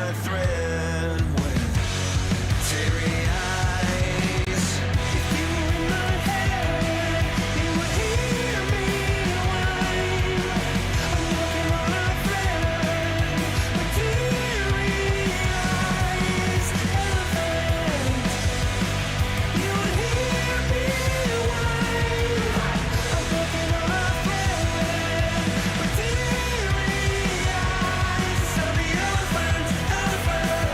a thread with teary eyes. If you were in my head, you would hear me whine. I'm walking on a thread with teary eyes. Elephant, you would hear me whine. I'm walking on a thread with teary eyes. So the elephant, elephant.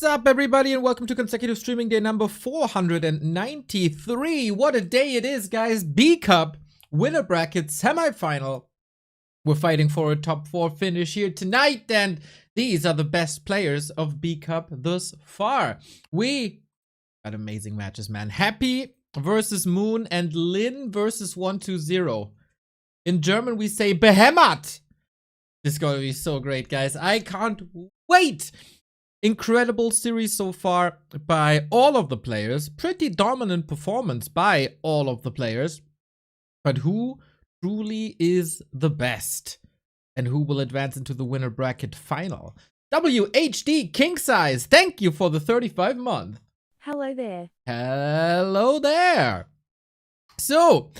up, everybody, and welcome to consecutive streaming day number 493. What a day it is, guys. B Cup winner bracket semi-final. We're fighting for a top 4 finish here tonight, and these are the best players of B Cup thus far. We got amazing matches, man. Happy versus Moon and Lynn versus 120. In German, we say Behemoth. This is going to be so great, guys. I can't wait. Incredible series so far by all of the players. Pretty dominant performance by all of the players. But who truly is the best? And who will advance into the winner bracket final? WHD King Size, thank you for the 35 month. Hello there. Hello there. So,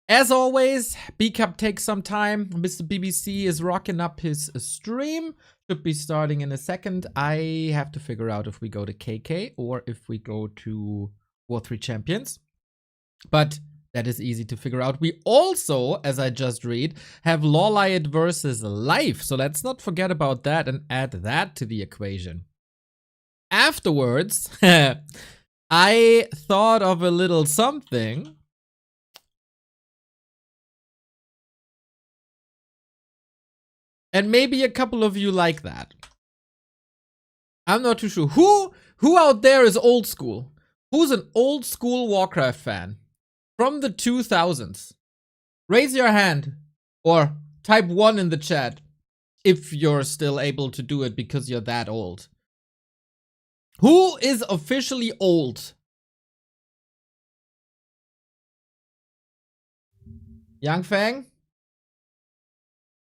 as always, B Cup takes some time. Mr. BBC is rocking up his stream. Should be starting in a second. I have to figure out if we go to KK or if we go to Warcraft 3 Champions. But that is easy to figure out. We also, as I just read, have LawLiet versus Life. So let's not forget about that and add that to the equation. Afterwards, I thought of a little something. And maybe a couple of you like that. I'm not too sure. Who out there is old school? Who's an old school Warcraft fan? From the 2000s? Raise your hand. Or type 1 in the chat. If you're still able to do it because you're that old. Who is officially old? Young Fang?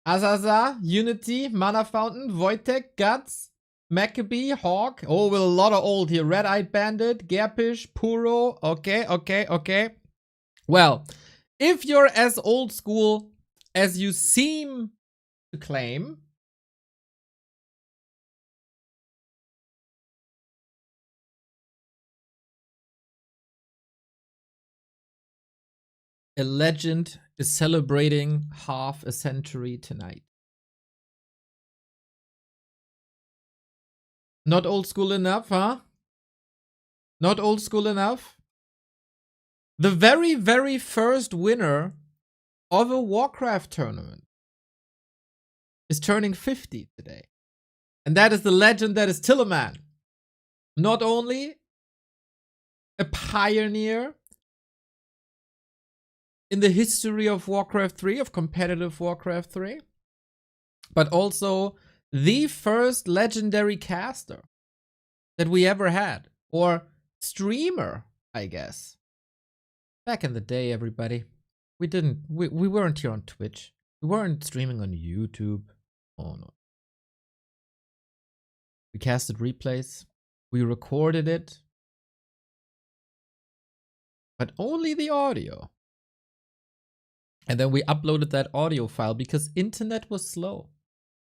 Azaza, Unity, Mana Fountain, Wojtek, Guts, Maccabee, Hawk. Oh, with a lot of old here. Red-Eyed Bandit, Gerpish, Puro. Okay. Well, if you're as old school as you seem to claim, a legend is celebrating half a century tonight. Not old school enough, huh? Not old school enough? The very, very first winner of a Warcraft tournament is turning 50 today. And that is the legend that is Tillerman. Not only a pioneer in the history of Warcraft 3, of competitive Warcraft 3, but also the first legendary caster that we ever had, or streamer, I guess. Back in the day, everybody, we weren't here on Twitch. We weren't streaming on YouTube. Oh no. We casted replays. We recorded it. But only the audio. And then we uploaded that audio file because internet was slow.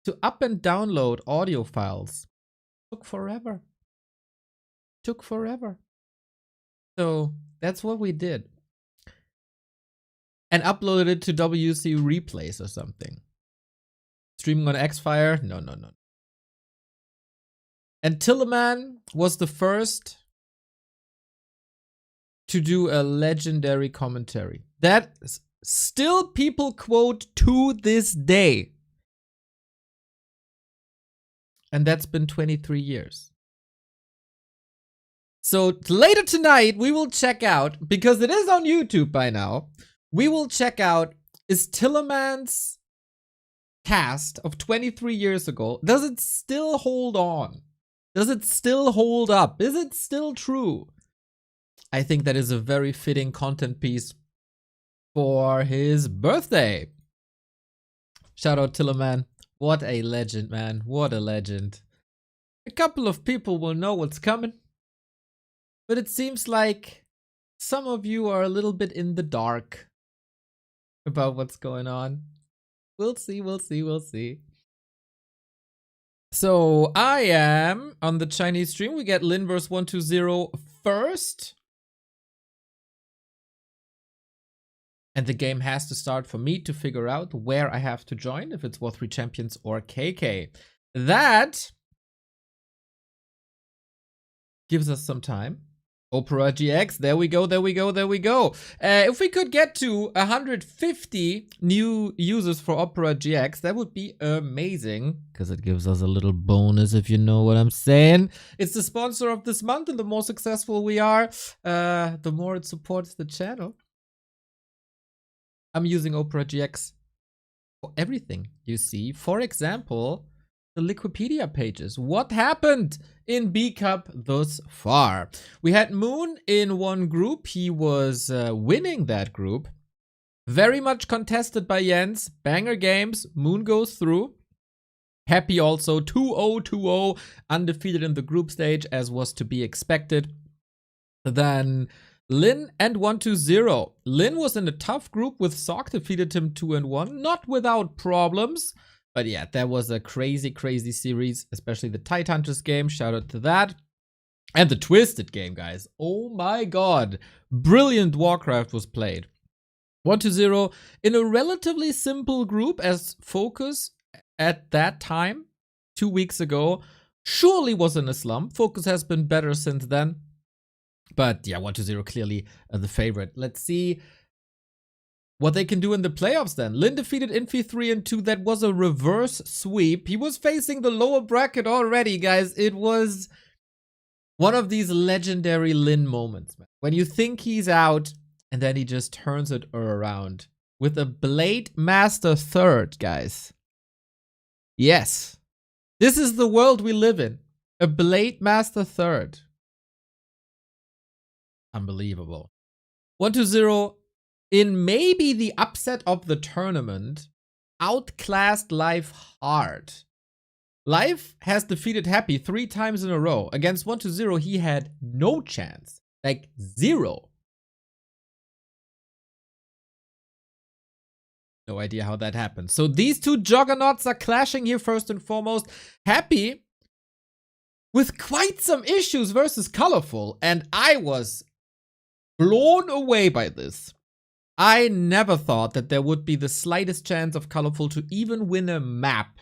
To up and download audio files took forever. So that's what we did. And uploaded it to WC Replays or something. Streaming on Xfire? No. And Tillerman was the first to do a legendary commentary. That still people quote to this day. And that's been 23 years. So later tonight, we will check out, because it is on YouTube by now, we will check out, is Tillerman's cast of 23 years ago, does it still hold on? Does it still hold up? Is it still true? I think that is a very fitting content piece for his birthday. Shout out Tillerman. What a legend, man. What a legend. A couple of people will know what's coming. But it seems like some of you are a little bit in the dark about what's going on. We'll see. So I am on the Chinese stream. We get Lynn vs 120 first. And the game has to start for me to figure out where I have to join, if it's Warcraft 3 Champions or KK. That gives us some time. OperaGX, there we go, there we go, there we go. If we could get to 150 new users for OperaGX, that would be amazing, because it gives us a little bonus, if you know what I'm saying. It's the sponsor of this month, and the more successful we are, the more it supports the channel. I'm using OperaGX for everything, you see. For example, the Wikipedia pages. What happened in B Cup thus far? We had Moon in one group. He was winning that group. Very much contested by Jens. Banger games. Moon goes through. Happy also 2-0, 2-0. Undefeated in the group stage, as was to be expected. Then Lynn and 1-2-0. Lynn was in a tough group with Sock, defeated him 2-1. Not without problems. But yeah, that was a crazy, crazy series, especially the Tidehunters game. Shout out to that. And the Twisted game, guys. Oh my god. Brilliant Warcraft was played. 1-0 in a relatively simple group, as Focus at that time, 2 weeks ago, surely was in a slump. Focus has been better since then. But yeah, 1-0 clearly the favorite. Let's see what they can do in the playoffs then. Lynn defeated Infi 3-2. That was a reverse sweep. He was facing the lower bracket already, guys. It was one of these legendary Lynn moments, man. When you think he's out, and then he just turns it around with a Blade Master third, guys. Yes. This is the world we live in. A Blade Master third. Unbelievable. 1-0. In maybe the upset of the tournament, outclassed Life hard. Life has defeated Happy 3 times in a row. Against 1-0, he had no chance. Like, zero. No idea how that happened. So these two juggernauts are clashing here first and foremost. Happy with quite some issues versus Colorful. And I was blown away by this. I never thought that there would be the slightest chance of Colorful to even win a map.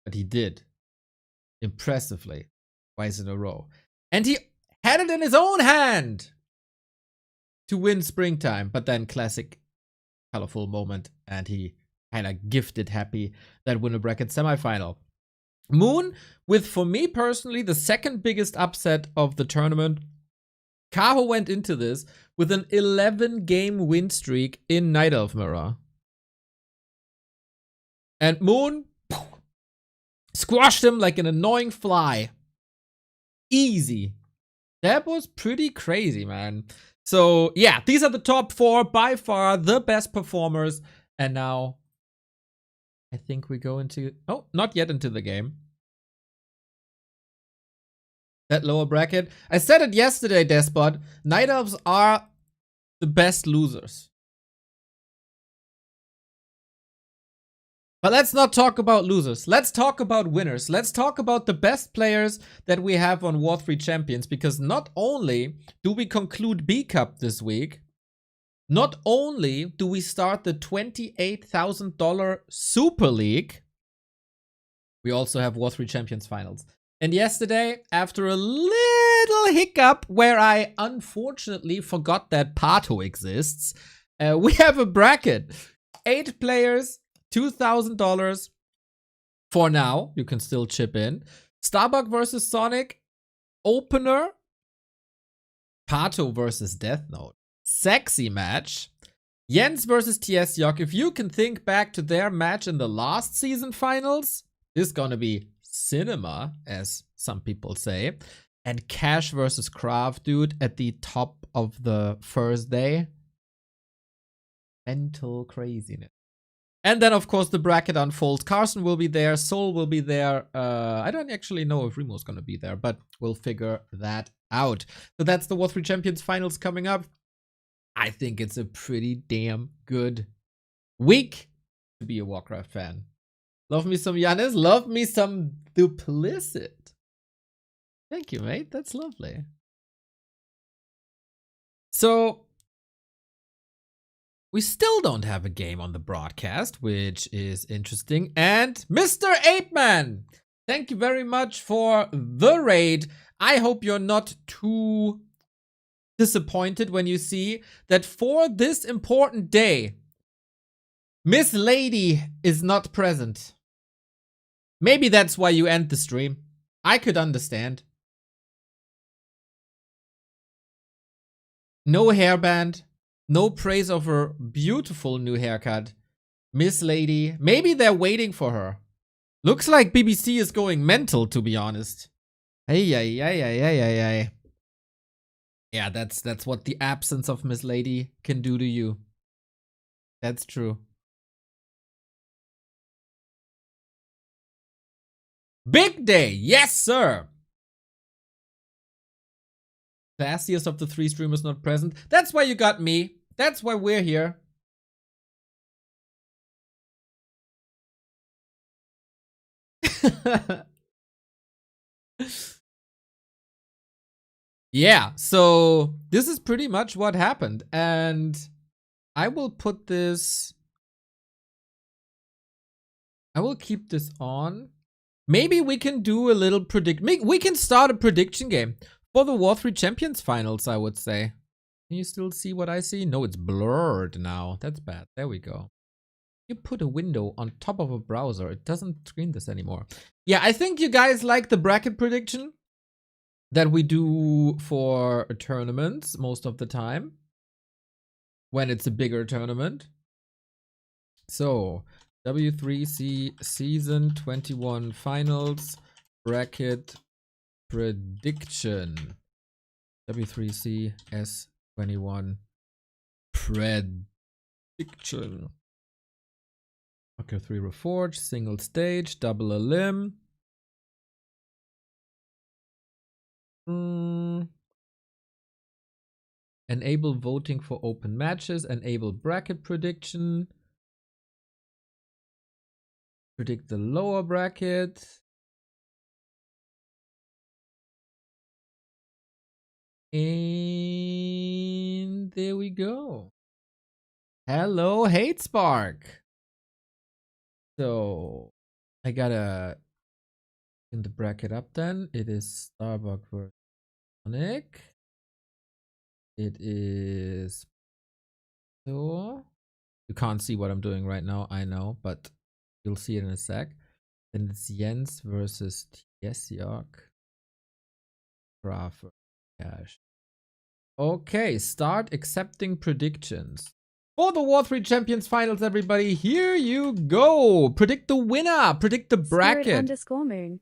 But he did. Impressively. Twice in a row. And he had it in his own hand to win Springtime. But then classic Colorful moment. And he kind of gifted Happy that winner bracket semifinal. Moon with, for me personally, the second biggest upset of the tournament. Kaho went into this with an 11-game win streak in Night Elf Mirror. And Moon squashed him like an annoying fly. Easy. That was pretty crazy, man. So, yeah, these are the top 4, by far the best performers. And now, I think we go into... Oh, not yet into the game. That lower bracket. I said it yesterday, Despot. Night Elves are the best losers. But let's not talk about losers. Let's talk about winners. Let's talk about the best players that we have on War 3 Champions. Because not only do we conclude B Cup this week, not only do we start the $28,000 Super League, we also have War 3 Champions Finals. And yesterday, after a little hiccup where I unfortunately forgot that Pato exists, we have a bracket. 8 players, $2,000 for now. You can still chip in. Starbuck versus Sonic. Opener. Pato versus Death Note. Sexy match. Jens versus TS Yok. If you can think back to their match in the last season finals, this is gonna be cinema, as some people say. And Cash versus Krav, dude, at the top of the first day. Mental craziness. And then, of course, the bracket unfolds. Carson will be there. Soul will be there. I don't actually know if Remo's going to be there, but we'll figure that out. So that's the War 3 Champions Finals coming up. I think it's a pretty damn good week to be a Warcraft fan. Love me some Giannis. Love me some Duplicit. Thank you, mate. That's lovely. So, we still don't have a game on the broadcast, which is interesting. And Mr. Ape Man Thank you very much for the raid. I hope you're not too disappointed when you see that for this important day, Miss Lady is not present. Maybe that's why you end the stream. I could understand. No hairband, no praise of her beautiful new haircut. Miss Lady, maybe they're waiting for her. Looks like BBC is going mental, to be honest. Hey, hey, hey, hey, hey, hey, hey. Yeah, that's what the absence of Miss Lady can do to you. That's true. Big day, yes, sir. Classiest of the three streamers not present. That's why you got me. That's why we're here. Yeah, so this is pretty much what happened. And I will put this. I will keep this on. Maybe we can do a little we can start a prediction game for the War 3 Champions Finals, I would say. Can you still see what I see? No, it's blurred now. That's bad. There we go. You put a window on top of a browser, it doesn't screen this anymore. Yeah, I think you guys like the bracket prediction that we do for tournaments most of the time when it's a bigger tournament. So, W3C Season 21 Finals bracket prediction. W3C S21 prediction. Warcraft 3 Reforged, single stage, double LYN. Enable voting for open matches, enable bracket prediction. Predict the lower bracket. And there we go. Hello, Hate Spark. So I gotta in the bracket up then. It is Starbuck versus Sonic. It is so you can't see what I'm doing right now, I know, but you'll see it in a sec. Then it's Jens versus Tiesiak. Graph Cash. Okay, start accepting predictions. For the War 3 Champions Finals, everybody, here you go. Predict the winner. Predict the bracket. _moon.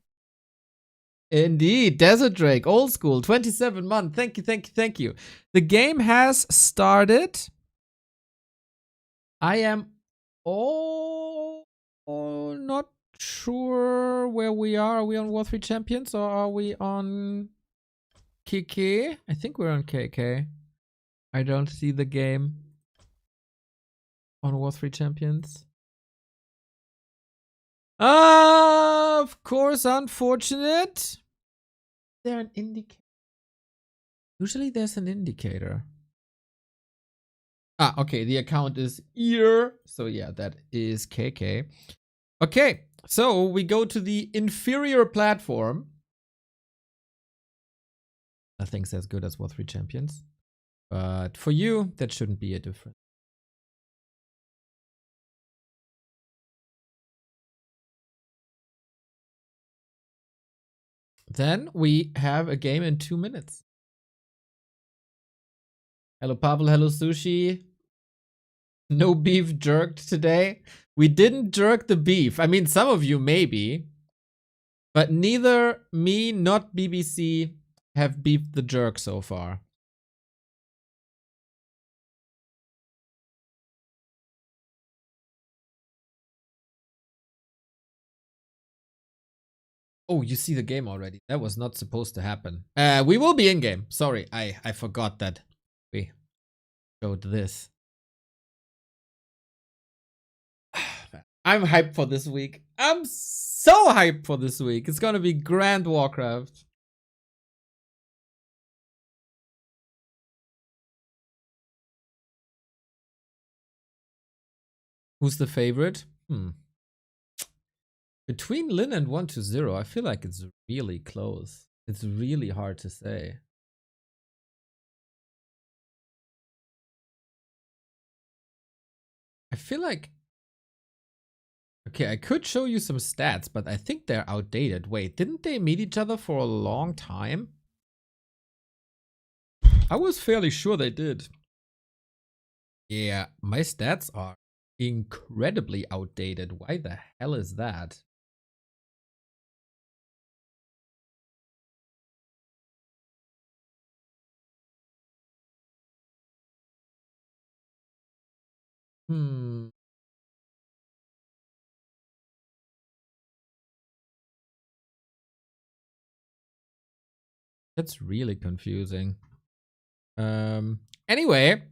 Indeed, Desert Drake, old school, 27 month. Thank you, thank you, thank you. The game has started. I am not sure where we are. Are we on War 3 Champions or are we on KK? I think we're on KK. I don't see the game on War 3 Champions. Of course, unfortunate. Is there an indicator? Usually there's an indicator. Ah, okay, the account is EER. So yeah, that is KK. Okay, so we go to the inferior platform. Nothing's as good as War 3 Champions. But for you, that shouldn't be a difference. Then we have a game in 2 minutes. Hello, Pavel. Hello, Sushi. No beef jerked today. We didn't jerk the beef. I mean, some of you maybe. But neither me nor BBC have beefed the jerk so far. Oh, you see the game already. That was not supposed to happen. We will be in game. Sorry, I forgot that we showed this. I'm hyped for this week. I'm so hyped for this week. It's gonna be Grand Warcraft. Who's the favorite? Between Lynn and 120, I feel like it's really close. It's really hard to say. I feel like... Okay, I could show you some stats, but I think they're outdated. Wait, didn't they meet each other for a long time? I was fairly sure they did. Yeah, my stats are incredibly outdated. Why the hell is that? That's really confusing. Anyway,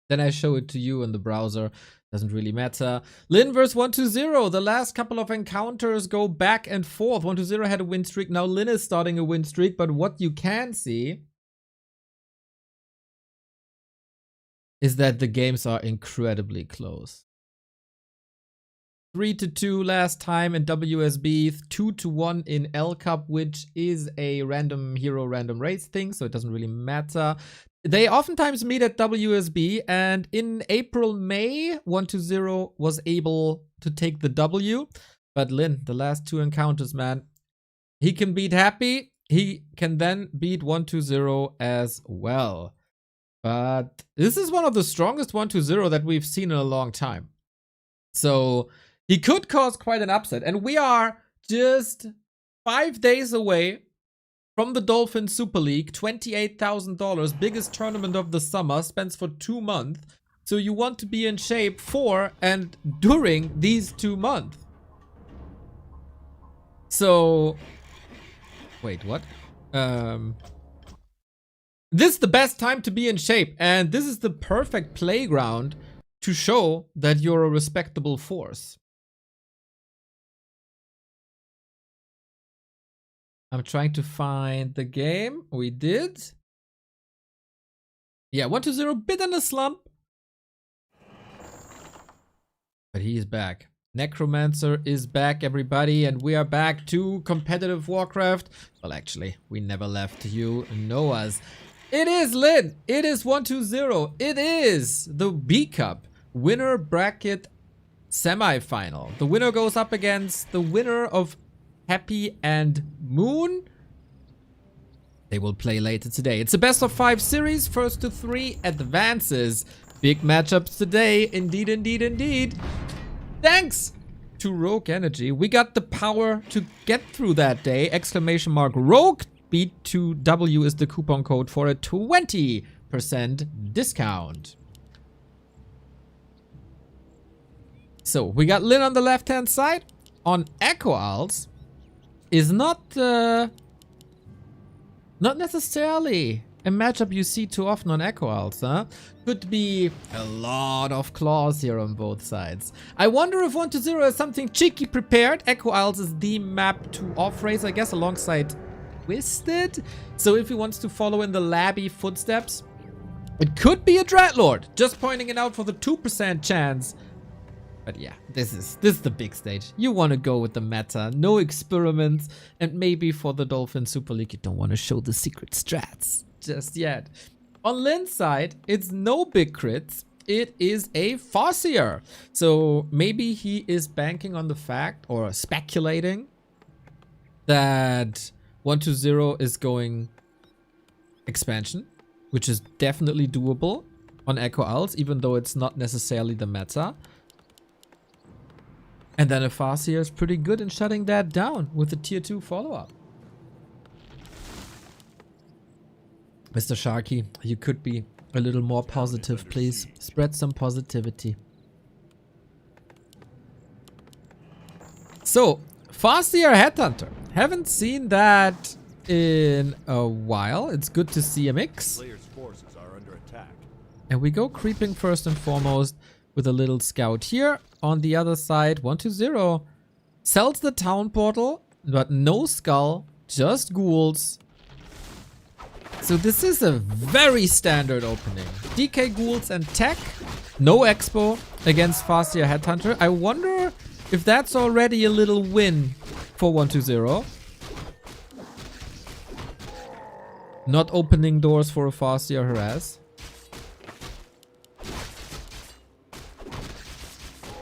then I show it to you in the browser. Doesn't really matter. Lynn versus 120. The last couple of encounters go back and forth. 120 had a win streak. Now Lynn is starting a win streak. But what you can see is that the games are incredibly close. 3-2 last time in WSB, 2-1 in L Cup, which is a random hero, random race thing, so it doesn't really matter. They oftentimes meet at WSB, and in April, May, 120 was able to take the W. But Lynn, the last two encounters, man, he can beat Happy. He can then beat 120 as well. But this is one of the strongest 120 that we've seen in a long time. So he could cause quite an upset. And we are just 5 days away from the Dolphin Super League. $28,000, biggest tournament of the summer, spends for 2 months. So you want to be in shape for and during these 2 months. So, wait, what? This is the best time to be in shape, and this is the perfect playground to show that you're a respectable force. I'm trying to find the game. We did. Yeah, 120 bit in a slump. But he is back. Necromancer is back, everybody, and we are back to competitive Warcraft. Well, actually, we never left. You know us. It is Lynn. It is 120. It is the B Cup winner bracket semi-final. The winner goes up against the winner of Happy and Moon. They will play later today. It's a best of 5 series. First to 3 advances. Big matchups today. Indeed, indeed, indeed. Thanks to Rogue Energy, we got the power to get through that day. Exclamation mark Rogue. B2W is the coupon code for a 20% discount. So we got Lynn on the left hand side. On Echo Owls is not necessarily a matchup you see too often on Echo Owls, huh? Could be a lot of claws here on both sides. I wonder if 120 has something cheeky prepared. Echo Owls is the map to off race, I guess, alongside Twisted. So if he wants to follow in the Labby footsteps, it could be a Dreadlord. Just pointing it out for the 2% chance. But yeah, this is the big stage. You want to go with the meta, no experiments, and maybe for the Dolphin Super League, you don't want to show the secret strats just yet. On Lynn's side, it's no big crits. It is a Farseer. So maybe he is banking on the fact, or speculating, that 120 is going expansion, which is definitely doable on Echo Owls, even though it's not necessarily the meta. And then a Farseer is pretty good in shutting that down with a tier 2 follow-up. Mr. Sharky, you could be a little more positive, please. Spread some positivity. So, Farseer Headhunter. Haven't seen that in a while. It's good to see a mix. Players' forces are under attack. And we go creeping first and foremost with a little scout here. On the other side, 120 sells the town portal, but no skull, just ghouls. So this is a very standard opening. DK ghouls and tech, no expo against Farseer Headhunter. I wonder if that's already a little win for 120. Not opening doors for a Farseer harass.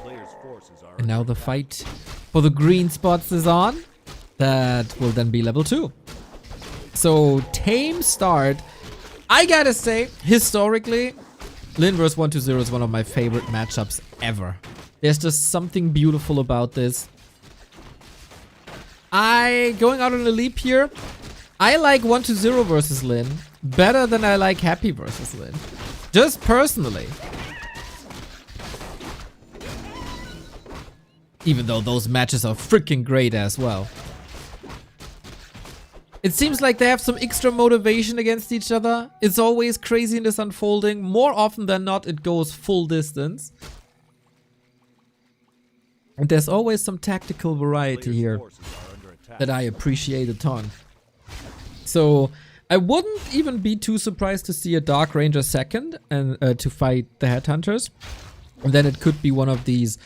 Player's forces are And now the fight for the green spots is on. That will then be level 2. So, tame start. I gotta say, historically, Lynn vs 120 is one of my favorite matchups ever. There's just something beautiful about this. Going out on a leap here, I like 120 versus Lynn better than I like Happy versus Lynn. Just personally. Even though those matches are freaking great as well. It seems like they have some extra motivation against each other. It's always craziness unfolding. More often than not, it goes full distance. And there's always some tactical variety here forces are under attack. that I appreciate a ton. So I wouldn't even be too surprised to see a Dark Ranger second and to fight the Headhunters. And then it could be one of these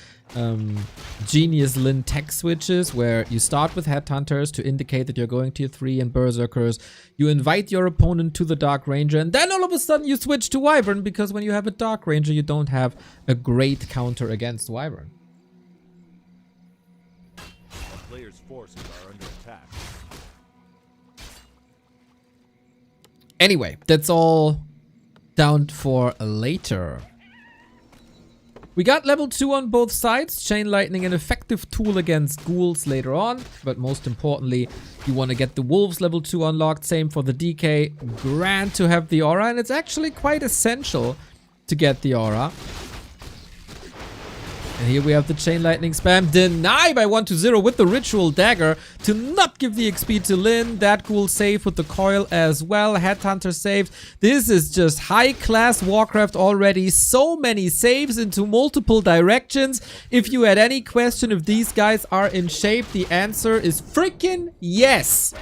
genius Lynn tech switches where you start with Headhunters to indicate that you're going tier 3 and Berserkers. You invite your opponent to the Dark Ranger and then all of a sudden you switch to Wyvern, because when you have a Dark Ranger you don't have a great counter against Wyvern. The player's forces are under attack. Anyway, that's all down for later. We got level 2 on both sides. Chain Lightning, an effective tool against ghouls later on. But most importantly, you want to get the wolves level 2 unlocked. Same for the DK. Grand to have the aura. And it's actually quite essential to get the aura. And here we have the Chain Lightning spam. Deny by 120 with the Ritual Dagger to not give the XP to Lynn. That ghoul saved with the coil as well. Headhunter saved. This is just high-class Warcraft already. So many saves into multiple directions. If you had any question if these guys are in shape, the answer is freaking yes.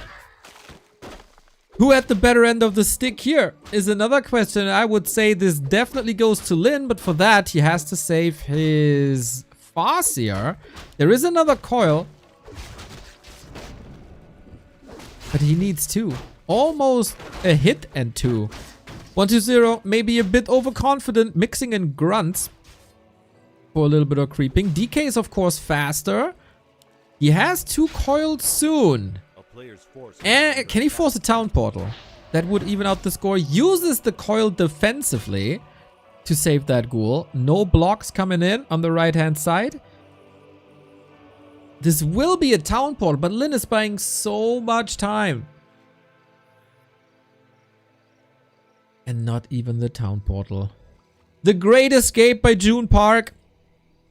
Who had the better end of the stick here is another question. I would say this definitely goes to Lynn, but for that he has to save his Farseer. There is another coil, but he needs 2. Almost a hit and 2. 120 maybe a bit overconfident, mixing in grunts for a little bit of creeping. DK is of course faster. He has 2 coils soon. Player's forces And can he force a town portal? That would even out the score. Uses the coil defensively to save that ghoul. No blocks coming in on the right hand side. This will be a town portal, but Lynn is buying so much time. And not even the town portal. The Great Escape by June Park.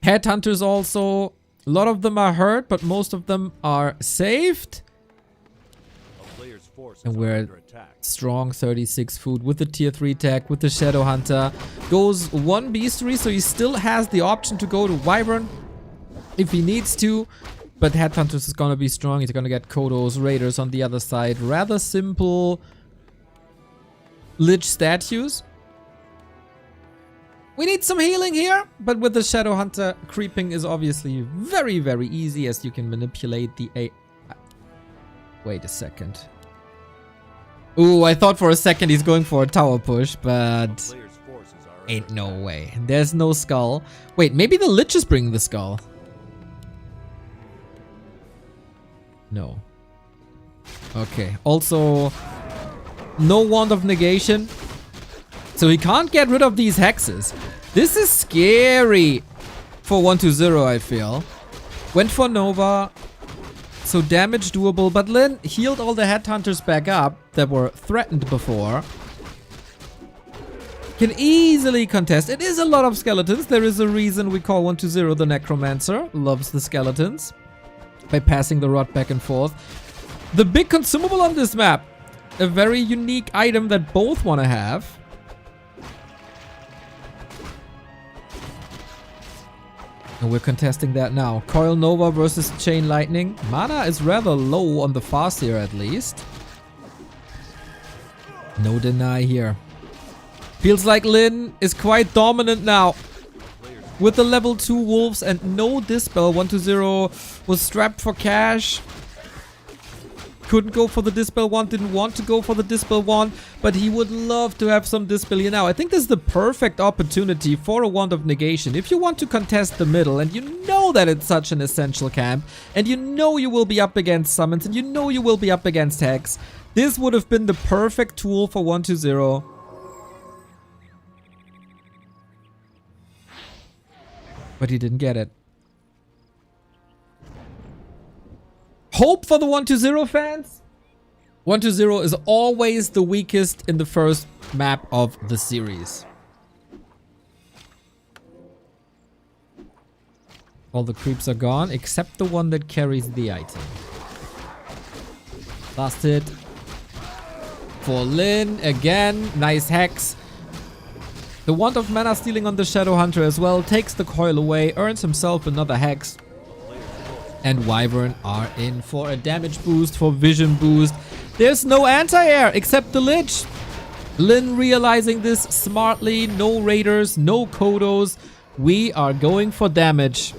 Headhunters also. A lot of them are hurt, but most of them are saved. And we're at strong 36 food with the tier 3 tech, with the Shadow Hunter. Goes 1 Beastery, so he still has the option to go to Wyvern if he needs to. But Headhunters is gonna be strong. He's gonna get Kodos, Raiders on the other side. Rather simple Lich statues. We need some healing here, but with the Shadow Hunter, creeping is obviously very, very easy as you can manipulate the A. Wait a second. Ooh, I thought for a second he's going for a tower push, but ain't no way. There's no skull. Wait, maybe the Lich is bringing the skull. No. Okay, also no Wand of Negation. So he can't get rid of these hexes. This is scary for 120, I feel. Went for Nova. So damage doable, but Lynn healed all the Headhunters back up that were threatened before. Can easily contest. It is a lot of skeletons. There is a reason we call 120 the Necromancer. Loves the skeletons. By passing the rod back and forth. The big consumable on this map. A very unique item that both want to have. And we're contesting that now. Coil Nova versus Chain Lightning. Mana is rather low on the Farseer at least. No deny here. Feels like Lynn is quite dominant now. with the level 2 wolves and no dispel. 120 was strapped for cash. Couldn't go for the dispel one, didn't want to go for the dispel one, but he would love to have some dispel here now. I think this is the perfect opportunity for a Wand of Negation. If you want to contest the middle and you know that it's such an essential camp, and you know you will be up against summons, and you know you will be up against Hex, this would have been the perfect tool for 120. But he didn't get it. Hope for the 120 fans. 120 is always the weakest in the first map of the series. All the creeps are gone except the one that carries the item. Last hit for Lynn. Again, nice hex. The Wand of Mana stealing on the Shadow Hunter as well. Takes the coil away, earns himself another hex. And Wyvern are in for a damage boost, for vision boost. There's no anti-air except the Lich. Lynn realizing this smartly. No Raiders, no Kodos. We are going for damage.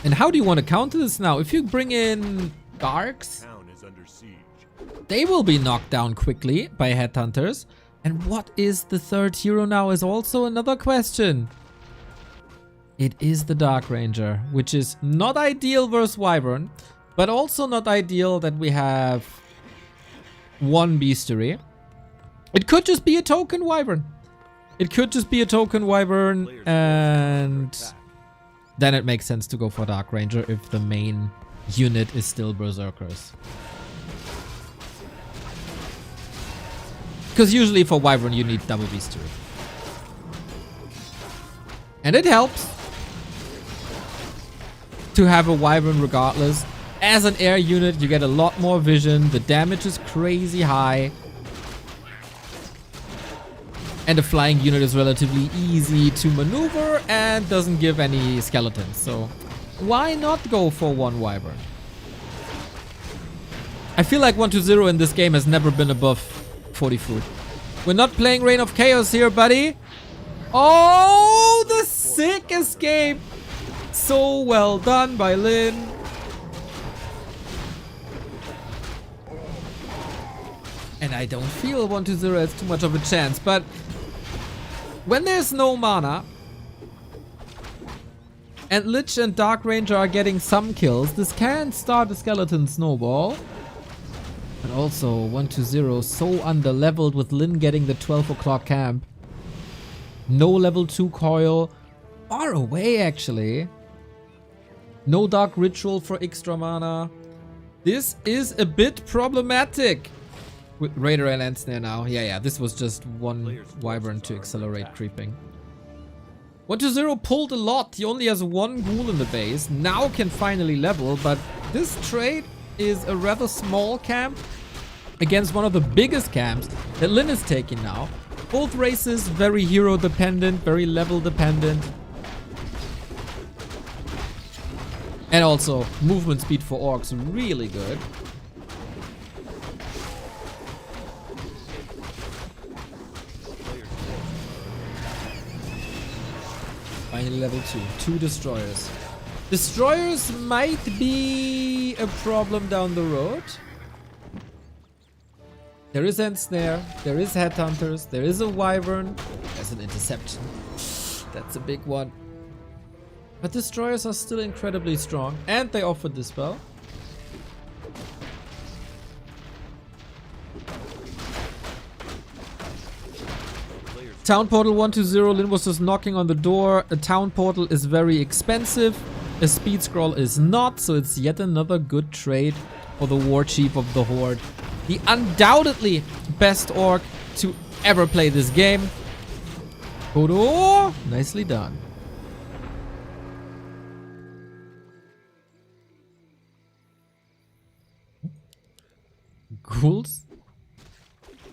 And how do you want to counter this now? If you bring in Darks, Town is under siege. they will be knocked down quickly by Headhunters. And what is the third hero now is also another question. It is the Dark Ranger, which is not ideal versus Wyvern, but also not ideal that we have one Beastery. It could just be a token Wyvern. It could just be a token Wyvern, and then it makes sense to go for Dark Ranger if the main unit is still Berserkers. Because usually for Wyvern you need double Beastery. And it helps to have a Wyvern regardless. As an air unit, you get a lot more vision. The damage is crazy high. And a flying unit is relatively easy to maneuver and doesn't give any skeletons. So why not go for one Wyvern? I feel like 120 in this game has never been above 40 food. We're not playing Reign of Chaos here, buddy. Oh, the sick escape. So well done by Lynn. And I don't feel 120 has too much of a chance, but when there's no mana and Lich and Dark Ranger are getting some kills, this can start a skeleton snowball. But also 120 so underleveled with Lynn getting the 12 o'clock camp. No level 2 coil. Far away actually. No Dark Ritual for extra mana. This is a bit problematic. With Raider and Ensnare now. Yeah, this was just one Wyvern to accelerate creeping. 120 pulled a lot. He only has one ghoul in the base. Now can finally level, but this trade is a rather small camp against one of the biggest camps that Lynn is taking now. Both races very hero dependent, very level dependent. And also movement speed for orcs really good. Finally level 2. 2 destroyers. Destroyers might be a problem down the road. There is Ensnare, there is Headhunters, there is a Wyvern. There's an interception. That's a big one. But destroyers are still incredibly strong, and they offer dispel. Town portal 120, Lynn was just knocking on the door. A town portal is very expensive. A speed scroll is not, so it's yet another good trade for the war chief of the horde. The undoubtedly best orc to ever play this game. Kodo, nicely done. Ghouls.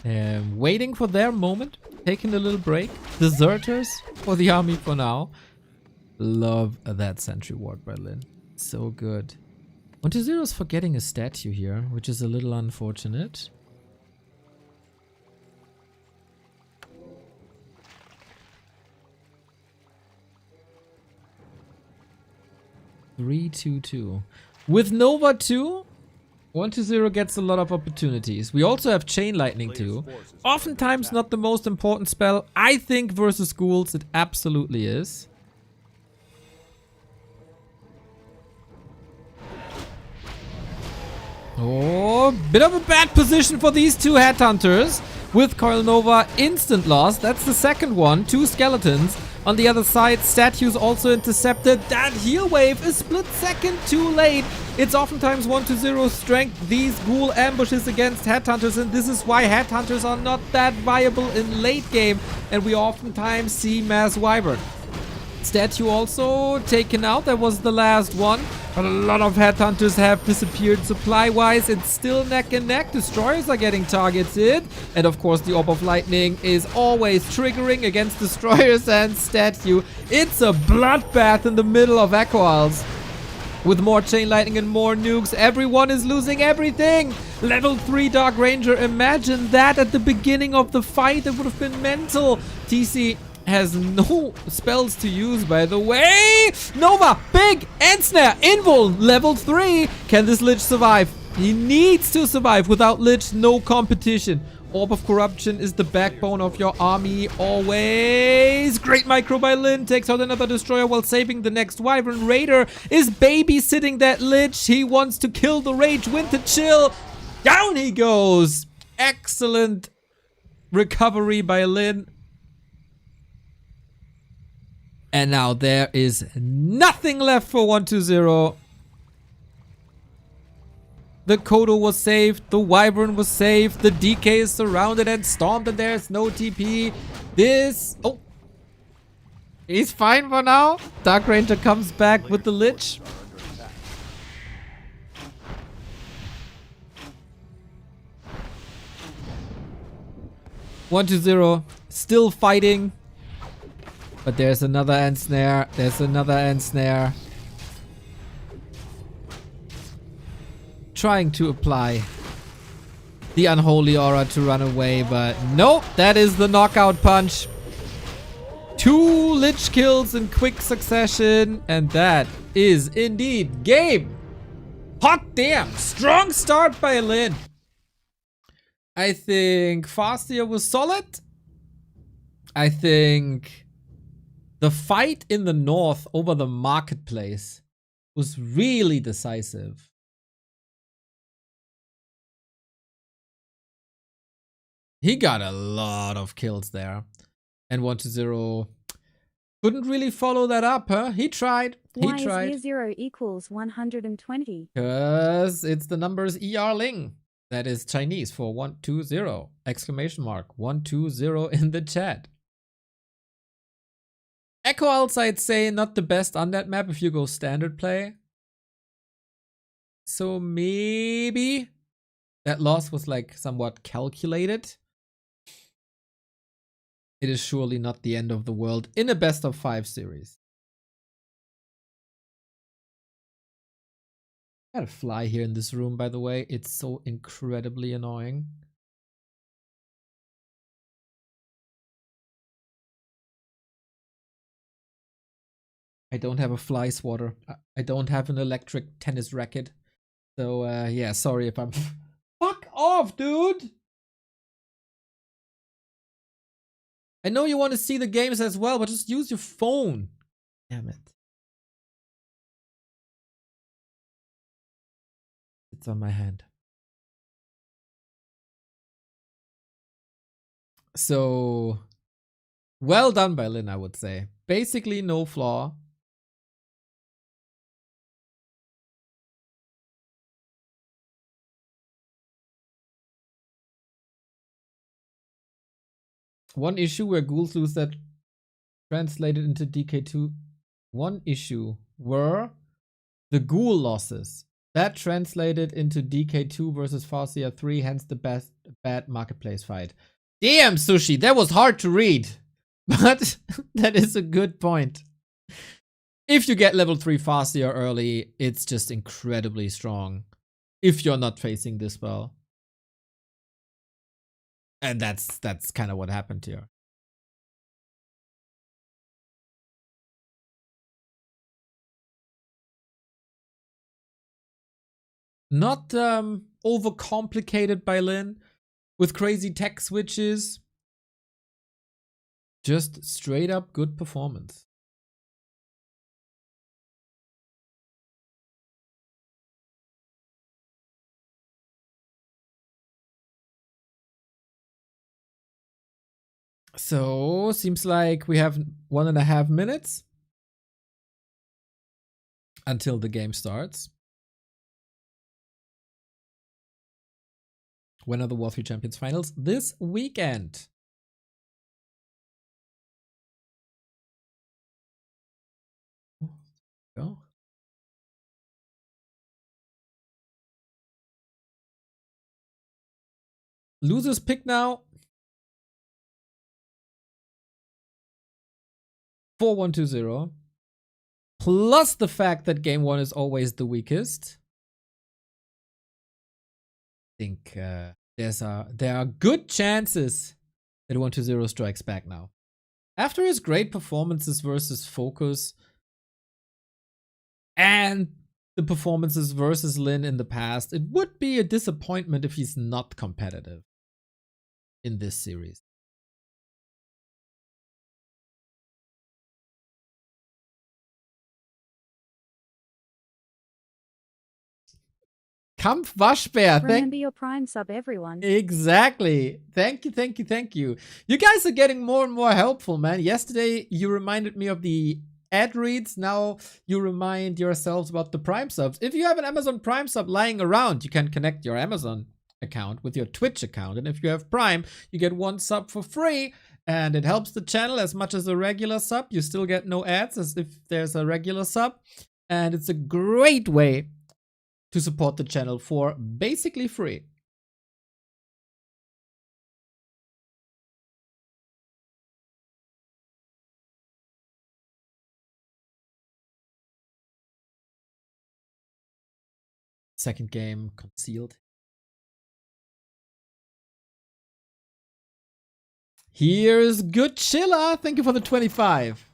Waiting for their moment. Taking a little break. Deserters for the army for now. Love that sentry ward by Lynn. So good. 120 is forgetting a statue here, which is a little unfortunate. 3-2-2. With Nova 2, 1-0 gets a lot of opportunities. We also have Chain Lightning too. Oftentimes not the most important spell. I think versus ghouls it absolutely is. Oh, bit of a bad position for these two headhunters. With Coil Nova, instant loss. That's the second one. 2 skeletons. On the other side, statues also intercepted. That heal wave is split second too late. It's oftentimes 1-0 strength, these ghoul ambushes against headhunters, and this is why headhunters are not that viable in late game, and we oftentimes see mass wyvern. Statue also taken out, that was the last one. But a lot of headhunters have disappeared supply-wise. It's still neck and neck. Destroyers are getting targeted. And of course, the Orb of Lightning is always triggering against destroyers and statue. It's a bloodbath in the middle of Echo Isles. With more Chain Lightning and more nukes, everyone is losing everything. Level 3 Dark Ranger, imagine that at the beginning of the fight. It would have been mental. TC has no spells to use, by the way. Nova, big, and snare, invul, level 3. Can this Lich survive? He needs to survive. Without Lich, no competition. Orb of Corruption is the backbone of your army, always. Great micro by Lynn, takes out another destroyer while saving the next Wyvern. Raider is babysitting that Lich. He wants to kill the Rage Winter Chill. Down he goes. Excellent recovery by Lynn. And now there is nothing left for 1-0. The Kodo was saved, the Wyvern was saved, the DK is surrounded and stormed, and there's no TP. Oh. He's fine for now. Dark Ranger comes back with the Lich. One to 0. Still fighting. But there's another end snare. There's another end snare. Trying to apply the unholy aura to run away, but nope, that is the knockout punch. 2 Lich kills in quick succession, and that is indeed game. Hot damn, strong start by Lynn. I think Farseer was solid. I think the fight in the north over the marketplace was really decisive. He got a lot of kills there. And 1-0 couldn't really follow that up, huh? He tried. Why He tried. is 0 equals 120? Because it's the numbers EER0. That is Chinese for 1-2-0. Exclamation mark. 1-2-0 in the chat. Echo Isles, I'd say, not the best on that map if you go standard play. So maybe that loss was like somewhat calculated. It is surely not the end of the world in a best of 5 series. I got a fly here in this room, by the way. It's so incredibly annoying. I don't have a fly swatter. I don't have an electric tennis racket. So, yeah, sorry if I'm... Fuck off, dude! I know you want to see the games as well, but just use your phone. Damn it. It's on my hand. So, well done by Lynn, I would say. Basically no flaw. One issue where ghouls lose that translated into DK2. One issue were the ghoul losses. That translated into DK2 versus Farseer 3, hence the bad marketplace fight. Damn, Sushi, that was hard to read. But that is a good point. If you get level 3 Farseer early, it's just incredibly strong. If you're not facing this well. And that's kind of what happened here. Not overcomplicated by Lynn with crazy tech switches. Just straight up good performance. So, seems like we have 1.5 minutes until the game starts. When are the War 3 Champions Finals? This weekend. Go. Losers pick now. 4-1-2-0. Plus the fact that game 1 is always the weakest. I think there are good chances that 1-2-0 strikes back now. After his great performances versus Focus and the performances versus Lynn in the past, it would be a disappointment if he's not competitive in this series. Kampf Waschbär, Remember your Prime sub, everyone. Exactly. Thank you, thank you, thank you. You guys are getting more and more helpful, man. Yesterday, you reminded me of the ad reads. Now you remind yourselves about the Prime subs. If you have an Amazon Prime sub lying around, you can connect your Amazon account with your Twitch account. And if you have Prime, you get 1 sub for free. And it helps the channel as much as a regular sub. You still get no ads as if there's a regular sub. And it's a great way to support the channel for basically free. Second game concealed. Here's Good Chilla. Thank you for the 25.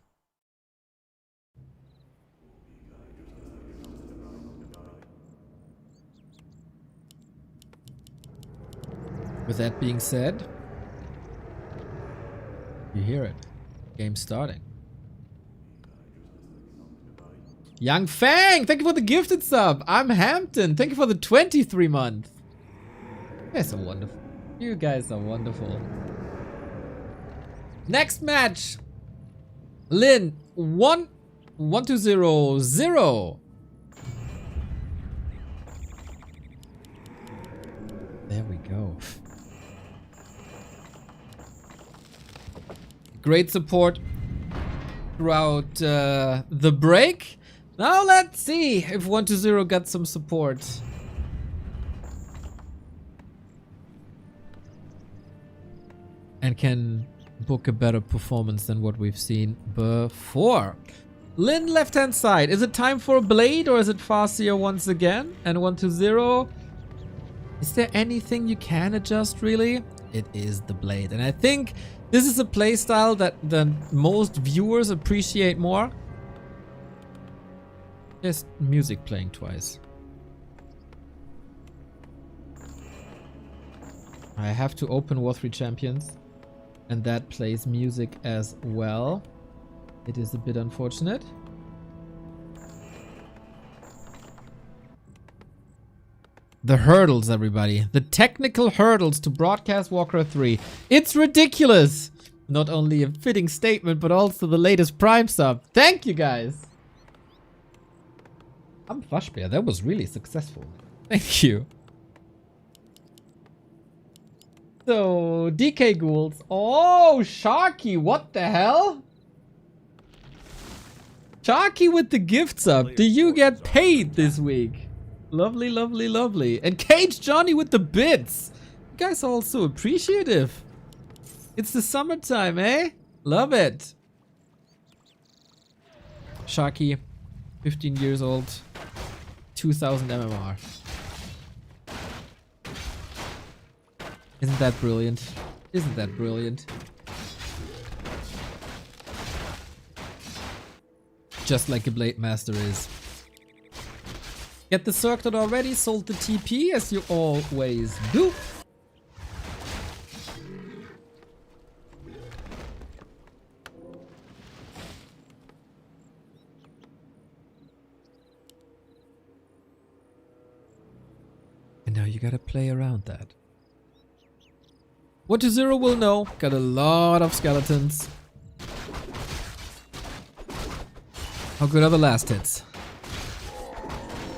With that being said, you hear it. Game starting. Young Fang, thank you for the gifted sub. I'm Hampton, thank you for the 23 month. You guys are wonderful. You guys are wonderful. Next match. Lynn, 1-2-0-0. There we go. Great support throughout the break. Now let's see if 1-2-0 got some support. And can book a better performance than what we've seen before. Lynn, left hand side. Is it time for a blade or is it Farseer once again? And 1-2-0. Is there anything you can adjust really? It is the blade. And I think this is a playstyle that the most viewers appreciate more. Just music playing twice. I have to open War 3 Champions. And that plays music as well. It is a bit unfortunate. The hurdles, everybody. The technical hurdles to broadcast Warcraft 3. It's ridiculous! Not only a fitting statement, but also the latest Prime sub. Thank you, guys! I'm Waschbär. That was really successful. Thank you. So, DK Ghouls. Oh, Sharky, what the hell? Sharky with the gift sub. Do you get paid this week? Lovely, lovely, lovely. And Cage Johnny with the bits. You guys are all so appreciative. It's the summertime, eh? Love it. Sharky, 15 years old, 2000 MMR. Isn't that brilliant? Isn't that brilliant? Just like a Blade Master is. Get the circuit already, sold the TP as you always do. And now you gotta play around that. 1-0 will know. Got a lot of skeletons. How good are the last hits?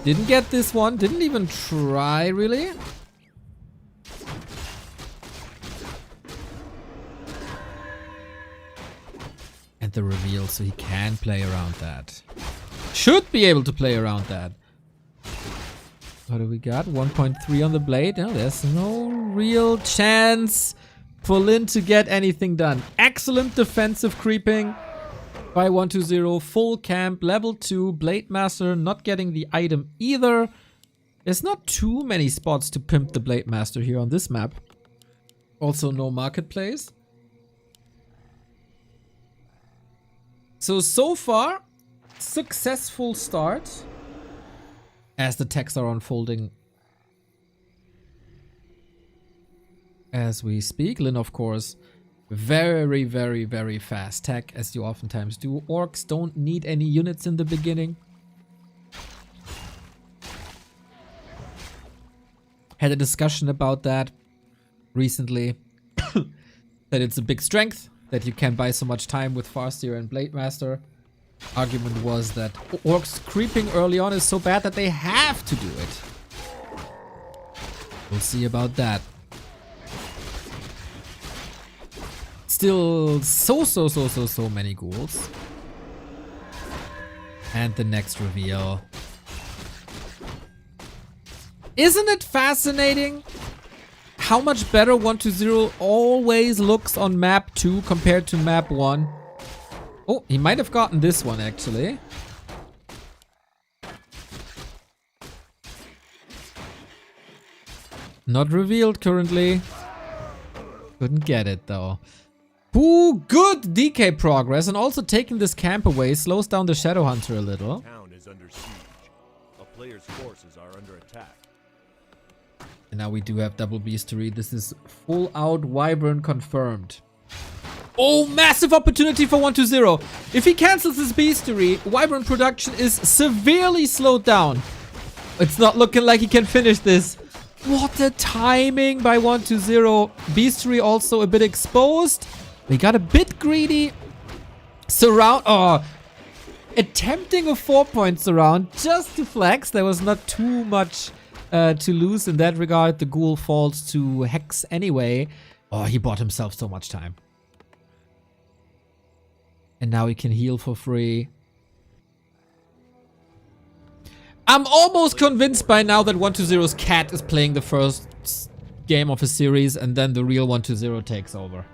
Didn't get this one. Didn't even try, really. And the reveal, so he can play around that. Should be able to play around that. What do we got? 1.3 on the blade. No, there's no real chance for Lynn to get anything done. Excellent defensive creeping by 1-0. Full camp, level 2. Blade Master not getting the item either. There's not too many spots to pimp the Blade Master here on this map. Also no marketplace. So far, successful start. As the texts are unfolding as we speak. Lynn, of course, very, very, very fast tech, as you oftentimes do. Orcs don't need any units in the beginning. Had a discussion about that recently. That it's a big strength, that you can buy so much time with Farseer and Blade Master. Argument was that orcs creeping early on is so bad that they have to do it. We'll see about that. Still so many ghouls. And the next reveal. Isn't it fascinating how much better 1-0 always looks on map 2 compared to map 1? Oh, he might have gotten this one, actually. Not revealed currently. Couldn't get it, though. Ooh, good DK progress. And also taking this camp away slows down the Shadow Hunter a little. Town is under siege. A player's forces are under attack. And now we do have double beastery. This is full out Wyvern confirmed. Oh, massive opportunity for 1-0. If he cancels his beastery, Wyvern production is severely slowed down. It's not looking like he can finish this. What a timing by 1-0. Beastery also a bit exposed. We got a bit greedy. Surround. Oh, attempting a 4-point surround just to flex. There was not too much to lose in that regard. The ghoul falls to Hex anyway. Oh, he bought himself so much time. And now he can heal for free. I'm almost convinced by now that 1-0's cat is playing the first game of a series and then the real 1-0 takes over.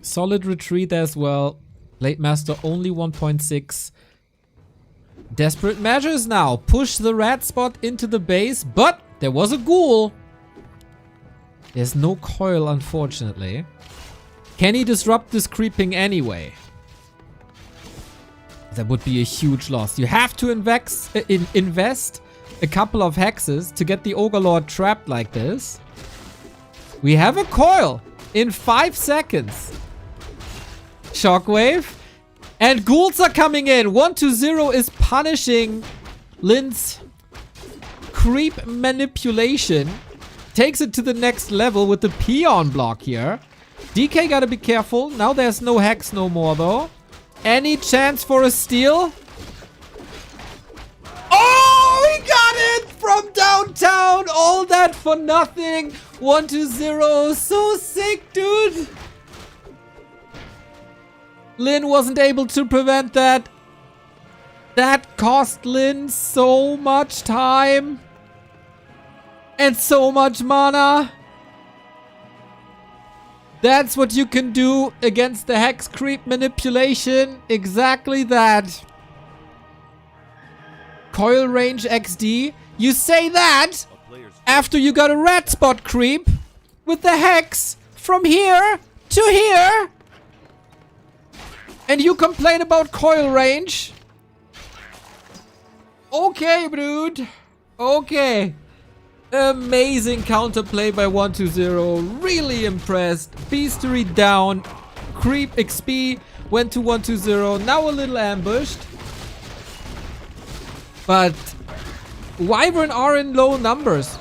Solid retreat as well. Blade Master only 1.6. Desperate measures now. Push the rat spot into the base, but there was a ghoul. There's no coil, unfortunately. Can he disrupt this creeping anyway? That would be a huge loss. You have to invest a couple of hexes to get the Ogre Lord trapped like this. We have a coil in 5 seconds. Shockwave. And ghouls are coming in. 1-0 is punishing Lynn's creep manipulation. Takes it to the next level with the peon block here. DK gotta be careful. Now there's no hex no more though. Any chance for a steal? Oh, he got it from downtown. All that for nothing. 1-0. So sick, dude. Lynn wasn't able to prevent that. That cost Lynn so much time. And so much mana. That's what you can do against the hex creep manipulation. Exactly that. Coil range XD. You say that after you got a rat spot creep with the hex from here to here. And you complain about coil range? Okay, dude. Okay. Amazing counterplay by 120. Really impressed. Beastery down. Creep XP went to 120. Now a little ambushed. But Wyvern are in low numbers.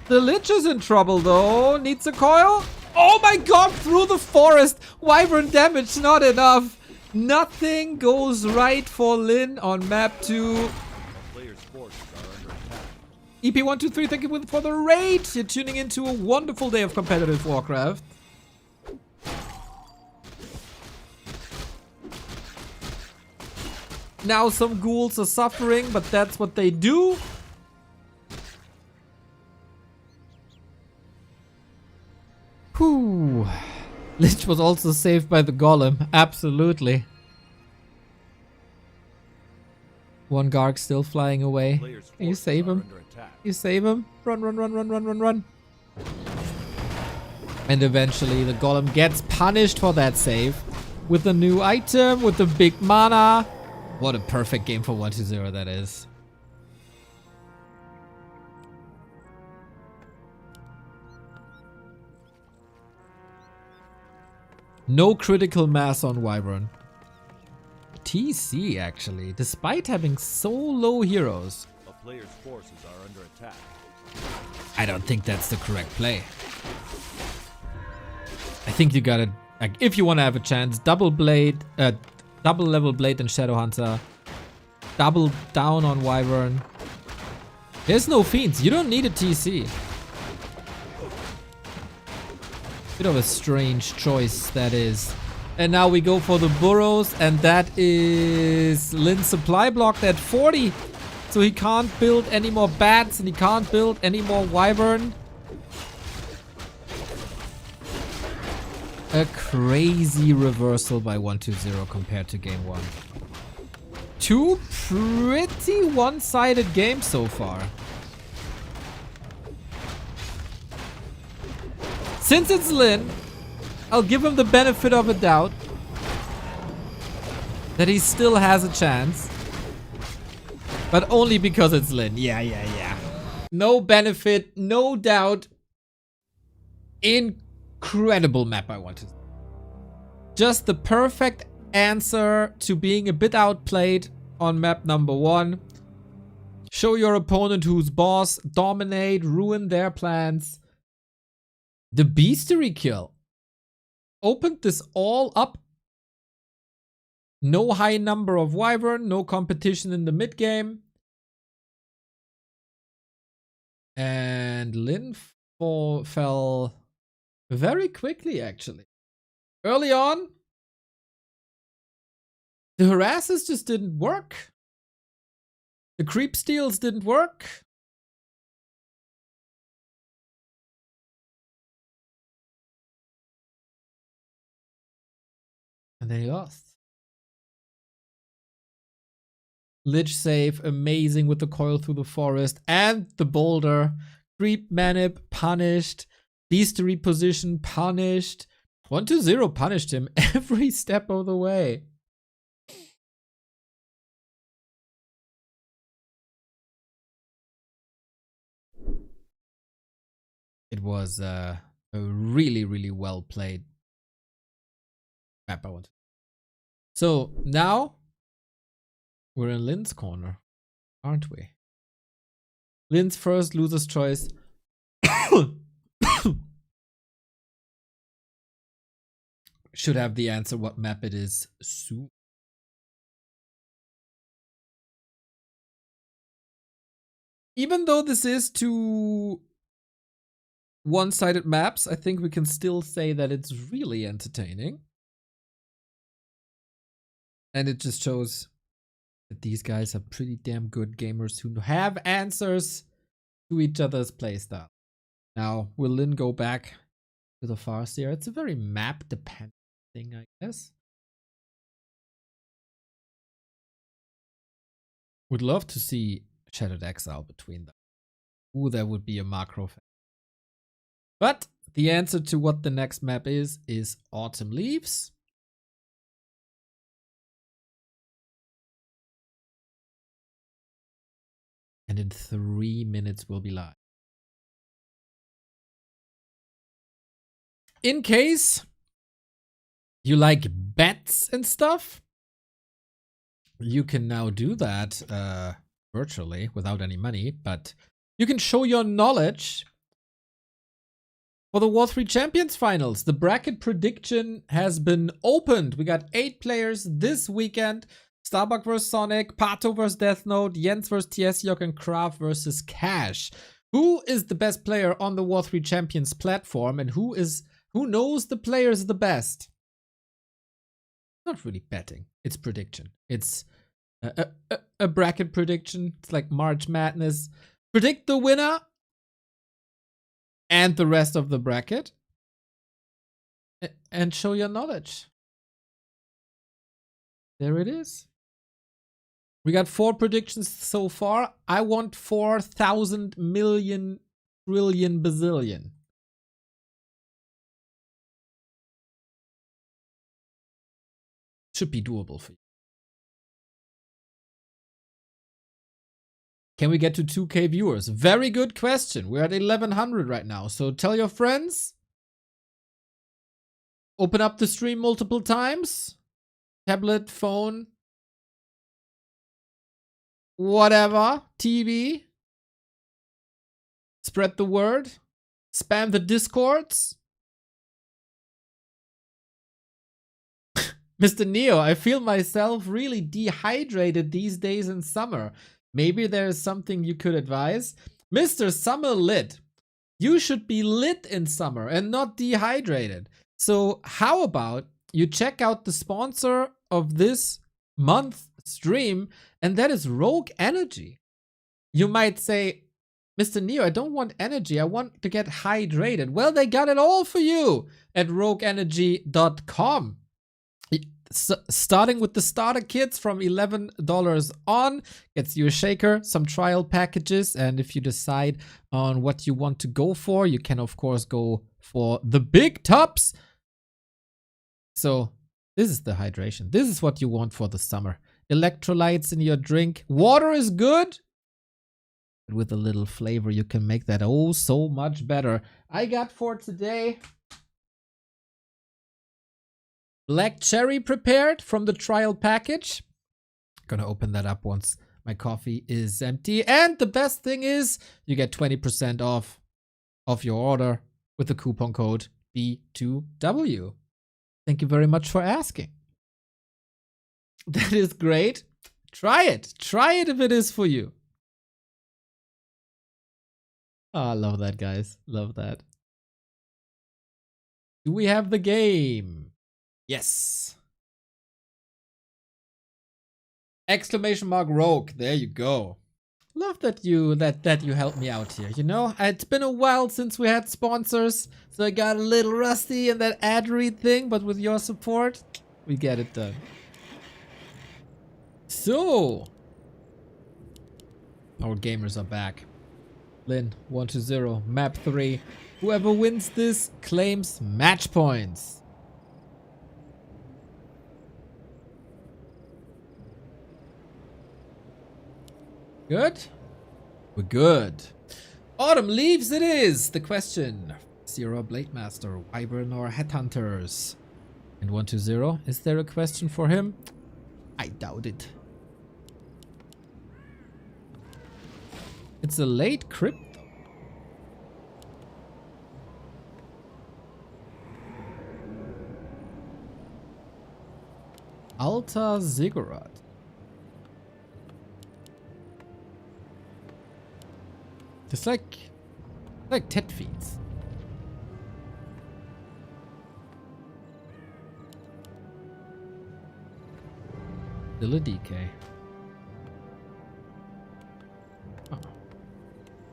The Lich is in trouble though. Needs a coil. Oh my god, through the forest. Wyvern damage not enough. Nothing goes right for Lynn on map 2. Players' forces are under attack. EP123, thank you for the raid. You're tuning into a wonderful day of competitive Warcraft. Now some ghouls are suffering, but that's what they do. Whew. Lich was also saved by the golem. Absolutely. One Garg still flying away. Players' Can you forces save are him? under attack. You save him. Run, run, run, run, run, run, run. And eventually the golem gets punished for that save. With a new item, with the big mana. What a perfect game for 120 that is. No critical mass on Wyvern. TC actually, despite having so low heroes. A player's forces are under attack. I don't think that's the correct play. I think you gotta, like, if you want to have a chance, double level blade and Shadowhunter, double down on Wyvern. There's no fiends. You don't need a TC. Bit of a strange choice that is. And now we go for the burrows, and that is Lynn's supply blocked at 40. So he can't build any more bats and he can't build any more Wyvern. A crazy reversal by 120 compared to game 1. Two pretty one-sided games so far. Since it's Lynn, I'll give him the benefit of a doubt that he still has a chance. But only because it's Lynn. Yeah. No benefit, no doubt. Incredible map I wanted. Just the perfect answer to being a bit outplayed on map number 1. Show your opponent who's boss, dominate, ruin their plans. The Beastery kill opened this all up. No high number of Wyvern, no competition in the mid game. And Lynn fell very quickly actually. Early on, the harasses just didn't work. The creep steals didn't work. And they lost. Lich save, amazing with the coil through the forest and the boulder. Creep manip, punished. Beastery position, punished. 120 punished him every step of the way. It was a really, really well played map. So now we're in Lynn's corner, aren't we? Lynn's first loser's choice. Should have the answer what map it is soon. Even though this is two one-sided maps, I think we can still say that it's really entertaining. And it just shows that these guys are pretty damn good gamers who have answers to each other's playstyle. Now, will Lynn go back to the Farseer? It's a very map-dependent thing, I guess. Would love to see Shattered Exile between them. Ooh, that would be a macro fan. But the answer to what the next map is Autumn Leaves. And in 3 minutes, we'll be live. In case you like bets and stuff, you can now do that virtually without any money, but you can show your knowledge for the War 3 Champions Finals. The bracket prediction has been opened. We got 8 players this weekend. Starbuck vs Sonic, Pato vs Death Note, Jens vs TS Yok, and Kraft vs Cash. Who is the best player on the War 3 Champions platform, and who knows the players the best? Not really betting. It's prediction. It's a bracket prediction. It's like March Madness. Predict the winner and the rest of the bracket and show your knowledge. There it is. We got 4 predictions so far. I want 4,000 million trillion bazillion. Should be doable for you. Can we get to 2K viewers? Very good question. We're at 1100 right now. So tell your friends. Open up the stream multiple times. Tablet, phone, whatever, TV. Spread the word. Spam the discords. Mr. Neo, I feel myself really dehydrated these days in summer. Maybe there's something you could advise. Mr. Summer Lit, you should be lit in summer and not dehydrated. So how about you check out the sponsor of this month's stream, and that is Rogue Energy. You might say, Mr. Neo, I don't want energy. I want to get hydrated. Well, they got it all for you at rogueenergy.com. Starting with the starter kits from $11 on, gets you a shaker, some trial packages, and if you decide on what you want to go for, you can of course go for the big tubs. So this is the hydration. This is what you want for the summer. Electrolytes in your drink. Water is good, but with a little flavor, you can make that oh so much better. I got for today black cherry prepared from the trial package. Gonna open that up once my coffee is empty. And the best thing is you get 20% off of your order with the coupon code B2W. Thank you very much for asking. That is great. Try it. Try it if it is for you. Oh, I love that, guys. Love that. Do we have the game? Yes. Exclamation mark Rogue. There you go. Love that you helped me out here. You know, it's been a while since we had sponsors, so I got a little rusty in that ad read thing, but with your support, we get it done. So, our gamers are back. Lynn, 1-0, map 3. Whoever wins this claims match points. Good? We're good. Autumn leaves it is the question. Zero Blade Master, Wyvern or Headhunters? And 1-0, is there a question for him? I doubt it. It's a late crypto. Alta Ziggurat. It's like Tet feeds. Still a DK. Oh.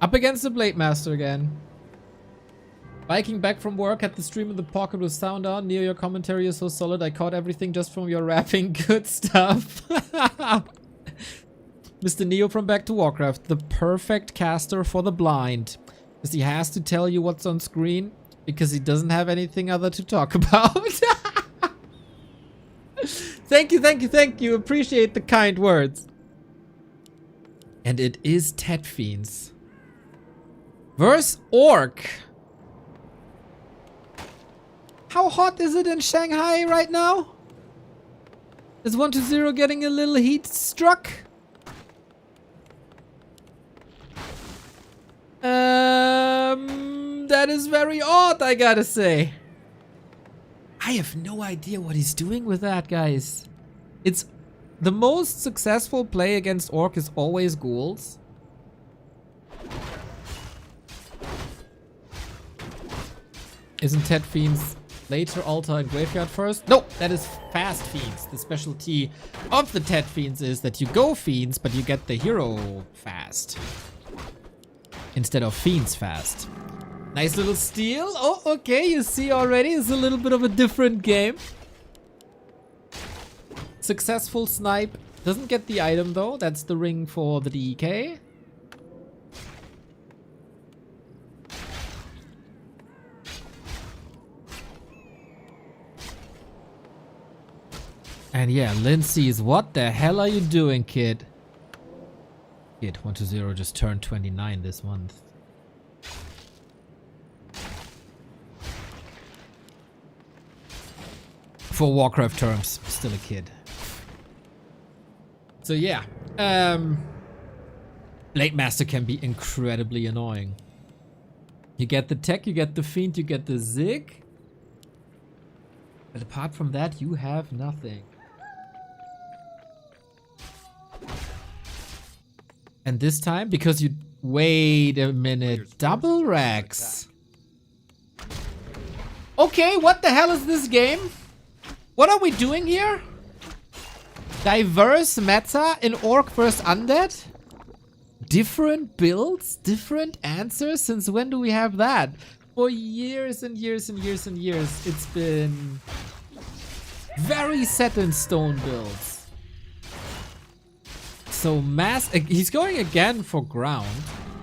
Up against the Blade Master again. Biking back from work, had the stream in the pocket with sound on. Neo, your commentary is so solid. I caught everything just from your rapping. Good stuff. Mr. Neo from Back to Warcraft, the perfect caster for the blind. Because he has to tell you what's on screen, because he doesn't have anything other to talk about. Thank you, thank you, thank you. Appreciate the kind words. And it is Tet Fiends. Versus Orc. How hot is it in Shanghai right now? Is 120 getting a little heat struck? That is very odd, I gotta say. I have no idea what he's doing with that, guys. It's the most successful play against Orc is always ghouls. Isn't Tet Fiends later, altar, and graveyard first? No, that is fast Fiends. The specialty of the Tet Fiends is that you go Fiends, but you get the hero fast. Instead of Fiends fast. Nice little steal. Oh, okay, you see already, it's a little bit of a different game. Successful snipe. Doesn't get the item though. That's the ring for the DK. And yeah, Lynn sees, what the hell are you doing, kid? Kid, 120 just turned 29 this month. For Warcraft terms, still a kid. So yeah, Blade Master can be incredibly annoying. You get the tech, you get the fiend, you get the zig. But apart from that, you have nothing. And this time, because you... Wait a minute. Double racks. Okay, what the hell is this game? What are we doing here? Diverse meta in Orc vs Undead? Different builds? Different answers? Since when do we have that? For years and years and years and years, it's been very set in stone builds. So he's going again for ground.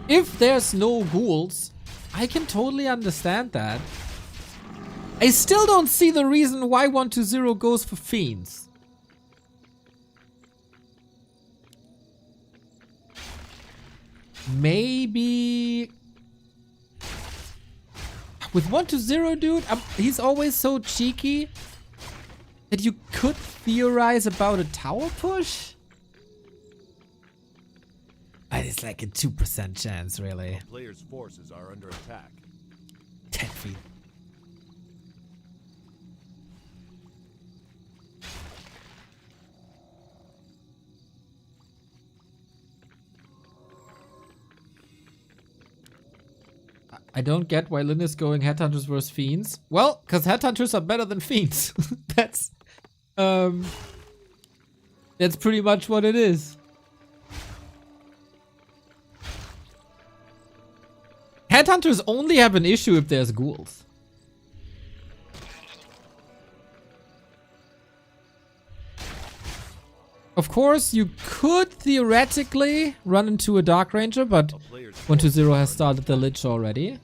If there's no ghouls, I can totally understand that. I still don't see the reason why 120 goes for fiends. Maybe with 120, dude, he's always so cheeky that you could theorize about a tower push. But it's like a 2% chance, really. Players' forces are under attack. 10 feet. I don't get why Lynn is going Headhunters versus Fiends. Well, because Headhunters are better than Fiends. That's pretty much what it is. Headhunters only have an issue if there's ghouls. Of course, you could theoretically run into a Dark Ranger, but 120 has started the Lich already.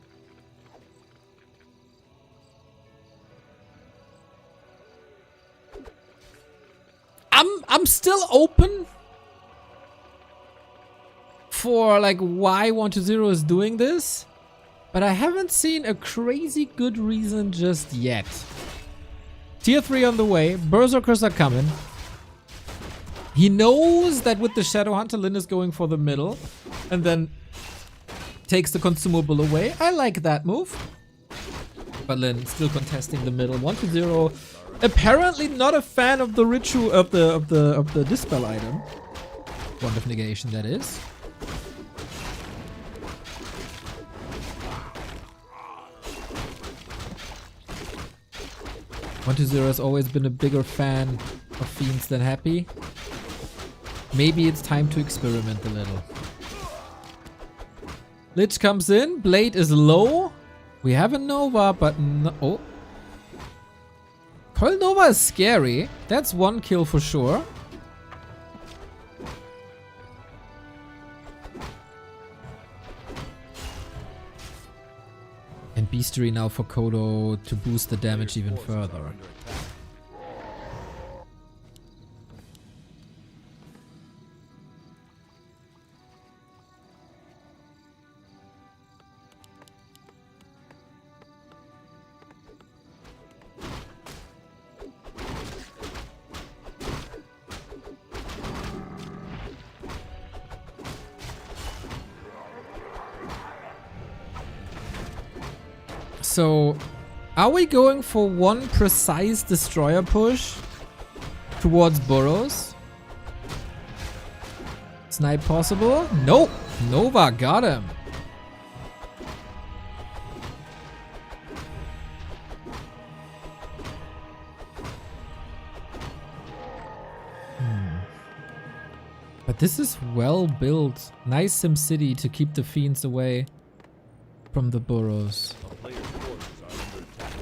I'm still open for like why 120 is doing this, but I haven't seen a crazy good reason just yet. Tier 3 on the way, Berserkers are coming. He knows that with the Shadow Hunter, Lynn is going for the middle and then takes the consumable away. I like that move. But Lynn still contesting the middle. 120. Apparently not a fan of the ritual of the dispel item. Wand of Negation, that is. One20 has always been a bigger fan of Fiends than Happy. Maybe it's time to experiment a little. Lich comes in. Blade is low. We have a Nova, but no... Oh. Coil Nova is scary. That's one kill for sure. And Beastery now for Kodo to boost the damage even further. So, are we going for one precise destroyer push towards burrows? Snipe possible? Nope. Nova got him. But this is well built. Nice SimCity to keep the fiends away from the burrows. A player's forces are under attack.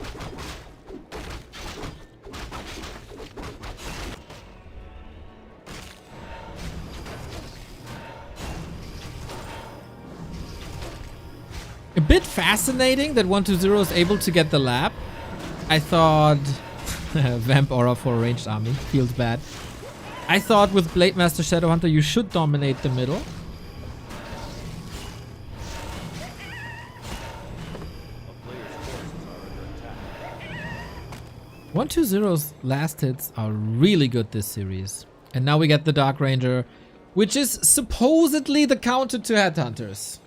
A bit fascinating that 120 is able to get the lab. I thought Vamp Aura for a ranged army. Feels bad. I thought with Blade Master Shadowhunter you should dominate the middle. A player's forces are under attack. 120's last hits are really good this series. And now we get the Dark Ranger, which is supposedly the counter to Headhunters.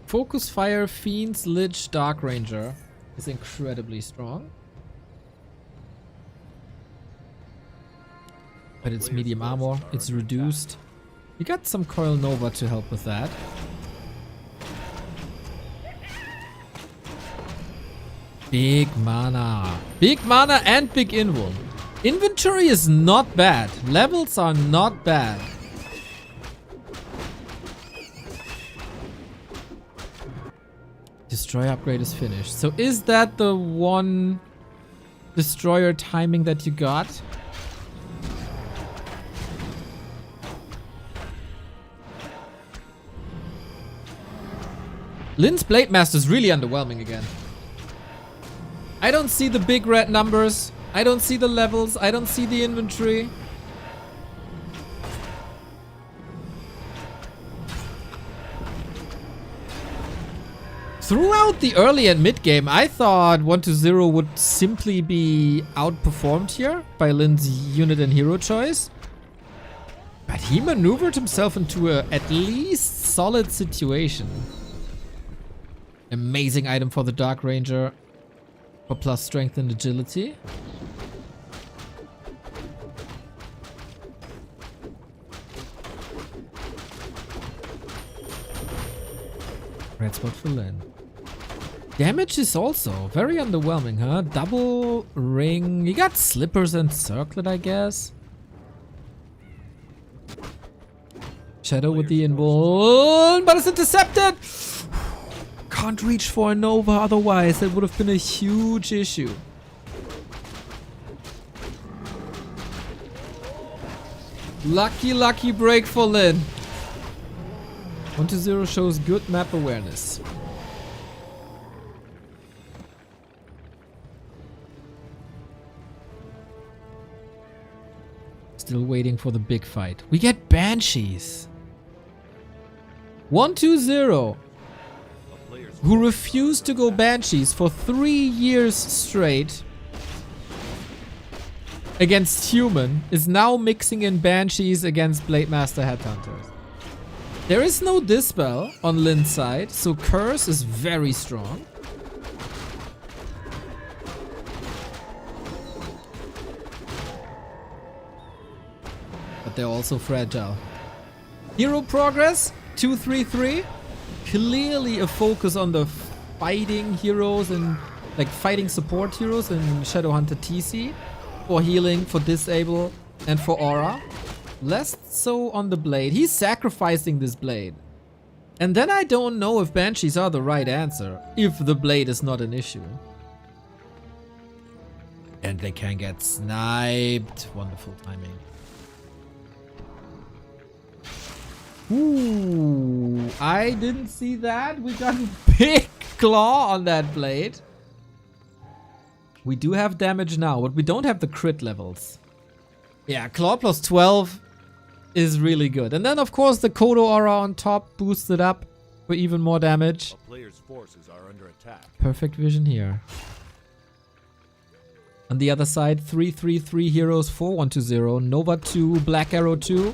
Focus Fire, Fiends, Lich, Dark Ranger is incredibly strong. But it's medium armor, it's reduced. We got some Coil Nova to help with that. Big mana. Big mana and big invul. Inventory is not bad. Levels are not bad. Destroyer upgrade is finished. So is that the one destroyer timing that you got? Lynn's Blade Master is really underwhelming again. I don't see the big red numbers. I don't see the levels. I don't see the inventory. Throughout the early and mid game, I thought 120 would simply be outperformed here by Lynn's unit and hero choice. But he maneuvered himself into a at least solid situation. Amazing item for the Dark Ranger for plus strength and agility. Red spot for Lynn. Damage is also very underwhelming, huh? Double ring. You got slippers and circlet, I guess. Shadow with the invul, but it's intercepted. Can't reach for a Nova otherwise. That would have been a huge issue. Lucky break for Lynn. 120 shows good map awareness. Still waiting for the big fight. We get Banshees. 120, who refused to go Banshees for 3 years straight against Human, is now mixing in Banshees against Blade Master Headhunters. There is no Dispel on Lynn's side, so Curse is very strong. But they're also fragile. Hero progress, 233. Clearly a focus on the fighting heroes and like fighting support heroes in Shadowhunter TC. For healing, for disable, and for aura. Less so on the blade. He's sacrificing this blade. And then I don't know if Banshees are the right answer, if the blade is not an issue. And they can get sniped. Wonderful timing. Ooh, I didn't see that. We got a big claw on that blade. We do have damage now, but we don't have the crit levels. Yeah, claw plus 12 is really good. And then, of course, the Kodo aura on top boosted up for even more damage. A player's forces are under attack. Perfect vision here. On the other side, 3-3-3 heroes for 1-0. Nova 2, Black Arrow 2.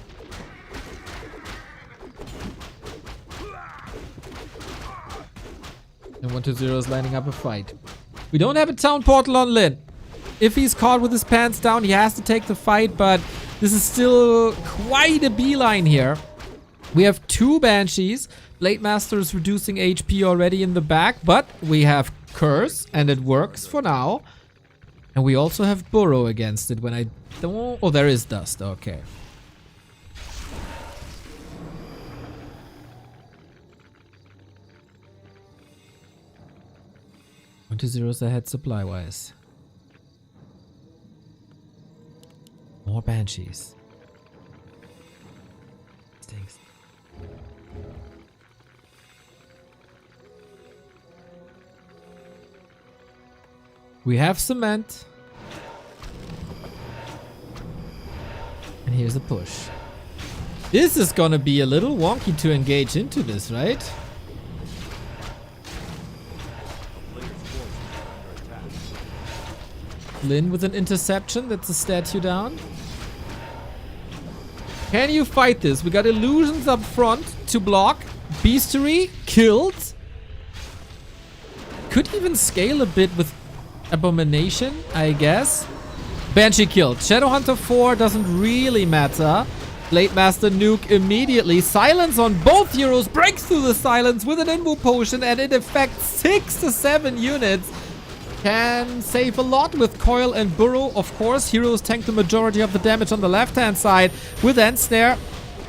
And 1-0 is lining up a fight. We don't have a town portal on Lynn. If he's caught with his pants down, he has to take the fight, but this is still quite a beeline here. We have 2 Banshees. Blade Master is reducing HP already in the back, but we have Curse, and it works for now. And we also have Burrow against it when I don't... Oh, there is Dust. Okay. One to zeros ahead supply-wise. More Banshees. Stinks. We have cement. And here's a push. This is gonna be a little wonky to engage into this, right? Lynn with an interception. That's a statue down. Can you fight this? We got illusions up front to block. Beastery killed. Could even scale a bit with Abomination, I guess. Banshee killed. Shadowhunter 4 doesn't really matter. Blade Master nuke immediately. Silence on both heroes. Breaks through the silence with an Invo Potion and it affects 6 to 7 units. Can save a lot with Coil and Burrow. Of course, heroes tank the majority of the damage on the left-hand side with Ensnare.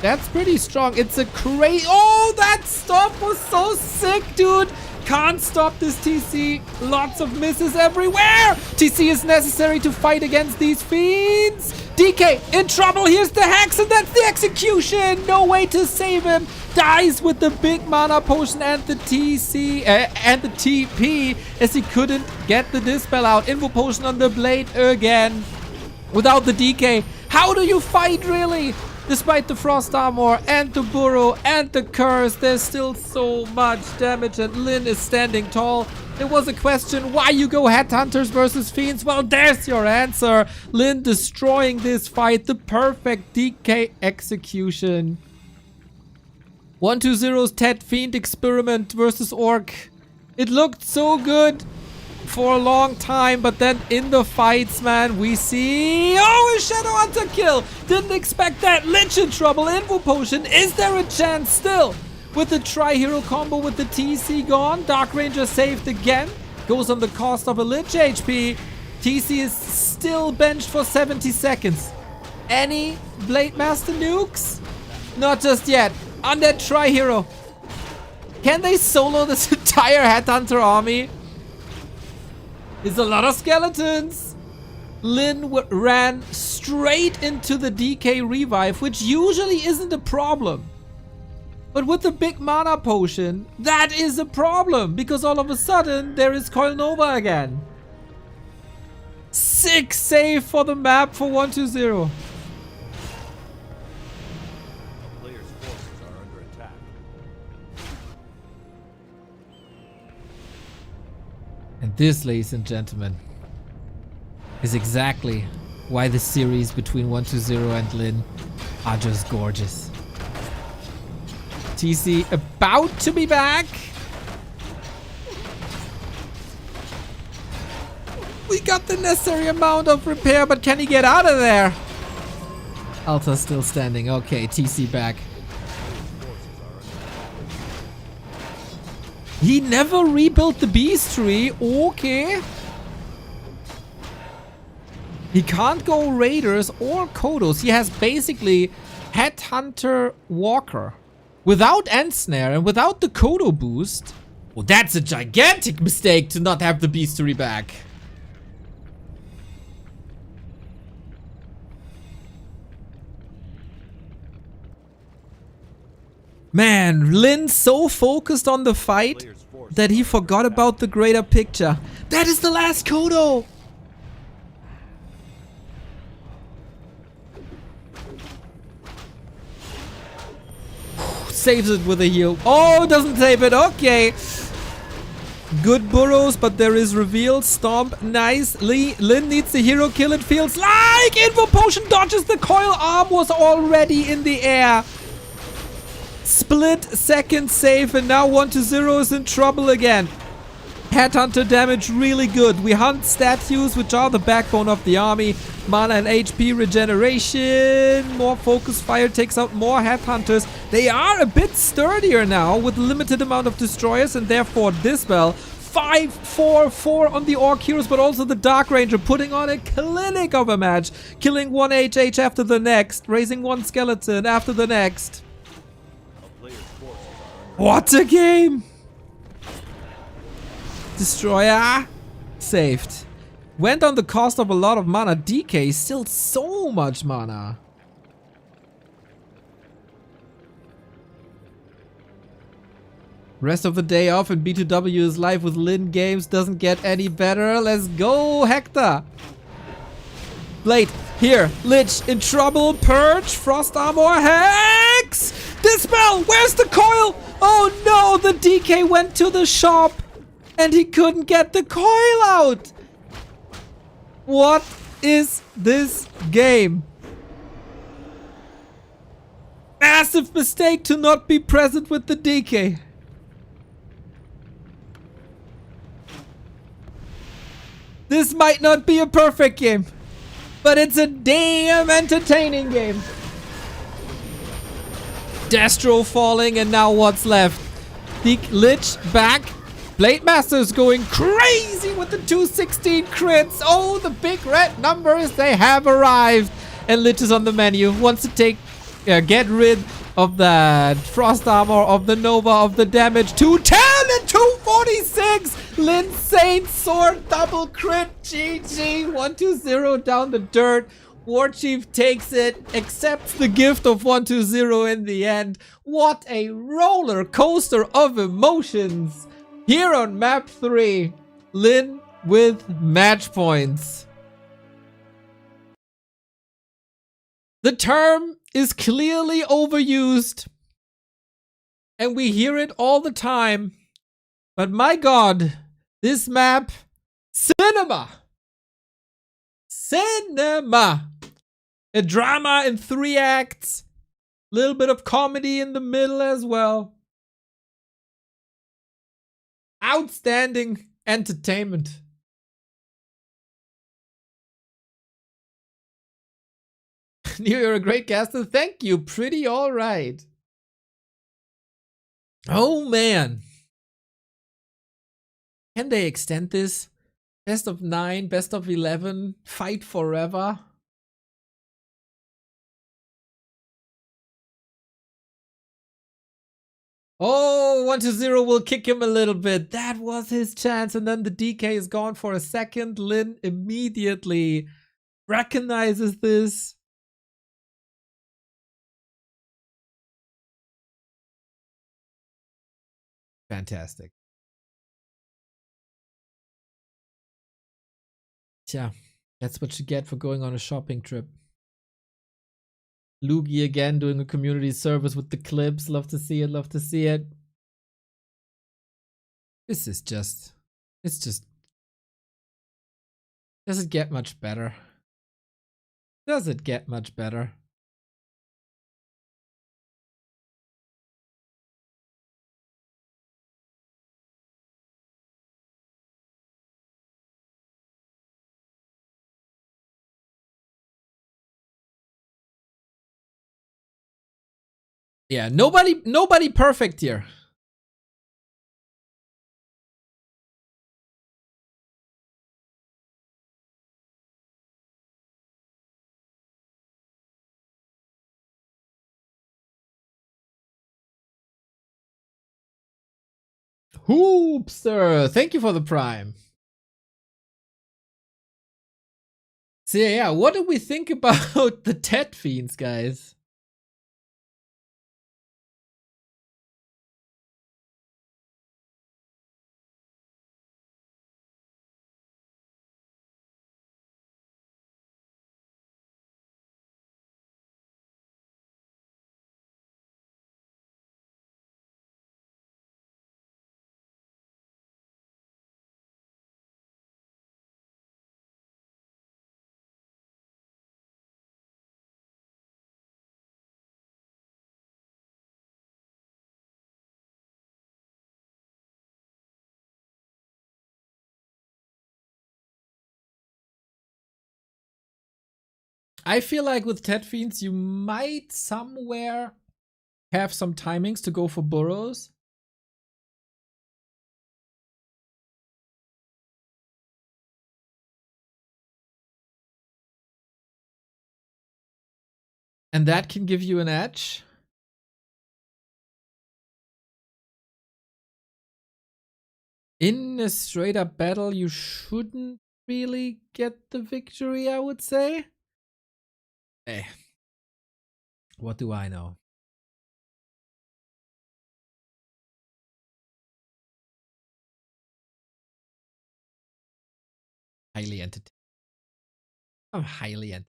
That's pretty strong. It's a crazy... Oh, that stop was so sick, dude. Can't stop this TC. Lots of misses everywhere. TC is necessary to fight against these fiends. DK in trouble. Here's the Hex and that's the execution. No way to save him. Dies with the big mana potion and the TC and the TP as he couldn't get the Dispel out. Invo Potion on the blade again. Without the DK, how do you fight really? Despite the Frost Armor and the Burrow and the Curse, there's still so much damage and Lynn is standing tall. There was a question, why you go Headhunters versus Fiends? Well, there's your answer. Lynn destroying this fight, the perfect DK execution. 1-2-0's Ted Fiend experiment versus Orc. It looked so good for a long time, but then in the fights, man, we see... Oh, a Shadowhunter kill! Didn't expect that. Lich in trouble. Invo Potion. Is there a chance still? With the Tri-Hero combo with the TC gone, Dark Ranger saved again. Goes on the cost of a Lich HP. TC is still benched for 70 seconds. Any Blade Master nukes? Not just yet. Undead Tri-Hero. Can they solo this entire Headhunter army? It's a lot of skeletons. Lynn ran straight into the DK revive, which usually isn't a problem. But with the big mana potion, that is a problem. Because all of a sudden, there is Coil Nova again. 6 save for the map for 1-2-0. Players' forces are under attack. And this, ladies and gentlemen, is exactly why the series between 1-2-0 and Lynn are just gorgeous. TC about to be back. We got the necessary amount of repair, but can he get out of there? Alta's still standing. Okay, TC back. He never rebuilt the Beastery. Okay. He can't go Raiders or Kodos. He has basically Headhunter Walker. Without Ensnare and without the Kodo boost. Well, that's a gigantic mistake to not have the Beastery back. Man, Lynn's so focused on the fight that he forgot about the greater picture. That is the last Kodo! Saves it with a heal. Oh, doesn't save it. Okay. Good burrows, but there is reveal. Stomp, nice. Lynn needs the hero kill, it feels like. Info potion dodges the coil. Arm was already in the air. Split second save, and now 1-0 is in trouble again. Headhunter damage really good. We hunt statues, which are the backbone of the army. Mana and HP regeneration. More focus fire takes out more headhunters. They are a bit sturdier now with limited amount of destroyers and therefore Dispel. 5-4-4 on the Orc heroes, but also the Dark Ranger putting on a clinic of a match. Killing one HH after the next. Raising one skeleton after the next. What a game! Destroyer saved. Went on the cost of a lot of mana. DK still so much mana. Rest of the day off and B2W is live with Lynn Games. Doesn't get any better. Let's go, Hector. Blade, here. Lich, in trouble. Purge, Frost Armor, Hex! Dispel, where's the coil? Oh no, the DK went to the shop and he couldn't get the coil out. What is this game? Massive mistake to not be present with the DK. This might not be a perfect game, but it's a damn entertaining game. Destro falling, and now what's left? Lich back. Blade Master's going crazy with the 216 crits. Oh, the big red numbers, they have arrived. And Lich is on the menu. Wants to get rid of that Frost Armor, of the Nova, of the damage. 210 and 246. Lynn Saint Sword double crit. GG. 1-0 down the dirt. Warchief takes it, accepts the gift of 1-0 in the end. What a roller coaster of emotions. Here on map 3, Lynn with match points. The term is clearly overused, and we hear it all the time. But my God, this map, cinema! Cinema! A drama in 3 acts. Little bit of comedy in the middle as well. Outstanding entertainment. You're a great caster. Thank you. Pretty alright. Oh man. Can they extend this? Best of 9, best of 11, fight forever. Oh, 1-0 will kick him a little bit. That was his chance. And then the DK is gone for a second. Lynn immediately recognizes this. Fantastic. Tja, that's what you get for going on a shopping trip. Lugi again doing a community service with the clips. Love to see it, love to see it. This is just... It's just... Does it get much better? Does it get much better? Yeah, nobody perfect here. Hoopster, thank you for the prime. So yeah, what do we think about the Tet Fiends, guys? I feel like with Ted Fiends, you might somewhere have some timings to go for burrows. And that can give you an edge. In a straight up battle, you shouldn't really get the victory, I would say. Eh. What do I know? Highly entertained. I'm highly entertained.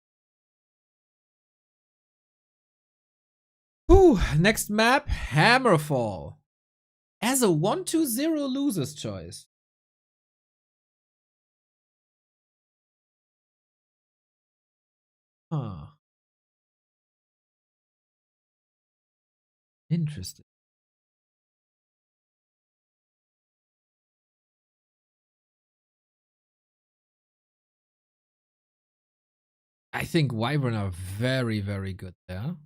Whew, next map, Hammerfall. As a 1-2-0 loser's choice. Huh. Interesting. I think Wyvern are very, very good there.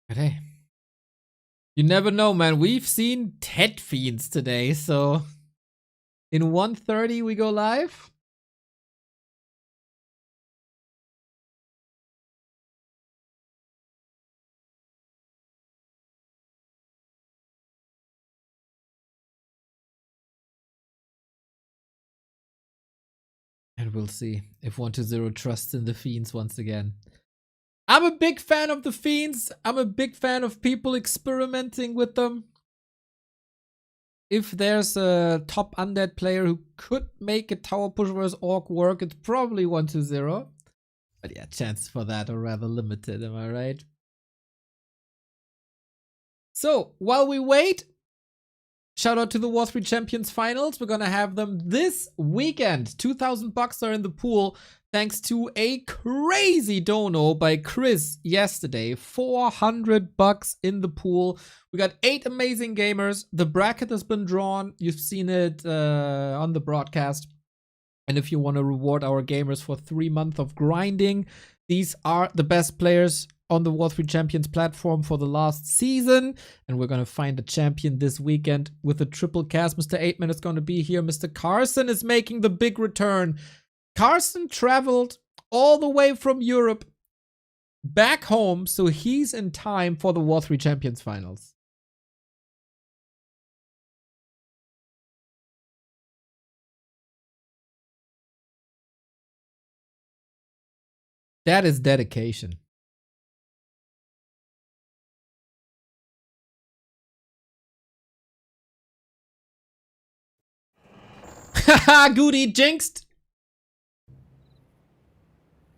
But hey, you never know, man. We've seen Ted Fiends today, so in 1:30 we go live. And we'll see if 1-0 trusts in the Fiends once again. I'm a big fan of the Fiends. I'm a big fan of people experimenting with them. If there's a top undead player who could make a tower push versus orc work, it's probably 1-0. But yeah, chances for that are rather limited, am I right? So, while we wait, shout out to the War 3 Champions Finals. We're gonna have them this weekend. 2,000 bucks are in the pool thanks to a crazy dono by Chris yesterday. 400 bucks in the pool. We got 8 amazing gamers. The bracket has been drawn. You've seen it on the broadcast. And if you want to reward our gamers for 3 months of grinding, these are the best players on the War 3 Champions platform for the last season. And we're going to find a champion this weekend with a triple cast. Mr. 8-Man is going to be here. Mr. Carson is making the big return. Carson traveled all the way from Europe back home, so he's in time for the War 3 Champions Finals. That is dedication. Haha, Goody jinxed.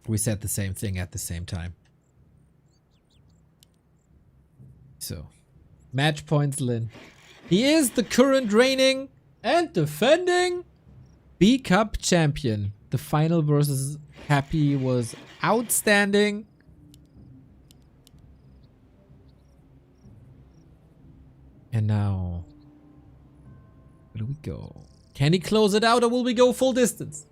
We said the same thing at the same time. So, match points, Lynn. He is the current reigning and defending B Cup champion. The final versus Happy was outstanding. And now, where do we go? Can he close it out or will we go full distance?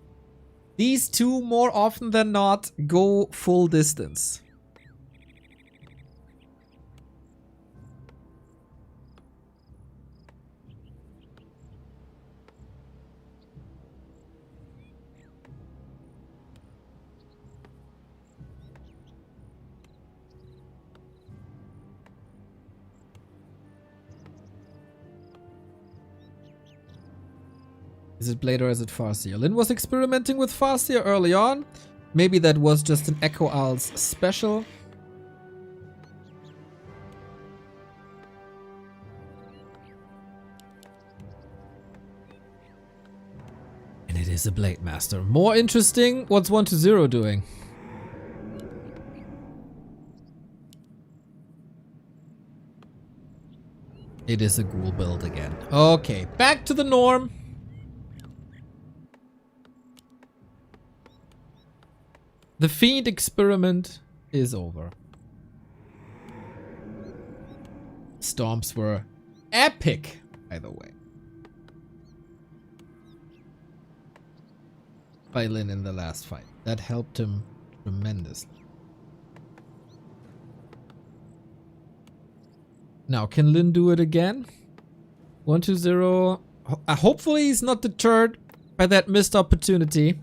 These two, more often than not, go full distance. Is it Blade or is it Farseer? Lynn was experimenting with Farseer early on. Maybe that was just an Echo Owls special. And it is a Blade Master. More interesting, what's 1-0 doing? It is a ghoul build again. Okay, back to the norm. The Fiend experiment is over. Storms were epic, by the way. By Lynn in the last fight. That helped him tremendously. Now, can Lynn do it again? 1-2-0. Hopefully he's not deterred by that missed opportunity.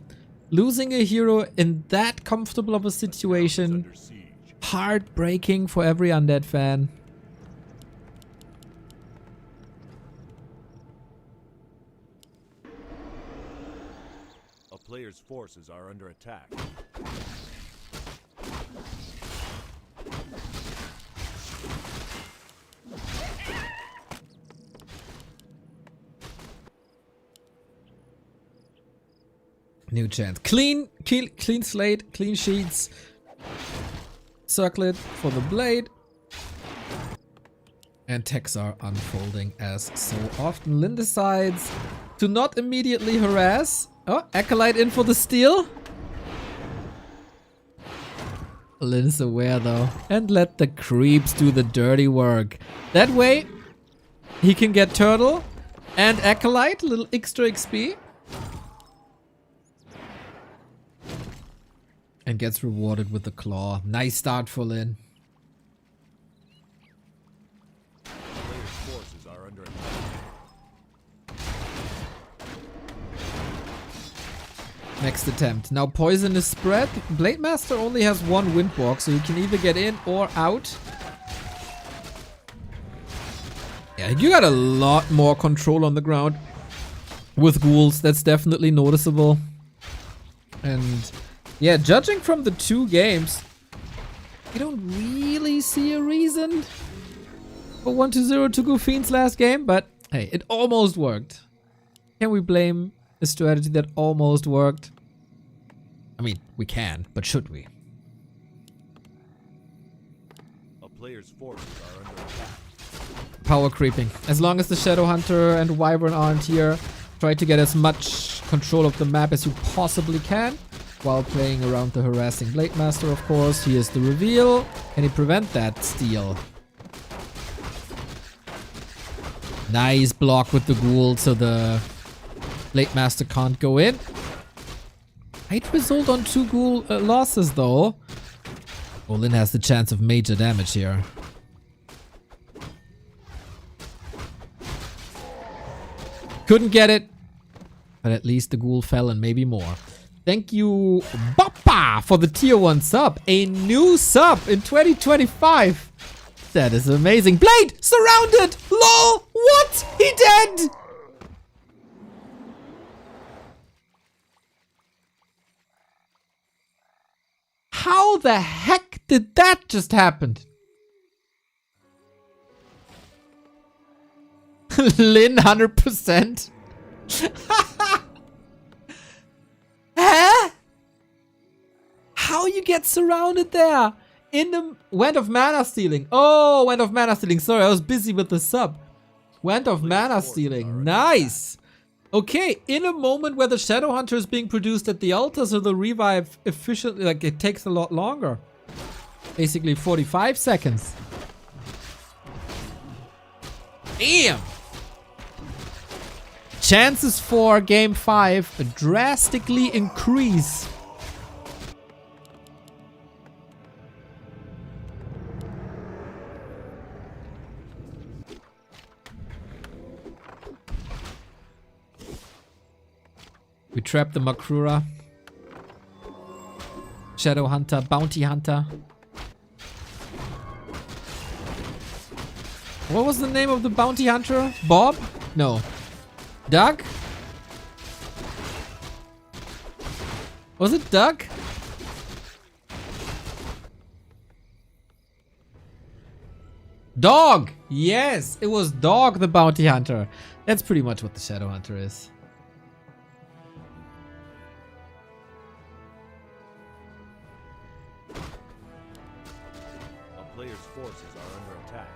Losing a hero in that comfortable of a situation. Under siege. Heartbreaking for every undead fan. A player's forces are under attack. New chance. Clean slate, clean sheets. Circlet for the blade. And techs are unfolding as so often. Lynn decides to not immediately harass. Oh, Acolyte in for the steal. Lynn's aware though. And let the creeps do the dirty work. That way, he can get Turtle and Acolyte, a little extra XP. And gets rewarded with the claw. Nice start for Lynn. A player's forces are under attack. Next attempt. Now poison is spread. Blade Master only has one windwalk, so you can either get in or out. Yeah, you got a lot more control on the ground with ghouls. That's definitely noticeable. And yeah, judging from the 2 games, I don't really see a reason for 1-0 to go Fiends last game, but hey, it almost worked. Can we blame a strategy that almost worked? I mean, we can, but should we? A player's forces are under attack. Power creeping. As long as the Shadow Hunter and Wyvern aren't here, try to get as much control of the map as you possibly can. While playing around the harassing Blade Master, of course. Here's the reveal. Can he prevent that steal? Nice block with the ghoul so the Blade Master can't go in. Might result on 2 ghoul losses though. Lynn has the chance of major damage here. Couldn't get it. But at least the ghoul fell and maybe more. Thank you, Bappa, for the tier 1 sub. A new sub in 2025. That is amazing. Blade surrounded. LOL. What? He dead. How the heck did that just happen? Lynn 100%. Huh? How you get surrounded there? In the Wand of Mana Stealing. Oh, Wand of Mana Stealing. Sorry, I was busy with the sub. Wand of Mana Stealing. Nice. Okay, in a moment where the Shadow Hunter is being produced at the altar, so the revive efficiently, like it takes a lot longer. Basically 45 seconds. Damn. Chances for game 5 drastically increase. We trap the Makrura. Shadow Hunter, Bounty Hunter. What was the name of the Bounty Hunter? Bob? No. Doug? Was it Doug? Dog! Yes, it was Dog the Bounty Hunter. That's pretty much what the Shadow Hunter is. A player's forces are under attack.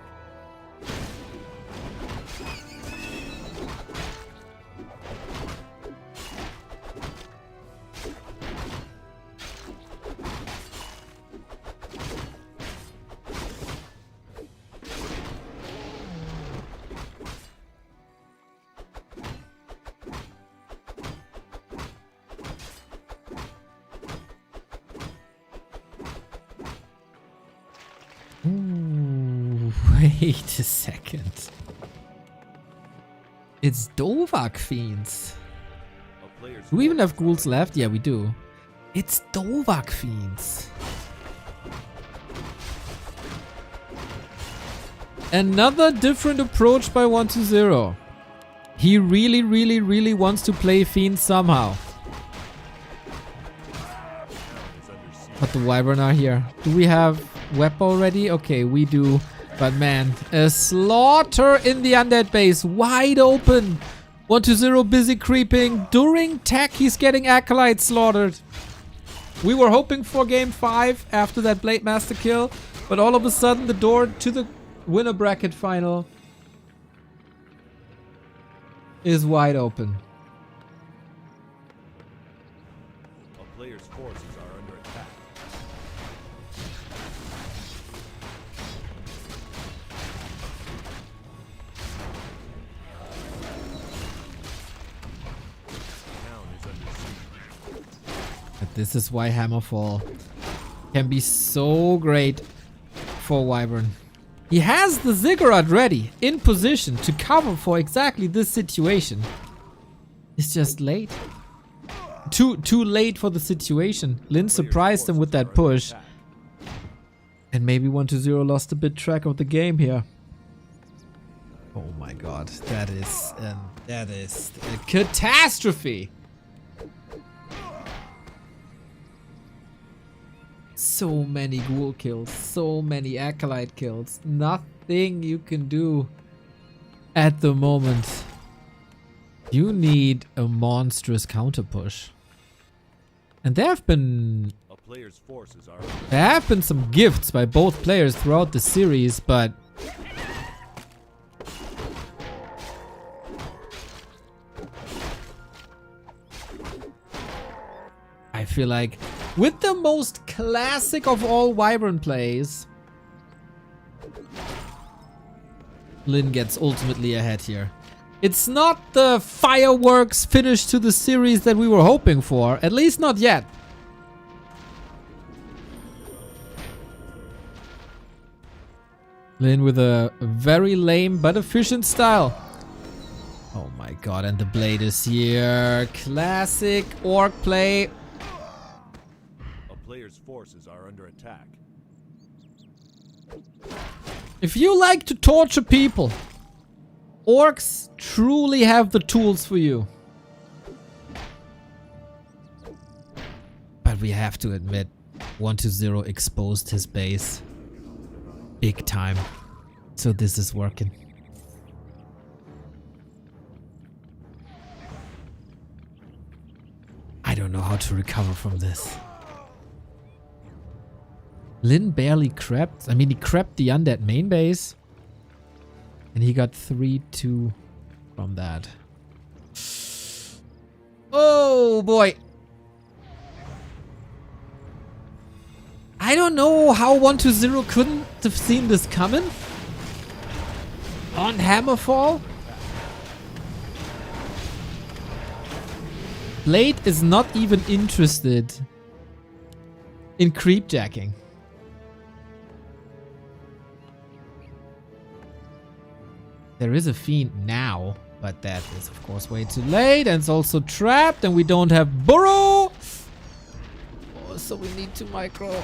Wait a second. It's Dovak Fiends. A player's Do we even have forces are ghouls under left? Yeah, we do. It's Dovak Fiends. Another different approach by 120. He really wants to play Fiends somehow. is under siege. But the Wyvern are here. Do we have Web already? Okay, we do. But man, a slaughter in the undead base. Wide open. 120 busy creeping. During tech, he's getting Acolytes slaughtered. We were hoping for game 5 after that Blade Master kill. But all of a sudden, the door to the winner bracket final is wide open. A player's forces are under attack. Town is under siege. But this is why Hammerfall can be so great for Wyvern. He has the Ziggurat ready, in position to cover for exactly this situation. It's just late. Too late for the situation. Lynn surprised him with that push. And maybe 120 lost a bit track of the game here. Oh my god, that is a catastrophe. So many ghoul kills, so many acolyte kills. Nothing you can do at the moment. You need a monstrous counter push. And there have been A player's forces are some gifts by both players throughout the series, but I feel like with the most classic of all Wyvern plays, Lynn gets ultimately ahead here. It's not the fireworks finish to the series that we were hoping for, at least not yet. Lynn with a very lame but efficient style. Oh my god, and the blade is here. Classic orc play. a player's forces are under attack. If you like to torture people, orcs truly have the tools for you. But we have to admit, 120 exposed his base big time. So this is working. I don't know how to recover from this. Lynn barely crept. I mean, he crept the undead main base. And he got 3-2 from that. Oh boy. I don't know how 120 couldn't have seen this coming. On Hammerfall. Blade is not even interested in creepjacking. There is a fiend now, but that is of course way too late, and it's also trapped, and we don't have burrow. Oh, so we need to micro.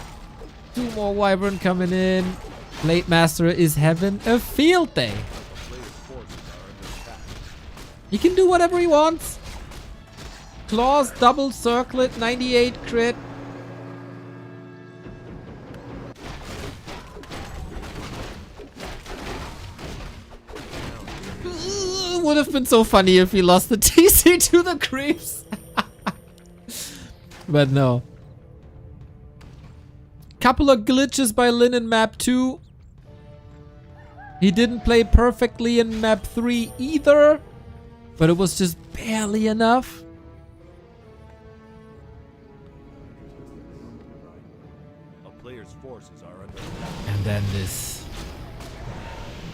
2 more wyvern coming in. Blade Master is having a field day. Player's forces are under attack. He can do whatever he wants. Claws, double circlet, 98 crit. Would have been so funny if he lost the TC to the creeps. But no. Couple of glitches by Lynn in map 2. He didn't play perfectly in map 3 either. But it was just barely enough. A player's forces are under attack. And then this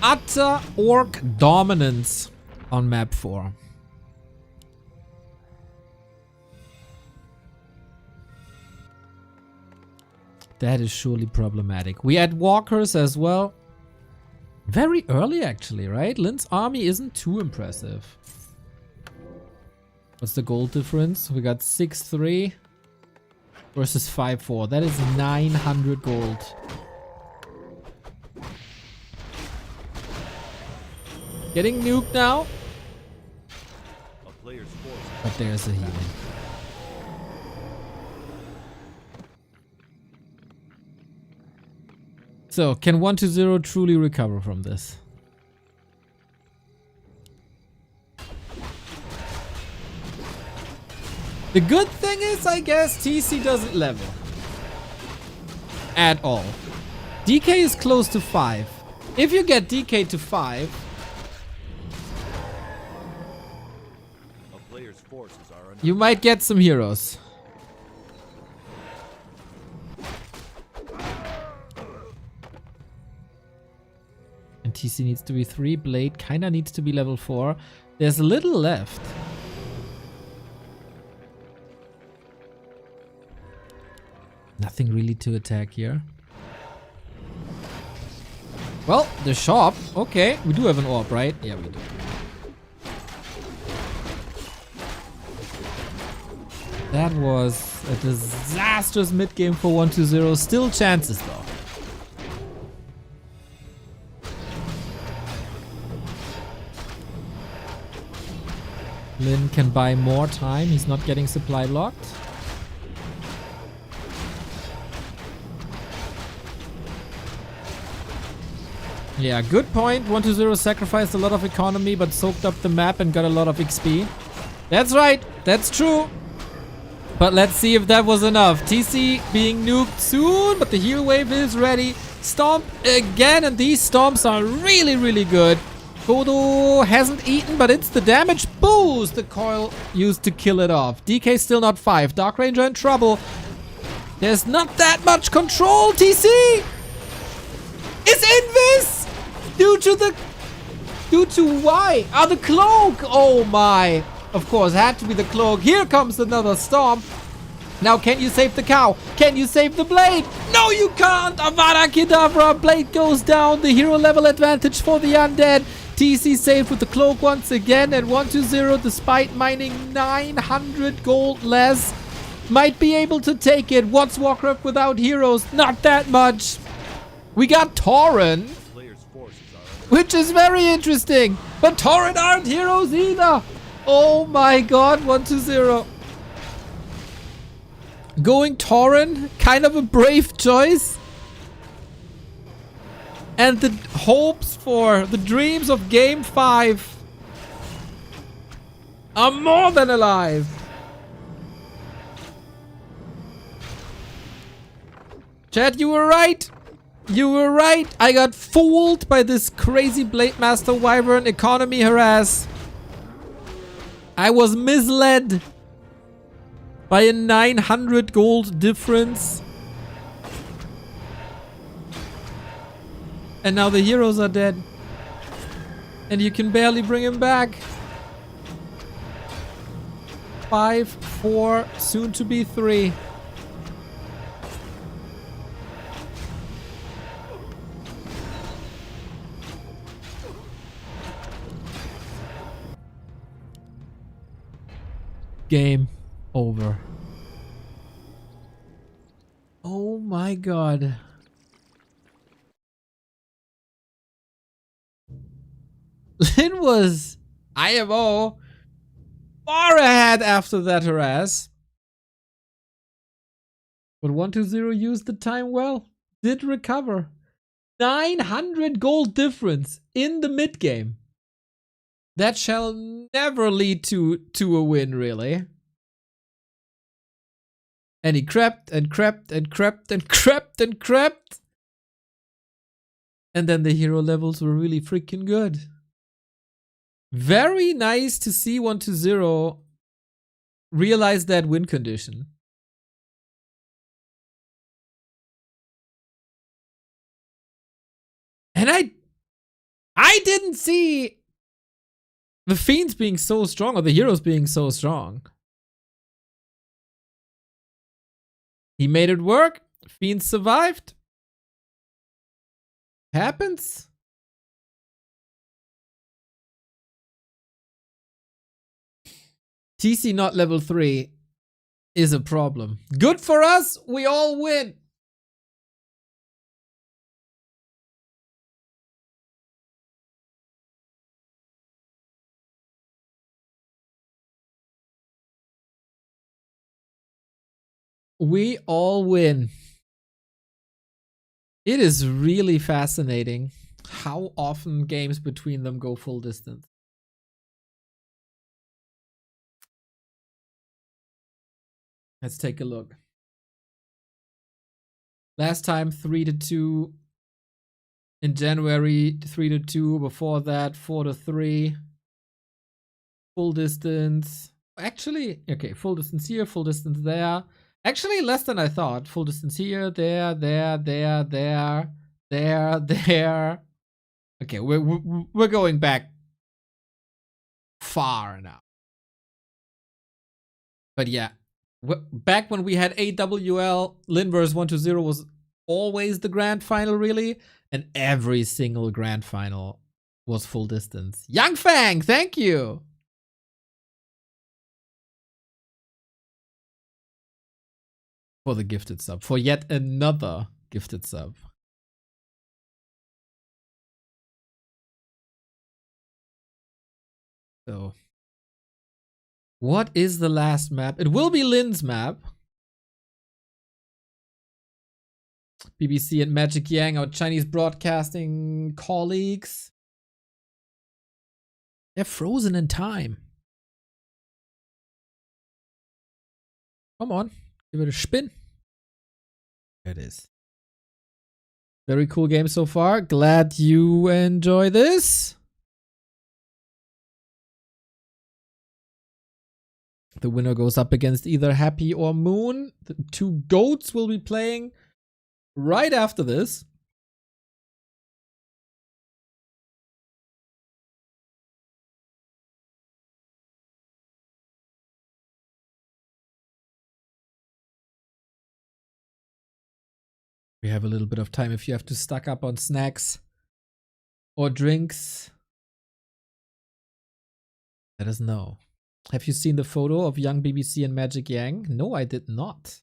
utter orc dominance on map 4. That is surely problematic. We had walkers as well. Very early, actually, right? Lynn's army isn't too impressive. What's the gold difference? We got 6-3 versus 5-4. That is 900 gold. Getting nuked now. A player's force. But there's a healing. So, can 1-0 truly recover from this? The good thing is, I guess, TC doesn't level. At all. DK is close to 5. If you get DK to 5... A player's forces are under you might get some heroes. And TC needs to be 3. Blade kinda needs to be level 4. There's a little left. Nothing really to attack here. Well, the shop. Okay, we do have an orb, right? Yeah, we do. That was a disastrous mid-game for 1-0. Still chances, though. Lynn can buy more time. He's not getting supply locked. Yeah, good point. 1-0 sacrificed a lot of economy, but soaked up the map and got a lot of XP. That's right. That's true. But let's see if that was enough. TC being nuked soon, but the heal wave is ready. Stomp again, and these stomps are really, really good. Godo hasn't eaten, but it's the damage boost the coil used to kill it off. DK still not 5. Dark Ranger in trouble. There's not that much control, TC! Is Invis! Due to why? Ah, the cloak! Oh my! Of course, had to be the cloak. Here comes another stomp. Now, can you save the cow? Can you save the blade? No, you can't! Avada Kedavra! Blade goes down. The hero level advantage for the undead. TC saved with the cloak once again. And 1-0, despite mining 900 gold less, might be able to take it. What's Warcraft without heroes? Not that much. We got Tauren, player's forces are which is very interesting. But Tauren aren't heroes either. Oh my god, 1-0. Going Tauren, kind of a brave choice. And the hopes for the dreams of Game 5 are more than alive. Chad, you were right. You were right. I got fooled by this crazy Blade Master Wyvern economy harass. I was misled by a 900 gold difference. And now the heroes are dead. And you can barely bring him back. 5, 4, soon to be 3. Game over. Oh my god. Lynn was IMO far ahead after that harass. But 1-0 used the time well. Did recover. 900 gold difference in the mid game. That shall never lead to a win, really. And he crept and crept and crept and crept and crept. And then the hero levels were really freaking good. Very nice to see 1-0 realize that win condition. And I didn't see the fiends being so strong or the heroes being so strong. He made it work. Fiends survived. Happens. TC not level 3 is a problem. Good for us. We all win. We all win. It is really fascinating how often games between them go full distance. Let's take a look. Last time 3-2 in January, 3-2 before that, 4-3. Full distance. Actually, okay, full distance here, full distance there. Actually, less than I thought. Full distance here, there, there, there, there, there, there. Okay, we're going back far now. But yeah, back when we had AWL, Lynn vs 120 was always the grand final, really, and every single grand final was full distance. Young Fang, thank you. For the gifted sub. For yet another gifted sub. So, what is the last map? It will be Lynn's map. BBC and Magic Yang, our Chinese broadcasting colleagues. They're frozen in time. Come on. Give it a spin. There it is. Very cool game so far. Glad you enjoy this. The winner goes up against either Happy or Moon. The two goats will be playing right after this. We have a little bit of time if you have to stock up on snacks or drinks. Let us know. Have you seen the photo of young BBC and Magic Yang? No, I did not.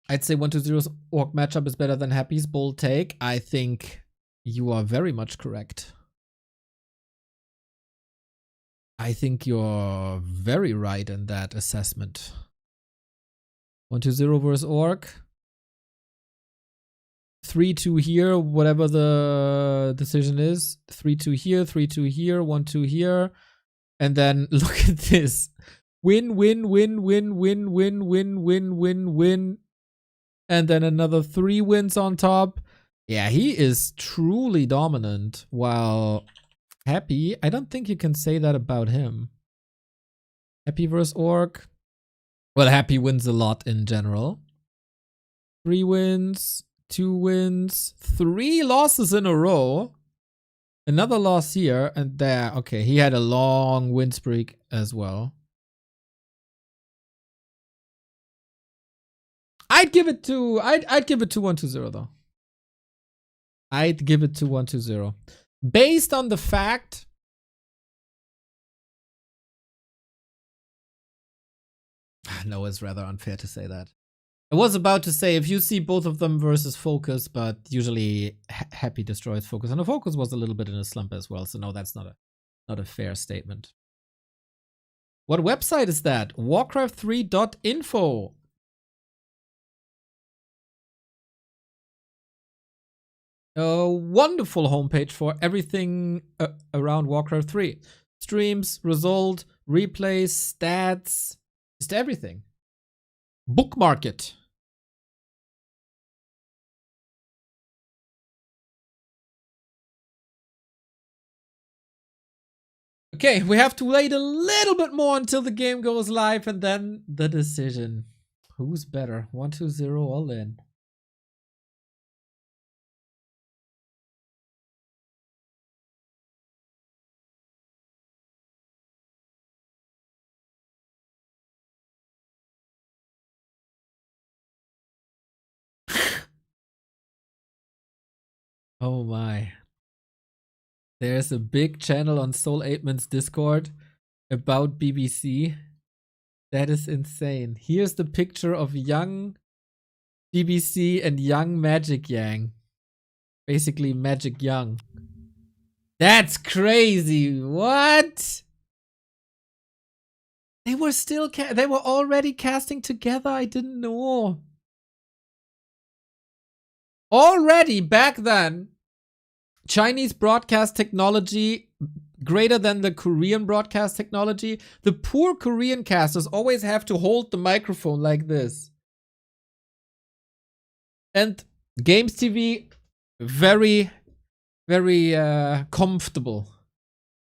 I'd say 120's orc matchup is better than Happy's. Bold take. I think you are very much correct. I think you're very right in that assessment. 120 versus orc. 3-2 here, whatever the decision is. 3-2 here, 3-2 here, 1-2 here. And then look at this. Win, win, win, win, win, win, win, win, win, win. And then another 3 wins on top. Yeah, he is truly dominant. While Happy, I don't think you can say that about him. Happy versus orc. Well, Happy wins a lot in general. 3 wins. 2 wins, 3 losses in a row. Another loss here and there. Okay, he had a long win streak as well. I'd give it to 120 though. I'd give it to 120. Based on the fact no, it's rather unfair to say that. I was about to say, if you see both of them versus Focus, but usually Happy destroys Focus. And the Focus was a little bit in a slump as well, so no, that's not a fair statement. What website is that? Warcraft3.info. A wonderful homepage for everything around Warcraft 3. Streams, result, replays, stats, just everything. Bookmark it. Okay, we have to wait a little bit more until the game goes live and then the decision. Who's better? 120 or Lynn? Oh my. There's a big channel on Soul 8man's Discord about BBC. That is insane. Here's the picture of young BBC and young Magic Yang. Basically, Magic Young. That's crazy. What? They were still they were already casting together. I didn't know. Already back then, Chinese broadcast technology greater than the Korean broadcast technology. The poor Korean casters always have to hold the microphone like this. And Games TV, very, very comfortable.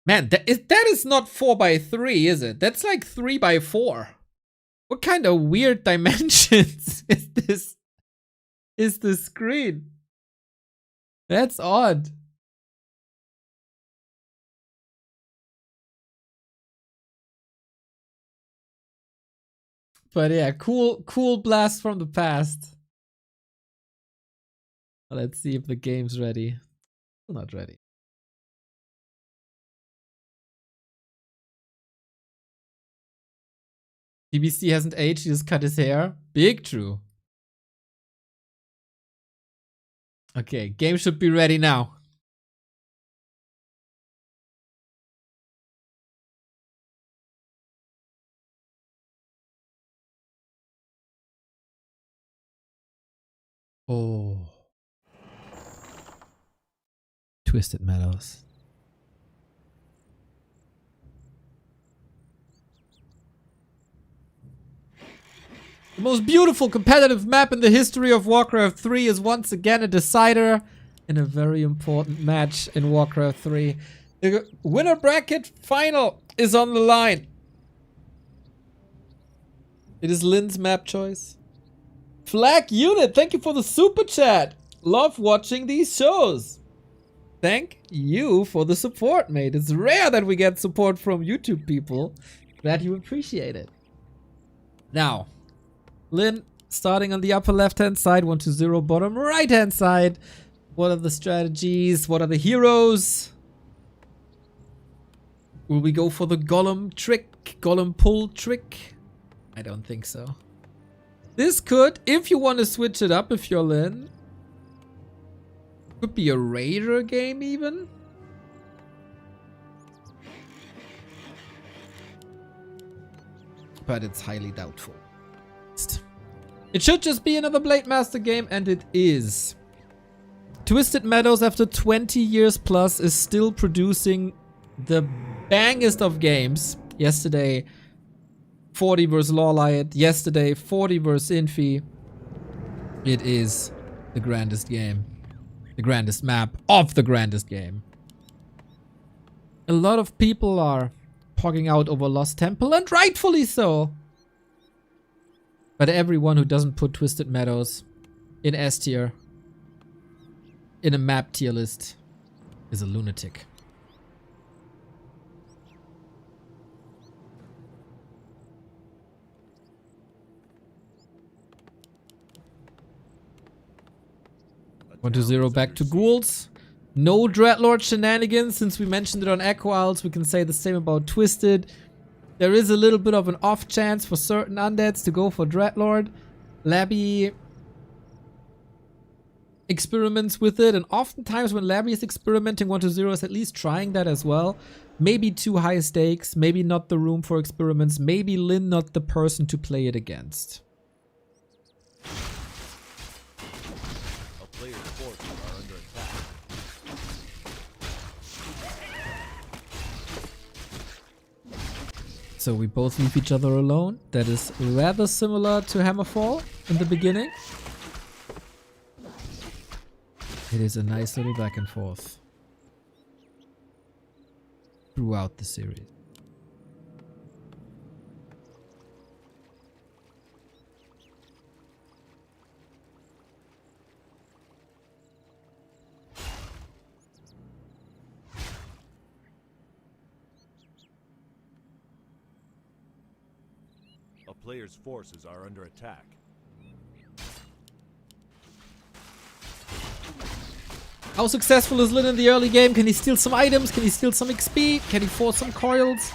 Man, that is not 4x3, is it? That's like 3x4. What kind of weird dimensions is this screen? That's odd. But yeah, cool blast from the past. Let's see if the game's ready. Still not ready. BBC hasn't aged, he just cut his hair. Big true. Okay, game should be ready now. Oh. Twisted Meadows. The most beautiful competitive map in the history of Warcraft 3 is once again a decider in a very important match in Warcraft 3. The winner bracket final is on the line. It is Lynn's map choice. Flag Unit, thank you for the super chat. Love watching these shows. Thank you for the support, mate. It's rare that we get support from YouTube people. Glad you appreciate it. Now, Lynn, starting on the upper left-hand side, 1-0, bottom right-hand side. What are the strategies? What are the heroes? Will we go for the golem trick? Golem pull trick? I don't think so. This could, if you want to switch it up, if you're Lynn, could be a raider game even. But it's highly doubtful. It should just be another Blade Master game, and it is. Twisted Meadows, after 20 years plus, is still producing the bangest of games. Yesterday, 40 versus LawLiet. Yesterday, 40 versus Infi. It is the grandest game. The grandest map of the grandest game. A lot of people are pogging out over Lost Temple, and rightfully so. But everyone who doesn't put Twisted Meadows in S tier, in a map tier list, is a lunatic. A 1-0 back to Ghouls. No Dreadlord shenanigans. Since we mentioned it on Echo Owls, we can say the same about Twisted. There is a little bit of an off chance for certain undeads to go for Dreadlord. Labby experiments with it, and oftentimes when Labby is experimenting, 1-0 is at least trying that as well. Maybe too high stakes, maybe not the room for experiments, maybe Lynn not the person to play it against. A player's forces are under attack. So we both leave each other alone. That is rather similar to Hammerfall in the beginning. It is a nice little back and forth throughout the series. A player's forces are under attack. How successful is Lynn in the early game? Can he steal some items? Can he steal some XP? Can he force some coils?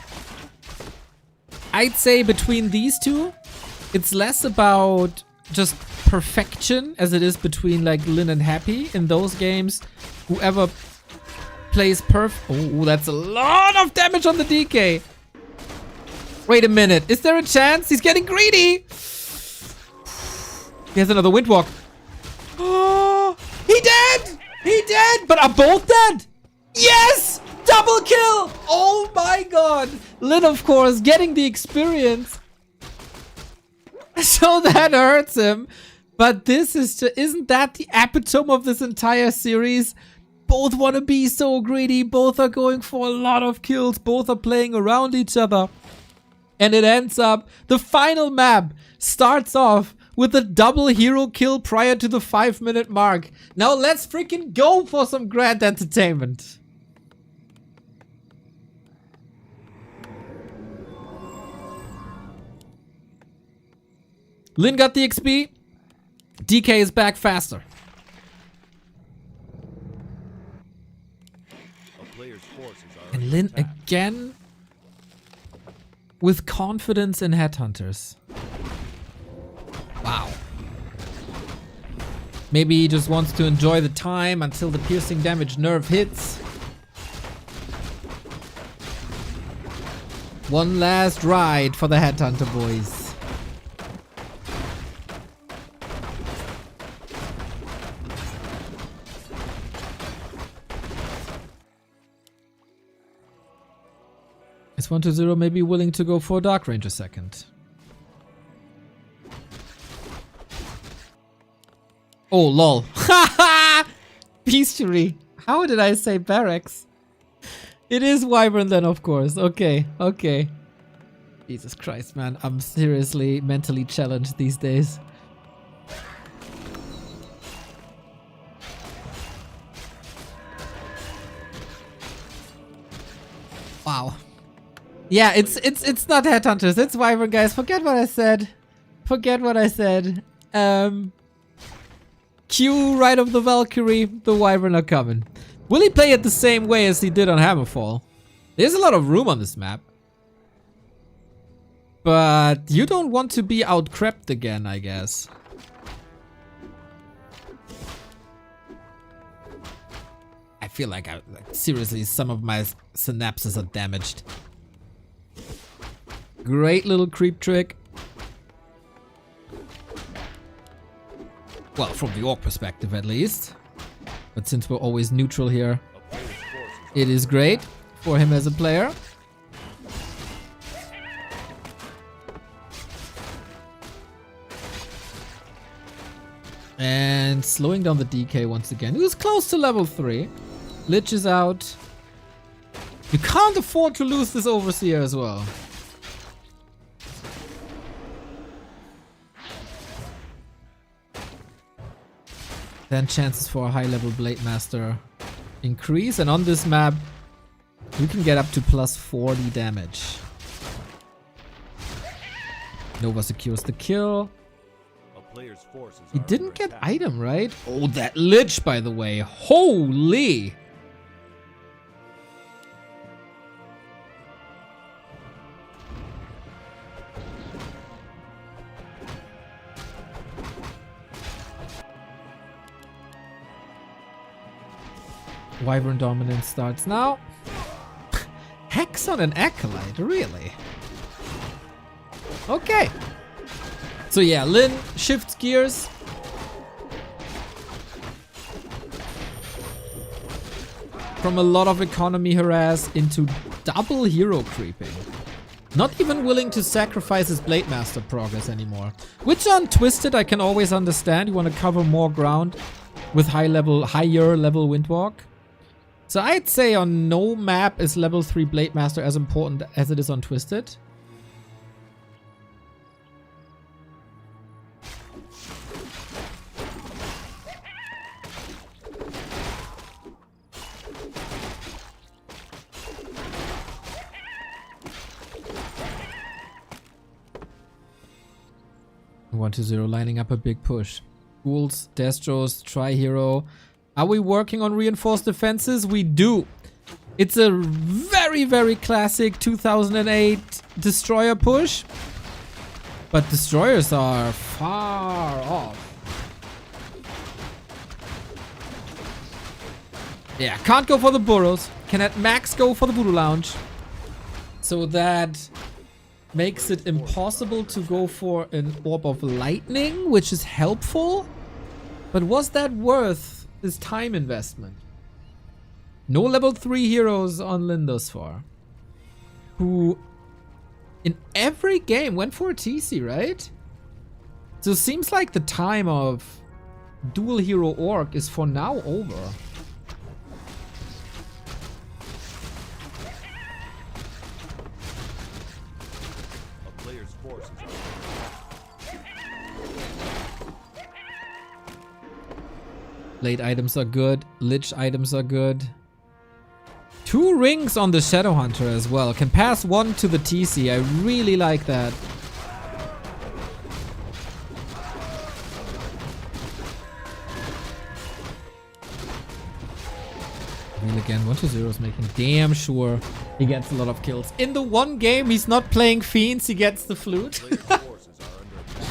I'd say between these two, it's less about just perfection as it is between like Lynn and Happy. In those games, whoever plays oh, that's a lot of damage on the DK. Wait a minute. Is there a chance? He's getting greedy. He has another Windwalk. Oh, he dead! He dead! But are both dead? Yes! Double kill! Oh my god! Lynn, of course, getting the experience. So that hurts him. But this is just, isn't that the epitome of this entire series? Both want to be so greedy. Both are going for a lot of kills. Both are playing around each other. And it ends up, the final map starts off with a double hero kill prior to the 5-minute mark. Now let's freaking go for some grand entertainment. Lynn got the XP. DK is back faster. And Lynn again with confidence in headhunters. Wow. Maybe he just wants to enjoy the time until the piercing damage nerve hits. One last ride for the headhunter boys. Is 120 maybe willing to go for a Dark Ranger second? Oh, lol. Haha! Bestiary. How did I say barracks? It is Wyvern then, of course. Okay, okay. Jesus Christ, man. I'm seriously mentally challenged these days. Wow. Yeah, it's not headhunters, it's Wyvern, guys. Forget what I said. Forget what I said. Q right of the Valkyrie, the Wyvern are coming. Will he play it the same way as he did on Hammerfall? There's a lot of room on this map. But you don't want to be out-crept again, I guess. I feel like seriously, some of my synapses are damaged. Great little creep trick. Well, from the orc perspective at least. But since we're always neutral here, it is great for him as a player. And slowing down the DK once again. He was close to level 3. Lich is out. You can't afford to lose this Overseer as well. Then chances for a high level Blade Master increase. And on this map, you can get up to plus 40 damage. Nova secures the kill. He didn't get item, right? Oh, that Lich, by the way. Holy! Wyvern dominance starts now. Hex on an Acolyte, really? Okay. So yeah, Lynn shifts gears. From a lot of economy harass into double hero creeping. Not even willing to sacrifice his Blade Master progress anymore. Which on Twisted I can always understand. You want to cover more ground with higher level Windwalk. So I'd say on no map is level 3 Blade Master as important as it is on Twisted. One to 0 lining up a big push. Ghouls, Destros, Tri-Hero. Are we working on reinforced defenses? We do. It's a very, very classic 2008 destroyer push. But destroyers are far off. Yeah, can't go for the burrows. Can at max go for the Voodoo Lounge. So that makes it impossible to go for an Orb of Lightning, which is helpful. But was that worth this time investment? No level 3 heroes on Lynn thus far. Who in every game went for a TC, right? So it seems like the time of dual hero orc is for now over. A player's forces are Blade items are good. Lich items are good. 2 rings on the Shadow Hunter as well. Can pass 1 to the TC. I really like that. Wheel again. 1-0 is making damn sure he gets a lot of kills. In the one game he's not playing Fiends, he gets the flute. player's forces are under attack.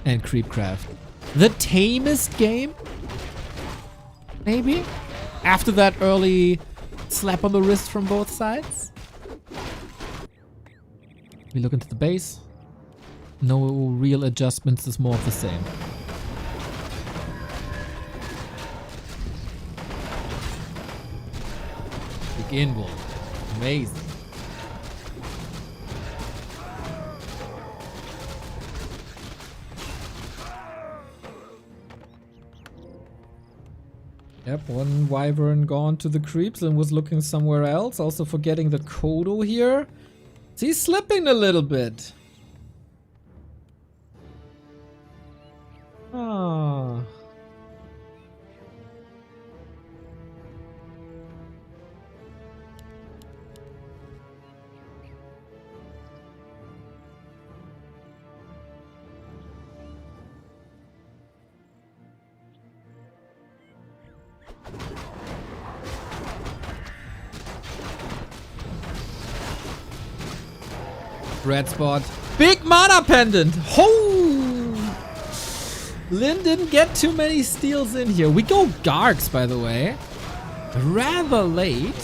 And Creepcraft. The tamest game? Maybe? After that early slap on the wrist from both sides? We look into the base. No real adjustments, is more of the same. Big inward. Amazing. Yep, one Wyvern gone to the creeps and was looking somewhere else. Also forgetting the Kodo here. So he's slipping a little bit. Ah. Red spot. Big mana pendant. Oh! Lynn didn't get too many steals in here. We go Gargs, by the way. Rather late.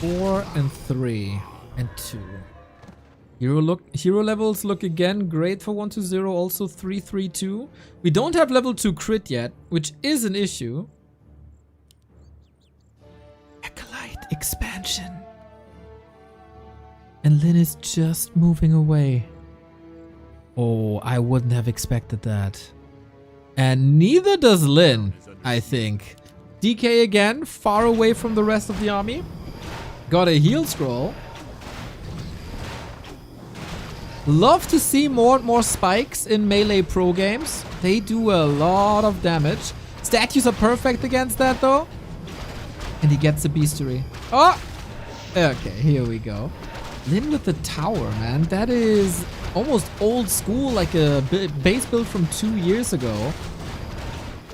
4 and 3 and 2. Hero levels look again great for 1-0. Also 3-3-2. We don't have level 2 crit yet, which is an issue. Acolyte expansion. And Lynn is just moving away. Oh, I wouldn't have expected that. And neither does Lynn, I think. DK again, far away from the rest of the army. Got a heal scroll. Love to see more and more spikes in melee pro games. They do a lot of damage. Statues are perfect against that though. And he gets a bestiary. Oh! Okay, here we go. Lynn with the tower, man. That is almost old school, like a base build from 2 years ago.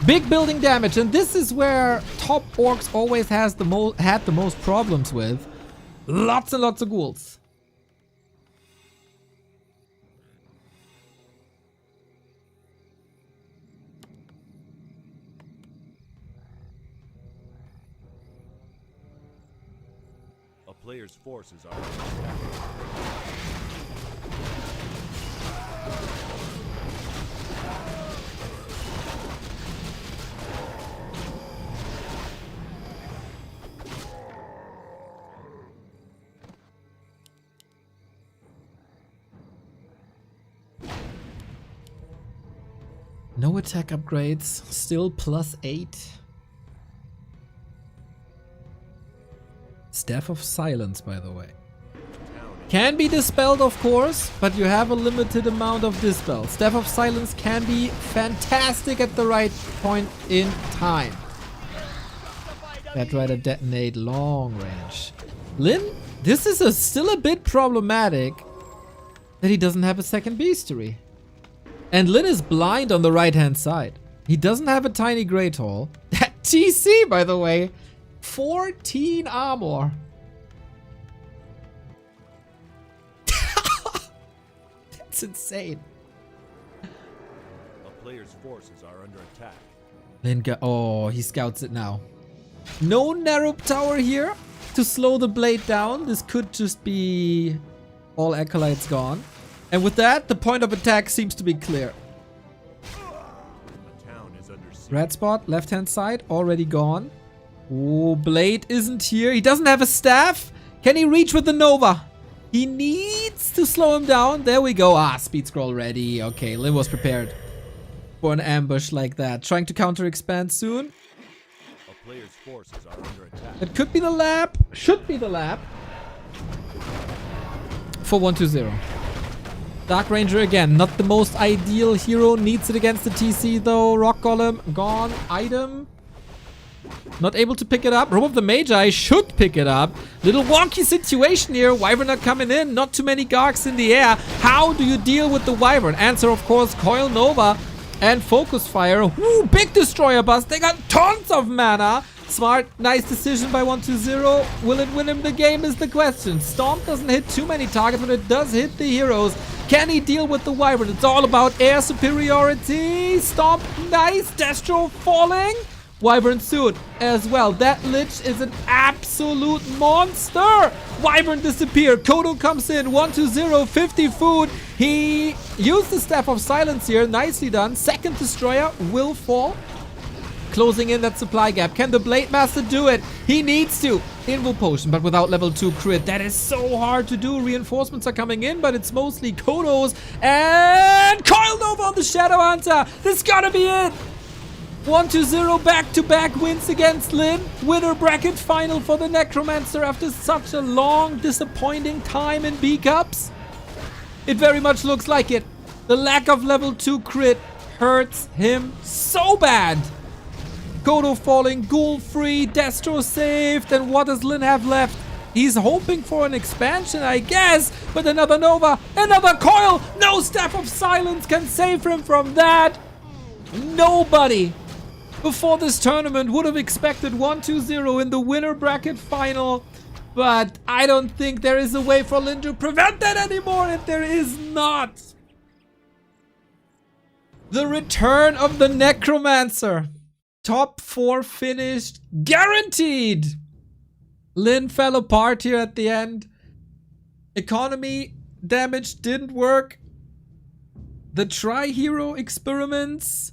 Big building damage, and this is where top orcs always had the most problems with. Lots and lots of ghouls. A player's forces are under attack. No attack upgrades, still +8. Staff of Silence, by the way. Can be dispelled, of course, but you have a limited amount of dispel. Staff of Silence can be fantastic at the right point in time. Batrider detonate long range. Lynn, this is still a bit problematic. that he doesn't have a second bestiary. And Lynn is blind on the right-hand side. He doesn't have a tiny Great Hall. That TC, by the way, 14 armor. That's insane. A player's forces are under attack. Lynn oh, he scouts it now. No narrow tower here to slow the blade down. This could just be all acolytes gone. And with that, the point of attack seems to be clear. A town is under siege. Red spot, left-hand side, already gone. Oh, blade isn't here. He doesn't have a staff. Can he reach with the Nova? He needs to slow him down. There we go. Ah, speed scroll ready. Okay, Lynn was prepared for an ambush like that. Trying to counter expand soon. A player's forces are under attack. It could be the lab. Should be the lab. For 1-2-0. Dark Ranger again. Not the most ideal hero. Needs it against the TC though. Rock Golem gone. Item. Not able to pick it up. Robe of the Magi should pick it up. Little wonky situation here. Wyvern not coming in. Not too many Gargs in the air. How do you deal with the Wyvern? Answer, of course, Coil Nova and Focus Fire. Woo, big Destroyer bust. They got tons of mana. Smart, nice decision by 1-2-0. Will it win him the game is the question. Stomp doesn't hit too many targets, but it does hit the heroes. Can he deal with the Wyvern? It's all about air superiority. Stomp, nice. Destro falling. Wyvern suit as well. That Lich is an absolute monster. Wyvern disappear. Kodo comes in. 1-2-0. 50 food. He used the Staff of Silence here. Nicely done. Second Destroyer will fall. Closing in that supply gap. Can the Blade Master do it? He needs to. Invo Potion, but without level 2 crit. That is so hard to do. Reinforcements are coming in, but it's mostly Kodos. And Coil Nova on the Shadow Hunter. This gotta be it. 1-2-0 back-to-back wins against Lynn. Winner bracket final for the Necromancer after such a long, disappointing time in B-Cups. It very much looks like it. The lack of level 2 crit hurts him so bad. Kodo falling, Ghoul free, Destro saved, and what does Lynn have left? He's hoping for an expansion, I guess, but another Nova, another Coil! No Staff of Silence can save him from that! Nobody before this tournament would have expected 1-2-0 in the winner bracket final, but I don't think there is a way for Lynn to prevent that anymore, and there is not. The return of the Necromancer. Top 4 finished, guaranteed. Lynn fell apart here at the end. Economy damage didn't work. The Tri-Hero experiments,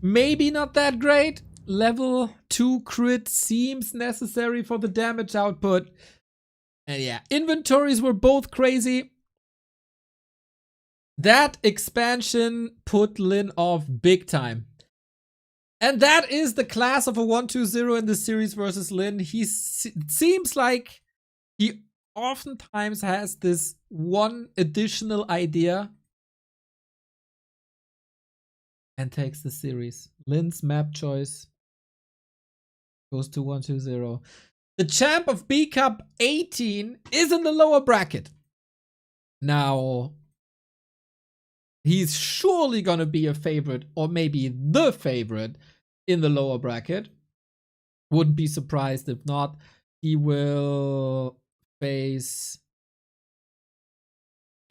maybe not that great. Level 2 crit seems necessary for the damage output. And yeah, inventories were both crazy. That expansion put Lynn off big time. And that is the class of a 1-2-0 in the series versus Lynn. It seems like he oftentimes has this one additional idea and takes the series. Lynn's map choice goes to 1-2-0. The champ of B Cup 18 is in the lower bracket. Now, he's surely going to be a favorite, or maybe the favorite, in the lower bracket. Wouldn't be surprised if not. He will face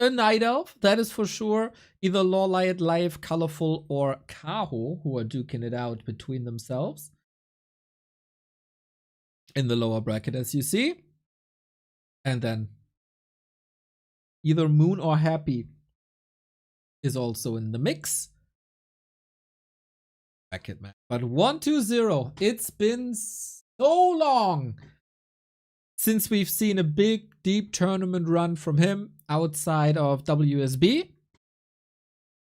a Night Elf, that is for sure. Either LawLiet, Live, Colorful, or Kaho, who are duking it out between themselves. In the lower bracket, as you see. And then either Moon or Happy is also in the mix. Bracket man. But 1-2-0. It's been so long since we've seen a big, deep tournament run from him outside of WSB.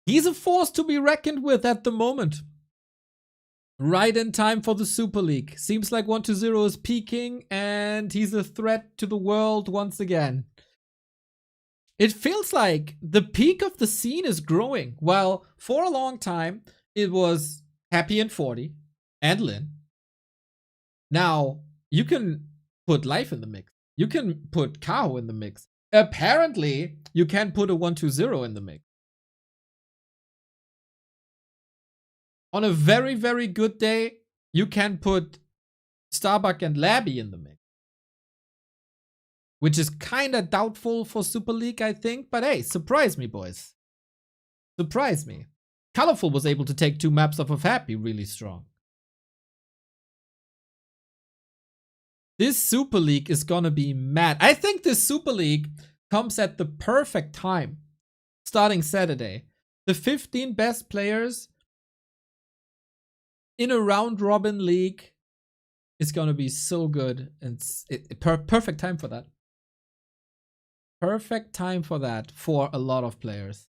He's a force to be reckoned with at the moment. Right in time for the Super League. Seems like 1-2-0 is peaking and he's a threat to the world once again. It feels like the peak of the scene is growing. While for a long time it was Happy and 40 and Lynn. Now you can put Life in the mix. You can put Kao in the mix. Apparently, you can put a 1-2-0 in the mix. On a very, very good day, you can put Starbuck and Labby in the mix. Which is kind of doubtful for Super League, I think. But hey, surprise me, boys. Surprise me. Colorful was able to take 2 maps off of Happy really strong. This Super League is gonna be mad. I think this Super League comes at the perfect time. Starting Saturday. The 15 best players in a round robin league is gonna be so good. And perfect time for that. Perfect time for that for a lot of players.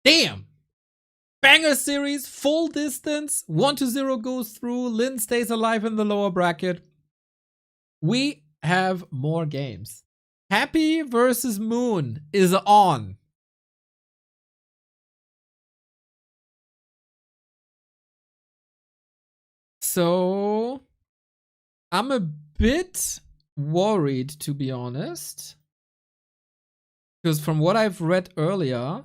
Damn! Banger series, full distance, 1-0 goes through, Lynn stays alive in the lower bracket. We have more games. Happy versus Moon is on. So, I'm a bit worried, to be honest. Because from what I've read earlier,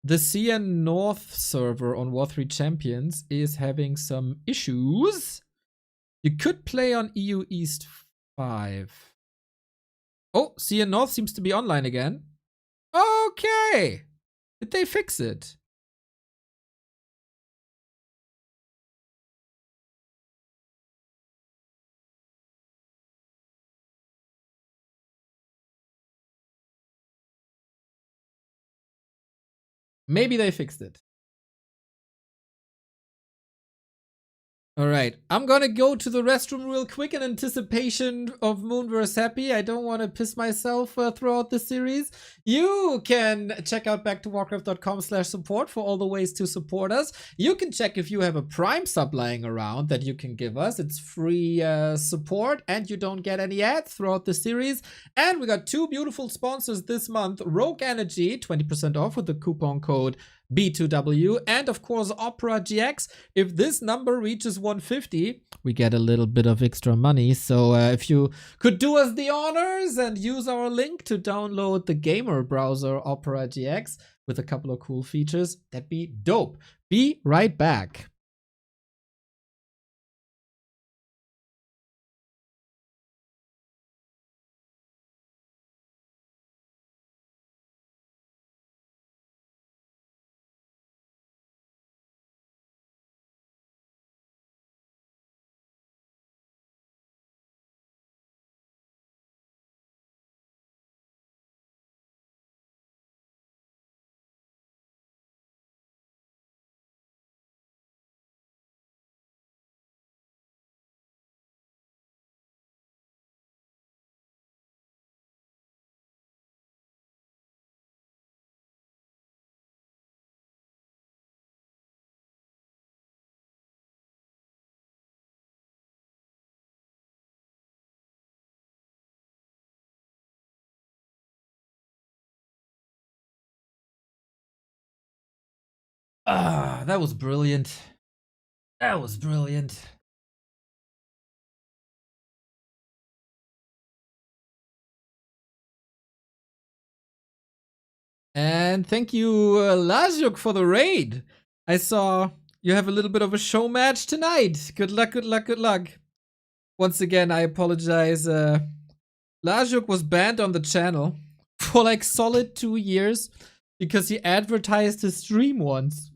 the CN North server on War 3 Champions is having some issues. You could play on EU East 5. Oh, CN North seems to be online again. Okay. Did they fix it? Maybe they fixed it. Alright, I'm gonna go to the restroom real quick in anticipation of Moon vs. Happy. I don't want to piss myself throughout the series. You can check out backtowarcraft.com/support for all the ways to support us. You can check if you have a Prime sub lying around that you can give us. It's free support and you don't get any ads throughout the series. And we got 2 beautiful sponsors this month. Rogue Energy, 20% off with the coupon code B2W, and of course OperaGX. If this number reaches 150, we get a little bit of extra money. So if you could do us the honors and use our link to download the gamer browser OperaGX with a couple of cool features, that'd be dope. Be right back. Ah, that was brilliant. That was brilliant. And thank you, Lazjuk, for the raid. I saw you have a little bit of a show match tonight. Good luck, good luck, good luck. Once again, I apologize. Lazjuk was banned on the channel for like solid 2 years because he advertised his stream once.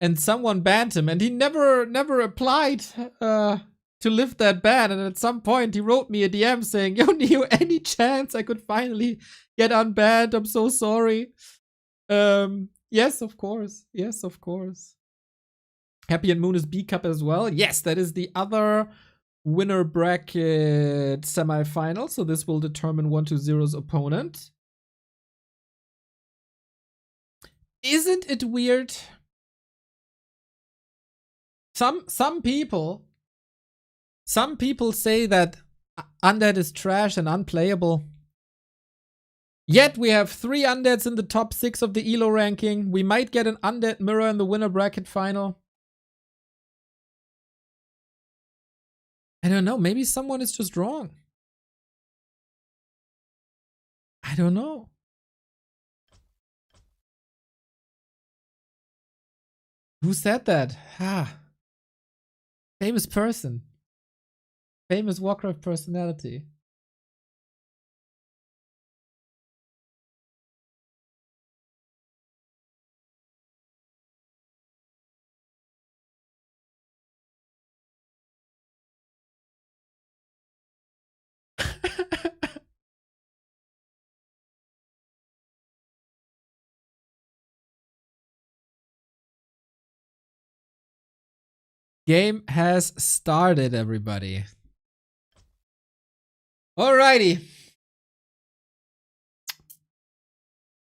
And someone banned him, and he never applied to lift that ban. And at some point, he wrote me a DM saying, "Yo, Neo, any chance I could finally get unbanned? I'm so sorry." Yes, of course. Yes, of course. Happy and Moon is B Cup as well. Yes, that is the other winner bracket semifinal. So this will determine 1-2-0's opponent. Isn't it weird? Some people say that Undead is trash and unplayable. Yet we have 3 Undeads in the top 6 of the ELO ranking. We might get an Undead mirror in the winner bracket final. I don't know. Maybe someone is just wrong. I don't know. Who said that? Ah, famous person. Famous Warcraft personality. Game has started, everybody. Alrighty.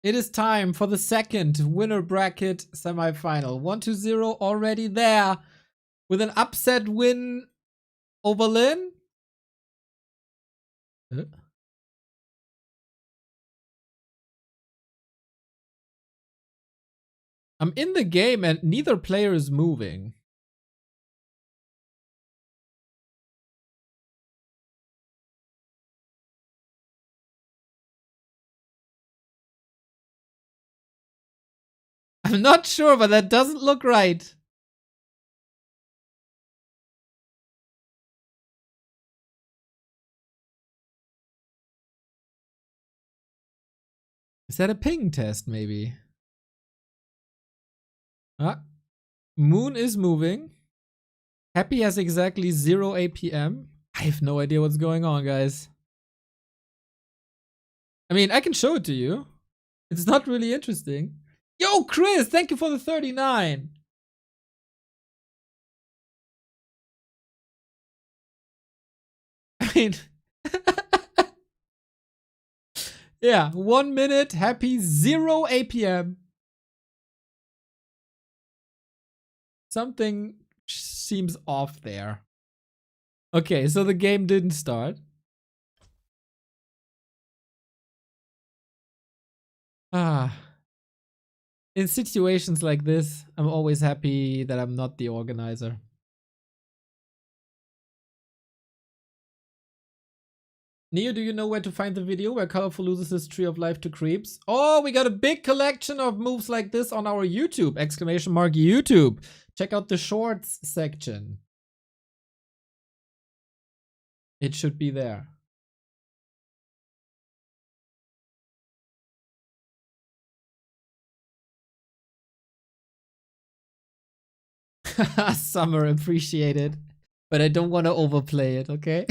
It is time for the second winner bracket semifinal. 1-0 already there with an upset win over Lynn. I'm in the game and neither player is moving. I'm not sure, but that doesn't look right. Is that a ping test, maybe? Ah, Moon is moving. Happy has exactly 0 APM. I have no idea what's going on, guys. I mean, I can show it to you. It's not really interesting. Yo, Chris, thank you for the 39. I mean, yeah, 1 minute, happy, 0 APM. Something seems off there. Okay, so the game didn't start. Ah. In situations like this, I'm always happy that I'm not the organizer. Neo, do you know where to find the video where Colorful loses his tree of life to creeps? Oh, we got a big collection of moves like this on our YouTube! Exclamation mark YouTube! Check out the shorts section. It should be there. Summer appreciated. But I don't want to overplay it, okay?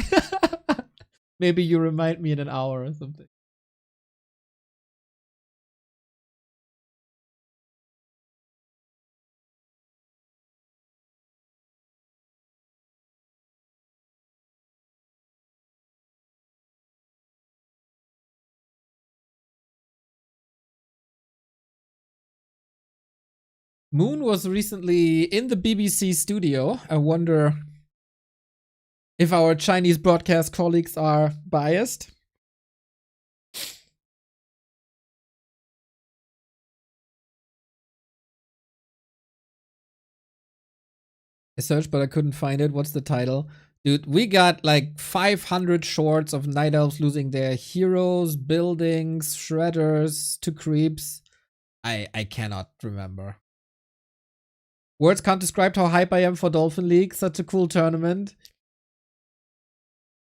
Maybe you remind me in an hour or something. Moon was recently in the BBC studio. I wonder if our Chinese broadcast colleagues are biased. I searched, but I couldn't find it. What's the title? Dude, we got like 500 shorts of Night Elves losing their heroes, buildings, shredders to creeps. I cannot remember. Words can't describe how hype I am for Dolphin League. Such a cool tournament.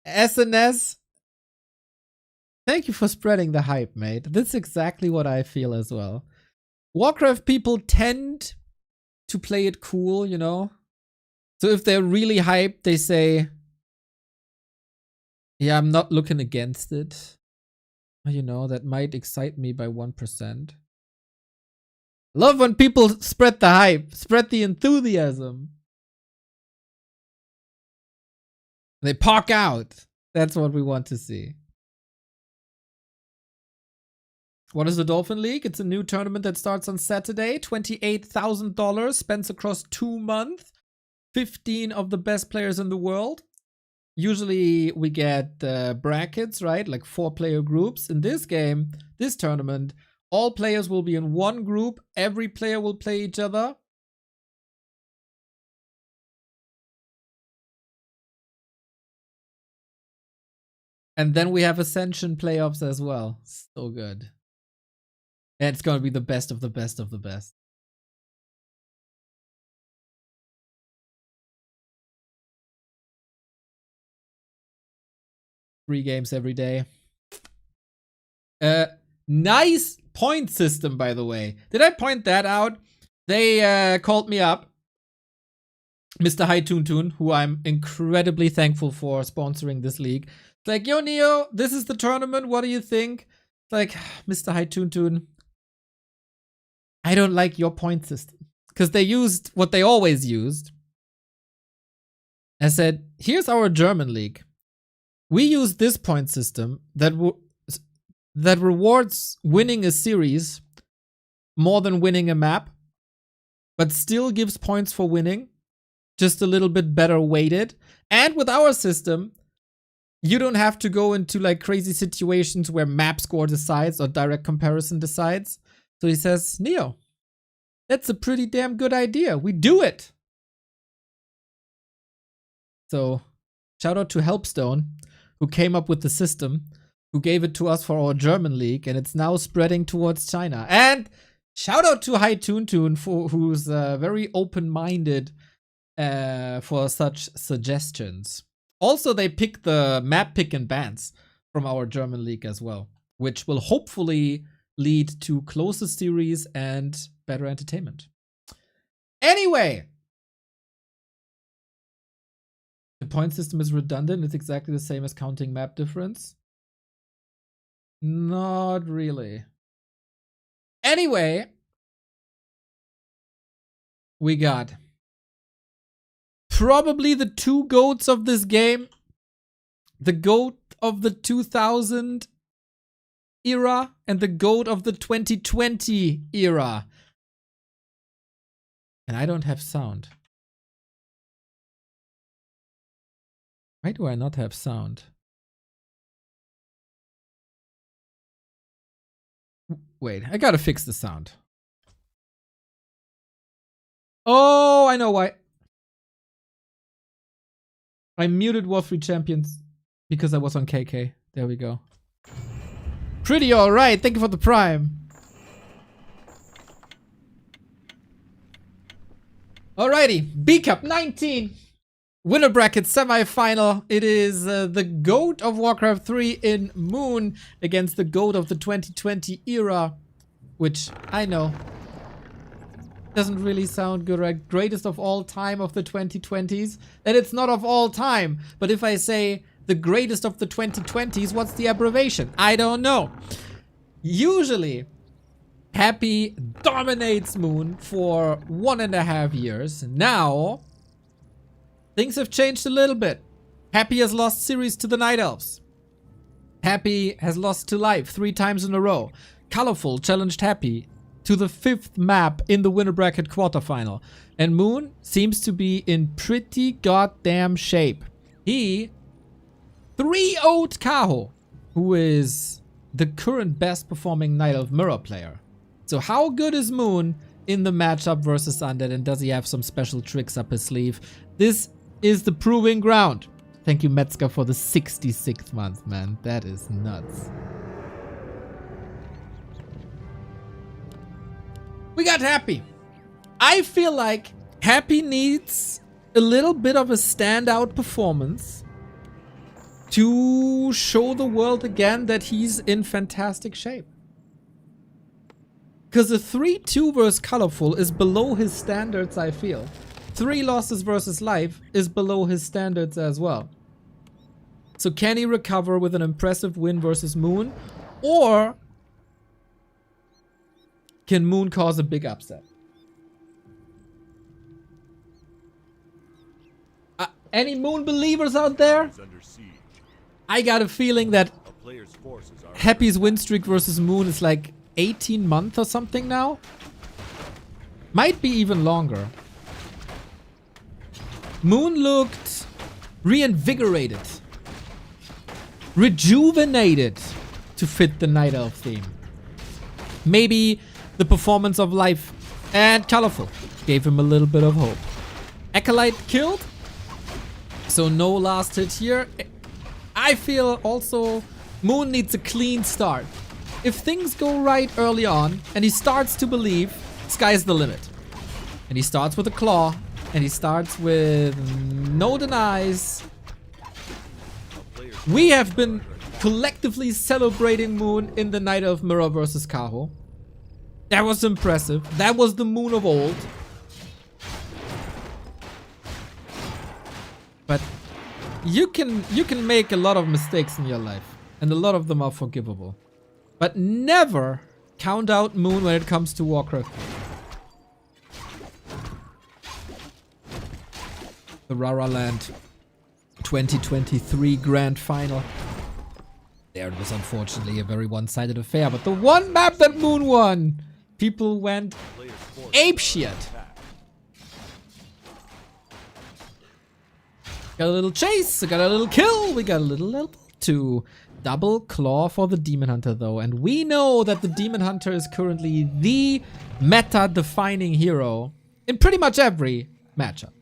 SNS. Thank you for spreading the hype, mate. That's exactly what I feel as well. Warcraft people tend to play it cool, you know? So if they're really hyped, they say, yeah, I'm not looking against it. You know, that might excite me by 1%. Love when people spread the hype, spread the enthusiasm. They park out. That's what we want to see. What is the Dolphin League? It's a new tournament that starts on Saturday. $28,000 spent across 2 months. 15 of the best players in the world. Usually we get brackets, right? Like 4-player groups. In this game, this tournament, all players will be in one group. Every player will play each other. And then we have Ascension playoffs as well. So good. And it's gonna be the best of the best of the best. Three games every day. Nice point system, by the way. Did I point that out? They called me up. Mr. High Toon Toon, who I'm incredibly thankful for sponsoring this league. It's like, yo, Neo, this is the tournament. What do you think? It's like, Mr. High Toon Toon, I don't like your point system. Because they used what they always used. I said, here's our German league. We use this point system that rewards winning a series more than winning a map, but still gives points for winning, just a little bit better weighted. And with our system, you don't have to go into like crazy situations where map score decides or direct comparison decides. So he says, Neo, that's a pretty damn good idea. We do it. So shout out to Helpstone, who came up with the system, who gave it to us for our German league, and it's now spreading towards China. And shout out to High Toon Toon, who's very open-minded for such suggestions. Also, they pick the map pick and bans from our German league as well, which will hopefully lead to closer series and better entertainment. Anyway, the point system is redundant. It's exactly the same as counting map difference. Not really. Anyway, we got probably the two GOATs of this game. The GOAT of the 2000 era and the GOAT of the 2020 era. And I don't have sound. Why do I not have sound? Wait, I gotta fix the sound. Oh, I know why. I muted Warcraft III Champions because I was on KK. There we go. Pretty alright. Thank you for the prime. Alrighty. B Cup 19. Winner bracket semi-final. It is the GOAT of Warcraft 3 in Moon against the GOAT of the 2020 era. Which, I know, doesn't really sound good, right? Greatest of all time of the 2020s. And it's not of all time. But if I say the greatest of the 2020s, what's the abbreviation? I don't know. Usually, Happy dominates Moon for 1.5 years. Now, things have changed a little bit. Happy has lost series to the Night Elves. Happy has lost to Life 3 times in a row. Colorful challenged Happy to the 5th map in the winner bracket quarterfinal. And Moon seems to be in pretty goddamn shape. He 3-0'd Kaho, who is the current best performing Night Elf Mirror player. So how good is Moon in the matchup versus Undead, and does he have some special tricks up his sleeve? This is the proving ground. Thank you, Metzger, for the 66th month, man. That is nuts. We got Happy. I feel like Happy needs a little bit of a standout performance to show the world again that he's in fantastic shape. Because a 3-2 versus Colorful is below his standards, I feel. 3 losses versus Life is below his standards as well. So can he recover with an impressive win versus Moon? Or can Moon cause a big upset? Any Moon believers out there? I got a feeling that Happy's win streak versus Moon is like 18 months or something now. Might be even longer. Moon looked reinvigorated, rejuvenated to fit the Night Elf theme. Maybe the performance of Life and Colorful gave him a little bit of hope. Acolyte killed, so no last hit here. I feel also Moon needs a clean start. If things go right early on and he starts to believe, sky's the limit. And he starts with a claw and he starts with no denies. We have been collectively celebrating Moon in the Night Elf Mirror versus Kaho. That was impressive. That was the Moon of old. But you can make a lot of mistakes in your life, and a lot of them are forgivable. But never count out Moon when it comes to Warcraft. The Rara Land 2023 Grand Final. There it was unfortunately a very one-sided affair, but the one map that Moon won, people went apeshit. Got a little chase, got a little kill, we got a little level 2. Double claw for the Demon Hunter though, and we know that the Demon Hunter is currently the meta-defining hero in pretty much every matchup.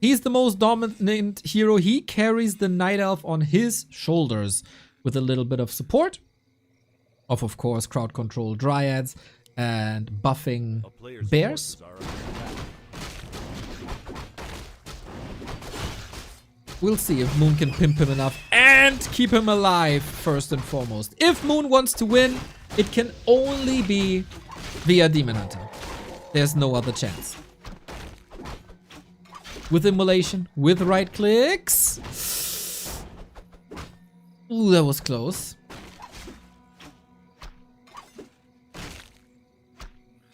He's the most dominant hero. He carries the Night Elf on his shoulders with a little bit of support of course, crowd control Dryads and buffing bears. We'll see if Moon can pimp him enough and keep him alive first and foremost. If Moon wants to win, it can only be via Demon Hunter. There's no other chance. With immolation, with right clicks. Ooh, that was close.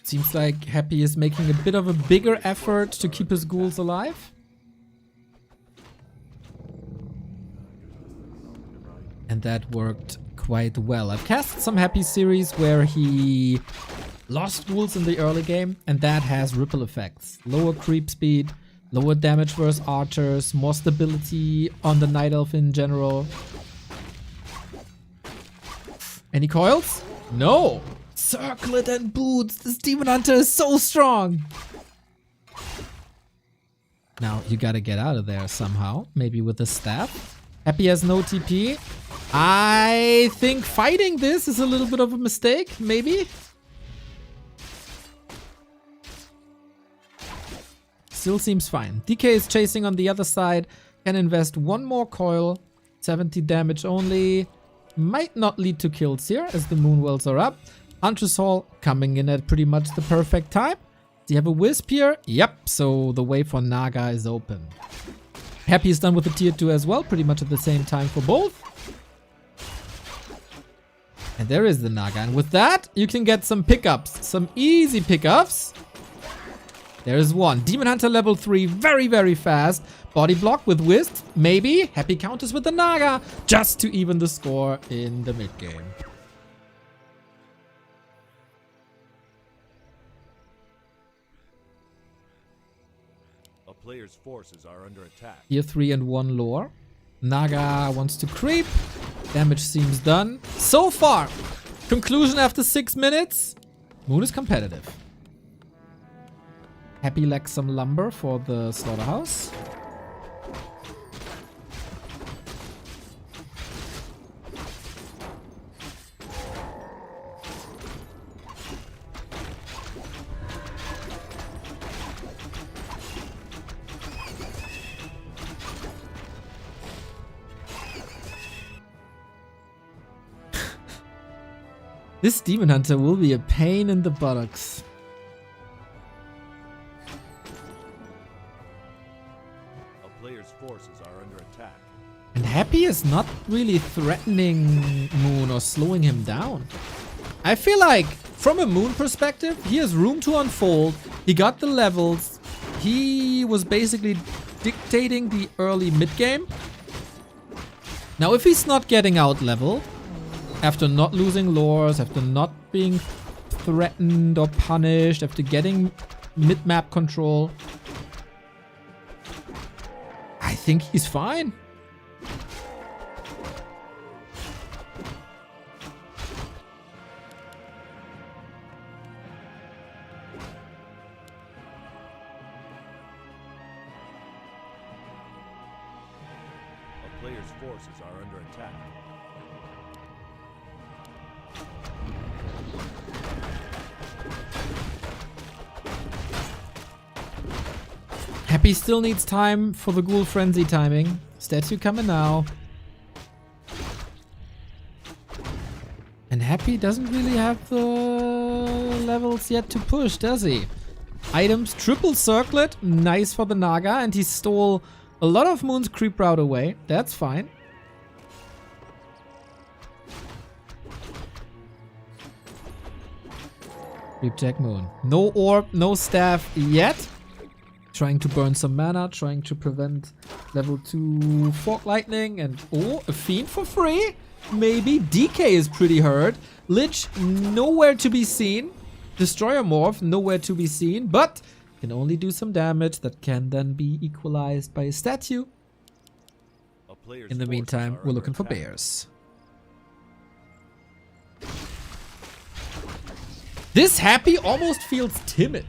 Seems like Happy is making a bit of a bigger effort to keep his ghouls alive. And that worked quite well. I've cast some Happy series where he lost ghouls in the early game, and that has ripple effects. Lower creep speed, lower damage versus archers, more stability on the Night Elf in general. Any coils? No! Circlet and boots! This Demon Hunter is so strong! Now, you gotta get out of there somehow. Maybe with a staff. Happy has no TP. I think fighting this is a little bit of a mistake, maybe? Still seems fine. DK is chasing on the other side. Can invest one more coil. 70 damage only. Might not lead to kills here as the Moonwells are up. Huntress Hall coming in at pretty much the perfect time. Do you have a Wisp here? Yep, so the way for Naga is open. Happy is done with the tier 2 as well, pretty much at the same time for both. And there is the Naga. And with that, you can get some pickups. Some easy pickups. There's one. Demon Hunter level 3, very, very fast. Body block with Wisp, maybe. Happy counters with the Naga, just to even the score in the mid game. A player's forces are under attack. Tier 3 and 1 lore. Naga wants to creep. Damage seems done. So far, conclusion after 6 minutes. Moon is competitive. Happy lacks some lumber for the slaughterhouse. This Demon Hunter will be a pain in the buttocks. A player's forces are under attack. And Happy is not really threatening Moon or slowing him down. I feel like, from a Moon perspective, he has room to unfold. He got the levels. He was basically dictating the early mid-game. Now, if he's not getting out-leveled, after not losing lores, after not being threatened or punished, after getting mid-map control, I think he's fine. A player's player's forces are under attack. Happy still needs time for the Ghoul Frenzy timing. Statue coming now. And Happy doesn't really have the levels yet to push, does he? Items, triple circlet, nice for the Naga, and he stole a lot of Moon's creep route away. That's fine. Creep check Moon. No orb, no staff yet. Trying to burn some mana, trying to prevent level 2 Fork Lightning, and oh, a Fiend for free? Maybe. DK is pretty hurt. Lich, nowhere to be seen. Destroyer Morph, nowhere to be seen, but can only do some damage that can then be equalized by a statue. A player's In the forces meantime, are we're under looking for attack. bears. This Happy almost feels timid.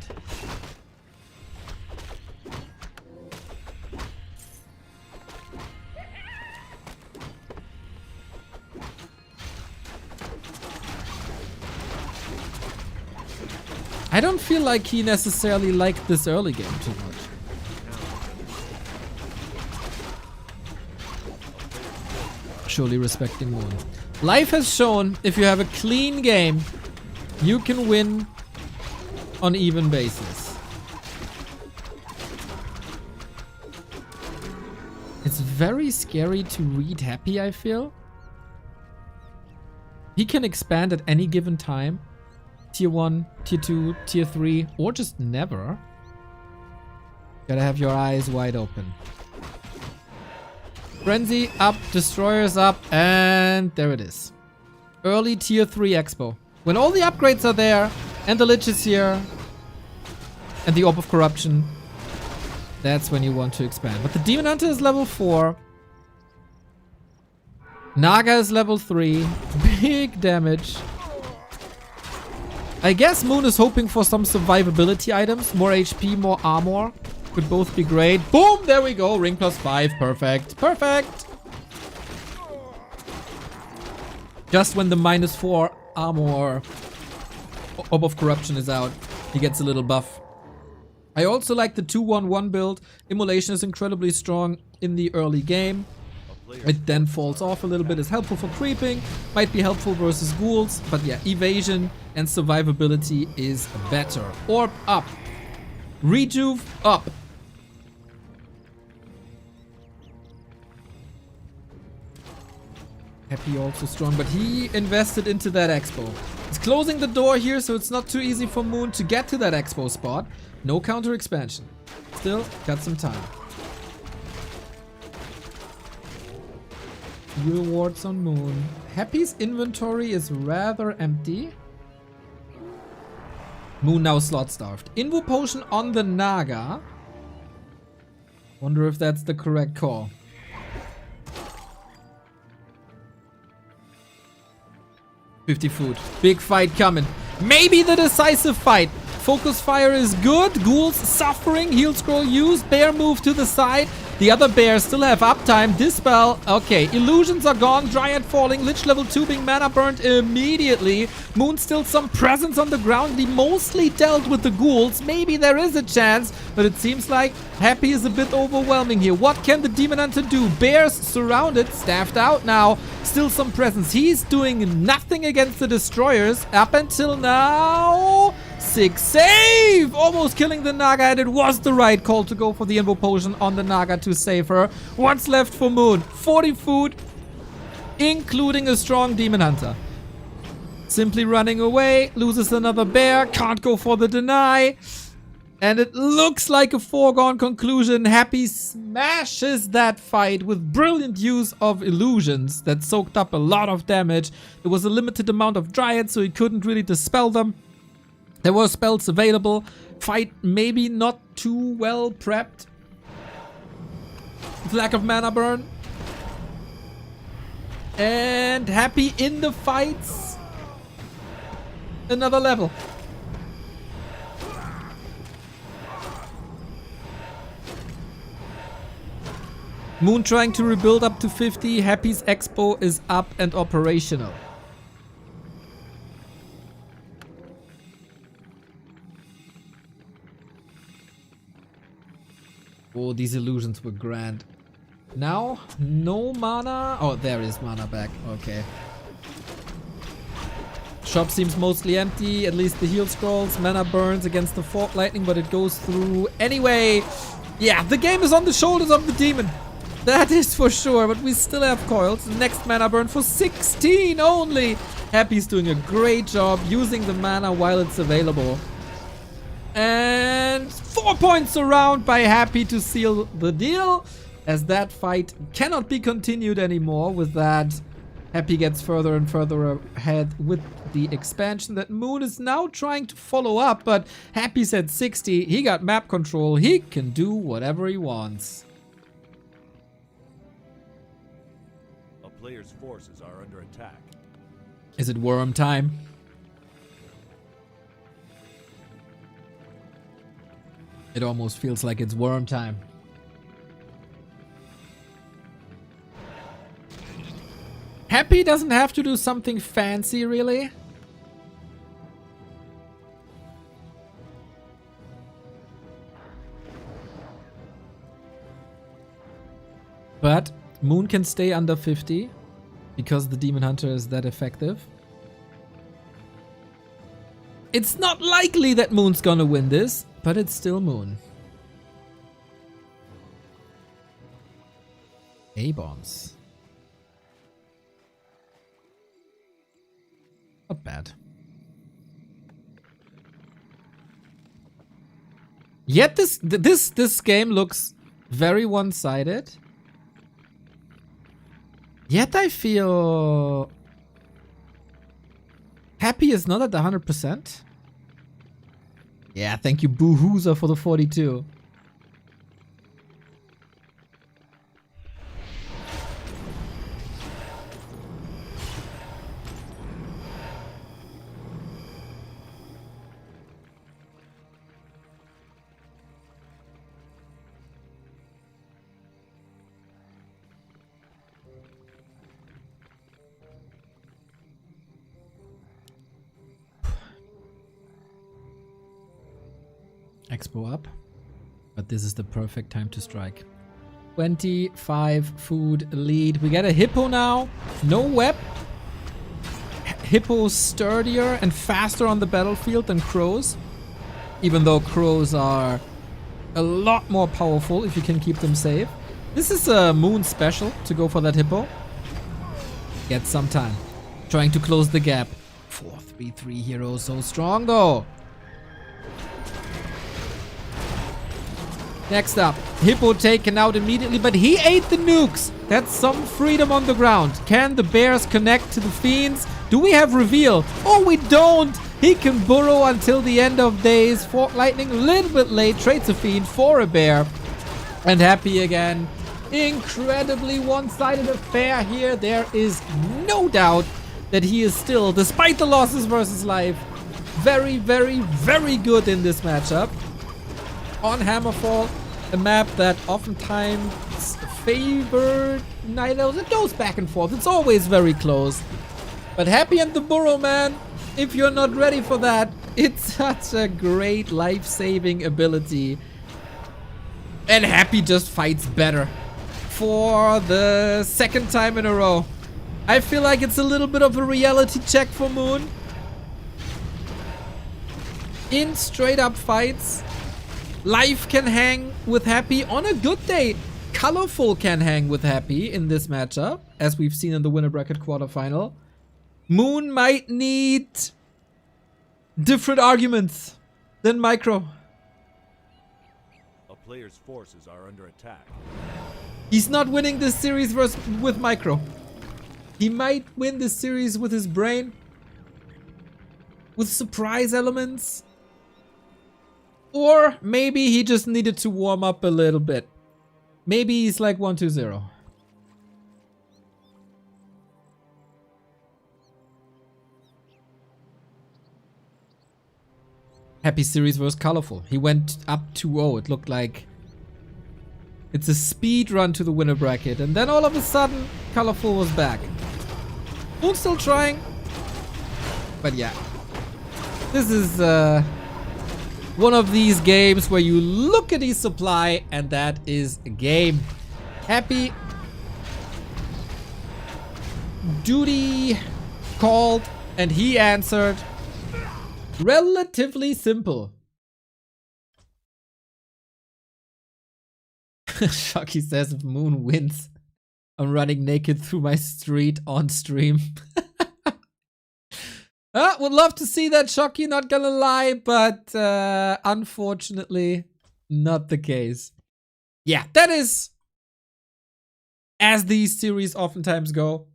I don't feel like he necessarily liked this early game too much. Surely respecting Moon. Life has shown if you have a clean game, you can win on even basis. It's very scary to read Happy, I feel. He can expand at any given time. Tier 1, Tier 2, Tier 3, or just never. Gotta have your eyes wide open. Frenzy up, Destroyers up, and there it is. Early Tier 3 Expo. When all the upgrades are there, and the Lich is here, and the Orb of Corruption, that's when you want to expand. But the Demon Hunter is level 4. Naga is level 3. Big damage. I guess Moon is hoping for some survivability items. More HP, more armor. Could both be great. Boom! There we go. Ring plus 5. Perfect. Perfect! Just when the -4 armor Orb of Corruption is out, he gets a little buff. I also like the 2-1-1 build. Immolation is incredibly strong in the early game. It then falls off a little bit. Is helpful for creeping. Might be helpful versus ghouls. But yeah, evasion and survivability is better. Orb up. Rejuve up. Happy also strong, but he invested into that expo. He's closing the door here, so it's not too easy for Moon to get to that expo spot. No counter expansion. Still got some time. Few wards on Moon. Happy's inventory is rather empty. Moon now slot starved. Invo potion on the Naga. Wonder if that's the correct call. $50 food. Big fight coming. Maybe the decisive fight. Focus fire is good. Ghouls suffering. Heal scroll used. Bear move to the side. The other bears still have uptime. Dispel. Okay. Illusions are gone. Dryad falling. Lich level 2 being mana burned immediately. Moon still some presence on the ground. He mostly dealt with the ghouls. Maybe there is a chance. But it seems like Happy is a bit overwhelming here. What can the Demon Hunter do? Bears surrounded. Staffed out now. Still some presence. He's doing nothing against the Destroyers. Up until now. 6 save! Almost killing the Naga, and it was the right call to go for the Invo Potion on the Naga to save her. What's left for Moon? 40 food, including a strong Demon Hunter. Simply running away, loses another bear, can't go for the deny. And it looks like a foregone conclusion. Happy smashes that fight with brilliant use of illusions that soaked up a lot of damage. There was a limited amount of Dryads, so he couldn't really dispel them. There were spells available. Fight maybe not too well prepped. With lack of mana burn. And Happy in the fights. Another level. Moon trying to rebuild up to 50. Happy's Expo is up and operational. Oh, these illusions were grand. Now, no mana. Oh, there is mana back. Okay. Shop seems mostly empty. At least the heal scrolls. Mana burns against the Fort Lightning, but it goes through anyway. Yeah, the game is on the shoulders of the demon. That is for sure, but we still have coils. Next mana burn for 16 only. Happy's doing a great job using the mana while it's available. And 4 points around by Happy to seal the deal, as that fight cannot be continued anymore. With that, Happy gets further and further ahead with the expansion that Moon is now trying to follow up, but Happy's at 60. He got map control. He can do whatever he wants. A player's forces are under attack. Is it worm time? It almost feels like it's worm time. Happy doesn't have to do something fancy, really. But Moon can stay under 50 because the Demon Hunter is that effective. It's not likely that Moon's gonna win this, but it's still Moon. A-bombs. Not bad. Yet this game looks very one-sided. Yet I feel Happy is not at the 100%. Yeah, thank you, Boo-Hoozer, for the 42. Expo up, but this is the perfect time to strike. 25 food lead. We get a hippo now. No web. Hippo's sturdier and faster on the battlefield than crows, even though crows are a lot more powerful if you can keep them safe. This is a Moon special to go for that hippo. Get some time. Trying to close the gap. 4-3-3 hero, so strong though. Next up, Hippo taken out immediately, but he ate the nukes. That's some freedom on the ground. Can the bears connect to the fiends? Do we have reveal? Oh, we don't. He can burrow until the end of days. Fort Lightning a little bit late. Trades a fiend for a bear. And Happy again. Incredibly one-sided affair here. There is no doubt that he is still, despite the losses versus life, very, very, very good in this matchup. On Hammerfall, a map that oftentimes favored Night Elves. It goes back and forth. It's always very close. But Happy and the Burrow, man, if you're not ready for that, it's such a great life-saving ability. And Happy just fights better for the second time in a row. I feel like it's a little bit of a reality check for Moon. In straight-up fights, Life can hang with Happy on a good day. Colorful can hang with Happy in this matchup, as we've seen in the winner bracket quarterfinal. Moon might need different arguments than Micro. A player's forces are under attack. He's not winning this series with Micro. He might win this series with his brain, with surprise elements. Or maybe he just needed to warm up a little bit. Maybe he's like 1-2-0. Happy series was colorful. He went up 2-0. It looked like It's a speed run to the winner bracket. And then all of a sudden, Colorful was back. Moon's still trying. But yeah. This is one of these games where you look at his supply and that is a game. Happy. Duty called and he answered. Relatively simple. Shocky says if Moon wins, I'm running naked through my street on stream. Would love to see that, Shocky, not gonna lie, but unfortunately not the case. Yeah, that is as these series oftentimes go.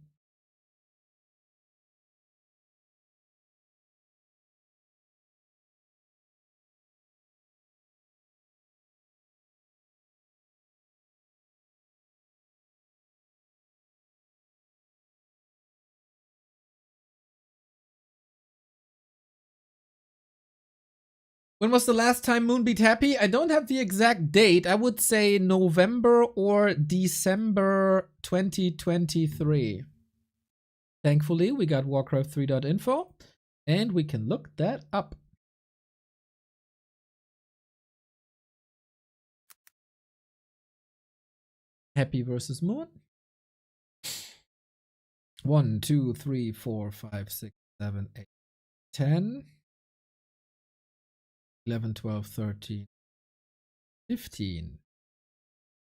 When was the last time Moon beat Happy? I don't have the exact date. I would say November or December 2023. Thankfully, we got Warcraft3.info and we can look that up. Happy versus Moon. 1, 2, 3, 4, 5, 6, 7, 8, 10. 11, 12, 13, 15.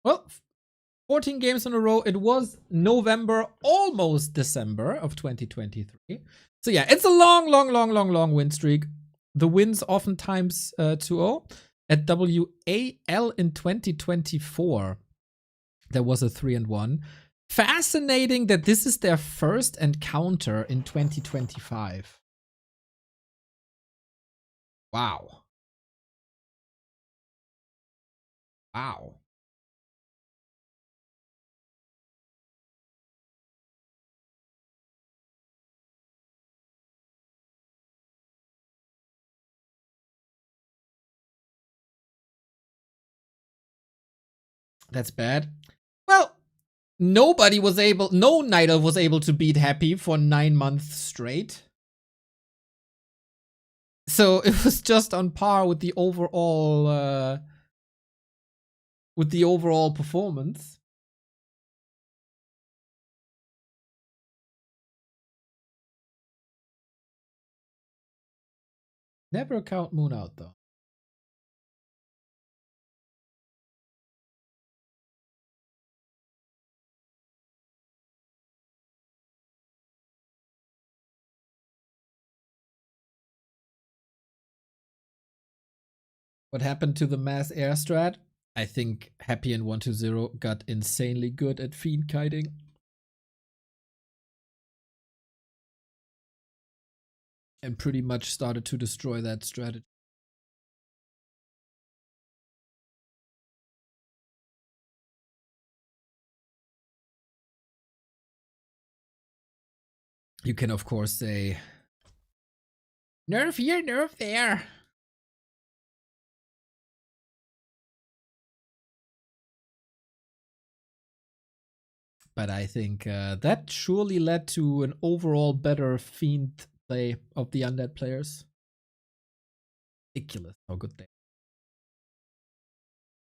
Well, 14 games in a row. It was November, almost December of 2023. So yeah, it's a long win streak. The wins oftentimes 2-0. At WAL in 2024, there was a 3-1. Fascinating that this is their first encounter in 2025. Wow. Wow. That's bad. Well, nobody was able, no Night Elf was able to beat Happy for 9 months straight. So it was just on par with the overall performance. Never count Moon out though. What happened to the mass air strat? I think Happy and 120 got insanely good at fiend kiting. And pretty much started to destroy that strategy. You can of course say, nerf here, nerf there. But I think that surely led to an overall better fiend play of the undead players. Ridiculous how good they are.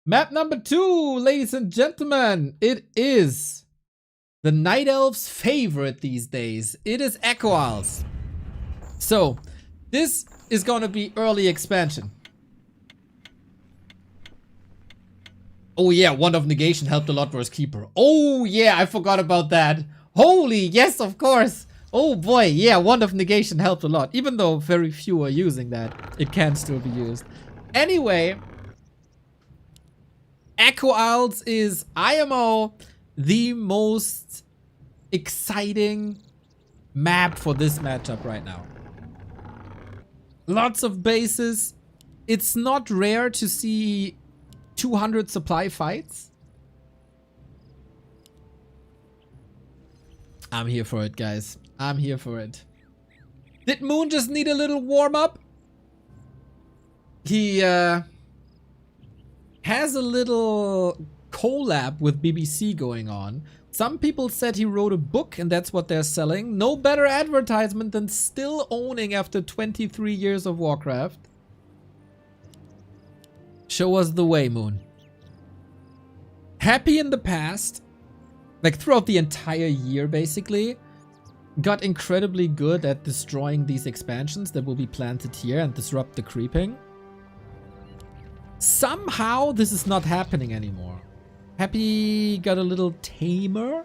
Map number 2, ladies and gentlemen. It is the Night Elf's favorite these days. It is Echo Isles. So, this is gonna be early expansion. Oh yeah, Wand of Negation helped a lot versus Keeper. Oh yeah, I forgot about that. Holy, yes, of course. Oh boy, yeah, Wand of Negation helped a lot. Even though very few are using that, it can still be used. Anyway, Echo Isles is IMO the most exciting map for this matchup right now. Lots of bases. It's not rare to see 200 supply fights. I'm here for it, guys. I'm here for it. Did Moon just need a little warm up? He has a little collab with BBC going on. Some people said he wrote a book and that's what they're selling. No better advertisement than still owning after 23 years of Warcraft. Show us the way, Moon. Happy in the past, like throughout the entire year basically, got incredibly good at destroying these expansions that will be planted here and disrupt the creeping. Somehow this is not happening anymore. Happy got a little tamer.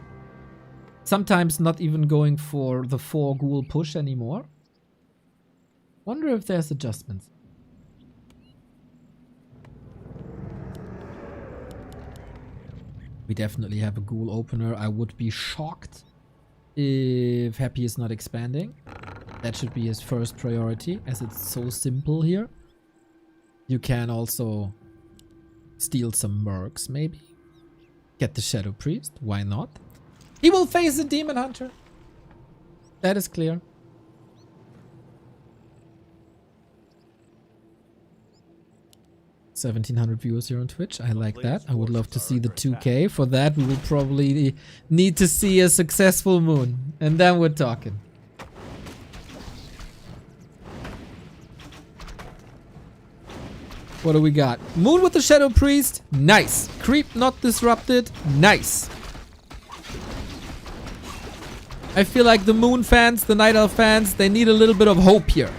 Sometimes not even going for the 4 ghoul push anymore. Wonder if there's adjustments. We definitely have a ghoul opener. I would be shocked if Happy is not expanding. That should be his first priority, as it's so simple here. You can also steal some mercs, maybe. Get the Shadow Priest, why not? He will face a Demon Hunter. That is clear. $1,700 viewers here on Twitch. I like that. I would love to see the 2K. For that, we will probably need to see a successful Moon. And then we're talking. What do we got? Moon with the Shadow Priest. Nice. Creep not disrupted. Nice. I feel like the Moon fans, the Night Elf fans, they need a little bit of hope here.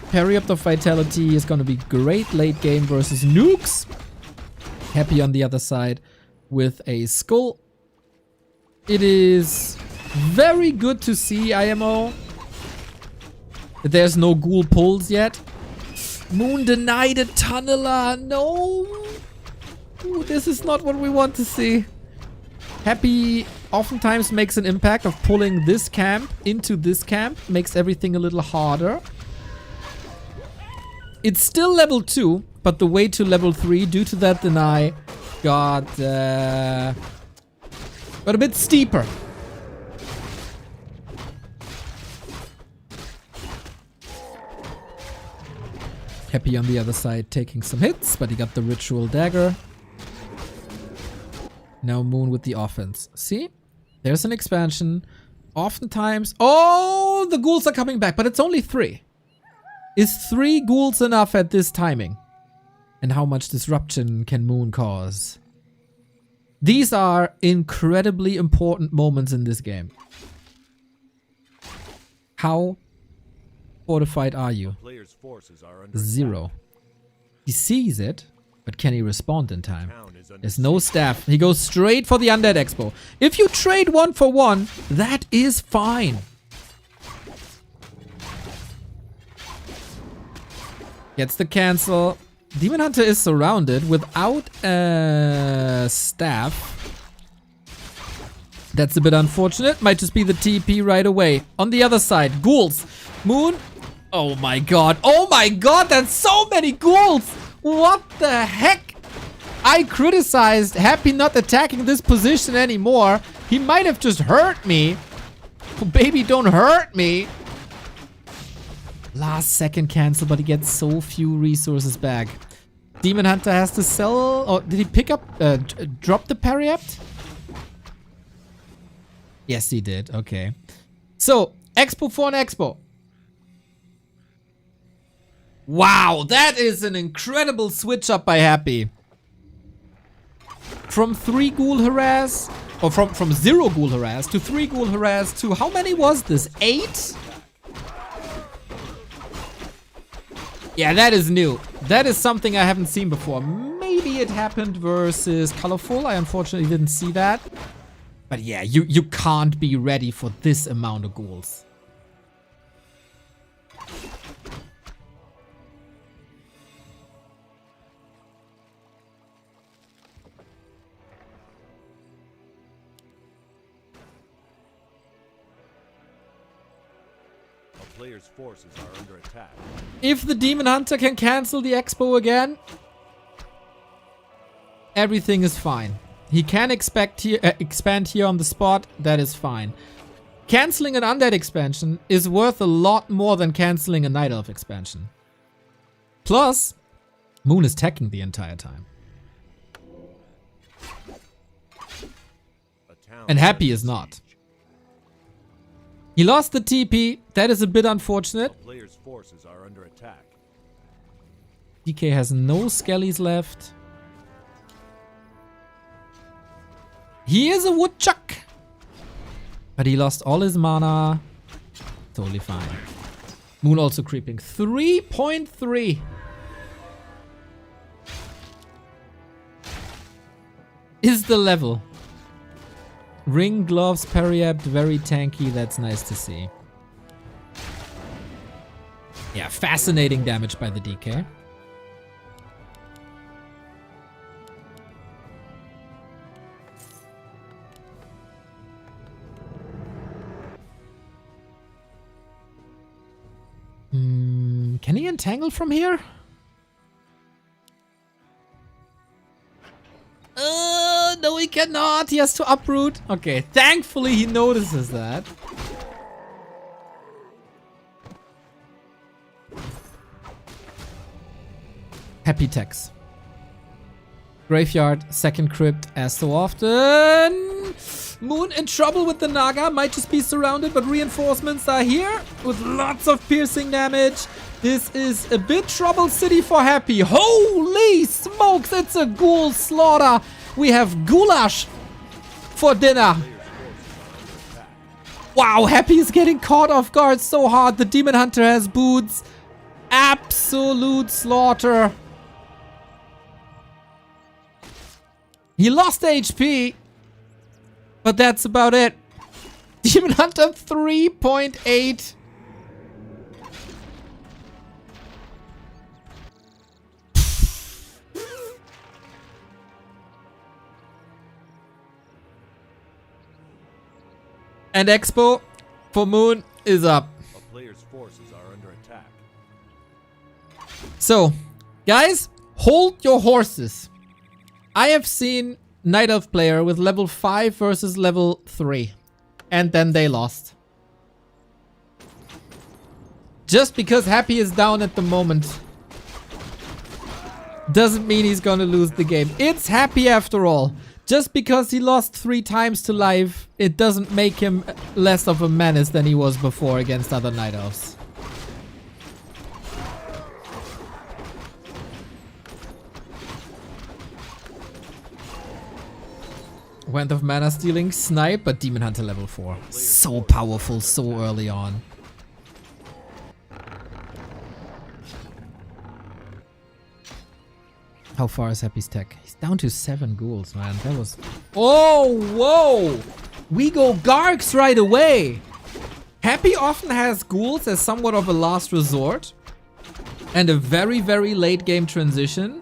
Parry up the Vitality is going to be great late game versus Nukes. Happy on the other side with a Skull. It is very good to see, IMO. There's no ghoul pulls yet. Moon denied a Tunneler. No. Ooh, this is not what we want to see. Happy oftentimes makes an impact of pulling this camp into this camp. Makes everything a little harder. It's still level 2, but the way to level 3 due to that deny got a bit steeper. Happy on the other side taking some hits, but he got the Ritual Dagger. Now Moon with the offense. See? There's an expansion. Oftentimes... Oh! The ghouls are coming back, but it's only 3. Is 3 ghouls enough at this timing? And how much disruption can Moon cause? These are incredibly important moments in this game. How fortified are you? Player's forces are under 0. attack. He sees it, but can he respond in time? Town is under There's no staff. He goes straight for the Undead Expo. If you trade 1 for 1, that is fine. Gets the cancel. Demon Hunter is surrounded without a staff. That's a bit unfortunate. Might just be the TP right away. On the other side, ghouls. Moon. Oh my god. Oh my god, that's so many ghouls. What the heck? I criticized Happy not attacking this position anymore. He might have just hurt me. Oh, baby, don't hurt me. Last second cancel, but he gets so few resources back. Demon Hunter has to sell... Oh, did he pick up... drop the parry apt? Yes, he did. Okay. So, Expo for an Expo. Wow, that is an incredible switch up by Happy. From 3 ghoul harass... Or from 0 ghoul harass to 3 ghoul harass to... How many was this? 8? Yeah, that is new. That is something I haven't seen before. Maybe it happened versus Colorful. I unfortunately didn't see that. But yeah, you can't be ready for this amount of ghouls. Player's forces are under attack. If the Demon Hunter can cancel the Expo again, everything is fine. He can expand here on the spot, that is fine. Canceling an Undead expansion is worth a lot more than canceling a Night Elf expansion. Plus, Moon is teching the entire time. And Happy is not. He lost the TP. That is a bit unfortunate. A player's forces are under attack. DK has no skellies left. He is a woodchuck. But he lost all his mana. Totally fine. Moon also creeping. 3.3. Is the level. Ring, gloves, periapt, very tanky. That's nice to see. Yeah, fascinating damage by the DK. Can he entangle from here? No, he cannot. He has to uproot. Okay, thankfully he notices that. Happy Tex. Graveyard, second crypt, as so often. Moon in trouble with the Naga. Might just be surrounded, but reinforcements are here with lots of piercing damage. This is a bit trouble city for Happy. Holy smokes, it's a ghoul slaughter. We have goulash for dinner. Wow, Happy is getting caught off guard so hard. The Demon Hunter has boots. Absolute slaughter. He lost HP, but that's about it. Demon Hunter 3.8. And Expo for Moon is up. A player's forces are under attack. So, guys, hold your horses. I have seen Night Elf player with level 5 versus level 3. And then they lost. Just because Happy is down at the moment doesn't mean he's gonna lose the game. It's Happy after all. Just because he lost 3 times to life, it doesn't make him less of a menace than he was before against other Night Elves. Went of mana stealing, snipe, but Demon Hunter level 4. So powerful so early on. How far is Happy's tech? He's down to 7 ghouls, man. That was... Oh, whoa! We go Gargs right away! Happy often has ghouls as somewhat of a last resort. And a very, very late game transition.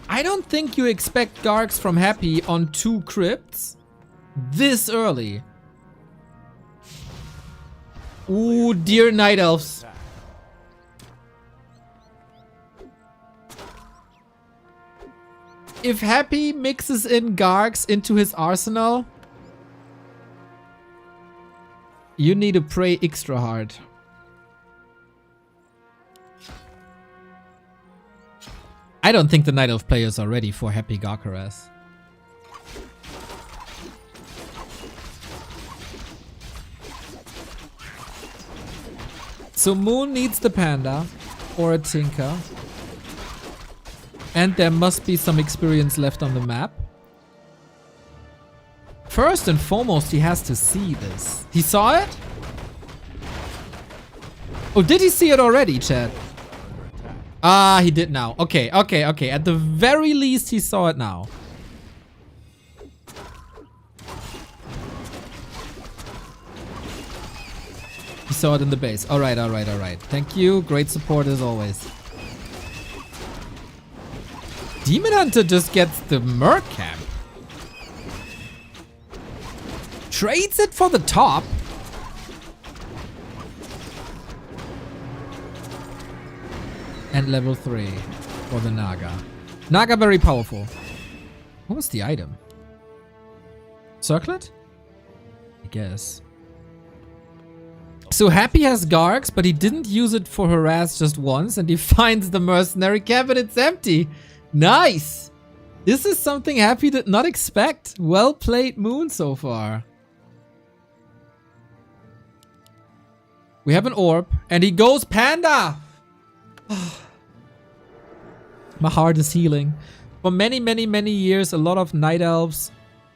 I don't think you expect Gargs from Happy on 2 crypts this early. Ooh, dear Night Elves. If Happy mixes in Gargs into his arsenal, you need to pray extra hard. I don't think the Night Elf players are ready for Happy Garkaras. So Moon needs the Panda or a Tinker. And there must be some experience left on the map. First and foremost, he has to see this. He saw it? Oh, did he see it already, Chad? Ah, he did now. Okay, okay, okay. At the very least, he saw it now. He saw it in the base. Alright, alright, alright. Thank you. Great support as always. Demon Hunter just gets the Merc Camp. Trades it for the top. And level 3 for the Naga. Naga very powerful. What was the item? Circlet? I guess. So Happy has Gargs, but he didn't use it for harass just once, and he finds the mercenary camp and it's empty. Nice! This is something Happy did not expect. Well played, Moon, so far. We have an orb, and he goes Panda! My heart is healing. For many, many, many years, a lot of Night Elves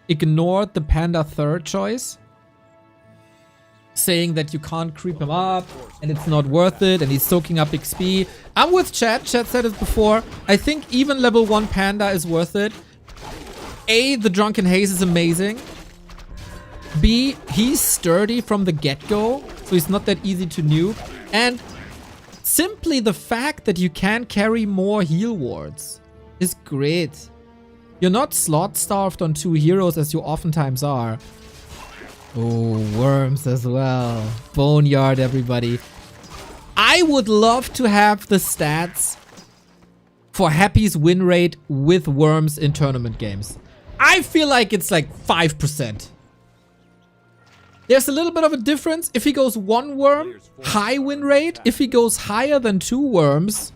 ignored the Panda third choice, saying that you can't creep him up, and it's not worth it, and he's soaking up XP. I'm with Chat. Chat said it before. I think even level 1 Panda is worth it. A, the Drunken Haze is amazing. B, he's sturdy from the get-go, so he's not that easy to nuke. And simply the fact that you can carry more heal wards is great. You're not slot-starved on 2 heroes as you oftentimes are. Oh, worms as well. Boneyard, everybody. I would love to have the stats for Happy's win rate with worms in tournament games. I feel like it's like 5%. There's a little bit of a difference. If he goes 1 worm, high win rate. If he goes higher than 2 worms,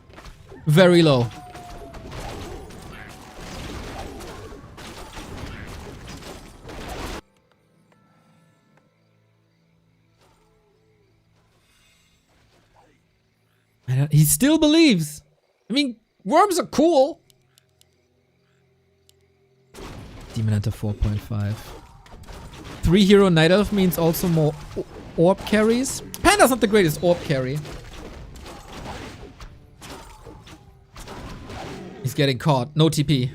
very low. He still believes. I mean, worms are cool. Demon Hunter 4.5. 3 hero Night Elf means also more orb carries. Panda's not the greatest orb carry. He's getting caught. No TP.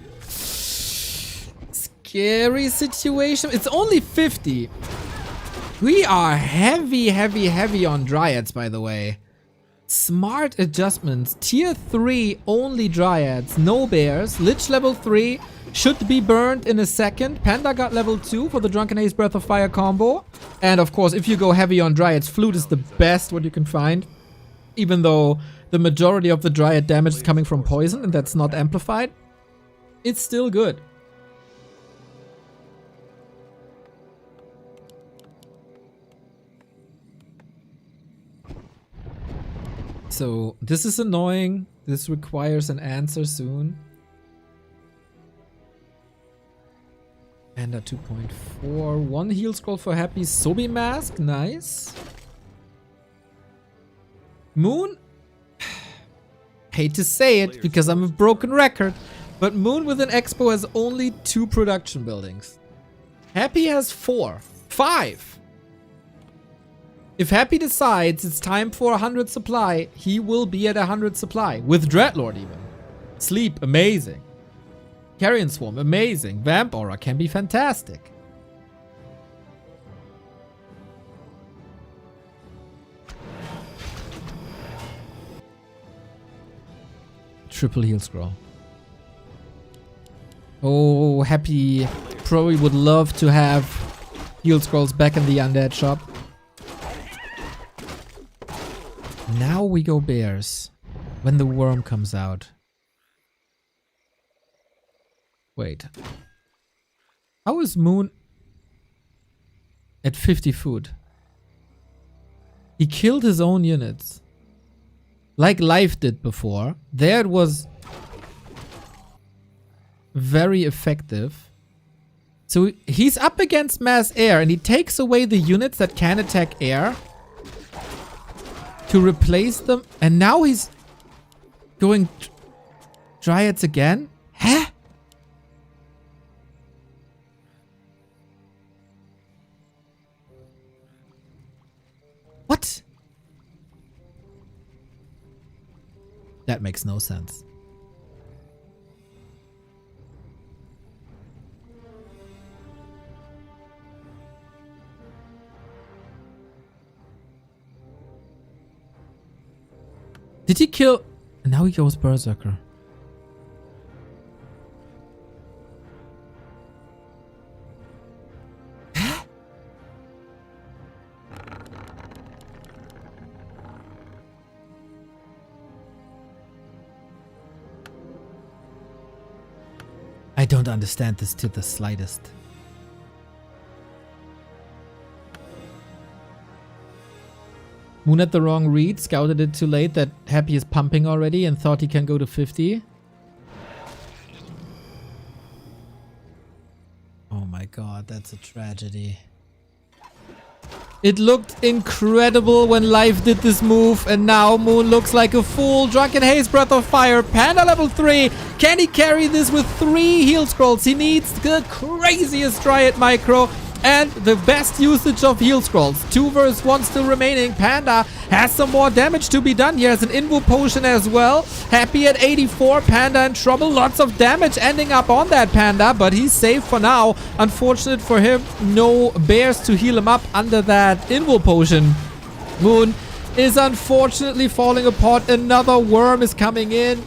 Scary situation. It's only 50. We are heavy, heavy, heavy on Dryads, by the way. Smart adjustments. Tier 3 only Dryads. No bears. Lich level 3. Should be burned in a second. Panda got level 2 for the Drunken Haze Breath of Fire combo. And of course, if you go heavy on Dryads, Flute is the best what you can find. Even though the majority of the Dryad damage is coming from poison and that's not amplified, it's still good. So this is annoying. This requires an answer soon. And a 2.4. 1 heal scroll for Happy. Sobi Mask. Nice. Moon. Hate to say it because I'm a broken record. But Moon with an Expo has only 2 production buildings. Happy has 4. 5. If Happy decides it's time for 100 supply, he will be at 100 supply. With Dreadlord even. Sleep. Amazing. Carrion Swarm, amazing. Vamp Aura can be fantastic. Triple heal scroll. Oh, Happy probably would love to have heal scrolls back in the undead shop. Now we go bears. When the worm comes out. Wait. How is Moon at 50 food? He killed his own units. Like Life did before. There it was very effective. So he's up against mass air and he takes away the units that can attack air to replace them. And now he's going Dryads again? Huh? What? That makes no sense. Did he kill? Now he goes Berserker. I don't understand this to the slightest. Moon had the wrong read, scouted it too late that Happy is pumping already and thought he can go to 50. my god, that's a tragedy. It looked incredible when Life did this move, and now Moon looks like a fool. Drunken Haze, Breath of Fire, Panda level 3. Can he carry this with 3 heal scrolls? He needs the craziest Dryad micro and the best usage of heal scrolls. 2 versus 1 still remaining. Panda has some more damage to be done here. Has an Invo potion as well. Happy at 84. Panda in trouble. Lots of damage ending up on that Panda, but he's safe for now. Unfortunate for him, no bears to heal him up under that Invo potion. Moon is unfortunately falling apart. Another worm is coming in.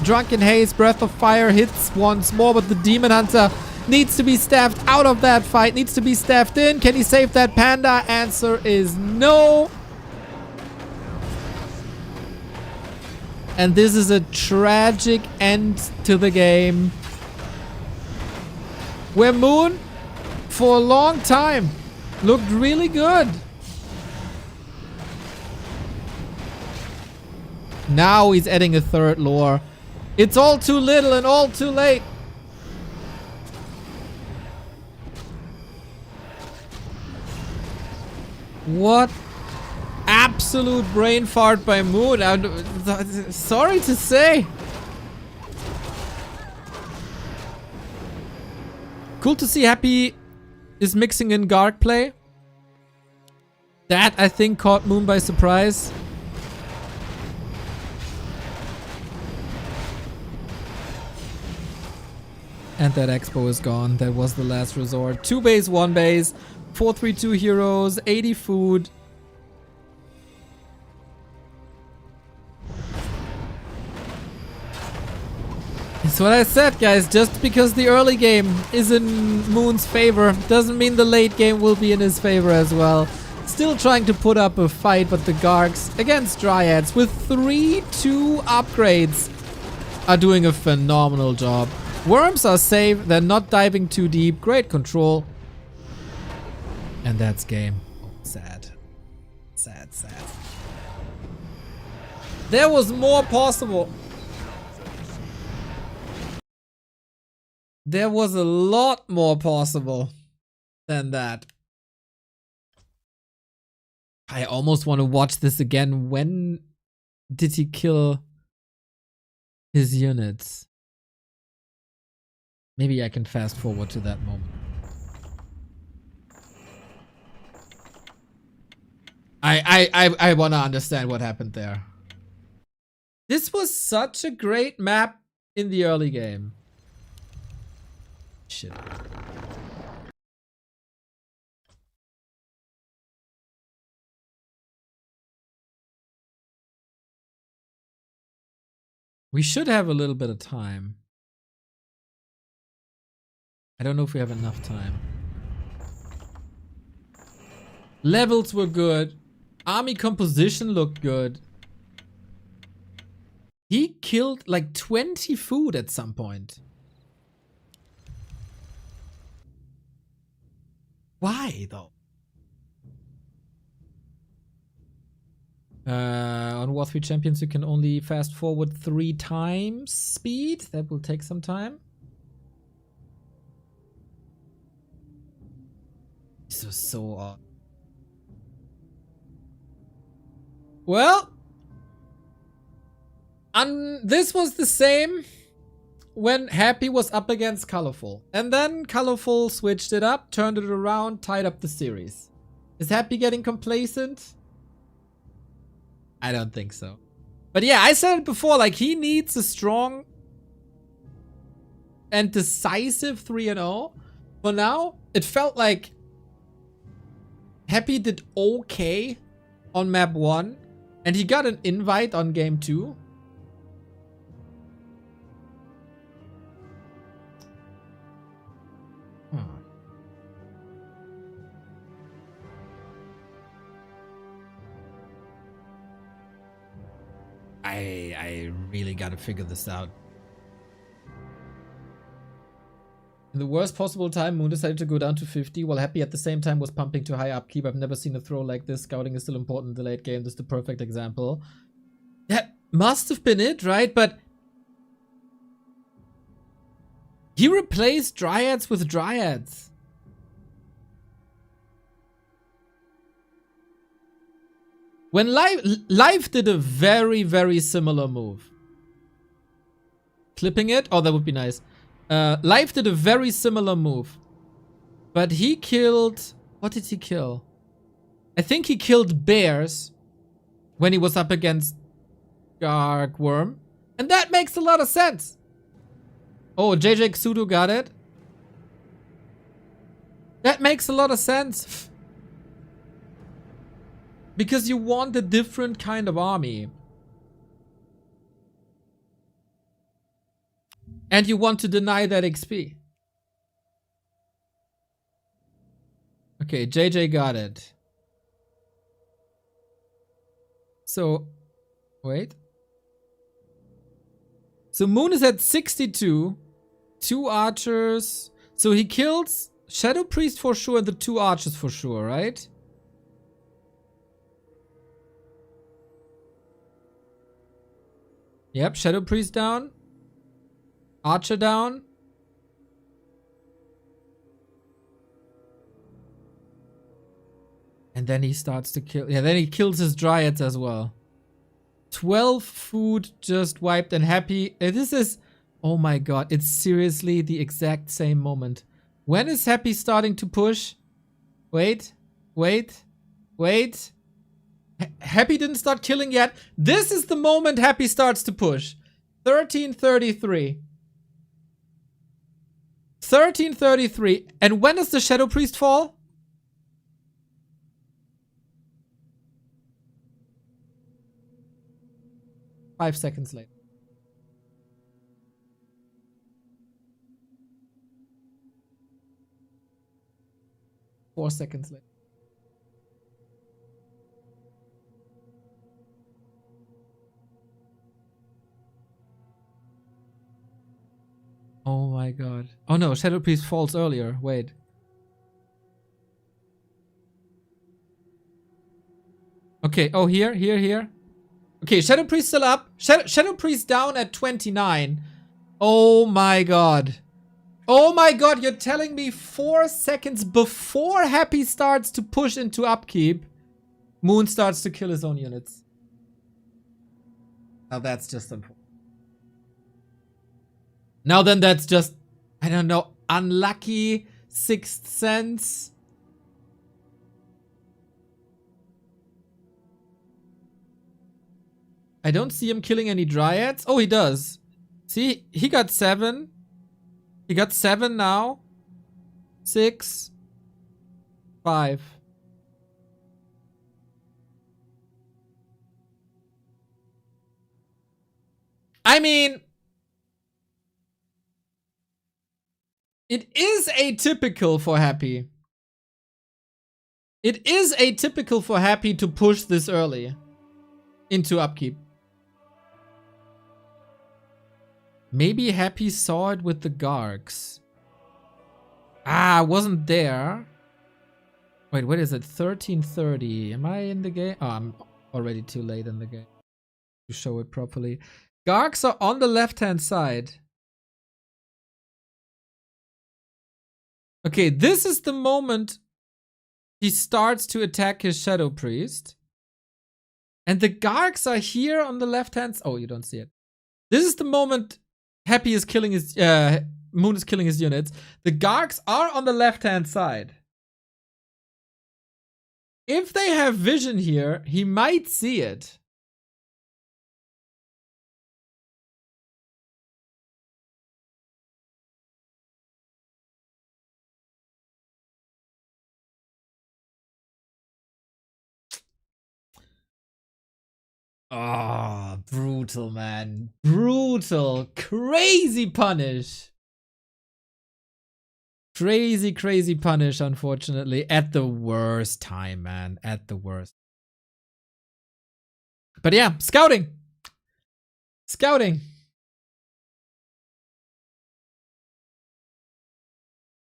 Drunken Haze, Breath of Fire hits once more, but the Demon Hunter needs to be staffed out of that fight. Needs to be staffed in. Can he save that Panda? Answer is no. And this is a tragic end to the game, where Moon, for a long time, looked really good. Now he's adding a 3rd lore. It's all too little and all too late. What absolute brain fart by Moon. I'm sorry to say. Cool to see Happy is mixing in Garg play. That, I think, caught Moon by surprise. And that Expo is gone. That was the last resort. 2 base, 1 base. 4-3-2 heroes, 80 food. That's what I said, guys. Just because the early game is in Moon's favor doesn't mean the late game will be in his favor as well. Still trying to put up a fight, but the Gargs against Dryads with 3-2 upgrades are doing a phenomenal job. Worms are safe. They're not diving too deep. Great control. And that's game. Oh, sad. Sad, sad. There was more possible. There was a lot more possible than that. I almost want to watch this again. When did he kill his units? Maybe I can fast forward to that moment. I want to understand what happened there. This was such a great map in the early game. Shit. We should have a little bit of time. I don't know if we have enough time. Levels were good. Army composition looked good. He killed like 20 food at some point. Why though? On War 3 Champions you can only fast forward 3 times speed. That will take some time. This was so odd. Well, this was the same when Happy was up against Colorful. And then Colorful switched it up, turned it around, tied up the series. Is Happy getting complacent? I don't think so. But yeah, I said it before, like he needs a strong and decisive 3-0. For now, it felt like Happy did okay on map 1. And he got an invite on game 2. I really gotta figure this out. In the worst possible time, Moon decided to go down to 50, while Happy at the same time was pumping to high upkeep. I've never seen a throw like this. Scouting is still important in the late game. This is the perfect example. That must have been it, right? But he replaced Dryads with Dryads. When Live did a very, very similar move. Clipping it? Oh, that would be nice. Live did a very similar move. But he killed... What did he kill? I think he killed bears when he was up against Garg Worm. And that makes a lot of sense. Oh, JJ Xudo got it. That makes a lot of sense. Because you want a different kind of army. And you want to deny that XP. Okay, JJ got it. So, wait. So Moon is at 62. 2 archers. So he kills Shadow Priest for sure and the 2 archers for sure, right? Yep, Shadow Priest down. Archer down. And then he starts to kill. Yeah, then he kills his dryads as well. 12 food just wiped and happy. This is... Oh my god, it's seriously the exact same moment. When is Happy starting to push? Wait. Happy didn't start killing yet. This is the moment Happy starts to push. 1333. 1333. And when does the Shadow Priest fall? Five seconds later. Four seconds later. Oh my god. Oh no, Shadow Priest falls earlier. Wait. Okay, oh here. Okay, Shadow Priest still up. Shadow Priest down at 29. Oh my god. Oh my god, you're telling me 4 seconds before Happy starts to push into upkeep, Moon starts to kill his own units. Now that's just unfortunate. Now then that's just, I don't know, unlucky, sixth sense. I don't see him killing any dryads. Oh, he does. See, he got 7. He got 7 now. 6. 5. I mean, it is atypical for Happy. It is atypical for Happy to push this early into upkeep. Maybe Happy saw it with the Gargs. Ah, I wasn't there. Wait, what is it? 13:30. Am I in the game? Oh, I'm already too late in the game to show it properly. Gargs are on the left-hand side. Okay, this is the moment he starts to attack his Shadow Priest. And the Gargs are here on the left-hand side. Oh, you don't see it. This is the moment Happy is killing his... Moon is killing his units. The Gargs are on the left-hand side. If they have vision here, he might see it. Oh, brutal, man. Brutal. Crazy punish. Crazy, crazy punish, unfortunately. At the worst time, man. At the worst. But yeah, scouting. Scouting.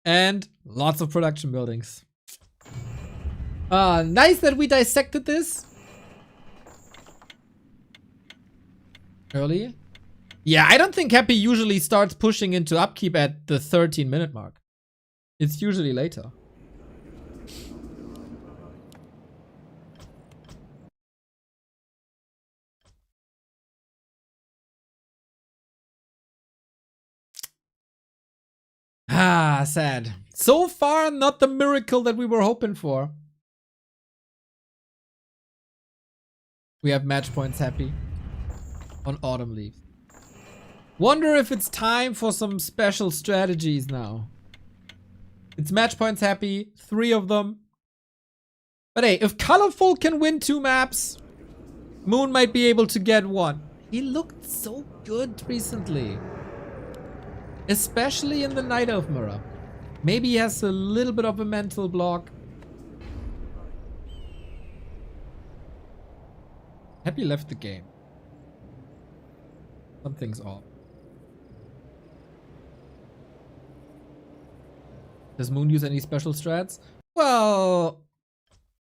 And lots of production buildings. Nice that we dissected this. Early? Yeah, I don't think Happy usually starts pushing into upkeep at the 13-minute mark. It's usually later. Ah, sad. So far, not the miracle that we were hoping for. We have match points happy on Autumn Leaves. Wonder if it's time for some special strategies now. It's match points happy, 3 of them. But hey, if Colorful can win 2 maps, Moon might be able to get 1. He looked so good recently. Especially in the Night Elf mirror. Maybe he has a little bit of a mental block. Happy left the game. Something's off. Does Moon use any special strats? Well,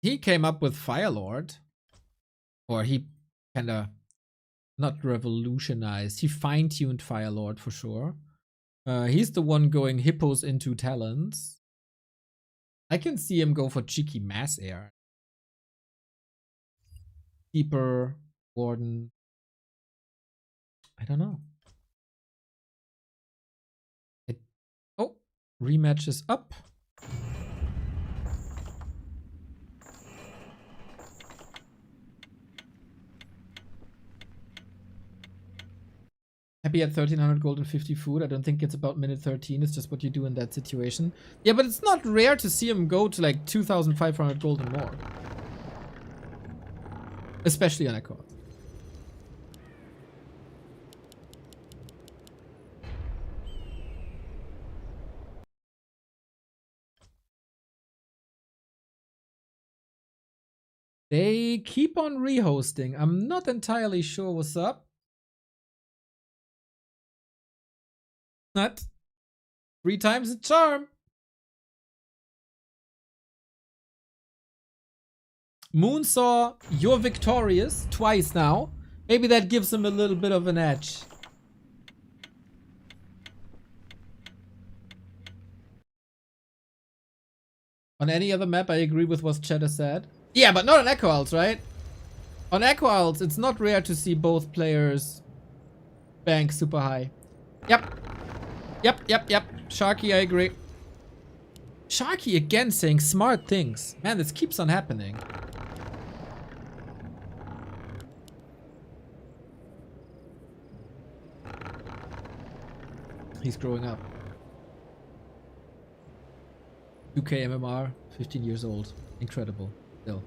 he came up with Firelord. Or he kinda not revolutionized. He fine-tuned Firelord for sure. He's the one going hippos into talons. I can see him go for cheeky mass air. Keeper, Warden. I don't know. Oh, rematch is up. Happy at 1300 gold and 50 food. I don't think it's about minute 13. It's just what you do in that situation. Yeah, but it's not rare to see him go to like 2500 gold and more. Especially on Echo. They keep on rehosting. I'm not entirely sure what's up. Not 3 times the charm. Moon saw you're victorious twice now. Maybe that gives him a little bit of an edge. On any other map, I agree with what Cheddar said. Yeah, but not on Echo Owls, right? On Echo Owls, it's not rare to see both players bank super high. Yep. Yep. Sharky, I agree. Sharky again saying smart things. Man, this keeps on happening. He's growing up. 2K MMR, 15 years old. Incredible. Still.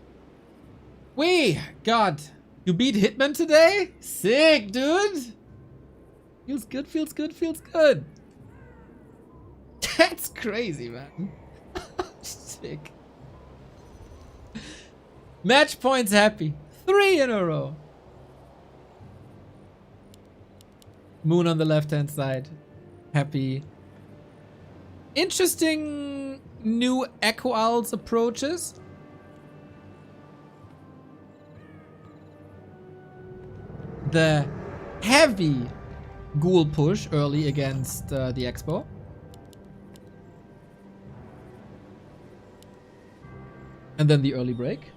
God. You beat Hitman today? Sick, dude. Feels good, feels good, feels good. That's crazy, man. Sick. Match points happy. 3 in a row. Moon on the left-hand side. Happy. Interesting new Echo Owls approaches. The heavy ghoul push early against the Expo. And then the early break.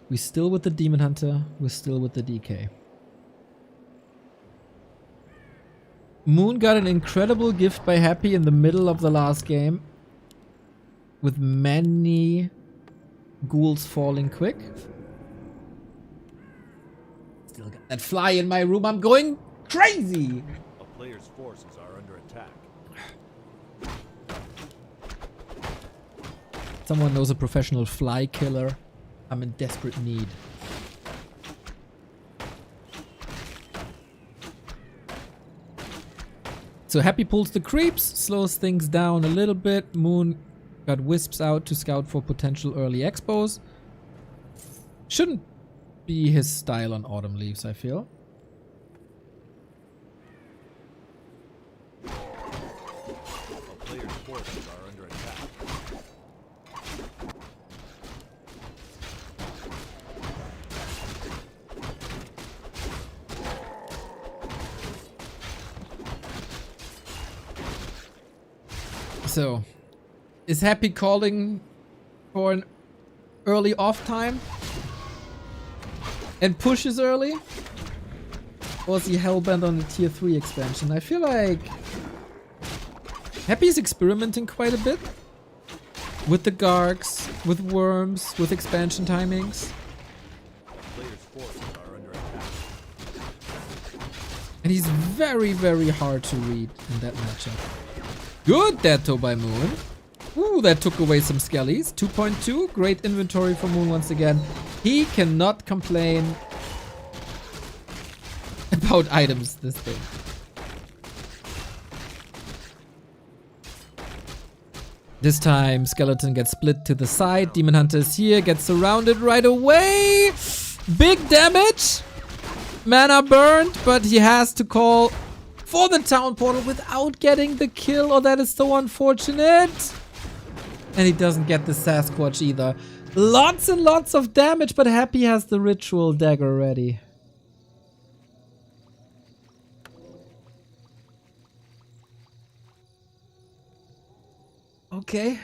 We're still with the Demon Hunter. We're still with the DK. Moon got an incredible gift by Happy in the middle of the last game. With many ghouls falling quick. Still got that fly in my room. I'm going crazy. A player's forces are under attack. Someone knows a professional fly killer. I'm in desperate need. So Happy pulls the creeps, slows things down a little bit. Moon got wisps out to scout for potential early expos. Shouldn't be his style on Autumn Leaves, I feel. A player's forces are under attack. So, is Happy calling for an early off time? and pushes early? Or is he hellbent on the tier 3 expansion? I feel like Happy's experimenting quite a bit. With the Gargs, with Worms, with expansion timings. Players' forces are under attack. And he's very, very hard to read in that matchup. Good Detto by Moon. Ooh, that took away some skellies. 2.2. Great inventory for Moon once again. He cannot complain about items this thing. This time, Skeleton gets split to the side. Demon Hunter is here, gets surrounded right away. Big damage. Mana burned, but he has to call for the town portal without getting the kill. Oh, that is so unfortunate. And he doesn't get the Sasquatch either. Lots and lots of damage, but Happy has the ritual dagger ready. Okay.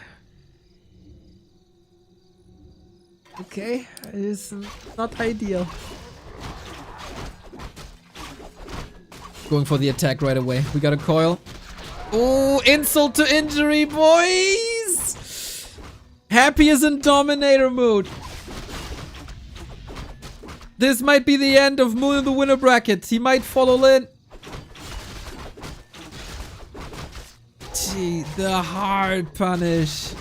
Okay, it's not ideal. Going for the attack right away. We got a coil. Oh, insult to injury, boys! Happy is in Dominator mood. This might be the end of Moon in the winner bracket. He might follow Lynn. Gee, the hard punish.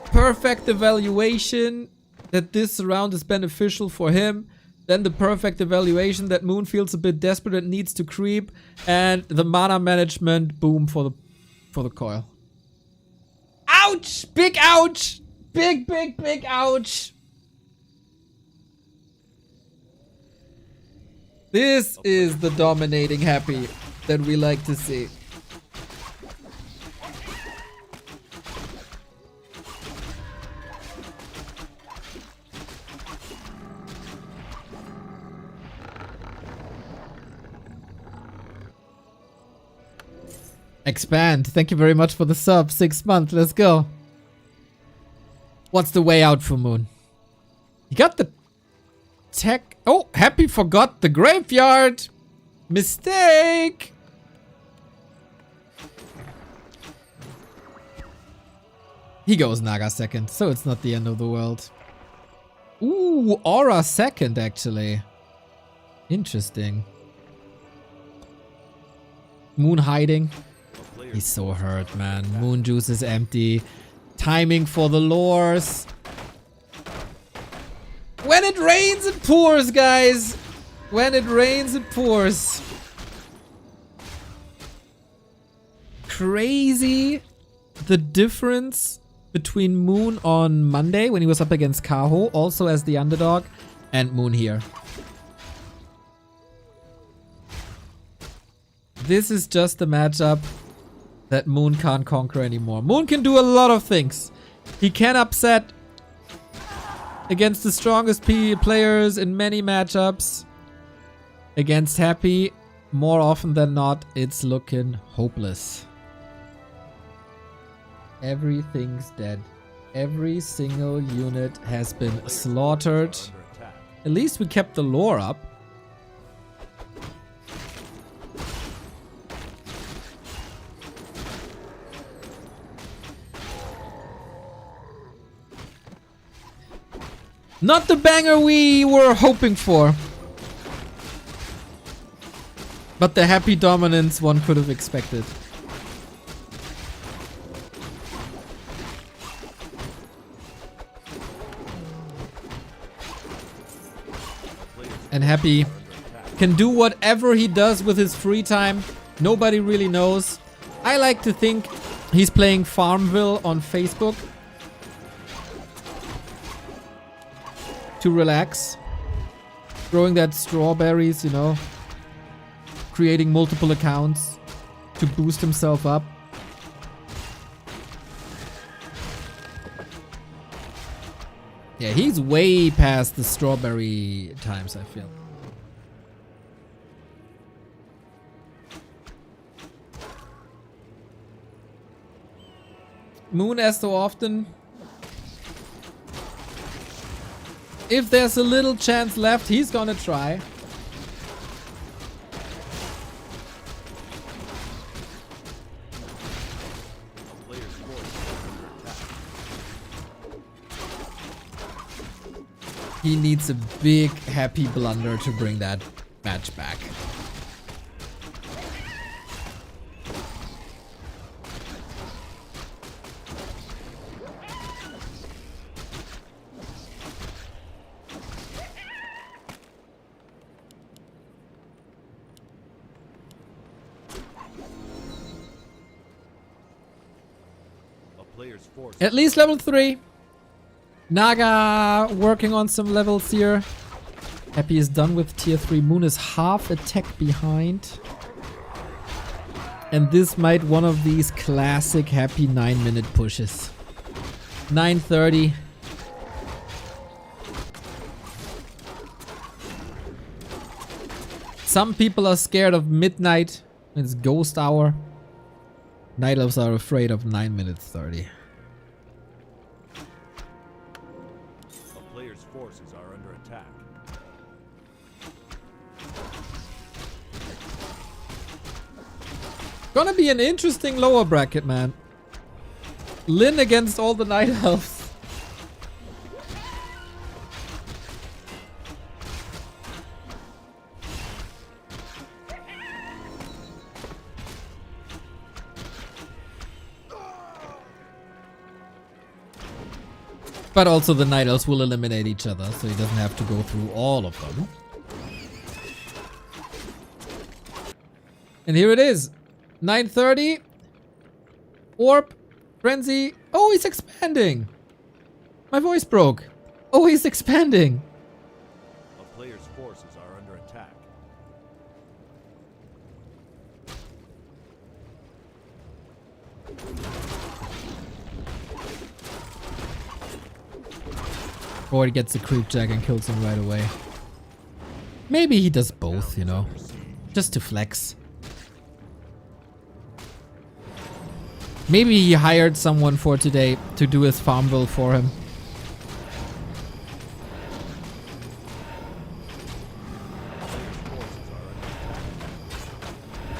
Perfect evaluation that this round is beneficial for him. Then the perfect evaluation that Moon feels a bit desperate and needs to creep. And the mana management, boom, for the coil. Ouch! Big ouch! Big, big, big ouch! This is the dominating Happy that we like to see. Expand. Thank you very much for the sub. 6 months. Let's go. What's the way out for Moon? He got the tech. Oh, Happy forgot the graveyard. Mistake. He goes Naga second, so it's not the end of the world. Ooh, Aura second, actually. Interesting. Moon hiding. He's so hurt, man. Moon juice is empty. Timing for the lures. When it rains, it pours, guys. When it rains, it pours. Crazy the difference between Moon on Monday when he was up against Kaho, also as the underdog, and Moon here. This is just a matchup that Moon can't conquer anymore. Moon can do a lot of things. He can upset against the strongest players in many matchups. Against Happy, more often than not, it's looking hopeless. Everything's dead. Every single unit has been slaughtered. At least we kept the lore up. Not the banger we were hoping for. But the Happy dominance one could have expected. And Happy can do whatever he does with his free time. Nobody really knows. I like to think he's playing Farmville on Facebook. To relax. Growing that strawberries, you know. Creating multiple accounts to boost himself up. Yeah, he's way past the strawberry times, I feel. Moon, as so often, If there's a little chance left, he's gonna try. Player's force is under attack. He needs a big happy blunder to bring that match back. A player's force At least level 3. Naga working on some levels here. Happy is done with tier 3. Moon is half a tech behind. And this might one of these classic Happy 9-minute pushes. 9:30. Some people are scared of midnight. It's ghost hour. Night elves are afraid of 9 minutes 30. A player's forces are under attack. Gonna be an interesting lower bracket, man. Lynn against all the night elves. But also the night elves will eliminate each other, so he doesn't have to go through all of them. And here it is. 9:30. Orb. Frenzy. Oh, he's expanding. My voice broke. Oh, he's expanding. A player's forces are under attack. Or he gets the creep jack and kills him right away. Maybe he does both, you know. Just to flex. Maybe he hired someone for today to do his farm build for him.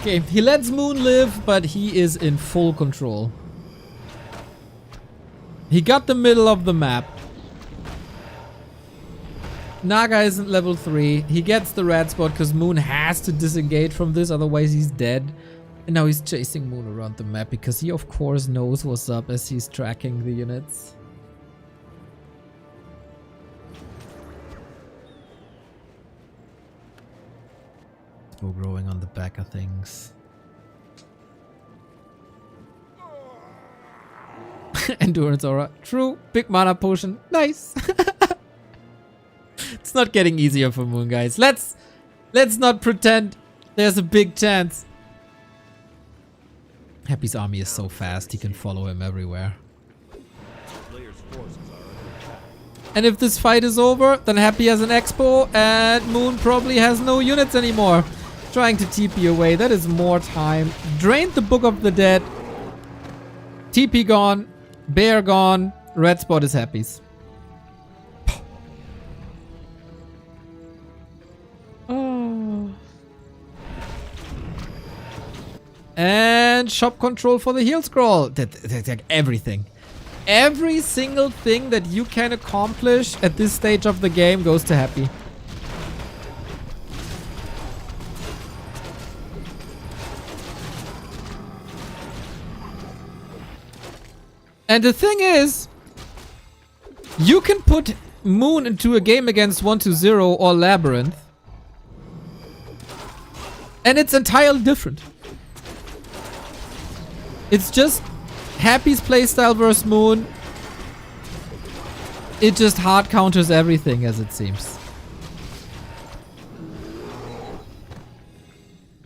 Okay, he lets Moon live, but he is in full control. He got the middle of the map. Naga isn't level 3. He gets the red spot because Moon has to disengage from this, otherwise he's dead. And now he's chasing Moon around the map because he of course knows what's up as he's tracking the units. Slow growing on the back of things. Endurance aura. True. Big mana potion. Nice. It's not getting easier for Moon, guys. Let's not pretend there's a big chance. Happy's army is so fast, he can follow him everywhere. Player's forces are under attack. And if this fight is over, then Happy has an expo and Moon probably has no units anymore. Trying to TP away, that is more time. Drained the Book of the Dead. TP gone. Bear gone. Red spot is Happy's. Oh. And shop control for the heal scroll. That's like everything. Every single thing that you can accomplish at this stage of the game goes to Happy. And the thing is, you can put Moon into a game against 1-0 or Labyrinth, and it's entirely different. It's just Happy's playstyle versus Moon. It just hard counters everything, as it seems.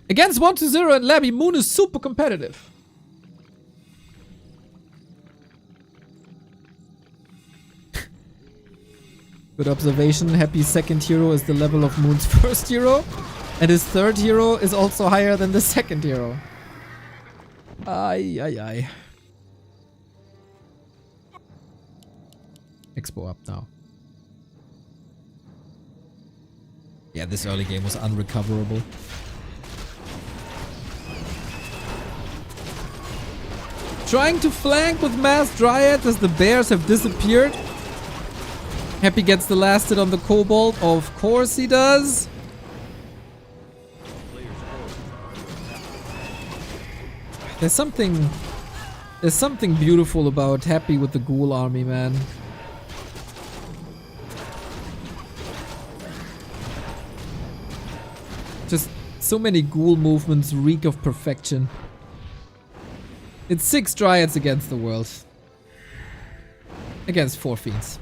Against 1-0 and Labby, Moon is super competitive. Good observation. Happy's second hero is the level of Moon's first hero. And his third hero is also higher than the second hero. Ay, ay, ay. Expo up now. Yeah, this early game was unrecoverable. Trying to flank with Mass Dryad as the bears have disappeared. Happy gets the last hit on the Kobold. Of course he does. There's something beautiful about Happy with the Ghoul army, man. Just so many Ghoul movements reek of perfection. It's 6 Dryads against the world. Against 4 Fiends.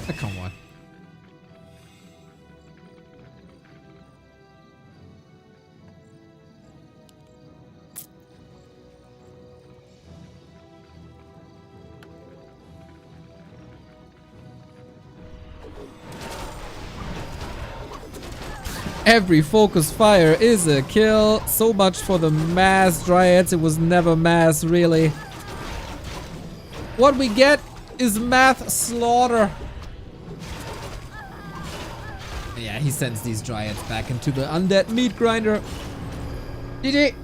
Oh, come on. Every focus fire is a kill. So much for the mass Dryads. It was never mass, really. What we get is math slaughter. Yeah, he sends these Dryads back into the undead meat grinder. It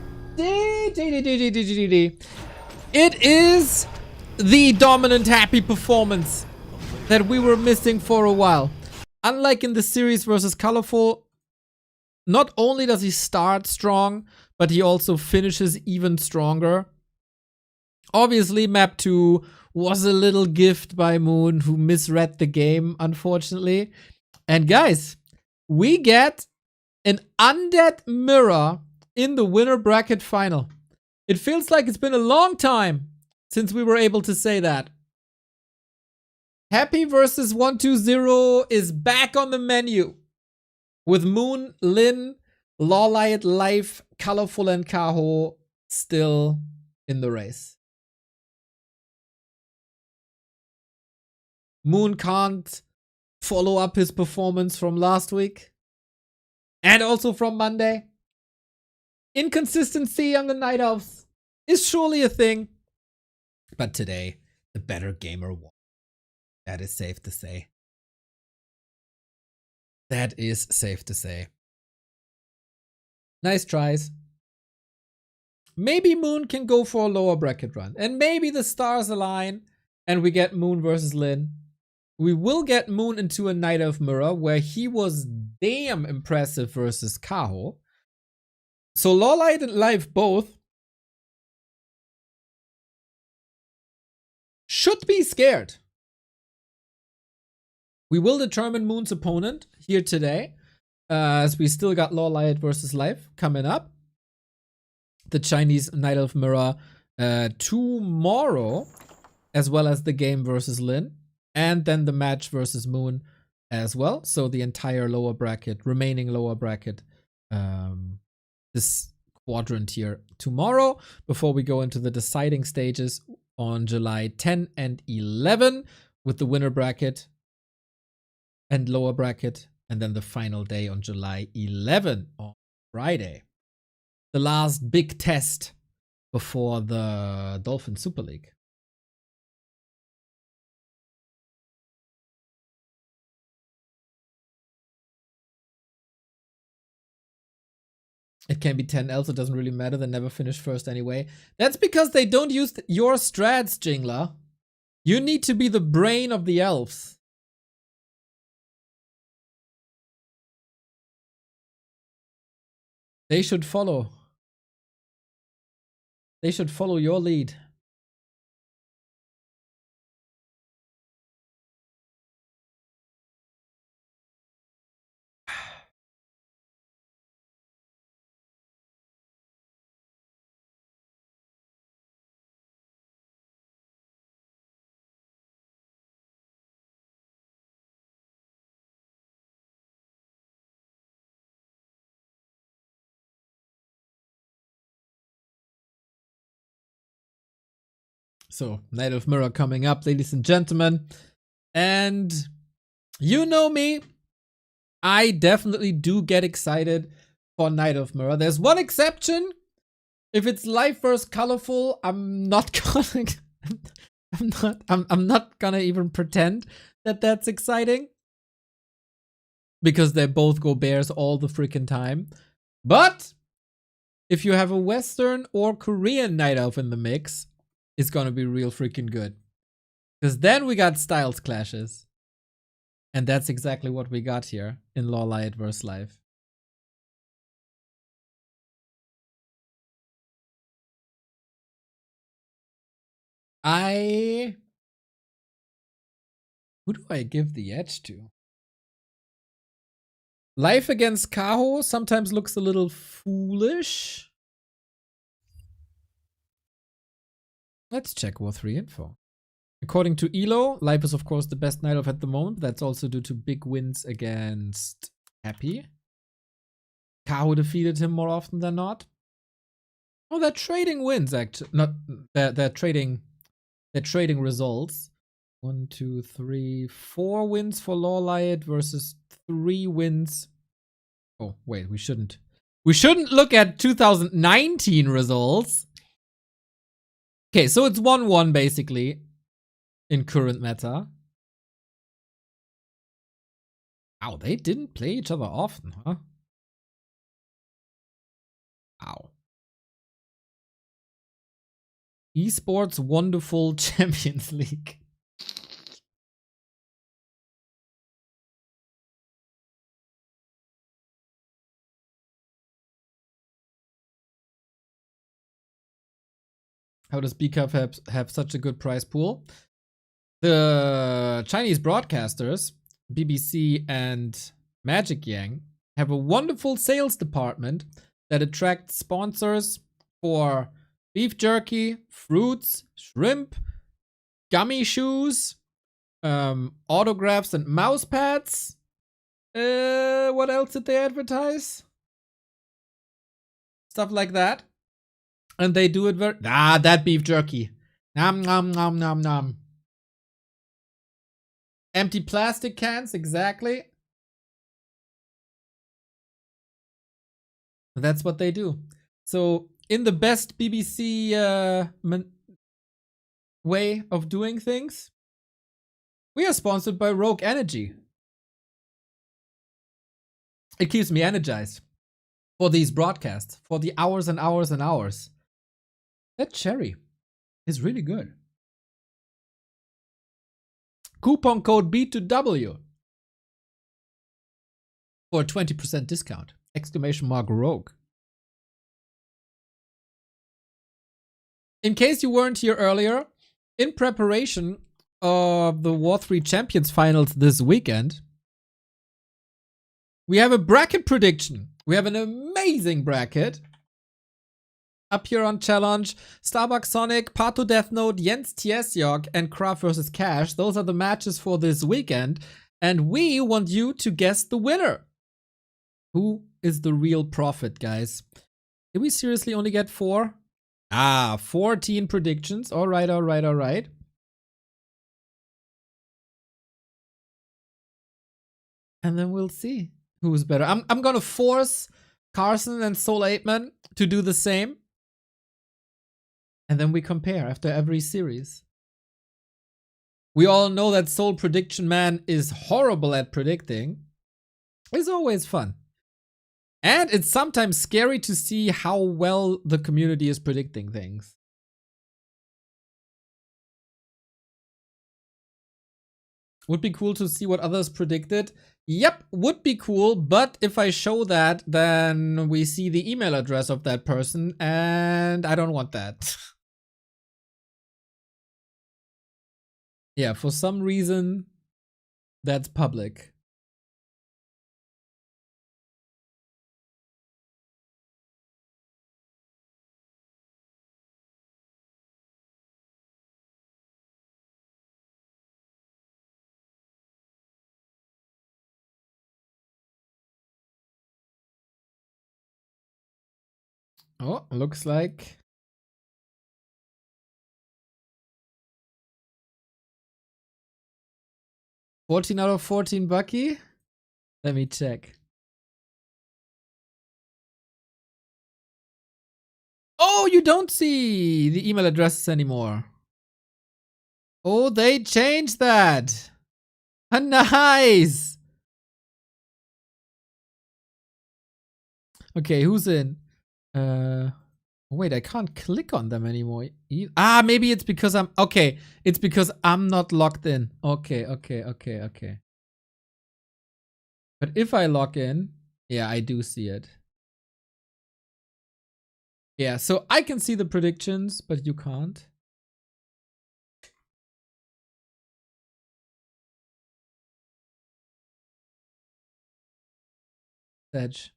is the dominant Happy performance that we were missing for a while. Unlike in the series versus Colorful, not only does he start strong, but he also finishes even stronger. Obviously, map 2 was a little gift by Moon, who misread the game, unfortunately. And guys, we get an undead mirror in the winner bracket final. It feels like it's been a long time since we were able to say that. Happy versus 120 is back on the menu. With Moon, Lynn, LawLiet, Life, Colorful, and Kaho still in the race. Moon can't follow up his performance from last week. And also from Monday. Inconsistency on the Night Elves is surely a thing. But today, the better gamer won. That is safe to say. That is safe to say. Nice tries. Maybe Moon can go for a lower bracket run. And maybe the stars align and we get Moon versus Lynn. We will get Moon into a Night Elf mirror where he was damn impressive versus Kaho. So LawLiet and Life both should be scared. We will determine Moon's opponent here today, as we still got LawLiet versus Life coming up. The Chinese Night Elf mirror tomorrow, as well as the game versus Lynn, and then the match versus Moon as well. So the entire lower bracket, remaining lower bracket, this quadrant here tomorrow, before we go into the deciding stages on July 10 and 11 with the winner bracket and lower bracket, and then the final day on July 11 on Friday. The last big test before the Dolphin Super League. It can be 10 elves, it doesn't really matter, they never finish first anyway. That's because they don't use your strats, Jingla. You need to be the brain of the elves. They should follow. They should follow your lead. So, Night Elf Mirror coming up, ladies and gentlemen. And you know me, I definitely do get excited for Night Elf Mirror. There's one exception. If it's Life versus Colorful, I'm not gonna even pretend that that's exciting. because they both go bears all the freaking time. But if you have a Western or Korean Night Elf in the mix, it's gonna be real freaking good. Because then we got styles clashes. And that's exactly what we got here in LawLiet vs. Live. Who do I give the edge to? Life against Kaho sometimes looks a little foolish. Let's check War 3 info. According to Elo, Life is of course the best Night Elf at the moment. That's also due to big wins against Happy. Kaho defeated him more often than not. Oh, they're trading wins, actually. Not they're trading results. 1, 2, 3, 4 wins for LawLiet versus 3 wins. Oh, wait, we shouldn't look at 2019 results. Okay, so it's 1-1 basically in current meta. Ow, they didn't play each other often, huh? Ow. Esports Wonderful Champions League. How does BCup have such a good prize pool? The Chinese broadcasters, BBC and Magic Yang, have a wonderful sales department that attracts sponsors for beef jerky, fruits, shrimp, gummy shoes, autographs and mouse pads. What else did they advertise? Stuff like that. And they do it very... that beef jerky. Nom nom nom nom nom. Empty plastic cans, exactly. That's what they do. So, in the best BBC way of doing things, we are sponsored by Rogue Energy. It keeps me energized for these broadcasts, for the hours and hours and hours. That cherry is really good. Coupon code B2W for a 20% discount. Exclamation mark Rogue. In case you weren't here earlier, in preparation of the War 3 Champions Finals this weekend, we have a bracket prediction. We have an amazing bracket. Up here on Challenge, Starbucks Sonic, Pato Death Note, Jens Tiesjok, and Kraft vs. Cash. Those are the matches for this weekend. And we want you to guess the winner. Who is the real prophet, guys? Did we seriously only get 4? 14 predictions. Alright. And then we'll see who's better. I'm gonna force Carson and Soul 8man to do the same. And then we compare after every series. We all know that Soul Prediction Man is horrible at predicting. It's always fun. And it's sometimes scary to see how well the community is predicting things. Would be cool to see what others predicted. Yep, would be cool, but if I show that, then we see the email address of that person, and I don't want that. Yeah, for some reason, that's public. Oh, looks like 14 out of 14 Bucky. Let me check. Oh, you don't see the email addresses anymore. Oh, they changed that. Nice. Okay, who's in? Wait, I can't click on them anymore. Ah, maybe it's because I'm okay. It's because I'm not logged in. Okay. But if I log in, yeah, I do see it. Yeah, so I can see the predictions, but you can't. Edge.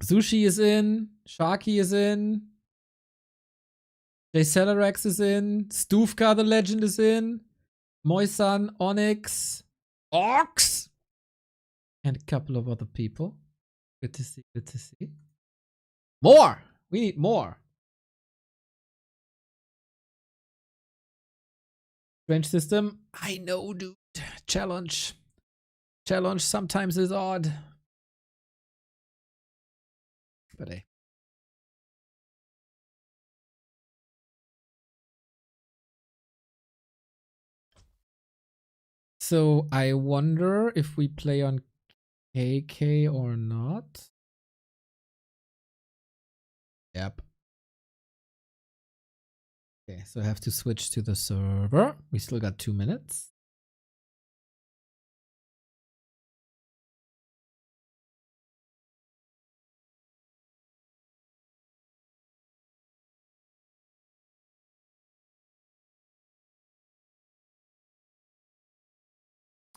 Sushi is in. Sharky is in. Jay Celerax is in. Stufka the Legend is in. Moisan, Onyx, Ox, and a couple of other people. Good to see. Good to see. More. We need more. Strange system. I know, dude. Challenge. Challenge sometimes is odd. But hey. So I wonder if we play on KK or not. Yep. Okay, so I have to switch to the server. We still got 2 minutes.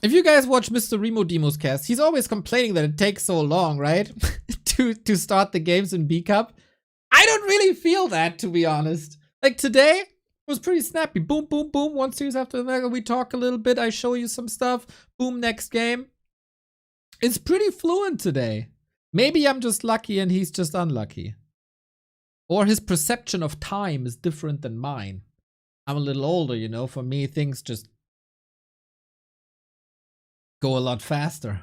If you guys watch Mr. Remo Demo's cast, he's always complaining that it takes so long, right? to start the games in B Cup. I don't really feel that, to be honest. Like today was pretty snappy. Boom, boom, boom. One series after another. We talk a little bit. I show you some stuff. Boom, next game. It's pretty fluent today. Maybe I'm just lucky and he's just unlucky. Or his perception of time is different than mine. I'm a little older, you know. For me, things just go a lot faster.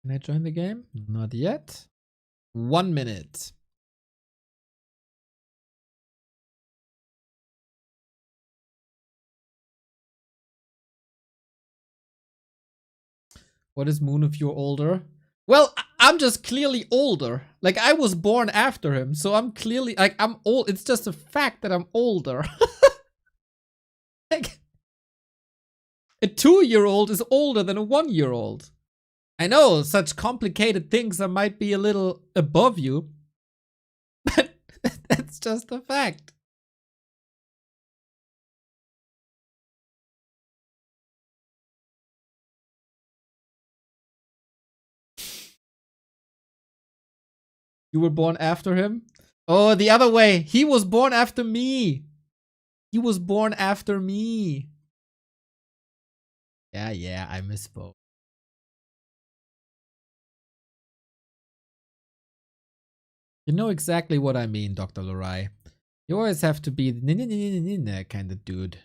Can I join the game? Not yet. 1 minute. What is Moon if you're older? Well, I'm just clearly older. Like, I was born after him, so I'm clearly, like, I'm old. It's just a fact that I'm older. Like, a 2-year-old is older than a 1-year-old. I know, such complicated things I might be a little above you, but that's just a fact. You were born after him? Oh, the other way. He was born after me. He was born after me. Yeah, I misspoke. You know exactly what I mean, Dr. Lorai. You always have to be the kind of dude.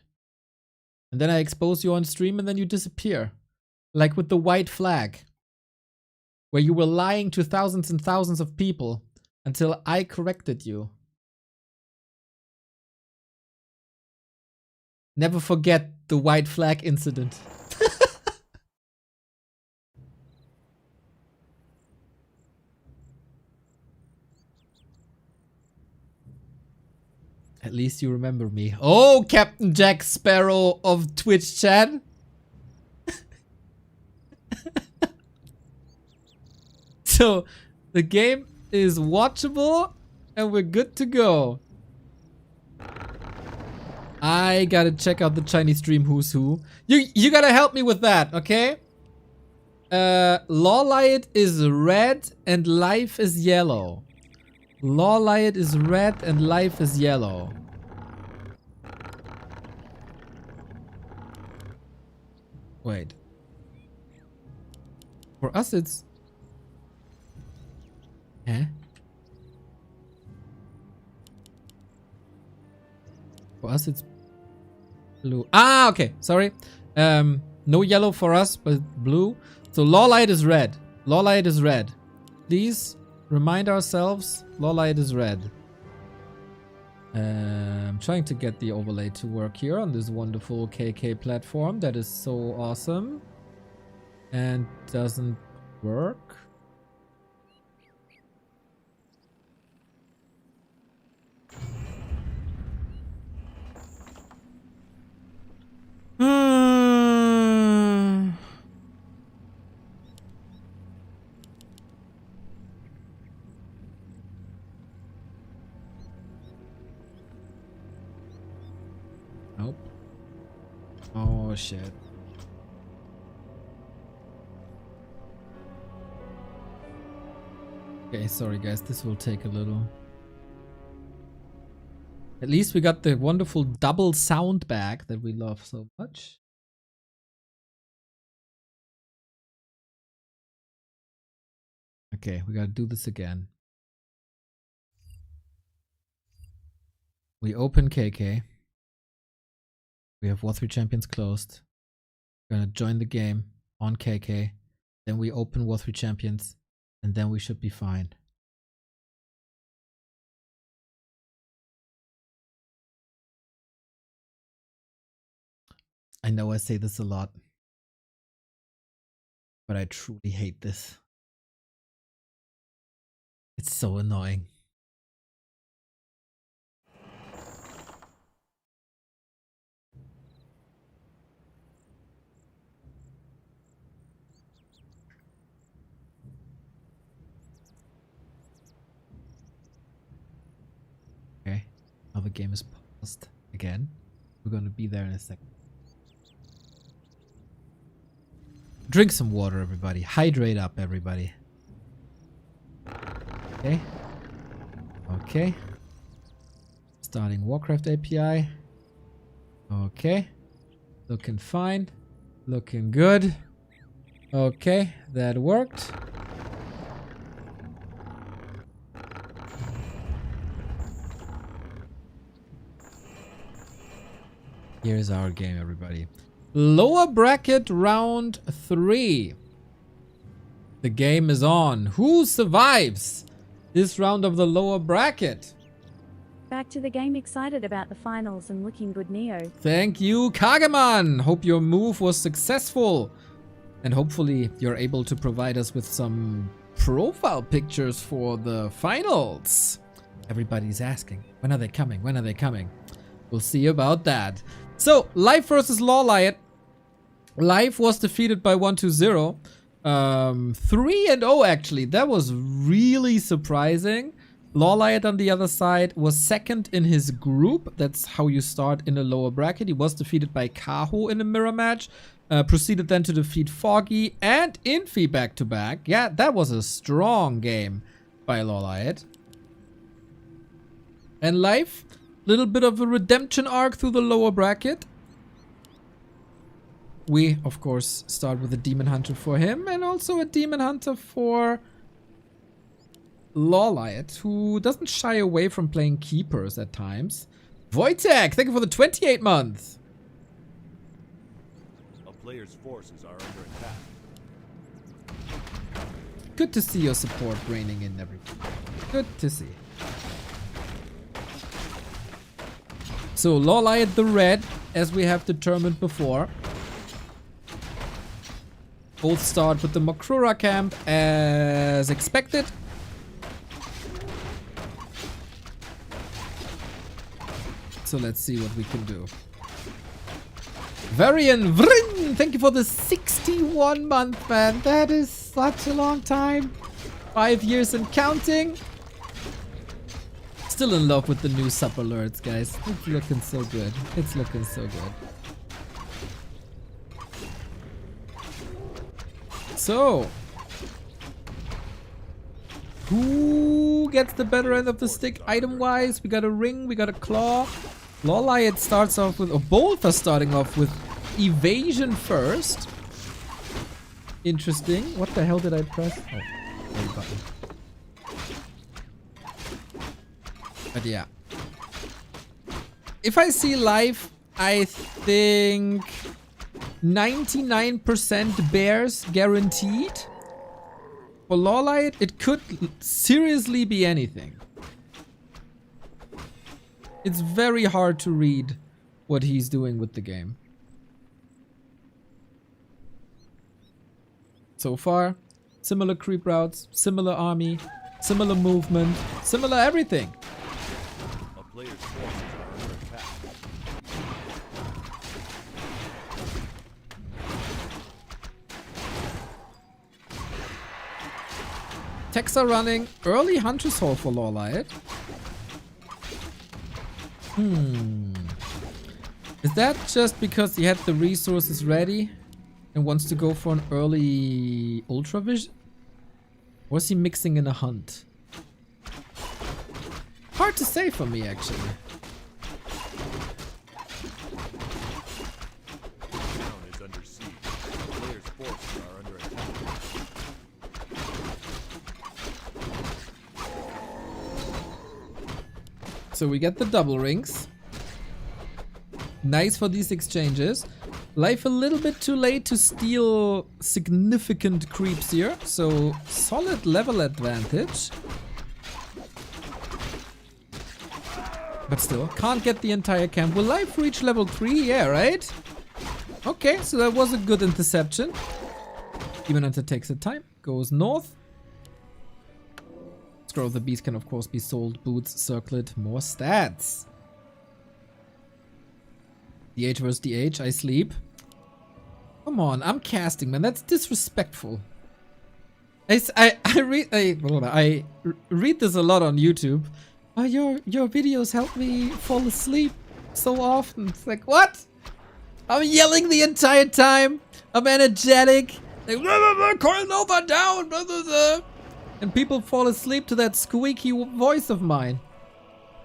And then I expose you on stream and then you disappear. Like with the white flag. Where you were lying to thousands and thousands of people until I corrected you. Never forget the white flag incident. At least you remember me. Oh, Captain Jack Sparrow of Twitch chat. So, the game is watchable and we're good to go. I gotta check out the Chinese stream who's who. You gotta help me with that, okay? LawLiet is red and life is yellow. LawLiet is red and life is yellow. Wait. For us it's... Huh? For us it's blue. Ah, okay. Sorry. No yellow for us, but blue. So LawLiet is red. LawLiet is red. Please Remind ourselves, LawLiet is red. I'm trying to get the overlay to work here on this wonderful KK platform that is so awesome. And doesn't work. Nope. Oh shit. Okay, sorry guys, this will take a little. At least we got the wonderful double sound back that we love so much. Okay, we gotta do this again. We open KK. We have War 3 Champions closed. We're gonna join the game on KK. Then we open War 3 Champions. And then we should be fine. I know I say this a lot. But I truly hate this. It's so annoying. Okay, now the game is paused again. We're gonna be there in a second. Drink some water, everybody. Hydrate up, everybody. Okay. Okay. Starting Warcraft API. Okay. Looking fine. Looking good. Okay, that worked. Here's our game, everybody. Lower bracket round 3. The game is on. Who survives this round of the lower bracket? Back to the game, excited about the finals and looking good, Neo. Thank you, Kageman. Hope your move was successful. And hopefully you're able to provide us with some profile pictures for the finals. Everybody's asking, when are they coming? When are they coming? We'll see about that. So, Life versus LawLiet. Life was defeated by 1-0. 3-0 actually. That was really surprising. LawLiet on the other side was second in his group. That's how you start in a lower bracket. He was defeated by Kaho in a mirror match. Proceeded then to defeat Foggy and Infi back to back. Yeah, that was a strong game by LawLiet. And Life, little bit of a redemption arc through the lower bracket. We, of course, start with a Demon Hunter for him and also a Demon Hunter for LawLiet, who doesn't shy away from playing keepers at times. Wojtek, thank you for the 28 months. A player's forces are under attack. Good to see your support reigning in everything. Good to see. So, LawLiet the red, as we have determined before. Both start with the Makrura camp as expected. So let's see what we can do. Varian Vrin, thank you for the 61 month, man. That is such a long time. 5 years and counting. Still in love with the new sub alerts, guys. It's looking so good. It's looking so good. So, who gets the better end of the stick item-wise? We got a ring, we got a claw. LawLiet starts off with, or both are starting off with evasion first. Interesting. What the hell did I press? Oh, right button. But yeah. If I see live, I think 99% bears guaranteed. For LawLiet, it could seriously be anything. It's very hard to read what he's doing with the game. So far, similar creep routes, similar army, similar movement, similar everything. A player's forces are under attack. Techs are running early Hunter's Hall for LawLiet. Is that just because he had the resources ready and wants to go for an early Ultra Vision? Or is he mixing in a hunt? Hard to say for me, actually. Town is under siege. A player's forces are under attack. So we get the double rings. Nice for these exchanges. Life a little bit too late to steal significant creeps here. So solid level advantage. But still, can't get the entire camp. Will life reach level 3? Yeah, right? Okay, so that was a good interception. Even if it takes a time. Goes north. Scroll of the Beast can of course be sold. Boots, circlet, more stats. DH versus DH, I sleep. Come on, I'm casting, man. That's disrespectful. I read this a lot on YouTube. Oh, your videos help me fall asleep so often. It's like, what? I'm yelling the entire time. I'm energetic. Like, Coil Nova down. Blah, blah, blah. And people fall asleep to that squeaky voice of mine.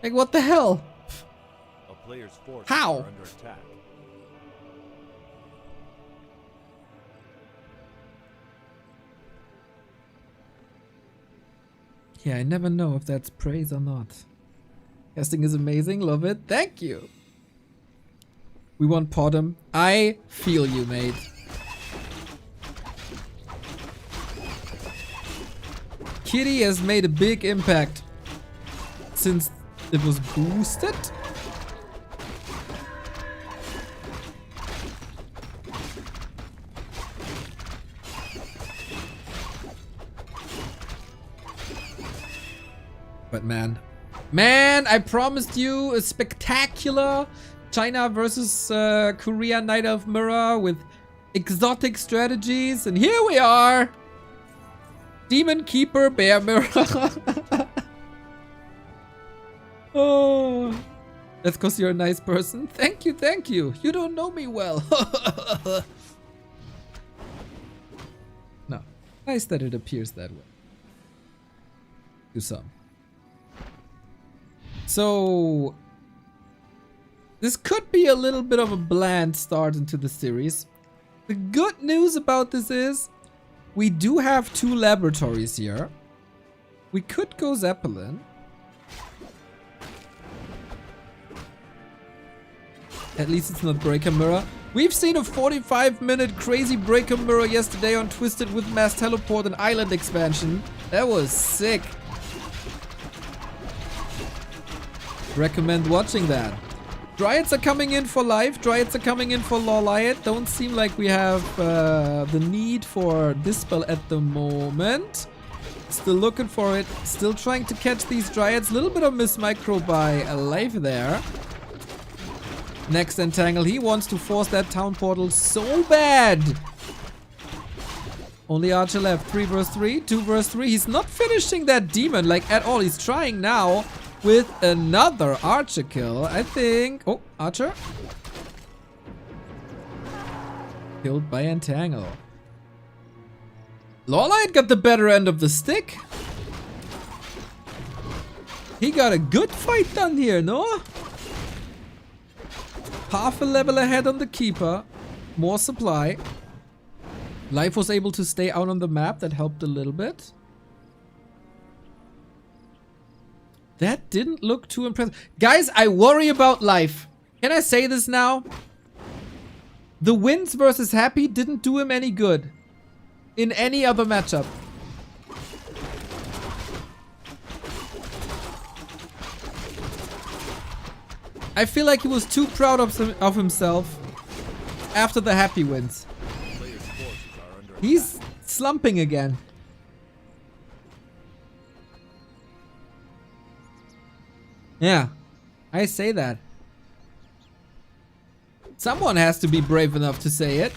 Like, what the hell? A player's forces How? are under attack. Yeah, I never know if that's praise or not. Casting is amazing, love it. Thank you. We want Podem. I feel you, mate. Kitty has made a big impact since it was boosted. But man, I promised you a spectacular China versus Korea Night of Mirror with exotic strategies, and here we are. Demon Keeper Bear Mirror. Oh, that's because you're a nice person. Thank you, thank you. You don't know me well. No, nice that it appears that way. To some. So, this could be a little bit of a bland start into the series. The good news about this is we do have 2 laboratories here. We could go Zeppelin. At least it's not Breaker Mirror. We've seen a 45-minute crazy Breaker Mirror yesterday on Twisted with Mass Teleport and Island expansion. That was sick. Recommend watching that. Dryads are coming in for life. Dryads are coming in for LawLiet. Don't seem like we have the need for Dispel at the moment. Still looking for it. Still trying to catch these Dryads. Little bit of Miss Micro by Life there. Next Entangle. He wants to force that town portal so bad. Only Archer left. 3 versus 3. 2 versus 3. He's not finishing that demon like at all. He's trying now with another Archer kill, I think. Oh, Archer. Killed by Entangle. LawLiet got the better end of the stick. He got a good fight done here, no? Half a level ahead on the Keeper. More supply. Life was able to stay out on the map. That helped a little bit. That didn't look too impressive. Guys, I worry about Life. Can I say this now? The wins versus Happy didn't do him any good in any other matchup. I feel like he was too proud of himself after the happy wins. Players' forces are under attack. He's slumping again. Yeah, I say that. Someone has to be brave enough to say it.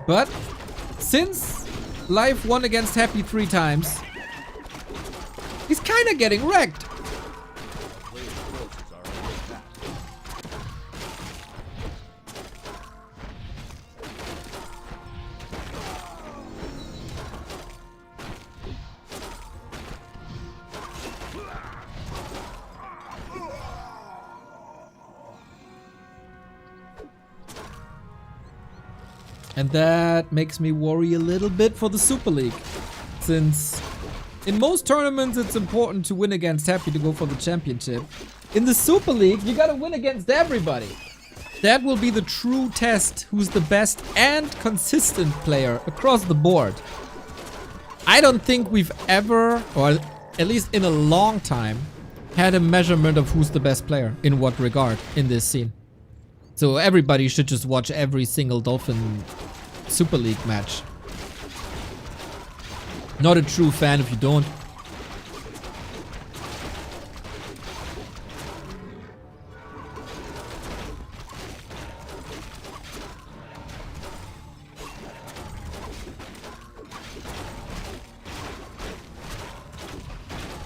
But since Life won against Happy 3 times, he's kind of getting wrecked. Players' forces are under attack. And that makes me worry a little bit for the Super League. Since in most tournaments it's important to win against Happy to go for the championship. In the Super League, you gotta win against everybody. That will be the true test who's the best and consistent player across the board. I don't think we've ever, or at least in a long time, had a measurement of who's the best player in what regard in this scene. So everybody should just watch every single Dolphin Super League match. Not a true fan if you don't.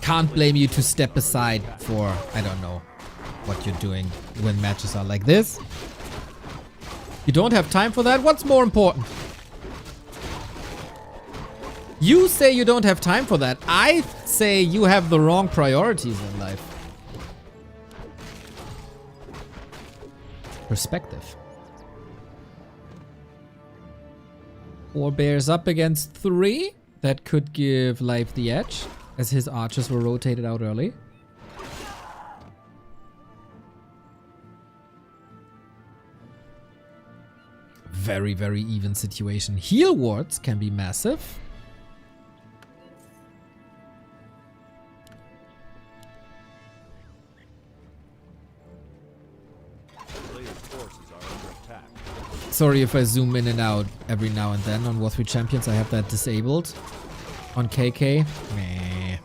Can't blame you to step aside for, I don't know, what you're doing when matches are like this. You don't have time for that? What's more important? You say you don't have time for that. I say you have the wrong priorities in life. Perspective. 4 bears up against 3. That could give Life the edge, as his archers were rotated out early. Very, very even situation. Heal wards can be massive. Players' forces are under attack. Sorry if I zoom in and out every now and then on Warcraft III Champions. I have that disabled. On KK, meh.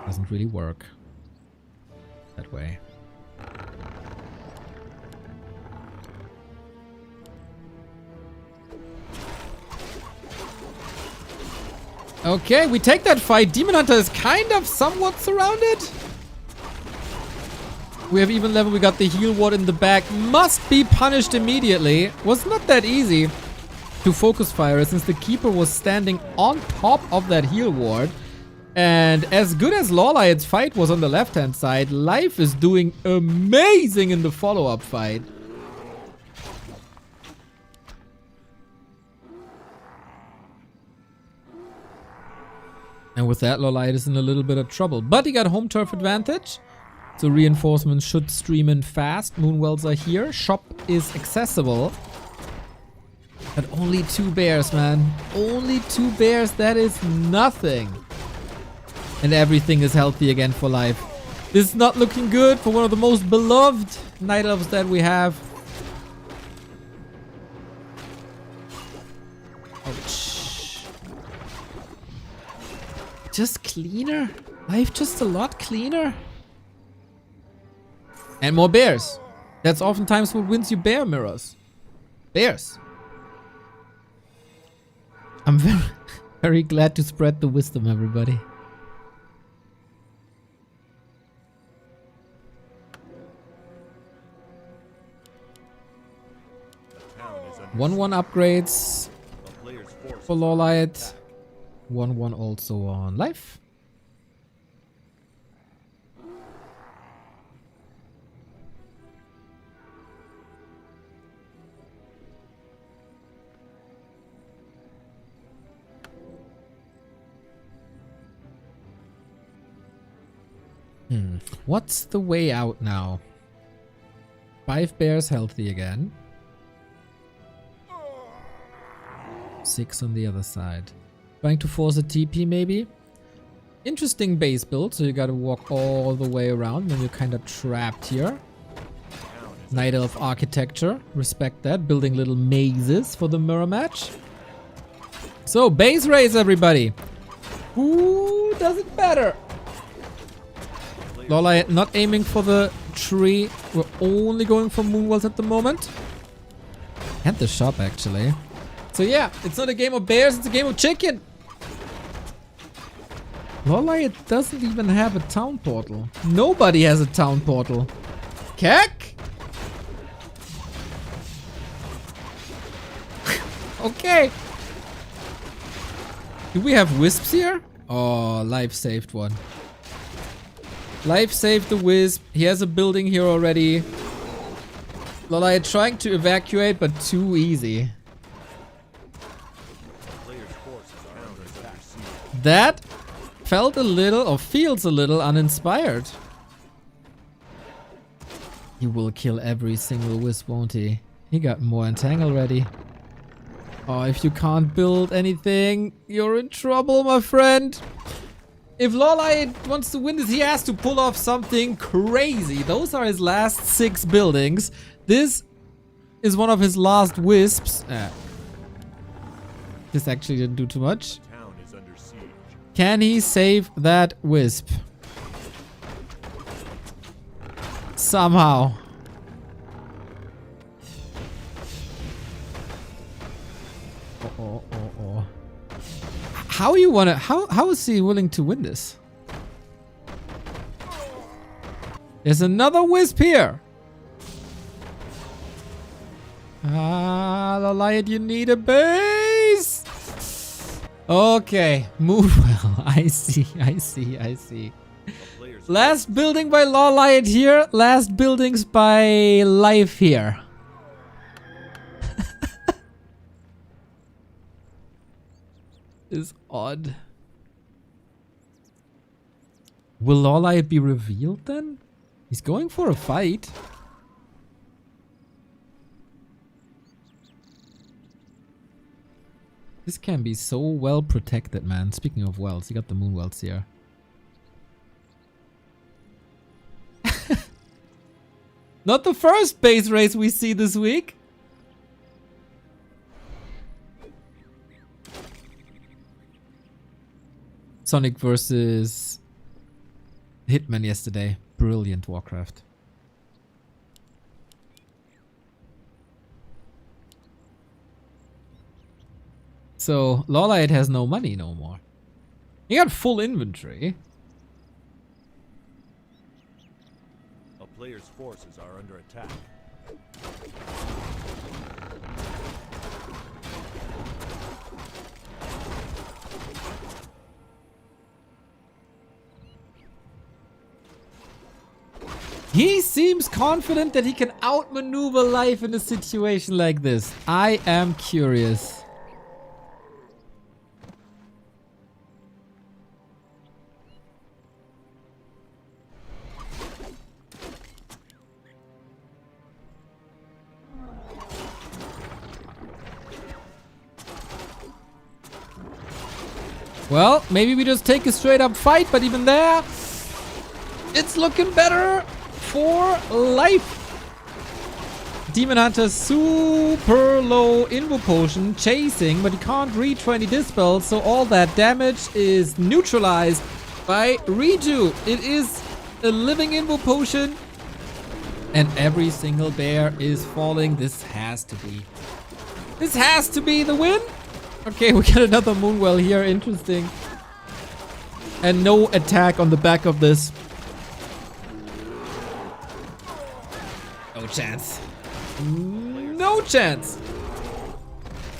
Doesn't really work that way. Okay, we take that fight. Demon Hunter is kind of somewhat surrounded. We have even level. We got the heal ward in the back. Must be punished immediately. Was not that easy to focus fire since the keeper was standing on top of that heal ward. And as good as LawLiet's fight was on the left hand side, Life is doing amazing in the follow-up fight. And with that, LawLiet is in a little bit of trouble. But he got home turf advantage. So reinforcements should stream in fast. Moonwells are here. Shop is accessible. But only 2 bears, man. Only 2 bears. That is nothing. And everything is healthy again for Life. This is not looking good for one of the most beloved Night Elves that we have. Ouch. Just cleaner. Life just a lot cleaner. And more bears. That's oftentimes what wins you bear mirrors. Bears. I'm very, very glad to spread the wisdom, everybody. The town is under 1-1 upgrades The players' forces for LawLiet. 1-1 also on Life. What's the way out now? 5 bears healthy again. 6 on the other side. Trying to force a TP maybe. Interesting base build, so you gotta walk all the way around, then you're kind of trapped here. Night Elf architecture, respect that. Building little mazes for the mirror match. So, base race everybody. Who does it better? LawLiet not aiming for the tree. We're only going for moonwalls at the moment. And the shop actually. So yeah, it's not a game of bears, it's a game of chicken. LawLiet doesn't even have a town portal. Nobody has a town portal. Keck? Okay. Do we have wisps here? Oh, life saved one. Life saved the wisp. He has a building here already. LawLiet trying to evacuate, but too easy. That felt a little, or feels a little uninspired. He will kill every single wisp, won't he? He got more entangle ready. Oh, if you can't build anything, you're in trouble, my friend. If LawLiet wants to win this, he has to pull off something crazy. Those are his last 6 buildings. This is one of his last wisps. This actually didn't do too much. Can he save that wisp? Somehow. Oh. How you wanna? How is he willing to win this? There's another wisp here. LawLiet, you need a base. Okay, move well. I see. Last building by LawLiet here. Last buildings by Life here. Is odd. Will LawLiet be revealed then? He's going for a fight. This can be so well protected, man. Speaking of wells, you got the moon wells here. Not the first base race we see this week. Sonic versus Hitman yesterday. Brilliant Warcraft. So, LawLiet has no money no more. He got full inventory. A player's forces are under attack. He seems confident that he can outmaneuver life in a situation like this. I am curious. Well, maybe we just take a straight up fight, but even there, it's looking better for life. Demon Hunter super low invo potion chasing, but he can't reach for any dispels, so all that damage is neutralized by Reju. It is a living invo potion, and every single bear is falling. This has to be the win. Okay, we got another Moonwell here. Interesting. And no attack on the back of this. No chance. No chance.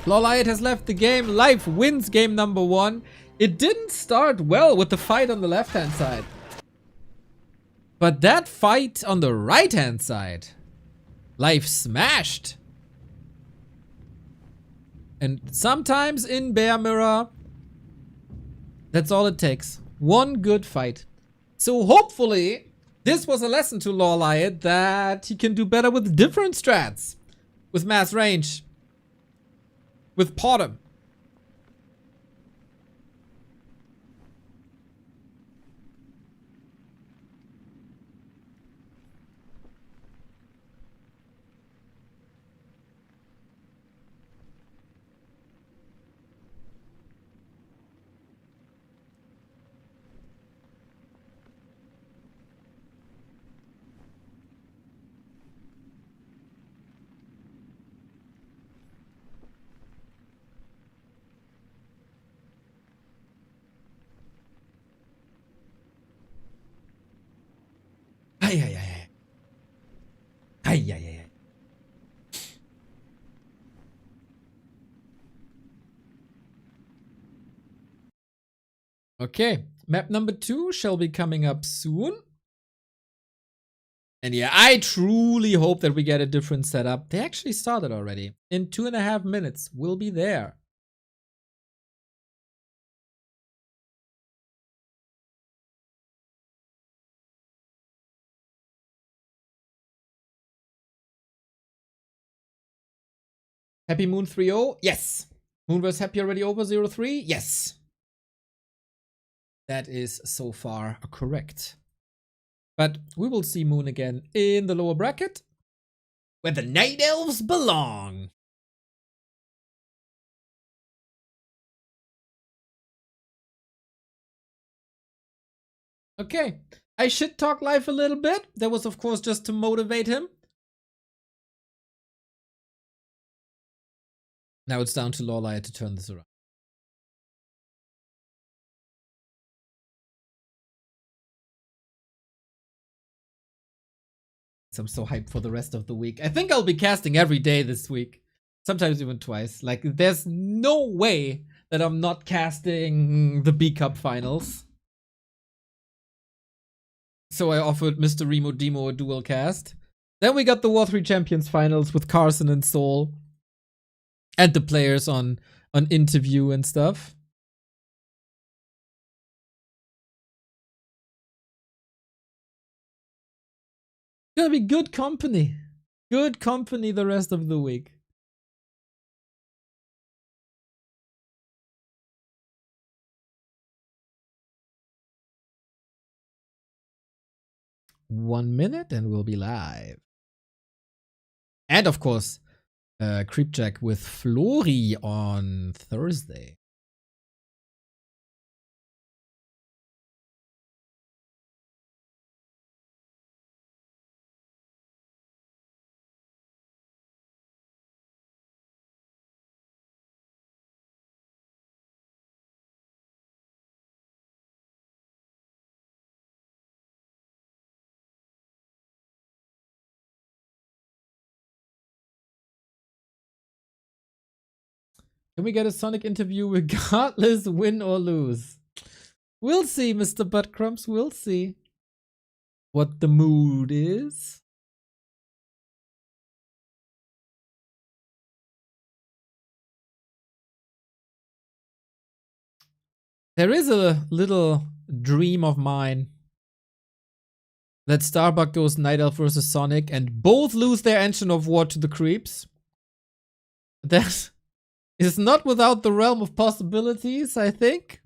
LawLiet has left the game. Life wins game number 1. It didn't start well with the fight on the left-hand side. But that fight on the right-hand side, Life smashed. And sometimes in Bear Mirror, that's all it takes. One good fight. So hopefully, this was a lesson to LawLiet that he can do better with different strats. With mass range. With Potom. Ay, ay, ay, ay. Okay, map number 2 shall be coming up soon. And yeah, I truly hope that we get a different setup. They actually started already. In 2.5 minutes, we'll be there. Happy Moon 3-0? Yes. Moonverse happy already over 0-3? Yes. That is so far correct. But we will see Moon again in the lower bracket, where the Night Elves belong. Okay, I should talk live a little bit. That was, of course, just to motivate him. Now it's down to LawLiet to turn this around. I'm so hyped for the rest of the week. I think I'll be casting every day this week. Sometimes even twice. Like, there's no way that I'm not casting the B Cup finals. So I offered Mr. Remo Demo a dual cast. Then we got the War 3 Champions finals with Carson and Soul. And the players on interview and stuff. Gonna be good company. Good company the rest of the week. One minute and we'll be live. And of course, Creepjack with Flory on Thursday. Can we get a Sonic interview regardless, win or lose? We'll see, Mr. Buttcrumbs. We'll see what the mood is. There is a little dream of mine that Starbuck goes Night Elf versus Sonic and both lose their engine of war to the creeps. That is not without the realm of possibilities, I think.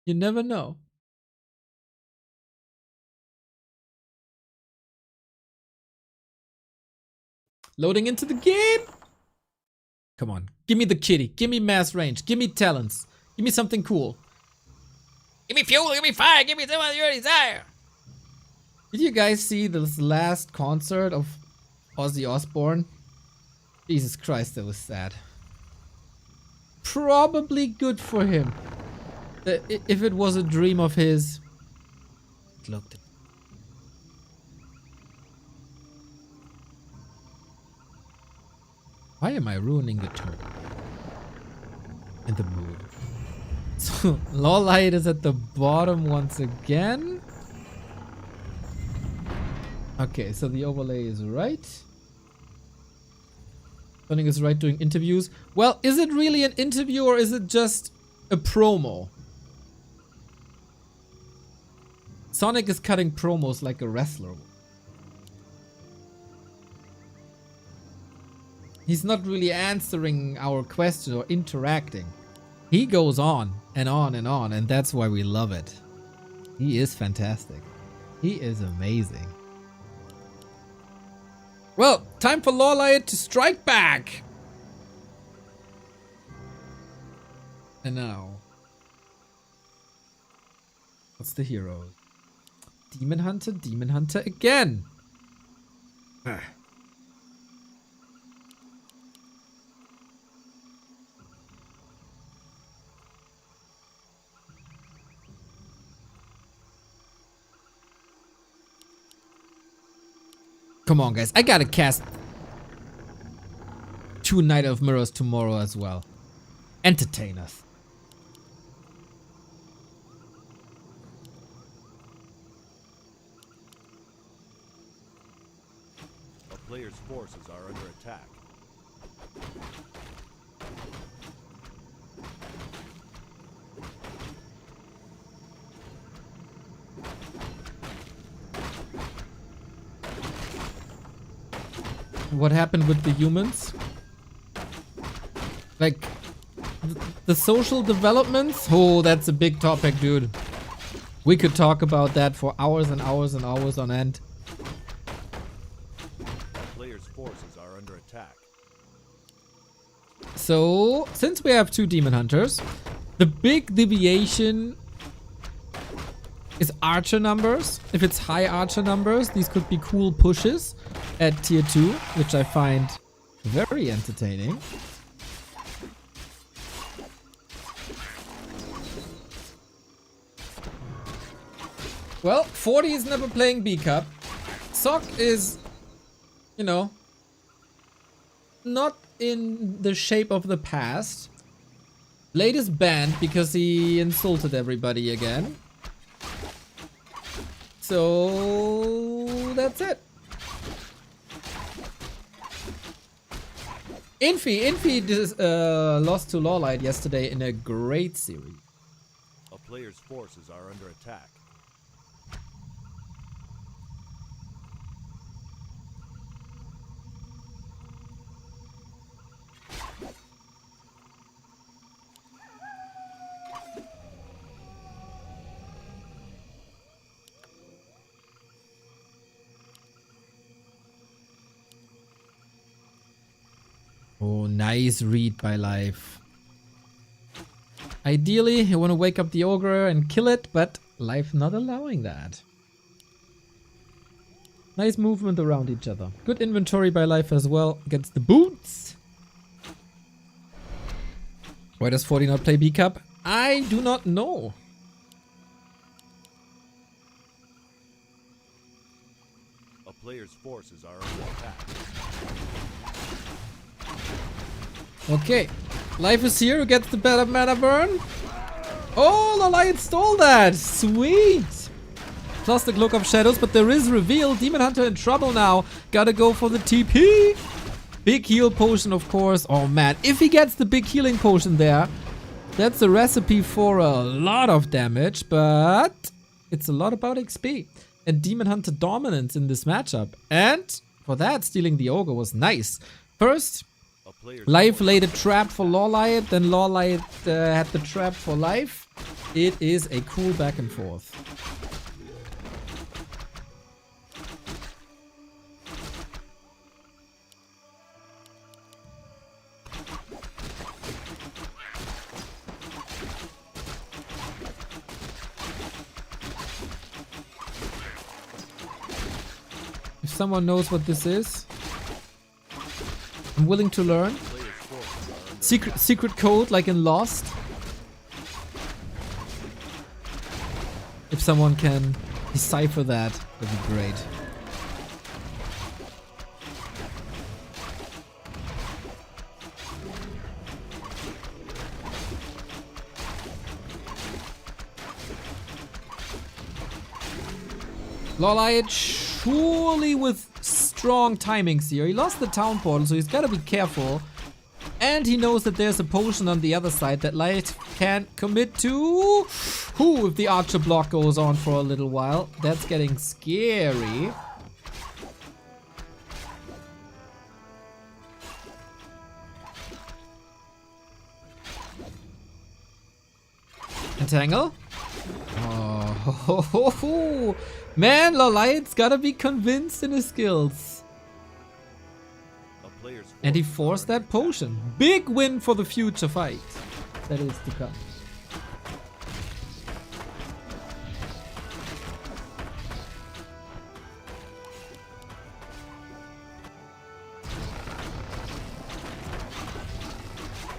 You never know. Loading into the game. Come on. Give me the kitty. Give me mass range. Give me talents. Give me something cool. Give me fuel. Give me fire. Give me some of your desire. Did you guys see this last concert of Ozzy Osbourne? Jesus Christ, that was sad. Probably good for him. If it was a dream of his. It looked. Why am I ruining the tone? And the mood. So, LawLiet is at the bottom once again. Okay, so the overlay is right. Sonic is right doing interviews. Well, is it really an interview or is it just a promo? Sonic is cutting promos like a wrestler. He's not really answering our questions or interacting. He goes on and on and on, and that's why we love it. He is fantastic. He is amazing. Well, time for LawLiet to strike back. And now, what's the hero? Demon Hunter again. Come on, guys. I gotta cast 2 Knight of Mirrors tomorrow as well. Entertain us. A player's forces are under attack. What happened with the humans? Like, the social developments? Oh, that's a big topic, dude. We could talk about that for hours and hours and hours on end. A player's forces are under attack. So, since we have 2 Demon Hunters, the big deviation is archer numbers. If it's high archer numbers, these could be cool pushes at tier 2, which I find very entertaining. Well, 40 is never playing B Cup. Sock is, you know, not in the shape of the past. Blade is banned because he insulted everybody again. So that's it. Infi lost to LawLiet yesterday in a great series. A player's forces are under attack. Oh, nice read by Life. Ideally, you want to wake up the ogre and kill it, but Life not allowing that. Nice movement around each other. Good inventory by Life as well against the boots. Why does 40 not play B Cup? I do not know. A player's forces are under attack. Okay, Life is here who gets the better mana burn. Oh, LawLiet stole that. Sweet. Plus the Cloak of Shadows, but there is reveal. Demon Hunter in trouble now. Gotta go for the TP. Big heal potion, of course. Oh man, if he gets the big healing potion there, that's a recipe for a lot of damage, but it's a lot about XP. And Demon Hunter dominance in this matchup. And for that, stealing the Ogre was nice. First, Life laid a trap for LawLiet, then LawLiet had the trap for Life. It is a cool back and forth. If someone knows what this is, I'm willing to learn. Secret code like in Lost. If someone can decipher that, that'd be great. LawLiet surely with strong timings here. He lost the town portal, so he's gotta be careful. And he knows that there's a potion on the other side that Light can't commit to. Whew, if the archer block goes on for a little while, that's getting scary. Entangle? Oh, man, LawLiet's gotta be convinced in his skills. And he forced that potion. Big win for the future fight that is to come.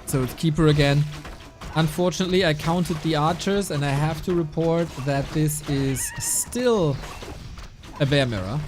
So it's Keeper again. Unfortunately, I counted the archers and I have to report that this is still a Bear Mirror.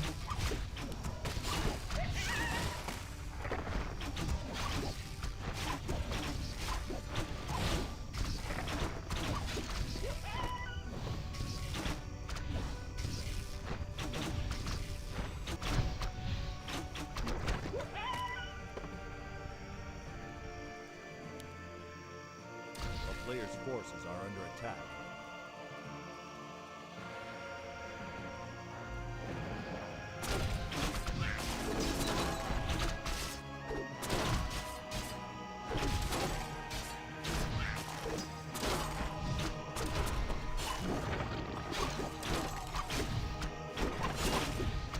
forces are under attack.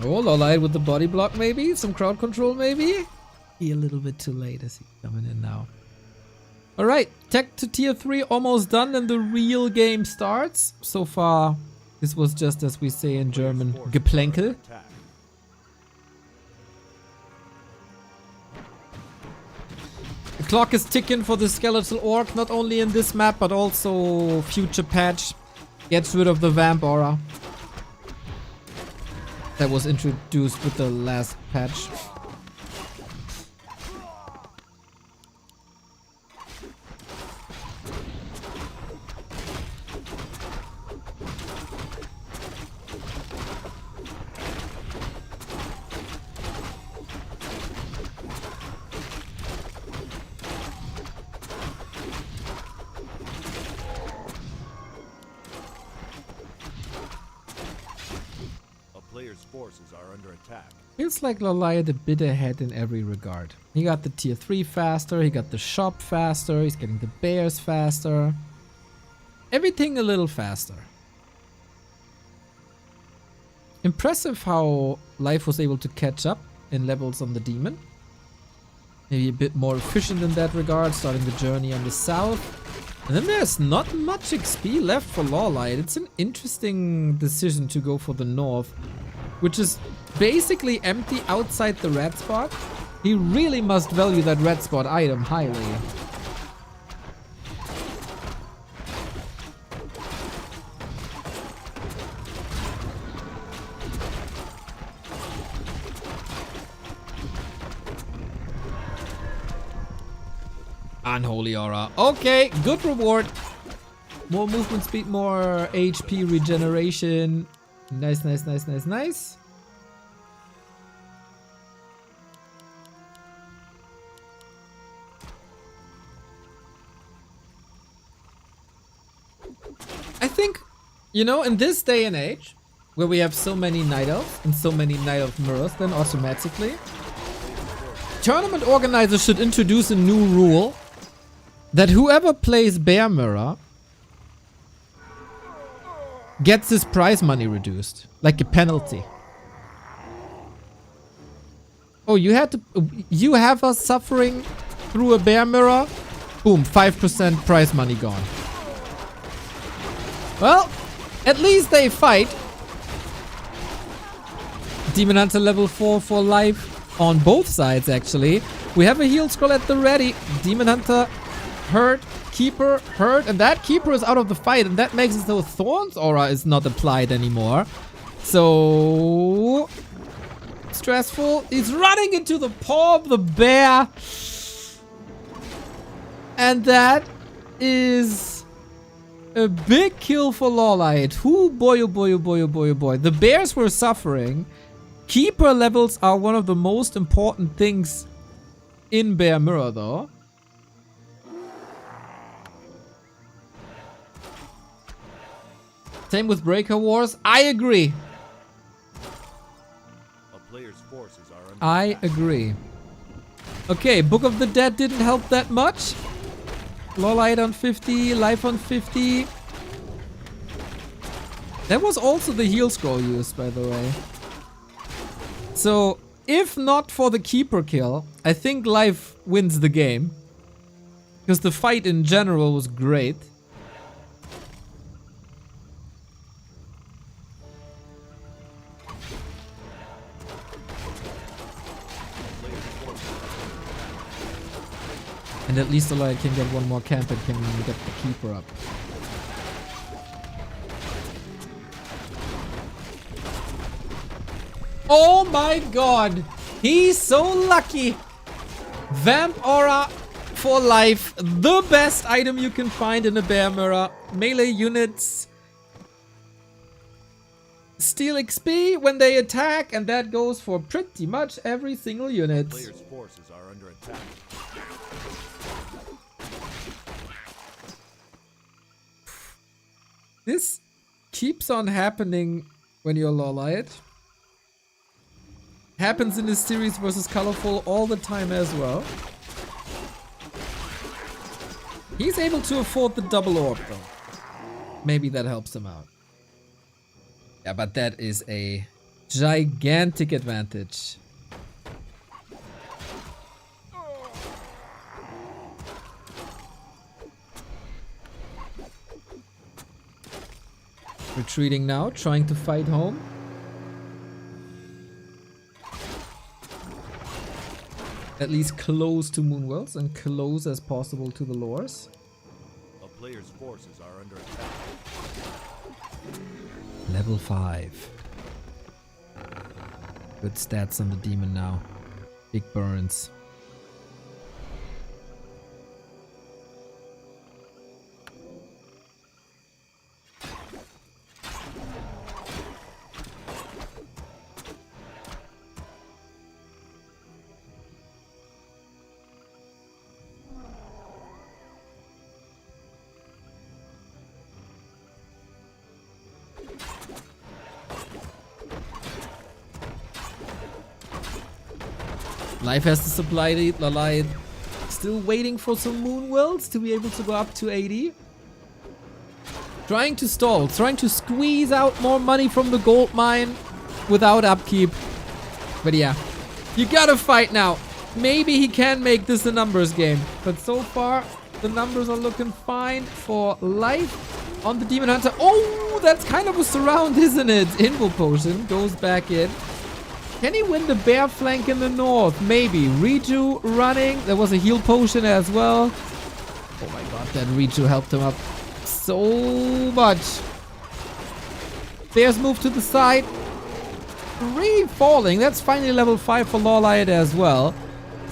Oh, LawLiet with the body block maybe? Some crowd control maybe? He a little bit too late as he's coming in now. Alright, tech to tier 3 almost done and the real game starts. So far, this was just as we say in German, Geplänkel. Attack. The clock is ticking for the skeletal orc, not only in this map but also future patch. Gets rid of the vamp aura that was introduced with the last patch. Player's forces are under attack. Feels like LawLiet a bit ahead in every regard. He got the tier 3 faster, he got the shop faster, he's getting the bears faster. Everything a little faster. Impressive how life was able to catch up in levels on the demon. Maybe a bit more efficient in that regard, starting the journey on the south. And then there's not much XP left for LawLiet. It's an interesting decision to go for the north, which is basically empty outside the red spot. He really must value that red spot item highly. Unholy aura. Okay, good reward. More movement speed, more HP regeneration. Nice, nice, nice, nice, nice. I think, you know, in this day and age, where we have so many Night Elves and so many Night Elf mirrors, then automatically, tournament organizers should introduce a new rule that whoever plays Bear Mirror gets his prize money reduced, like a penalty. Oh, you have us suffering through a Bear Mirror? Boom, 5% prize money gone. Well, at least they fight. Demon Hunter level 4 for life on both sides, actually. We have a heal scroll at the ready. Demon Hunter hurt, Keeper hurt, and that Keeper is out of the fight, and that makes it so Thorn's aura is not applied anymore. So stressful. He's running into the paw of the bear, and that is a big kill for LawLiet. Ooh, boy, oh boy, oh boy, oh boy, oh boy. The bears were suffering. Keeper levels are one of the most important things in Bear Mirror, though. Same with Breaker Wars. I agree. A player's forces are under I attack. agree. Okay, Book of the Dead didn't help that much. LawLiet on 50, Life on 50. That was also the heal scroll used, by the way. So, if not for the Keeper kill, I think Life wins the game. Because the fight in general was great. And at least LawLiet can get one more camp and can get the Keeper up. Oh my god! He's so lucky! Vamp Aura for life. The best item you can find in a Bear Mirror. Melee units steal XP when they attack, and that goes for pretty much every single unit. Player's forces are under attack. This keeps on happening when you're LawLiet. Happens in this series versus Colorful all the time as well. He's able to afford the double orb though. Maybe that helps him out. Yeah, but that is a gigantic advantage. Retreating now, trying to fight home. At least close to Moonwells and close as possible to the lores. A player's forces are under attack. Level 5. Good stats on the demon now. Big burns. Life has to supply the LawLiet. Still waiting for some Moonwells to be able to go up to 80. Trying to stall, trying to squeeze out more money from the gold mine without upkeep. But yeah, you gotta fight now. Maybe he can make this a numbers game. But so far, the numbers are looking fine for Life on the Demon Hunter. Oh, that's kind of a surround, isn't it? Invo Potion goes back in. Can he win the bear flank in the north? Maybe. Riju running. There was a heal potion as well. Oh my god, that Riju helped him up so much. Bears move to the side. 3 falling. That's finally level 5 for LawLiet as well.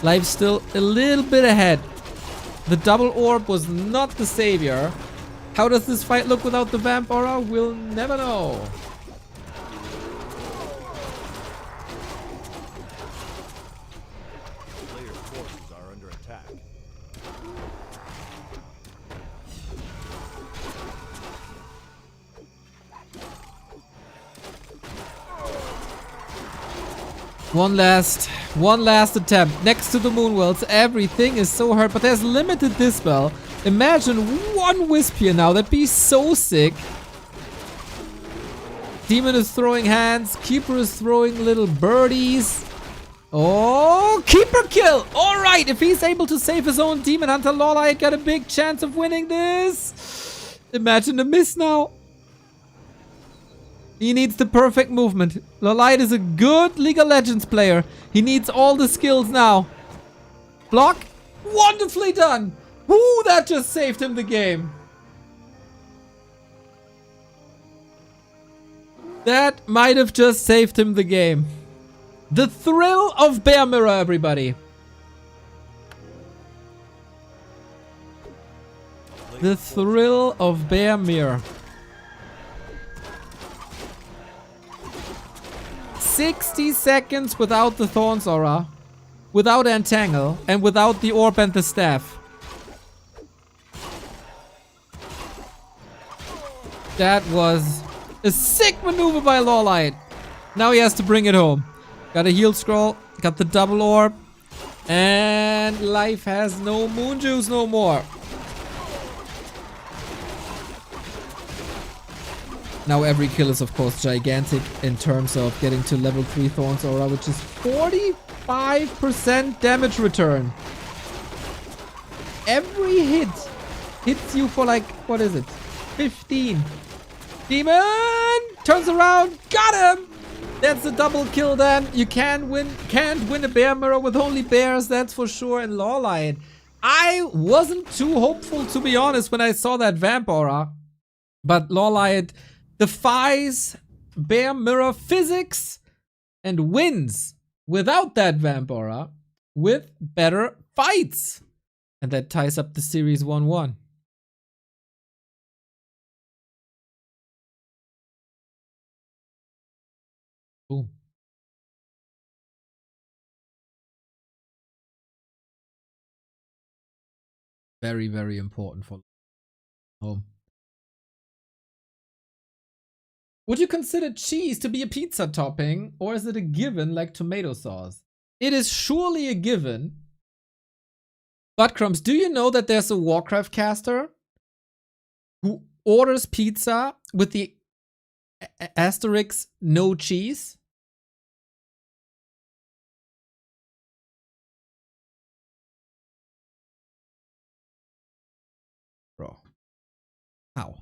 Life's still a little bit ahead. The double orb was not the savior. How does this fight look without the Vamp Aura? We'll never know. One last attempt. Next to the Moonwells, everything is so hurt, but there's limited dispel. Imagine one Wisp here now. That'd be so sick. Demon is throwing hands. Keeper is throwing little birdies. Oh, Keeper kill! Alright, if he's able to save his own Demon Hunter, LawLiet got a big chance of winning this. Imagine the miss now. He needs the perfect movement. LawLiet is a good League of Legends player. He needs all the skills now. Block. Wonderfully done. Woo, that just saved him the game. That might have just saved him the game. The thrill of Bear Mirror, everybody. The thrill of Bear Mirror. 60 seconds without the Thorns Aura, without Entangle, and without the Orb and the Staff. That was a sick maneuver by LawLiet. Now he has to bring it home. Got a heal scroll, got the double orb, and Life has no moon juice no more. Now every kill is of course gigantic in terms of getting to level 3 Thorns Aura, which is 45% damage return. Every hit hits you for like, what is it? 15. Demon turns around, got him! That's a double kill then. You can't win a Bear Mirror with only bears, that's for sure. And LawLiet, I wasn't too hopeful to be honest when I saw that Vamp Aura. But LawLiet defies Bear Mirror physics and wins without that Vamp Aura with better fights. And that ties up the series 1-1. Boom. Very, very important for home. Would you consider cheese to be a pizza topping, or is it a given like tomato sauce? It is surely a given. But Crumbs, do you know that there's a Warcraft caster who orders pizza with the asterisk no cheese? Bro. How?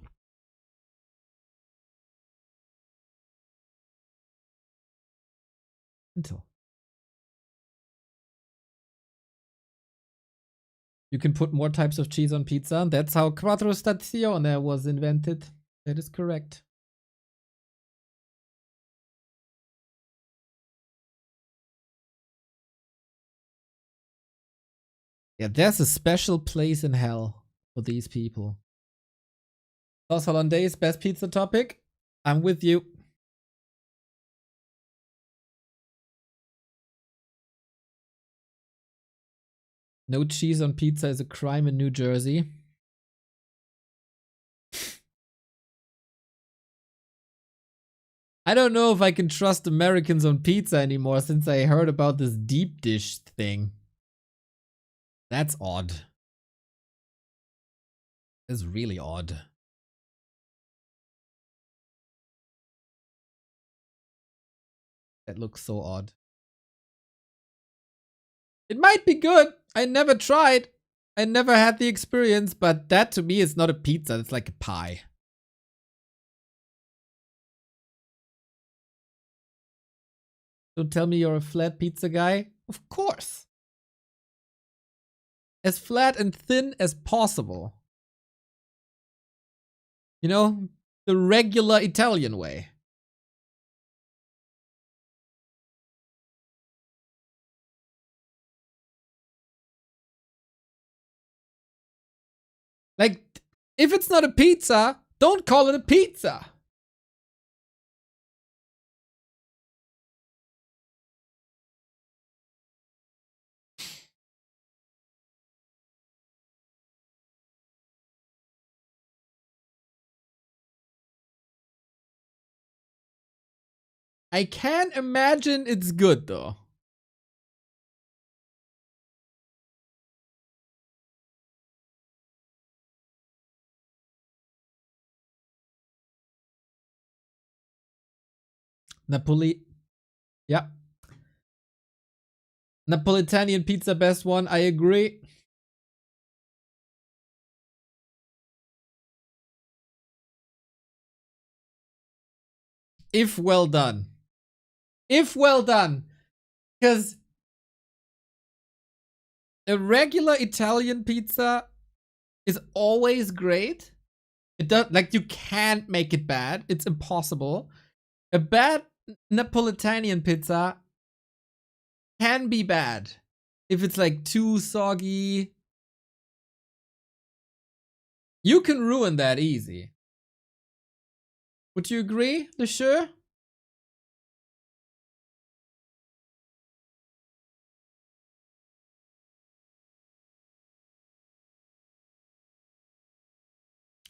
Until. You can put more types of cheese on pizza. That's how Quattro Stazione was invented. That is correct. Yeah, there's a special place in hell for these people. Sauce Hollandaise, best pizza topic. I'm with you. No cheese on pizza is a crime in New Jersey. I don't know if I can trust Americans on pizza anymore since I heard about this deep dish thing. That's odd. That's really odd. That looks so odd. It might be good. I never tried. I never had the experience, but that to me is not a pizza. It's like a pie. Don't tell me you're a flat pizza guy. Of course. As flat and thin as possible. You know, the regular Italian way. Like, if it's not a pizza, don't call it a pizza. I can't imagine it's good though. Yeah. Napolitanian pizza best one, I agree. If well done. If well done. Because a regular Italian pizza is always great. It does, like, you can't make it bad. It's impossible. A bad Napolitanian pizza can be bad if it's like too soggy. You can ruin that easy. Would you agree, LeSure?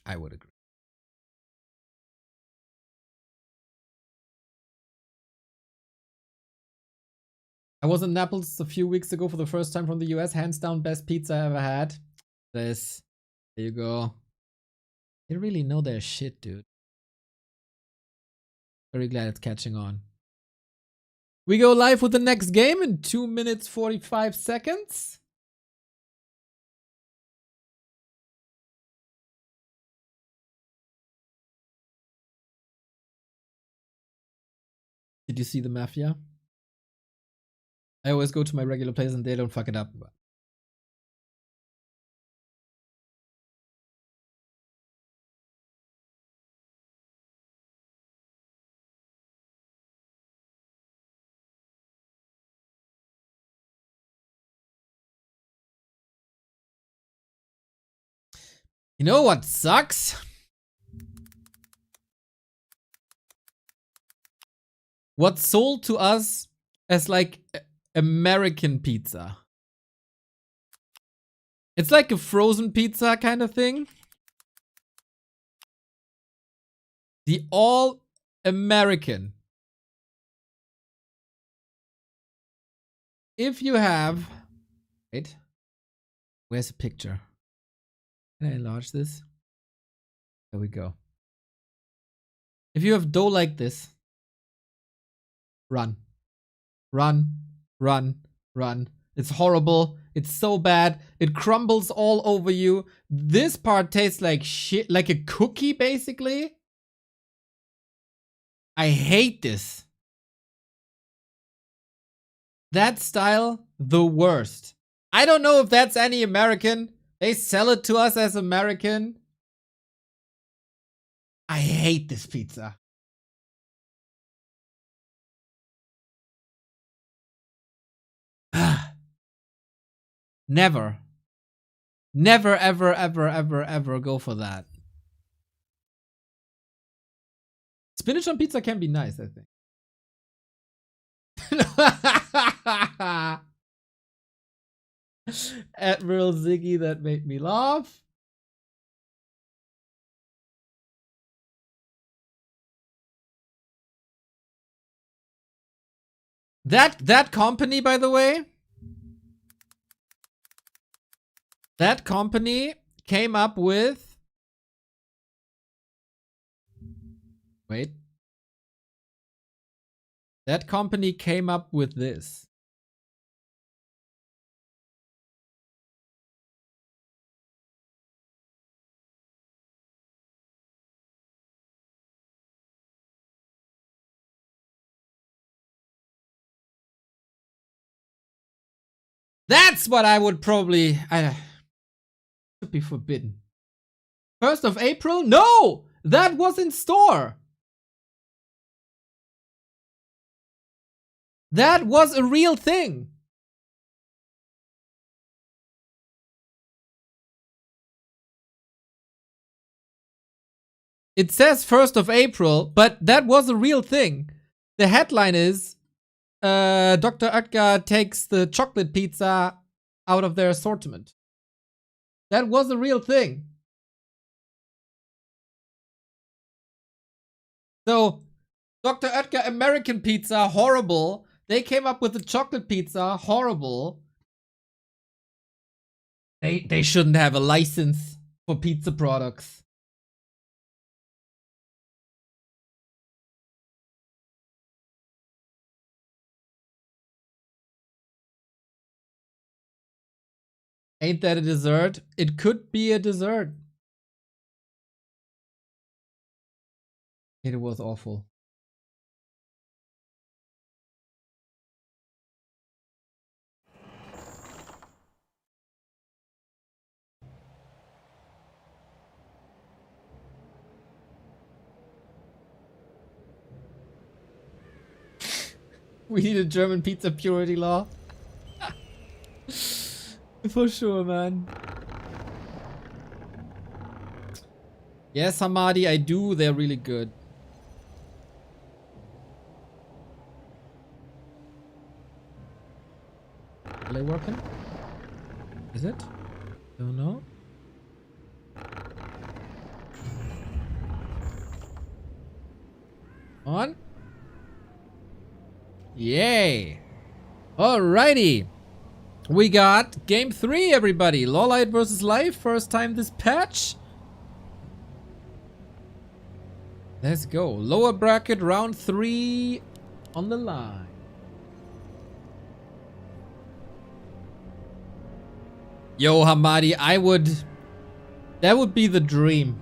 I would agree. I was in Naples a few weeks ago for the first time from the US. Hands down, best pizza I ever had. This. There you go. They really know their shit, dude. Very glad it's catching on. We go live with the next game in 2 minutes 45 seconds. Did you see the Mafia? I always go to my regular place and they don't fuck it up. You know what sucks? What's sold to us as like American pizza. It's like a frozen pizza kind of thing. The all American. If you have... Wait. Where's the picture? Can I enlarge this? There we go. If you have dough like this, run. Run. Run. Run. It's horrible. It's so bad. It crumbles all over you. This part tastes like shit, like a cookie, basically. I hate this. That style, the worst. I don't know if that's any American. They sell it to us as American. I hate this pizza. Never. Never, ever, ever, ever, ever go for that. Spinach on pizza can be nice, I think. Admiral Ziggy, that made me laugh. That company, by the way, that company came up with... Wait. That company came up with this. That's what I would probably... should be forbidden. 1st of April? No! That was in store! That was a real thing! It says 1st of April, but that was a real thing. The headline is... Dr. Oetker takes the chocolate pizza out of their assortment. That was a real thing. So, Dr. Oetker American pizza, horrible. They came up with the chocolate pizza, horrible. They shouldn't have a license for pizza products. Ain't that a dessert? It could be a dessert. It was awful. We need a German pizza purity law. For sure, man. Yes, Hamadi, I do. They're really good. Are they working? Is it? Don't know. On. Yay. Alrighty. We got game 3, everybody. LawLiet versus Live. First time this patch. Let's go. Lower bracket round 3 on the line. Yo, Hamadi, that would be the dream.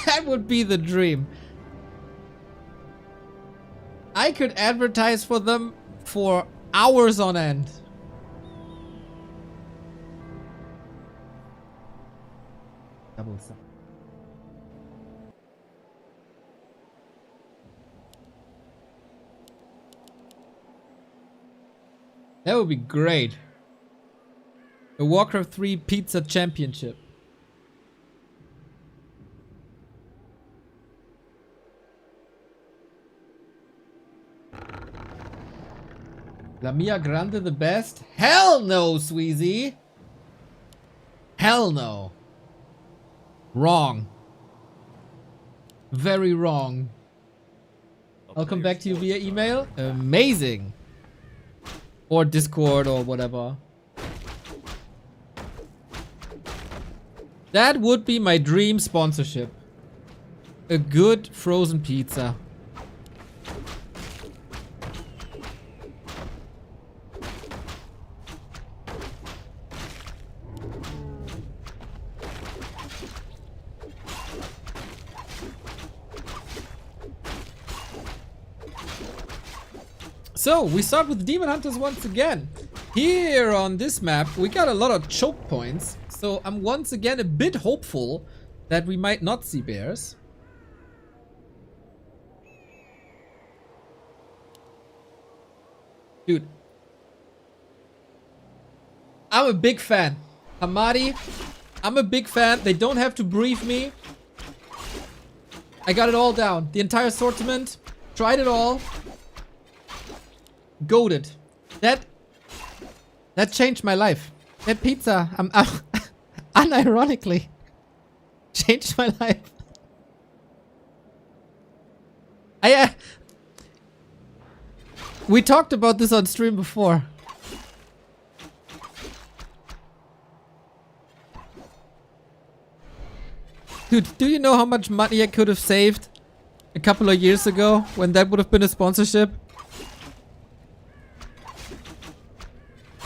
That would be the dream. I could advertise for them for hours on end. Double sub. That would be great. A Warcraft 3 pizza championship. La Mia Grande the best? Hell no, Sweezy. Hell no. Wrong. very wrong. A I'll come player's back to you forces via are email. Amazing. Or Discord or whatever. That would be my dream sponsorship. A good frozen pizza. So, we start with Demon Hunters once again. Here on this map, we got a lot of choke points. So, I'm once again a bit hopeful that we might not see bears. Dude. I'm a big fan. Hamadi, I'm a big fan. They don't have to brief me. I got it all down. The entire assortment. Tried it all. Goated. That changed my life. That pizza, unironically, changed my life. We talked about this on stream before. Dude, do you know how much money I could have saved a couple of years ago when that would have been a sponsorship?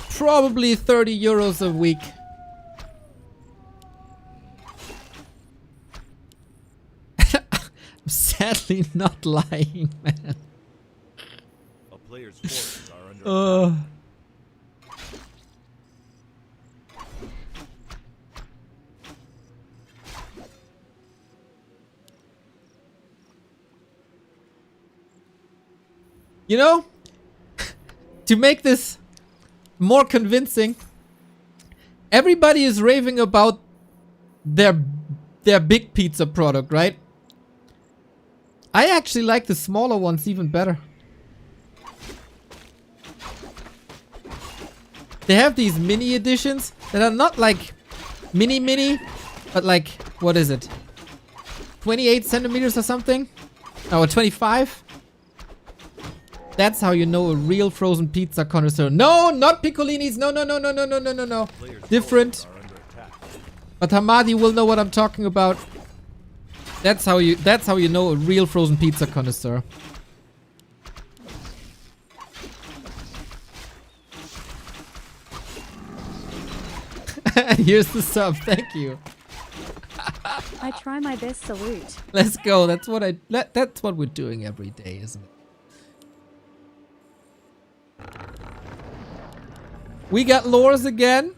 Probably 30 euros a week. I'm sadly not lying, man. A player's forces are under attack. You know, to make this more convincing, everybody is raving about their big pizza product, right? I actually like the smaller ones even better. They have these mini editions that are not like mini, but like, what is it? 28 centimeters or something? No, 25? That's how you know a real frozen pizza connoisseur. No, not Piccolinis. No. Player's Different. forces are under attack. But Hamadi will know what I'm talking about. That's how you know a real frozen pizza connoisseur. Here's the sub. Thank you. I try my best. Salute. Let's go. That's what we're doing every day, isn't it? We got lures again.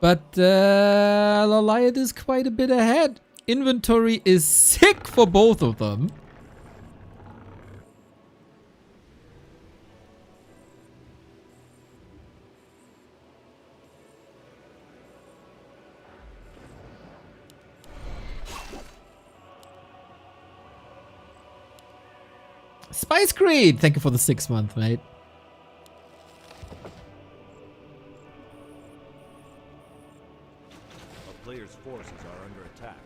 But LawLiet is quite a bit ahead. Inventory is sick for both of them. Spice Creed! Thank you for the 6 month, mate. A player's forces are under attack.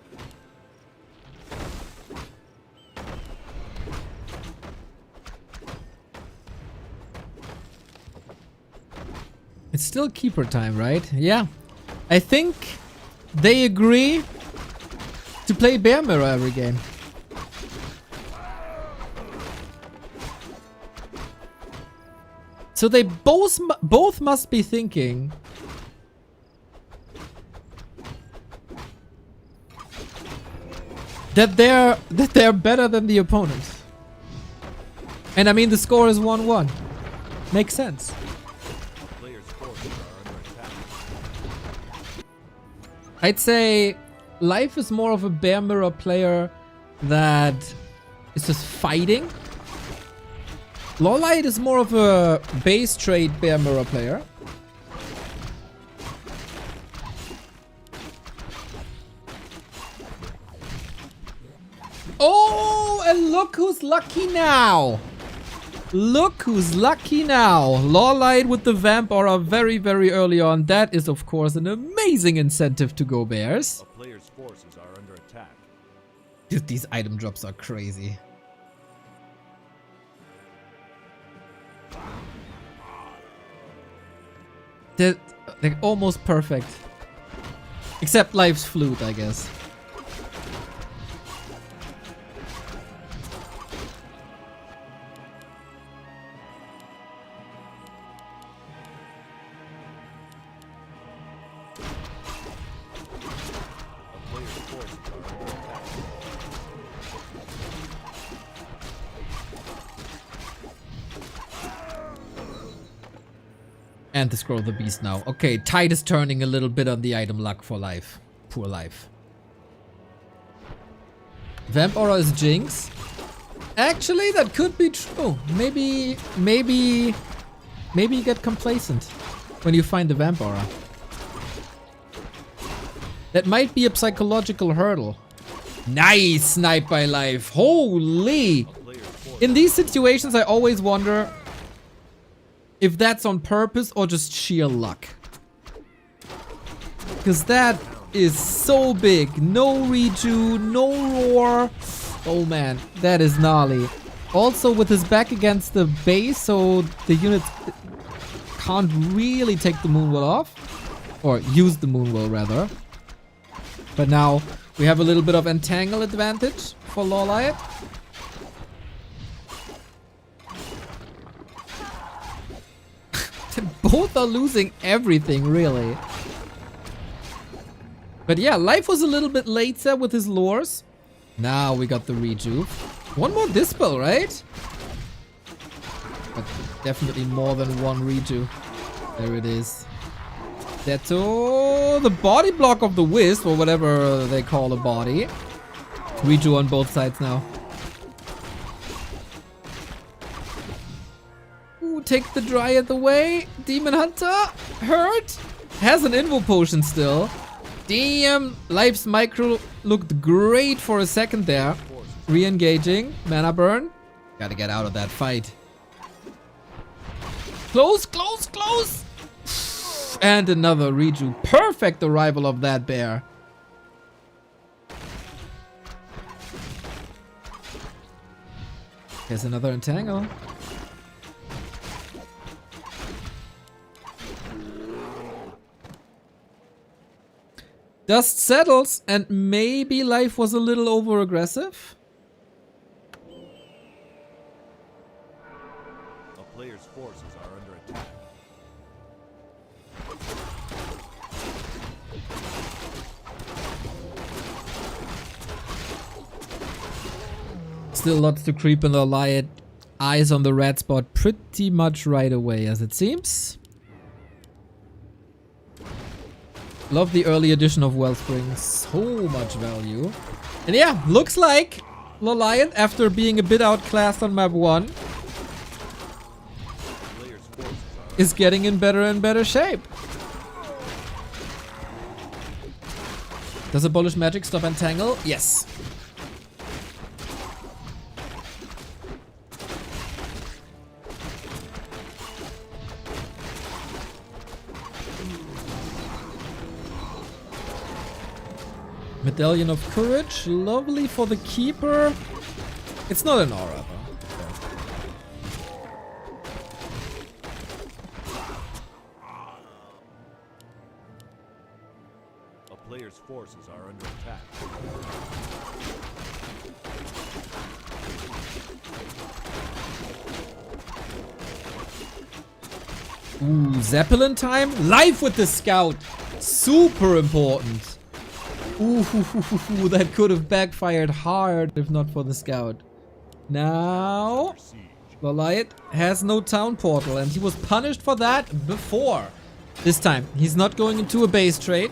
It's still keeper time, right? Yeah. I think they agree to play Bear Mirror every game. So they both must be thinking that they're better than the opponents. And I mean the score is 1-1. Makes sense. Player's forces are under attack. I'd say Life is more of a Bear Mirror player that is just fighting. LawLiet is more of a base trade Bear Mirror player. Oh, and look who's lucky now. Look who's lucky now. LawLiet with the Vamp Aura very, very early on. That is, of course, an amazing incentive to go Bears. A player's forces are under Dude, these item drops are crazy. They're almost perfect. Except Life's Flute, I guess. And the Scroll of the Beast now. Okay, tide is turning a little bit on the item luck for Life. Poor Life. Vamp Aura is Jinx. Actually, that could be true. Maybe you get complacent when you find the Vamp Aura. That might be a psychological hurdle. Nice snipe by Life. Holy! In these situations, I always wonder if that's on purpose or just sheer luck. Because that is so big. No reju, no roar. Oh man, that is gnarly. Also with his back against the base, so the units can't really take the Moonwell off. Or use the Moonwell rather. But now we have a little bit of entangle advantage for LawLiet. Both are losing everything, really. But yeah, Life was a little bit later with his lures. Now we got the rejuve. One more Dispel, right? But definitely more than one rejuve. There it is. That's the body block of the Wisp, or whatever they call a body. Reju on both sides now. Take the Dryad away. Demon Hunter hurt. Has an Invo Potion still. Damn. Life's Micro looked great for a second there. Re-engaging. Mana burn. Gotta get out of that fight. Close, close, close. And another reju. Perfect arrival of that bear. Here's another entangle. Dust settles, and maybe Life was a little over aggressive. A player's forces are under attack. Still lots to creep in the LawLiet. Eyes on the red spot pretty much right away, as it seems. Love the early edition of Wellspring. So much value. And yeah, looks like LawLiet, after being a bit outclassed on map 1, is getting in better and better shape. Does Abolish Magic stop Entangle? Yes. Medallion of Courage, lovely for the Keeper. It's not an aura though. A player's forces are under attack. Ooh, Zeppelin time? Life with the Scout. Super important. Ooh, that could have backfired hard if not for the Scout. Now, LawLiet has no town portal, and he was punished for that before. This time, he's not going into a base trade.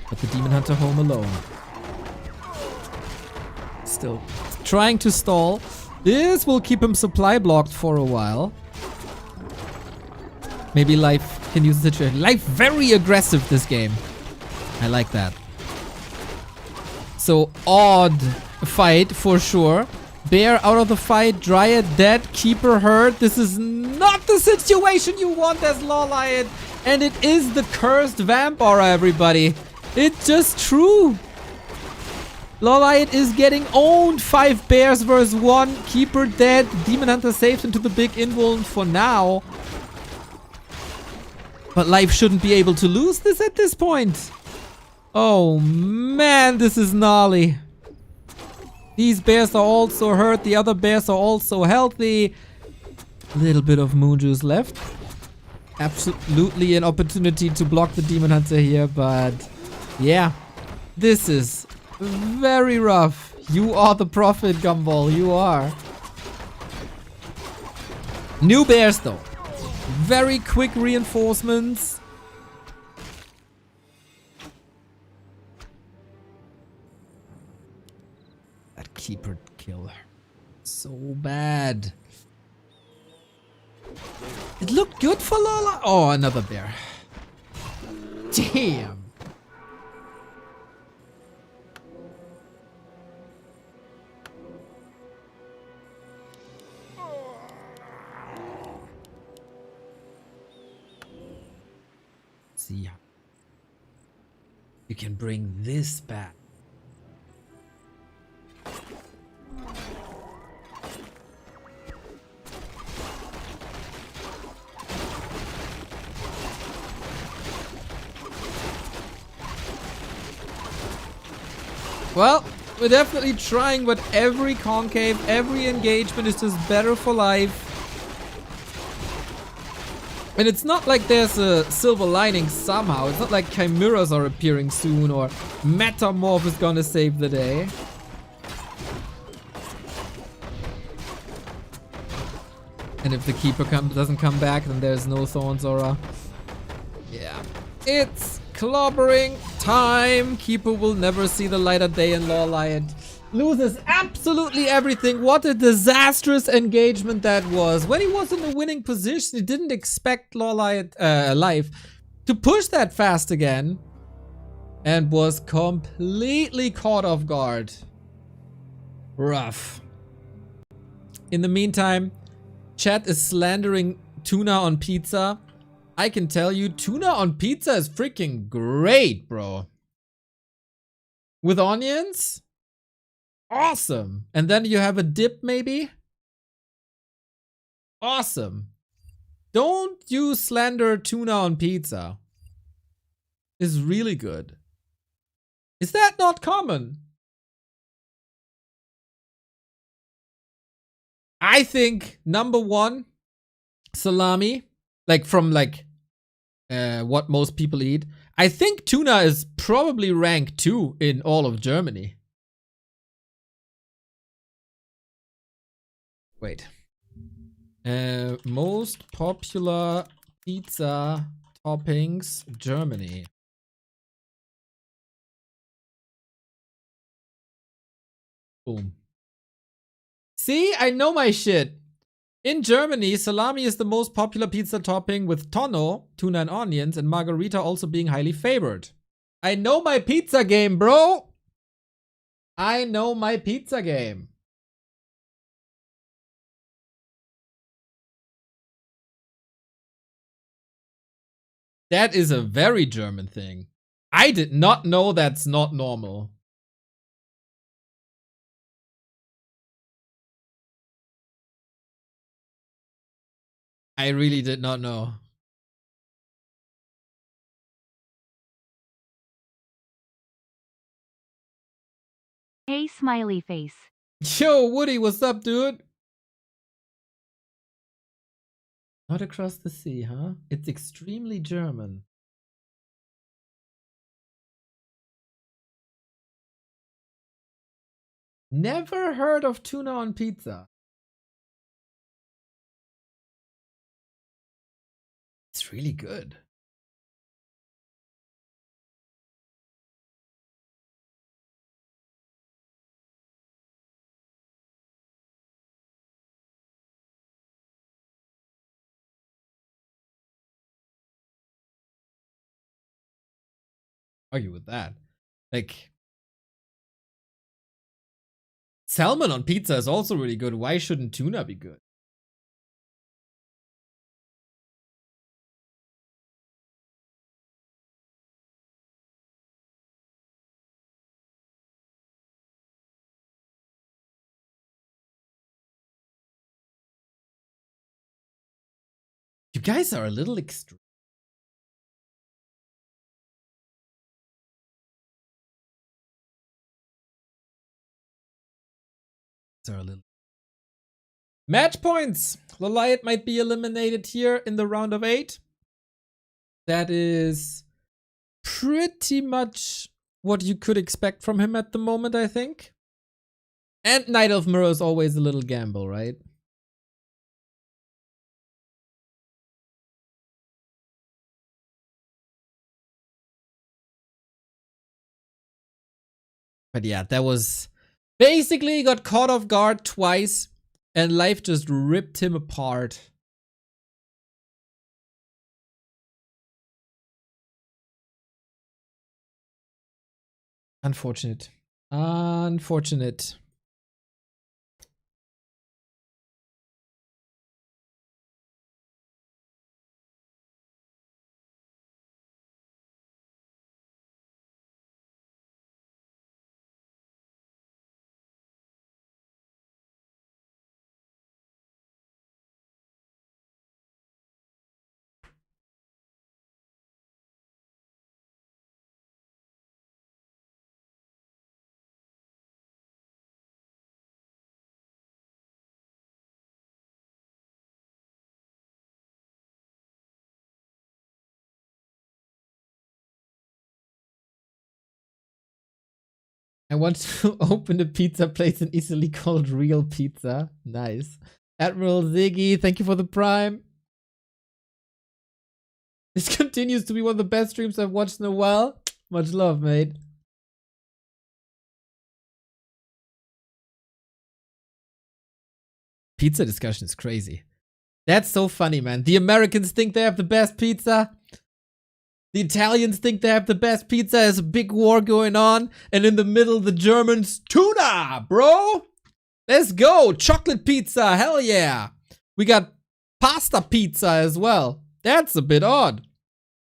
But the Demon Hunter home alone. Still trying to stall. This will keep him supply blocked for a while. Maybe Life can use the situation. Life very aggressive this game. I like that. So, odd fight for sure. Bear out of the fight. Dryad dead. Keeper hurt. This is not the situation you want as LawLiet. And it is the cursed Vamp Aura, everybody. It's just true. LawLiet is getting owned. 5 bears versus 1. Keeper dead. Demon Hunter saved into the big invuln for now. But Life shouldn't be able to lose this at this point. Oh man, this is gnarly. These bears are also hurt. The other bears are also healthy. A little bit of moon juice left. Absolutely an opportunity to block the Demon Hunter here, but yeah, this is very rough. You are the prophet, Gumball. You are. New bears though. Very quick reinforcements. That keeper kill. So bad. It looked good for Lola. Oh, another bear. Damn. See, you can bring this back. Well, we're definitely trying, but every concave, every engagement is just better for Life. And it's not like there's a silver lining somehow. It's not like chimeras are appearing soon or Metamorph is gonna save the day. And if the Keeper doesn't come back, then there's no Thorn Zora. Yeah. It's clobbering time. Keeper will never see the light of day in LawLiet. Loses absolutely everything. What a disastrous engagement that was. When he was in a winning position, he didn't expect LawLiet Life to push that fast again. And was completely caught off guard. Rough. In the meantime, chat is slandering tuna on pizza. I can tell you, tuna on pizza is freaking great, bro. With onions? Awesome. And then you have a dip, maybe? Awesome. Don't you slander tuna on pizza. It's really good. Is that not common? I think number 1, salami. Like from what most people eat. I think tuna is probably rank 2 in all of Germany. Wait. Most popular pizza toppings, Germany. Boom. See, I know my shit. In Germany, salami is the most popular pizza topping with tonno, tuna and onions, and margarita also being highly favored. I know my pizza game, bro! I know my pizza game. That is a very German thing. I did not know that's not normal. I really did not know. Hey smiley face. Yo, Woody, what's up, dude? Not across the sea, huh? It's extremely German. Never heard of tuna on pizza. It's really good. Argue with that. Like, salmon on pizza is also really good. Why shouldn't tuna be good? You guys are a little extreme. Are a little. Match points. LawLiet might be eliminated here in the round of 8. That is pretty much what you could expect from him at the moment, I think. And Knight of Mirror is always a little gamble, right? But yeah, that was basically he got caught off guard twice and life just ripped him apart. Unfortunate. Unfortunate. I want to open a pizza place in Italy called Real Pizza. Nice. Admiral Ziggy, thank you for the prime. This continues to be one of the best streams I've watched in a while. Much love, mate. Pizza discussion is crazy. That's so funny, man. The Americans think they have the best pizza. The Italians think they have the best pizza. There's a big war going on. And in the middle, the Germans, tuna, bro. Let's go. Chocolate pizza. Hell yeah. We got pasta pizza as well. That's a bit odd.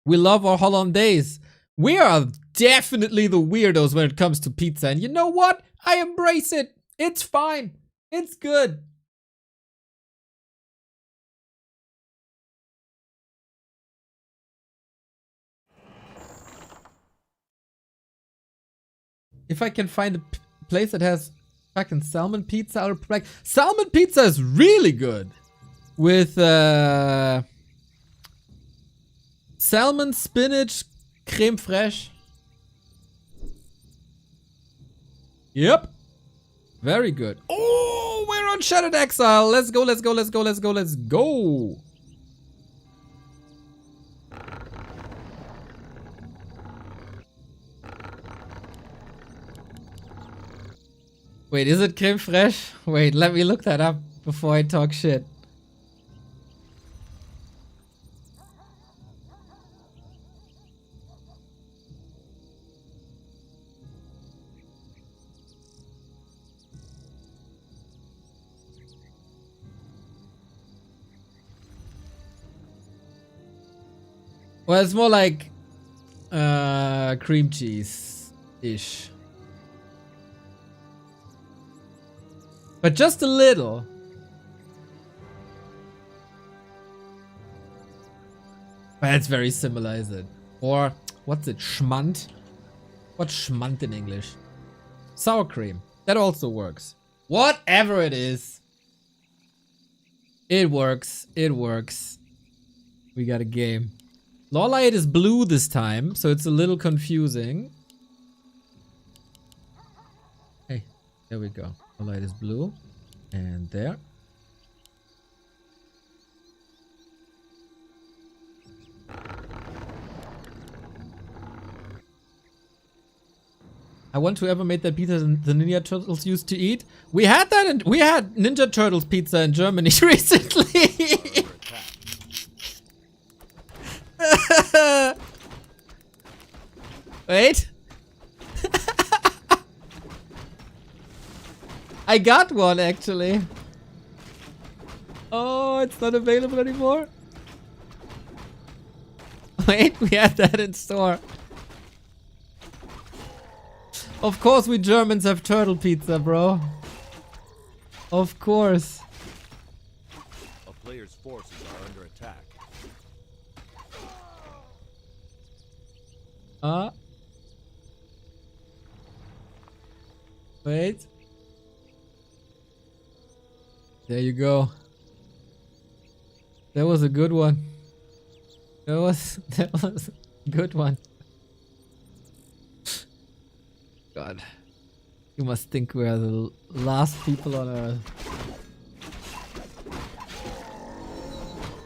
We love our hollandaise. We are definitely the weirdos when it comes to pizza. And you know what? I embrace it. It's fine. It's good. If I can find a place that has fucking salmon pizza, I'll like salmon pizza is really good with salmon, spinach, creme fraiche. Yep, very good. Oh, we're on Shattered Exile. Let's go. Let's go. Let's go. Let's go. Let's go. Wait, is it creme fraiche? Wait, let me look that up before I talk shit. Well, it's more like cream cheese-ish. But just a little. But it's very similar, is it? Or, what's it? Schmand? What's schmand in English? Sour cream. That also works. Whatever it is. It works. It works. We got a game. LawLiet is blue this time, so it's a little confusing. Hey, there we go. LawLiet is blue. And there. I want to ever make that pizza the Ninja Turtles used to eat. We had that and we had Ninja Turtles pizza in Germany recently. Wait. I got one actually. Oh, it's not available anymore. Wait, we had that in store. Of course we Germans have turtle pizza, bro. Of course. A player's forces are under attack. Wait. There you go. That was a good one. That was a good one. God. You must think we are the last people on Earth.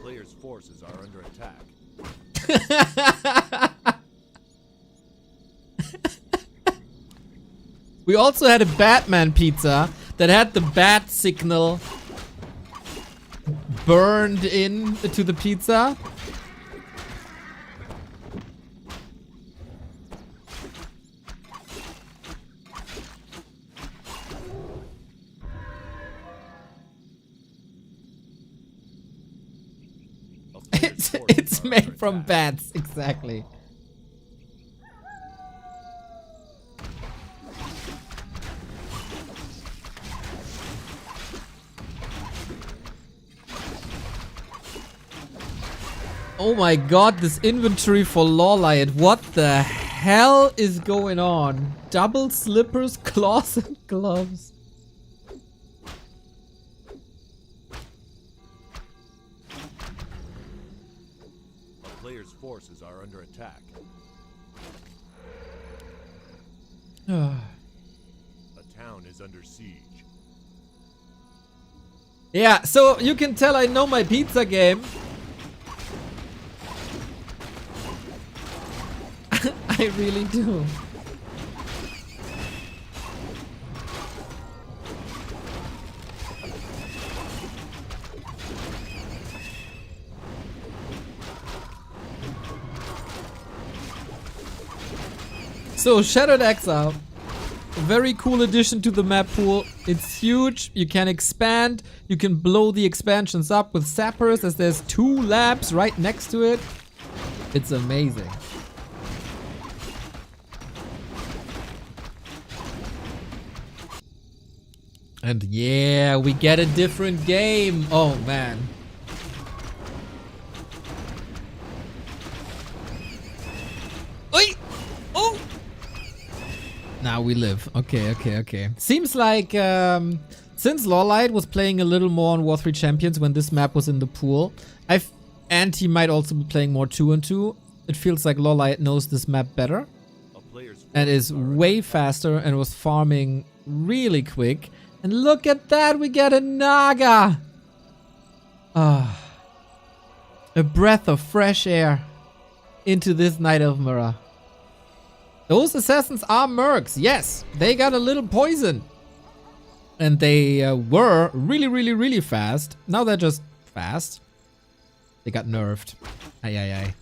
Players' forces are under attack. We also had a Batman pizza that had the bat signal burned in to the pizza. It's made from bats, exactly. Oh my god, this inventory for LawLiet. What the hell is going on? Double slippers, claws, and gloves. A player's forces are under attack. A town is under siege. Yeah, so you can tell I know my pizza game. I really do. So, Shattered Exile. Very cool addition to the map pool. It's huge. You can expand. You can blow the expansions up with sappers as there's 2 labs right next to it. It's amazing. And yeah, we get a different game. Oh man. Oi! Oh! Now we live. Okay. Seems like since LawLiet was playing a little more on War 3 Champions when this map was in the pool, and he might also be playing more 2-on-2. It feels like LawLiet knows this map better and is way faster and was farming really quick. And look at that, we get a Naga! Ah. A breath of fresh air into this Knight of Mirror. Those assassins are mercs, yes! They got a little poison. And they were really fast. Now they're just fast. They got nerfed. Aye.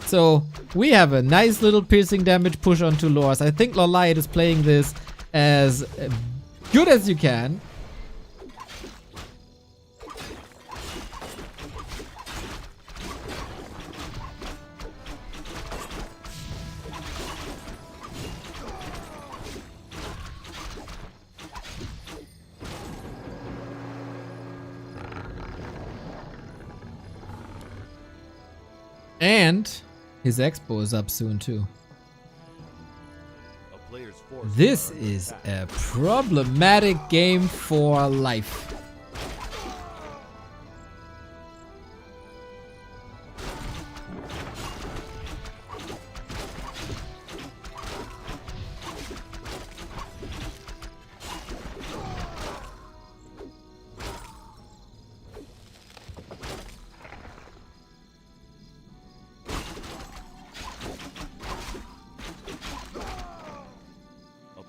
So, we have a nice little piercing damage push onto Lors. I think LawLiet is playing this as good as you can. And his expo is up soon too. This is a problematic game for life.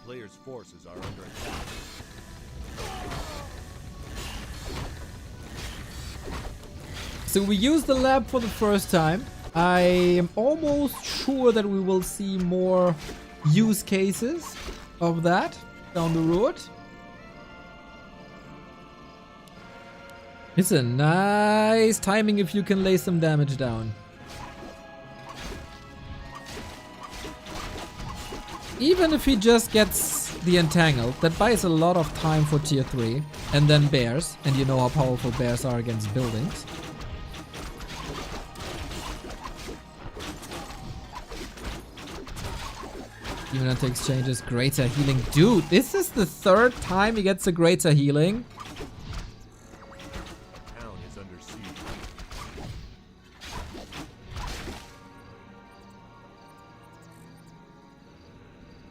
Players' forces are under attack. So we used the lab for the first time. I am almost sure that we will see more use cases of that down the road. It's a nice timing if you can lay some damage down. Even if he just gets the Entangled, that buys a lot of time for tier 3. And then bears, and you know how powerful bears are against buildings. Demon Hunter exchanges greater healing. Dude, this is the 3rd time he gets a greater healing. Town is under siege.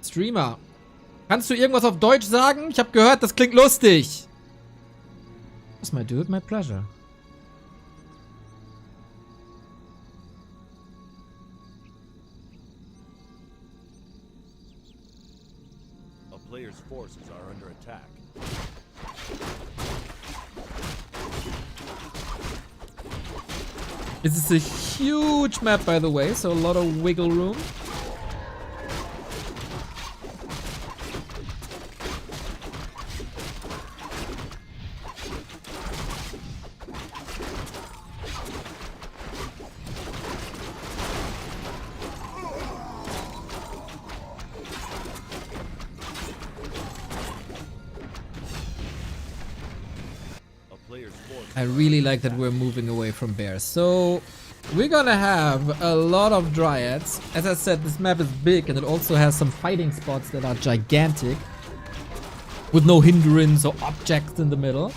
Streamer, kannst du irgendwas auf Deutsch sagen? Ich habe gehört, das klingt lustig. That's my dude, my pleasure. A player's forces are under attack. This is a huge map, by the way, so a lot of wiggle room. I really like that we're moving away from bears. So we're gonna have a lot of dryads. As I said, this map is big and it also has some fighting spots that are gigantic with no hindrance or objects in the middle.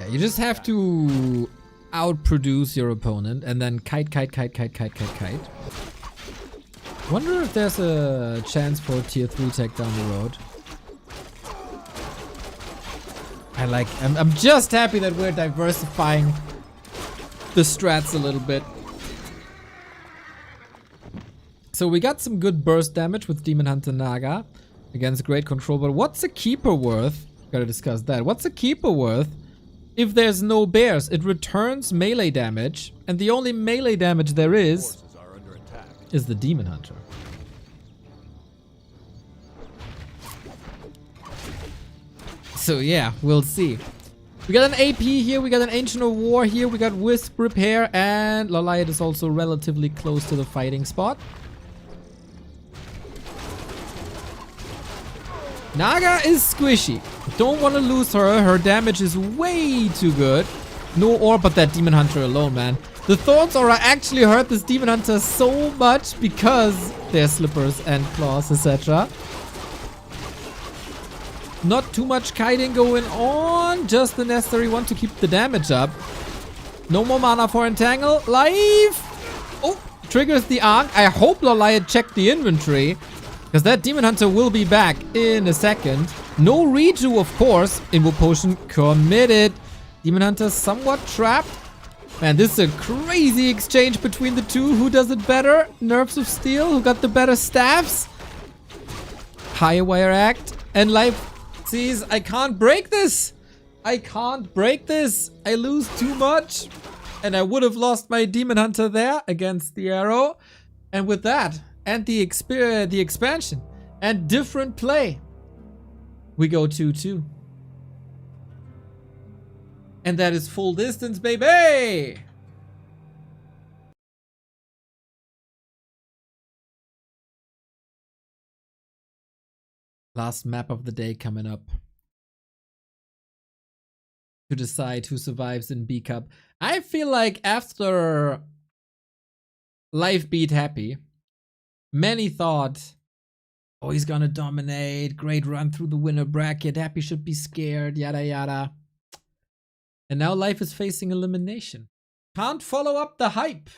Yeah, you just have to outproduce your opponent and then kite. Wonder if there's a chance for tier 3 tech down the road. I'm just happy that we're diversifying the strats a little bit. So we got some good burst damage with Demon Hunter Naga against great control, but what's a keeper worth? Gotta discuss that. What's a keeper worth if there's no bears? It returns melee damage, and the only melee damage there is the Demon Hunter. So yeah, we'll see. We got an AP here, we got an Ancient of War here, we got Wisp Repair, and LawLiet is also relatively close to the fighting spot. Naga is squishy. Don't want to lose her. Her damage is way too good. No orb, but that Demon Hunter alone, man. The Thorns Aura actually hurt this Demon Hunter so much because there's slippers and claws, etc. Not too much kiting going on. Just the necessary one to keep the damage up. No more mana for Entangle. Life! Oh, triggers the Ankh. I hope LawLiet checked the inventory, because that Demon Hunter will be back in a second. No redo, of course. Invo Potion committed. Demon Hunter somewhat trapped. Man, this is a crazy exchange between the two. Who does it better? Nerves of Steel, who got the better staffs? High Wire Act. And Life sees, I can't break this. I can't break this. I lose too much. And I would have lost my Demon Hunter there against the arrow. And with that, and the expansion, and different play, we go 2-2. And that is full distance, baby! Last map of the day coming up to decide who survives in B Cup. I feel like after Life beat Happy, many thought, oh, he's gonna dominate, great run through the winner bracket, Happy should be scared, yada yada. And now Life is facing elimination. Can't follow up the hype.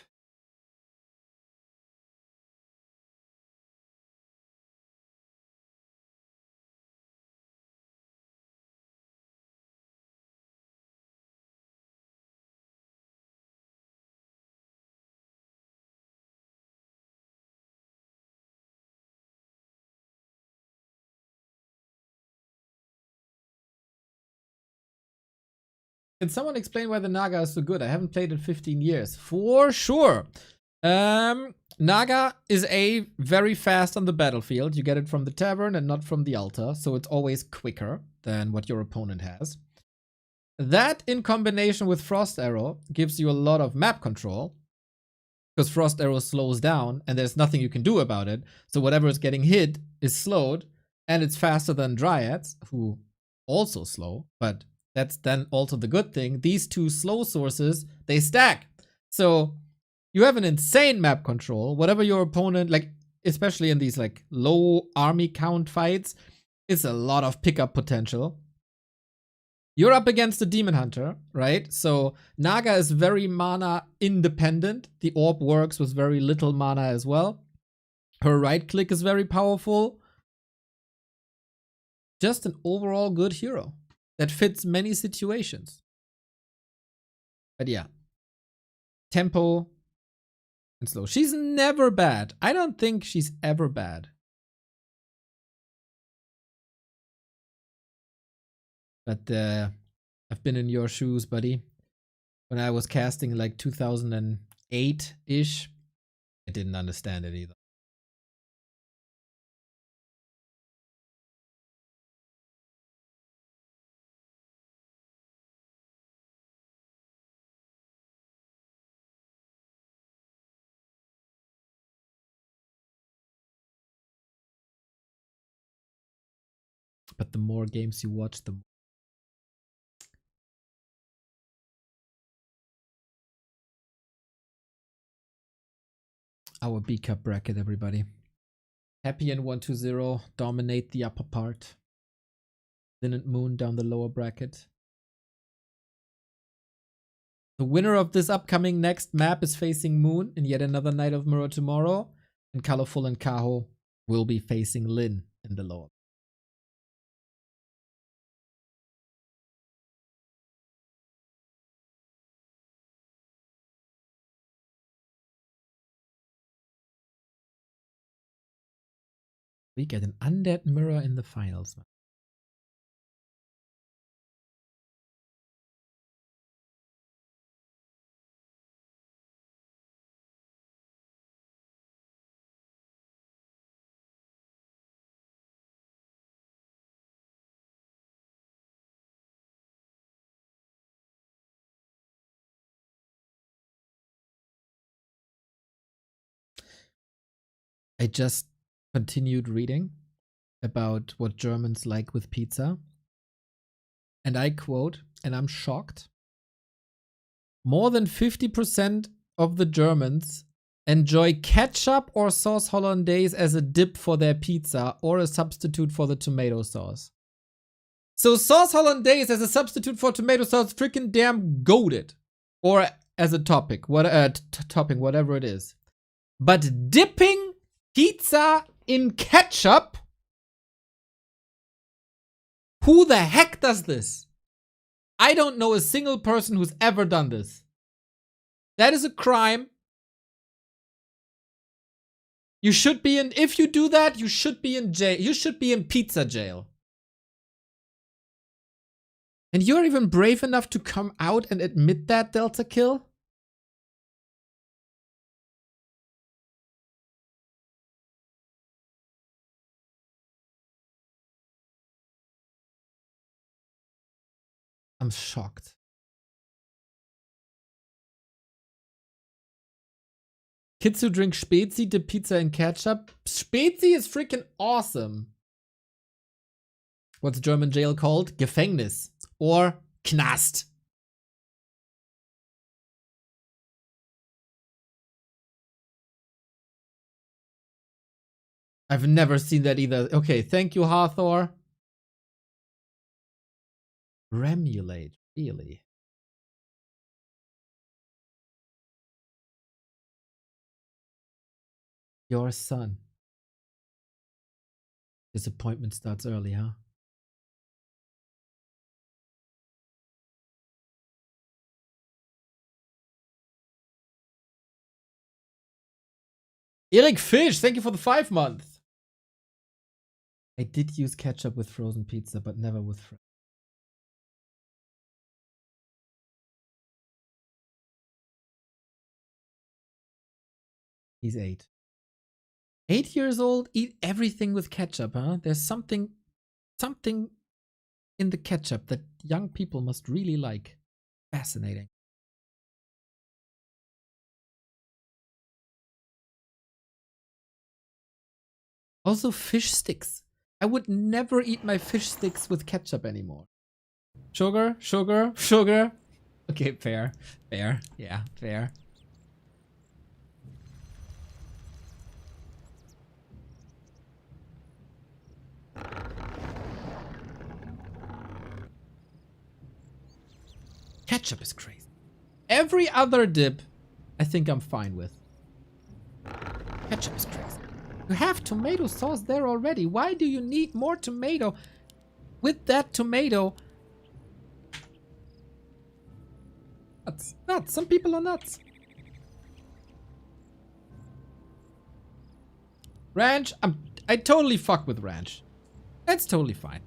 Can someone explain why the Naga is so good? I haven't played in 15 years. For sure. Naga is very fast on the battlefield. You get it from the tavern and not from the altar, so it's always quicker than what your opponent has. That, in combination with Frost Arrow, gives you a lot of map control, because Frost Arrow slows down and there's nothing you can do about it. So whatever is getting hit is slowed, and it's faster than Dryads, who also slow, but that's then also the good thing. These two slow sources, they stack. So you have an insane map control. Whatever your opponent, like, especially in these like low army count fights, it's a lot of pickup potential. You're up against a Demon Hunter, right? So Naga is very mana independent. The orb works with very little mana as well. Her right click is very powerful. Just an overall good hero that fits many situations. But yeah, tempo and slow. She's never bad. I don't think she's ever bad. But I've been in your shoes, buddy. When I was casting like 2008-ish, I didn't understand it either. But the more games you watch, the more. Our B Cup bracket, everybody. Happy and 120 dominate the upper part. Lynn and Moon down the lower bracket. The winner of this upcoming next map is facing Moon in yet another Night of Mirror tomorrow. And Colorful and Kaho will be facing Lynn in the lower. We get an undead mirror in the finals. I just continued reading about what Germans like with pizza. And I quote, and I'm shocked. More than 50% of the Germans enjoy ketchup or sauce hollandaise as a dip for their pizza or a substitute for the tomato sauce. So sauce hollandaise as a substitute for tomato sauce, freaking damn goated. Or as a topping, whatever it is. But dipping pizza in ketchup? Who the heck does this? I don't know a single person who's ever done this. That is a crime. You should be in, if you do that, you should be in jail. You should be in pizza jail. And you're even brave enough to come out and admit that, Delta Kill? I'm shocked. Kids who drink Spezi dip pizza in ketchup. Spezi is freaking awesome. What's German jail called? Gefängnis. Or Knast. I've never seen that either. Okay, thank you, Hathor. Remulate, really? Your son. Disappointment starts early, huh? Eric Fish, thank you for the 5 month. I did use ketchup with frozen pizza, but never with He's 8. 8 years old, eat everything with ketchup, huh? There's something in the ketchup that young people must really like. Fascinating. Also, fish sticks. I would never eat my fish sticks with ketchup anymore. Sugar, sugar, sugar. Okay, fair. Fair. Yeah, fair. Ketchup is crazy. Every other dip, I think I'm fine with. Ketchup is crazy. You have tomato sauce there already. Why do you need more tomato? With that tomato... Nuts. Some people are nuts. Ranch, I totally fuck with ranch. That's totally fine.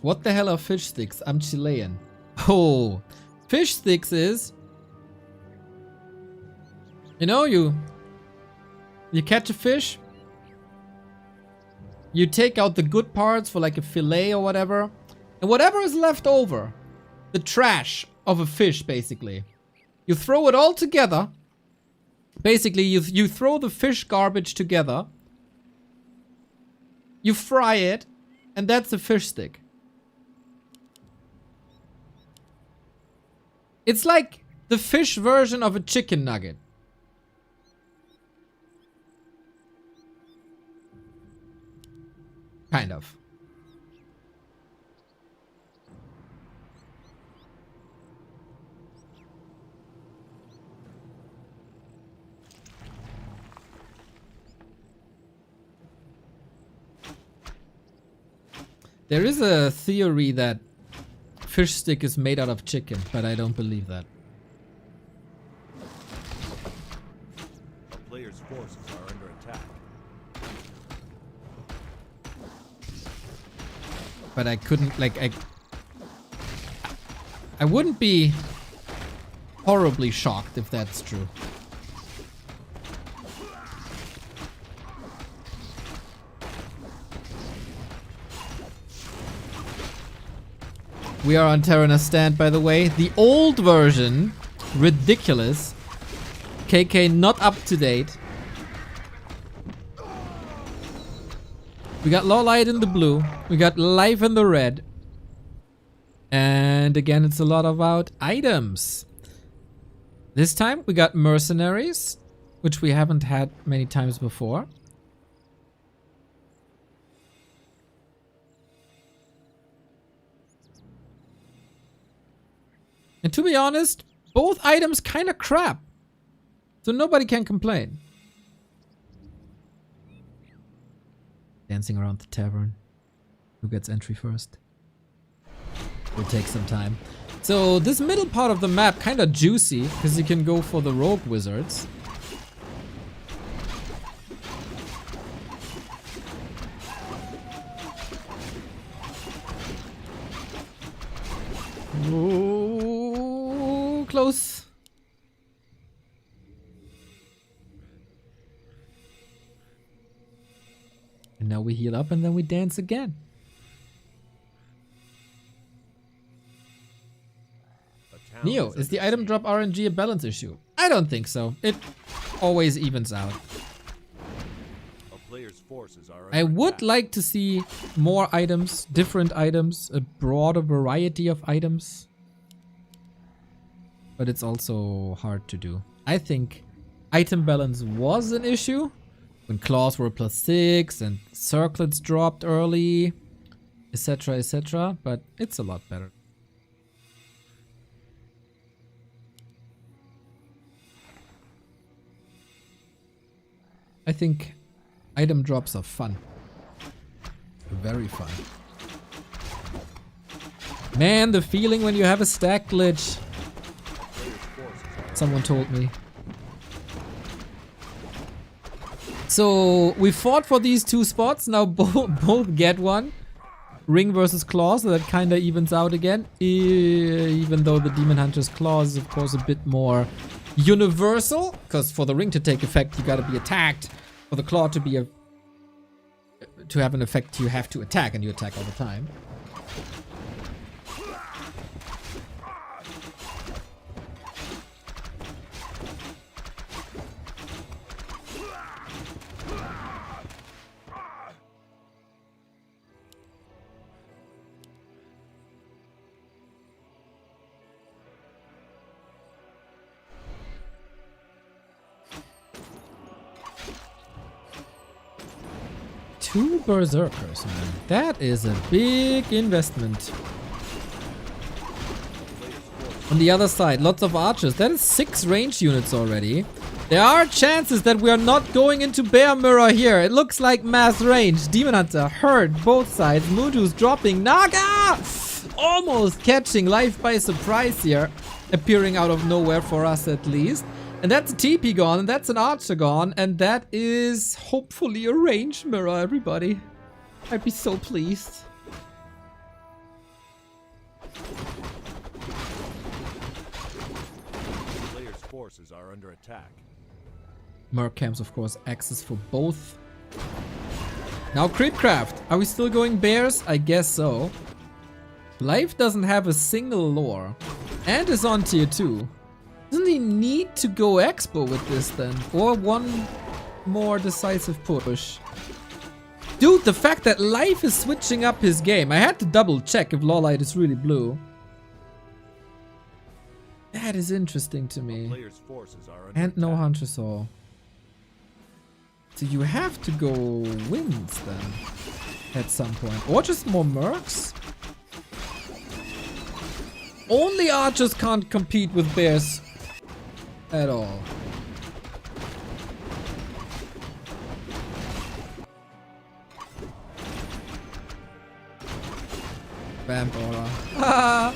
What the hell are fish sticks? I'm Chilean. Oh, fish sticks is... You know, you catch a fish. You take out the good parts for like a fillet or whatever. And whatever is left over, the trash of a fish basically, you throw it all together. Basically, you throw the fish garbage together. You fry it. And that's a fish stick. It's like the fish version of a chicken nugget. Kind of. There is a theory that fish stick is made out of chicken, but I don't believe that. A player's forces are under attack. But I couldn't, like, I wouldn't be horribly shocked if that's true. We are on Terra's stand, by the way. The old version, ridiculous. KK not up to date. We got LawLiet in the blue. We got Life in the red. And again, it's a lot about items. This time we got mercenaries, which we haven't had many times before. And to be honest, both items kind of crap. So nobody can complain. Dancing around the tavern. Who gets entry first? Will take some time. So this middle part of the map kind of juicy because you can go for the rogue wizards. Ooh, close. And now we heal up and then we dance again. Neo, is the item drop RNG a balance issue? I don't think so. It always evens out. A player's forces are I under would attack. like to see more items, different items, a broader variety of items. But it's also hard to do. I think item balance was an issue when claws were +6 and circlets dropped early, etc, etc, but it's a lot better. I think item drops are fun. Very fun. Man, the feeling when you have a stack glitch. Someone told me. So we fought for these two spots. Now both get one. Ring versus Claw, so that kind of evens out again. Even though the Demon Hunter's Claw is of course a bit more universal. Because for the ring to take effect, you gotta be attacked. For the Claw to have an effect, you have to attack, and you attack all the time. Two Berserkers, man. That is a big investment. On the other side, lots of archers. That is 6 range units already. There are chances that we are not going into Bear Mirror here. It looks like mass range. Demon Hunter hurt both sides. Muju's dropping. Naga! Almost catching life by surprise here. Appearing out of nowhere for us at least. And that's a TP gone, and that's an archer gone, and that is hopefully a range mirror, everybody. I'd be so pleased. Players' forces are under attack. Merc camps, of course, access for both. Now Critcraft. Are we still going bears? I guess so. Life doesn't have a single lore. And is on tier 2. Doesn't he need to go Expo with this then? Or one more decisive push? Dude, the fact that Life is switching up his game. I had to double check if LawLiet is really blue. That is interesting to me. Players' forces are under And no attack. Hunter Saw. So you have to go wins then. At some point. Or just more mercs? Only archers can't compete with bears. At all. Vamp aura. Ah!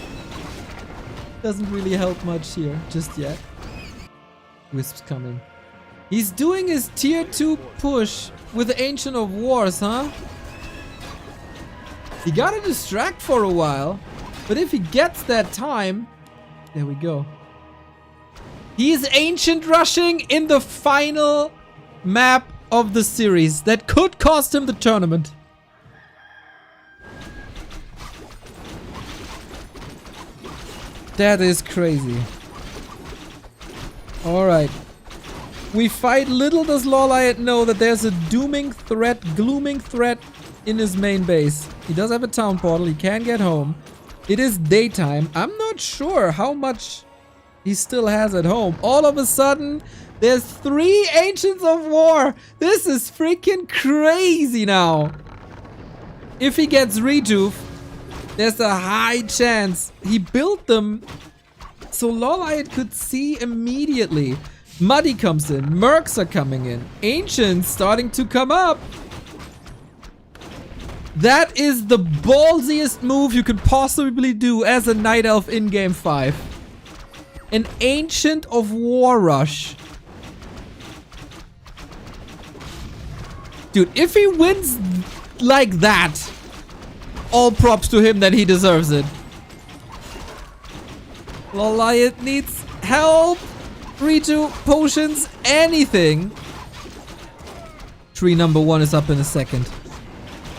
Doesn't really help much here just yet. Wisp's coming. He's doing his tier 2 push with the Ancient of Wars, huh? He gotta distract for a while, but if he gets that time, there we go. He is Ancient rushing in the final map of the series that could cost him the tournament. That is crazy. Alright. We fight. Little does LawLiet know that there's a dooming threat, glooming threat in his main base. He does have a town portal. He can get home. It is daytime. I'm not sure how much he still has at home. All of a sudden, there's 3 Ancients of War. This is freaking crazy now. If he gets rejuve, there's a high chance he built them so LawLiet could see immediately. Muddy comes in. Mercs are coming in. Ancients starting to come up. That is the ballsiest move you could possibly do as a Night Elf in Game 5. An Ancient of War rush. Dude, if he wins like that, all props to him that he deserves it. LawLiet needs help. Redo, potions, anything. Tree number 1 is up in a second.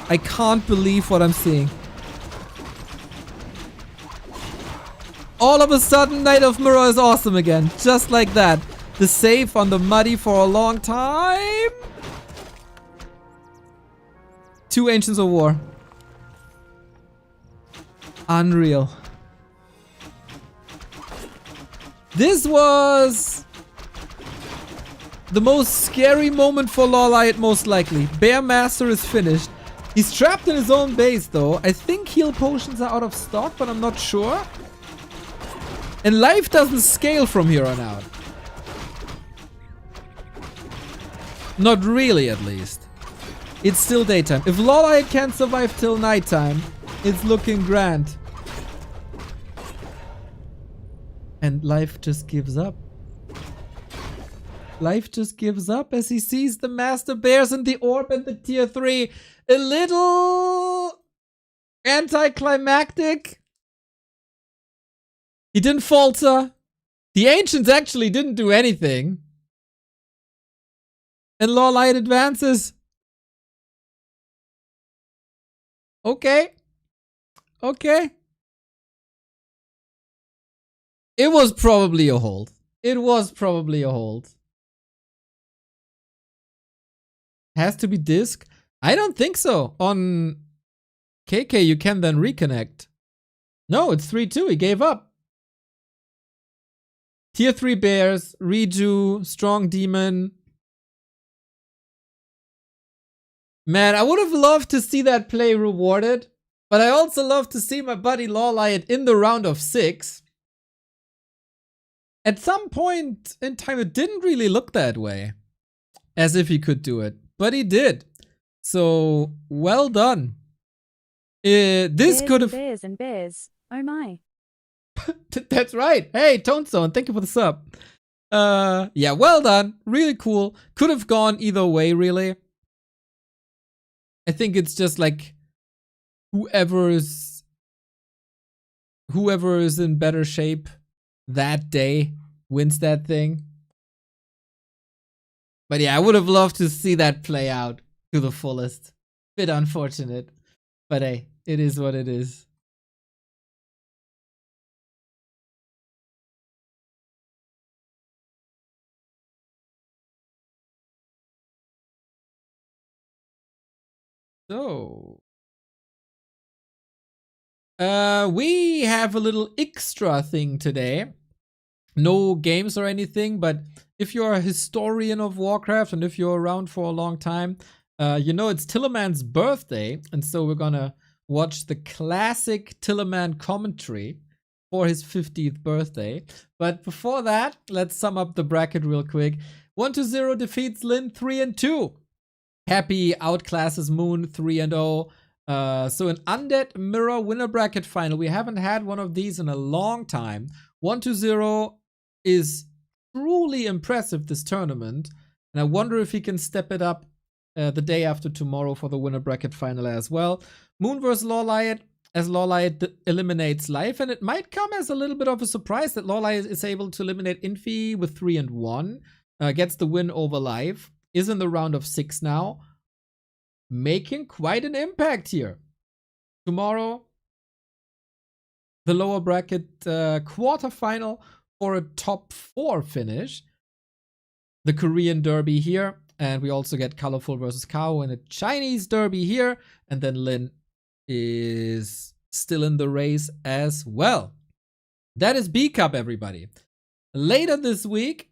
I can't believe what I'm seeing. All of a sudden, Night of Mirror is awesome again. Just like that. The save on the Muddy for a long time. 2 Ancients of War. Unreal. This was the most scary moment for LawLiet, most likely. Bear Master is finished. He's trapped in his own base, though. I think heal potions are out of stock, but I'm not sure. And life doesn't scale from here on out. Not really, at least. It's still daytime. If LawLiet can't survive till nighttime, it's looking grand. And life just gives up. Life just gives up as he sees the Master Bears and the Orb and the Tier 3. A little anticlimactic. He didn't falter. The Ancients actually didn't do anything. And LawLiet advances. Okay. Okay. It was probably a hold. It was probably a hold. Has to be disc? I don't think so. On KK, you can then reconnect. No, it's 3-2. He gave up. Tier 3 Bears, Reju, Strong Demon. Man, I would have loved to see that play rewarded. But I also love to see my buddy LawLiet in the round of 6. At some point in time, it didn't really look that way. As if he could do it. But he did. So, well done. This could have... Bears and bears. Oh my. That's right. Hey, Tonezone, thank you for the sub. Yeah, well done. Really cool. Could have gone either way, really. I think it's just like whoever is in better shape that day wins that thing. But yeah, I would have loved to see that play out to the fullest. Bit unfortunate. But hey, it is what it is. So, we have a little extra thing today. No games or anything, but if you're a historian of Warcraft and if you're around for a long time, you know it's Tillerman's birthday, and so we're gonna watch the classic Tillerman commentary for his 50th birthday. But before that, let's sum up the bracket real quick. 1-0 defeats Lynn 3-2. Happy outclasses Moon 3-0. So an Undead Mirror winner bracket final. We haven't had one of these in a long time. 1-0 is truly impressive this tournament. And I wonder if he can step it up the day after tomorrow for the winner bracket final as well. Moon vs. LawLiet, as LawLiet eliminates Life. And it might come as a little bit of a surprise that LawLiet is able to eliminate Infi with 3-1. Gets the win over Life. Is in the round of 6 now. Making quite an impact here. Tomorrow, the lower bracket quarterfinal for a top 4 finish. The Korean Derby here. And we also get Colorful versus Cow and a Chinese Derby here. And then Lynn is still in the race as well. That is B Cup, everybody. Later this week,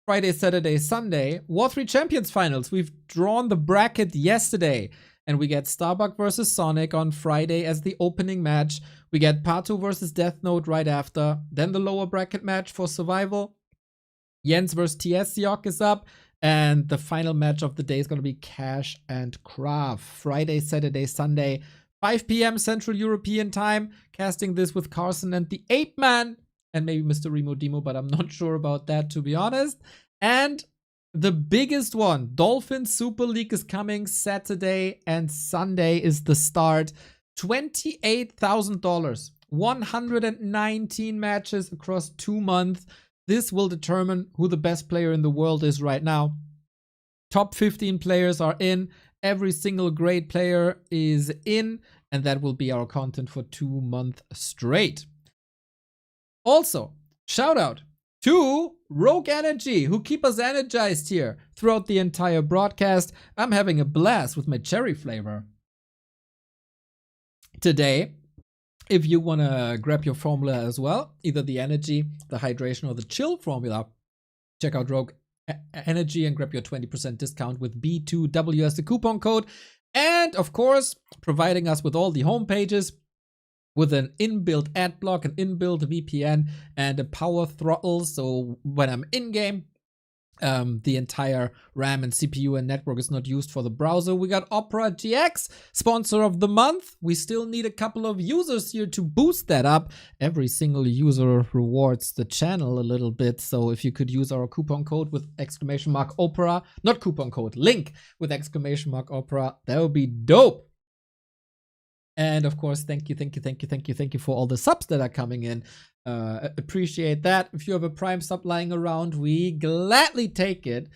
Friday, Saturday, Sunday, War 3 Champions Finals. We've drawn the bracket yesterday. And we get Starbuck versus Sonic on Friday as the opening match. We get Pato versus Death Note right after. Then the lower bracket match for survival. Jens versus TS Yok is up. And the final match of the day is going to be Cash and Craft. Friday, Saturday, Sunday, 5 p.m. Central European time. Casting this with Carson and the Ape Man. And maybe Mr. Remo Demo, but I'm not sure about that, to be honest. And the biggest one, Dolphin Super League, is coming Saturday and Sunday is the start. $28,000. 119 matches across 2 months. This will determine who the best player in the world is right now. Top 15 players are in. Every single great player is in. And that will be our content for 2 months straight. Also, shout out to Rogue Energy, who keep us energized here throughout the entire broadcast. I'm having a blast with my cherry flavor today. If you want to grab your formula as well, either the energy, the hydration, or the chill formula, check out Rogue Energy and grab your 20% discount with B2W as the coupon code. And of course, providing us with all the home pages with an inbuilt ad block, an inbuilt VPN, and a power throttle. So when I'm in game, The entire RAM and CPU and network is not used for the browser. We got OperaGX, sponsor of the month. We still need a couple of users here to boost that up. Every single user rewards the channel a little bit. So if you could use our coupon code with exclamation mark Opera, not coupon code, link with exclamation mark Opera, that would be dope. And of course, thank you for all the subs that are coming in. Appreciate that. If you have a Prime sub lying around, we gladly take it.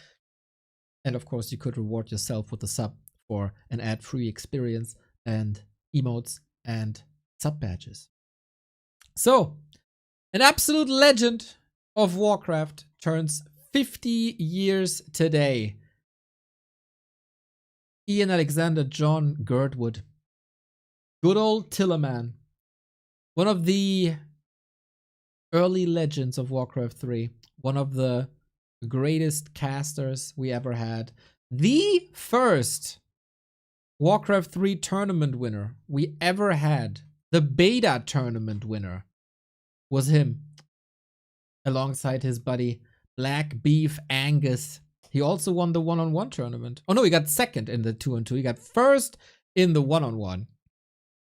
And of course, you could reward yourself with a sub for an ad-free experience and emotes and sub badges. So, an absolute legend of Warcraft turns 50 years today. Ian Alexander John Girdwood. Good old Tillerman. One of the early legends of Warcraft 3. One of the greatest casters we ever had. The first Warcraft 3 tournament winner we ever had. The beta tournament winner was him. Alongside his buddy Black Beef Angus. He also won the one-on-one tournament. Oh no, he got second in the 2-on-2. He got first in the one-on-one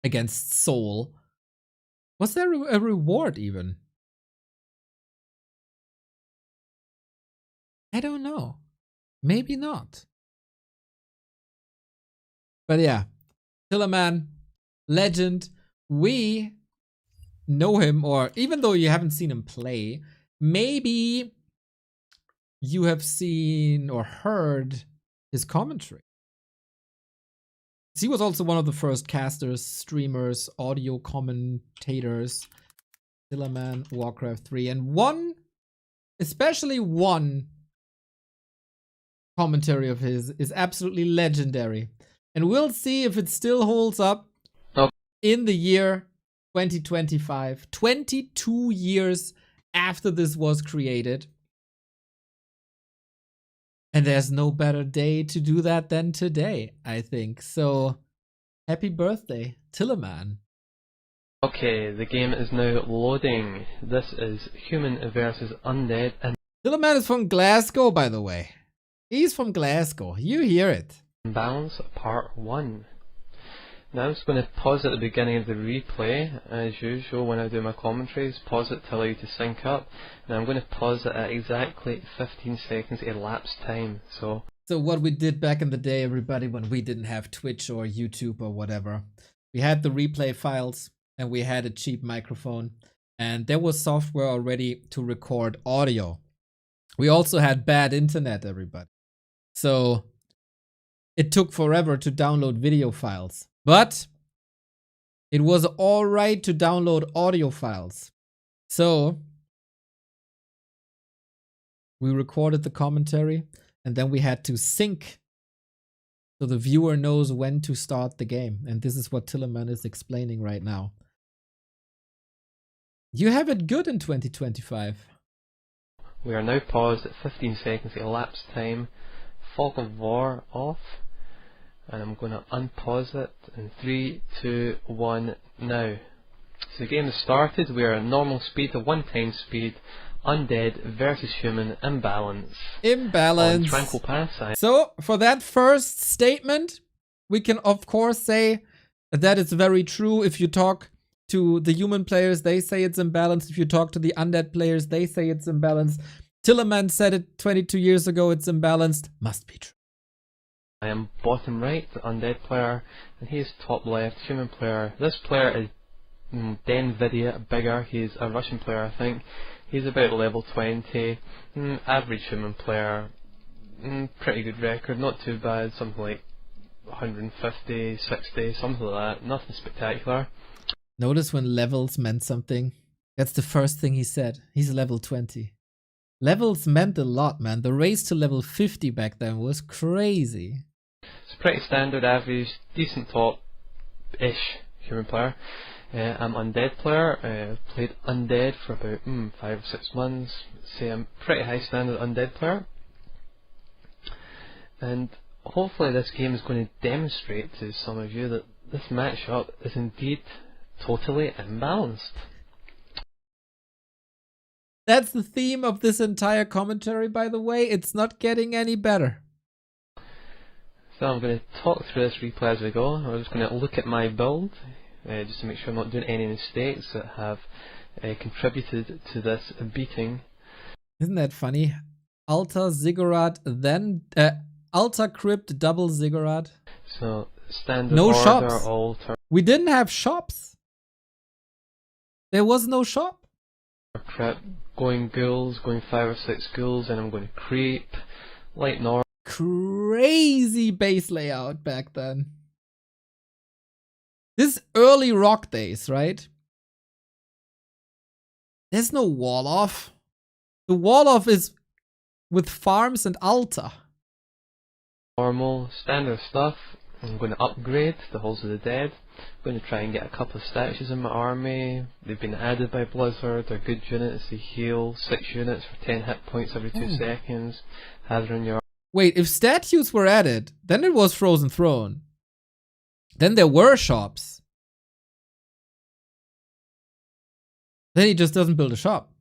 against Soul. Was there a reward even? I don't know. Maybe not. But yeah, Tillerman, legend. We know him, or even though you haven't seen him play, maybe you have seen or heard his commentary. He was also one of the first casters, streamers, audio commentators. Tillerman, Warcraft 3. And especially one commentary of his is absolutely legendary. And we'll see if it still holds up in the year 2025. 22 years after this was created. And there's no better day to do that than today, I think. So, happy birthday, Tillerman. Okay, the game is now loading. This is Human versus Undead. And Tillerman is from Glasgow, by the way. He's from Glasgow. You hear it. Balance Part 1. Now I'm just going to pause at the beginning of the replay, as usual when I do my commentaries. Pause it to allow you to sync up. Now I'm going to pause it at exactly 15 seconds elapsed time. So what we did back in the day, everybody, when we didn't have Twitch or YouTube or whatever, we had the replay files and we had a cheap microphone, and there was software already to record audio. We also had bad internet, everybody. So it took forever to download video files. But it was alright to download audio files. So we recorded the commentary, and then we had to sync so the viewer knows when to start the game. And this is what Tillerman is explaining right now. You have it good in 2025. we are now paused at 15 seconds elapsed time. Fog of War off. And I'm going to unpause it in 3, 2, 1, now. So the game has started. We are at normal speed, a 1x speed. Undead versus human, imbalance. Imbalance. On Tranquil Pass. So, for that first statement, we can of course say that it's very true. If you talk to the human players, they say it's imbalanced. If you talk to the undead players, they say it's imbalanced. Tillerman said it 22 years ago, it's imbalanced. Must be true. I am bottom right, the undead player, and he is top left, human player. This player is Denvidia bigger. He's a Russian player, I think. He's about level 20. Average human player. Pretty good record, not too bad. Something like 150, 60, something like that. Nothing spectacular. Notice when levels meant something. That's the first thing he said. He's level 20. Levels meant a lot, man. The race to level 50 back then was crazy. It's pretty standard, average, decent top-ish human player. I'm undead player. Played undead for about 5 or 6 months. Say I'm pretty high standard undead player. And hopefully this game is going to demonstrate to some of you that this matchup is indeed totally imbalanced. That's the theme of this entire commentary, by the way. It's not getting any better. So I'm going to talk through this replay as we go. I'm just going to look at my build, just to make sure I'm not doing any mistakes that have contributed to this beating. Isn't that funny? Alta Ziggurat, then Alta Crypt double Ziggurat. So standard No order, shops. altar, We didn't have shops. There was no shop. crypt, going ghouls, going 5 or 6 ghouls, and I'm going to creep, light north. Crazy base layout back then. This early rock days, right? There's no wall off. The wall off is with farms and altar. Normal, standard stuff. I'm going to upgrade the Halls of the Dead. I'm going to try and get a couple of statues in my army. They've been added by Blizzard. They're good units. They heal 6 units for 10 hit points every 2 seconds. Have them in your Wait, if statues were added, then it was Frozen Throne. Then there were shops. Then he just doesn't build a shop.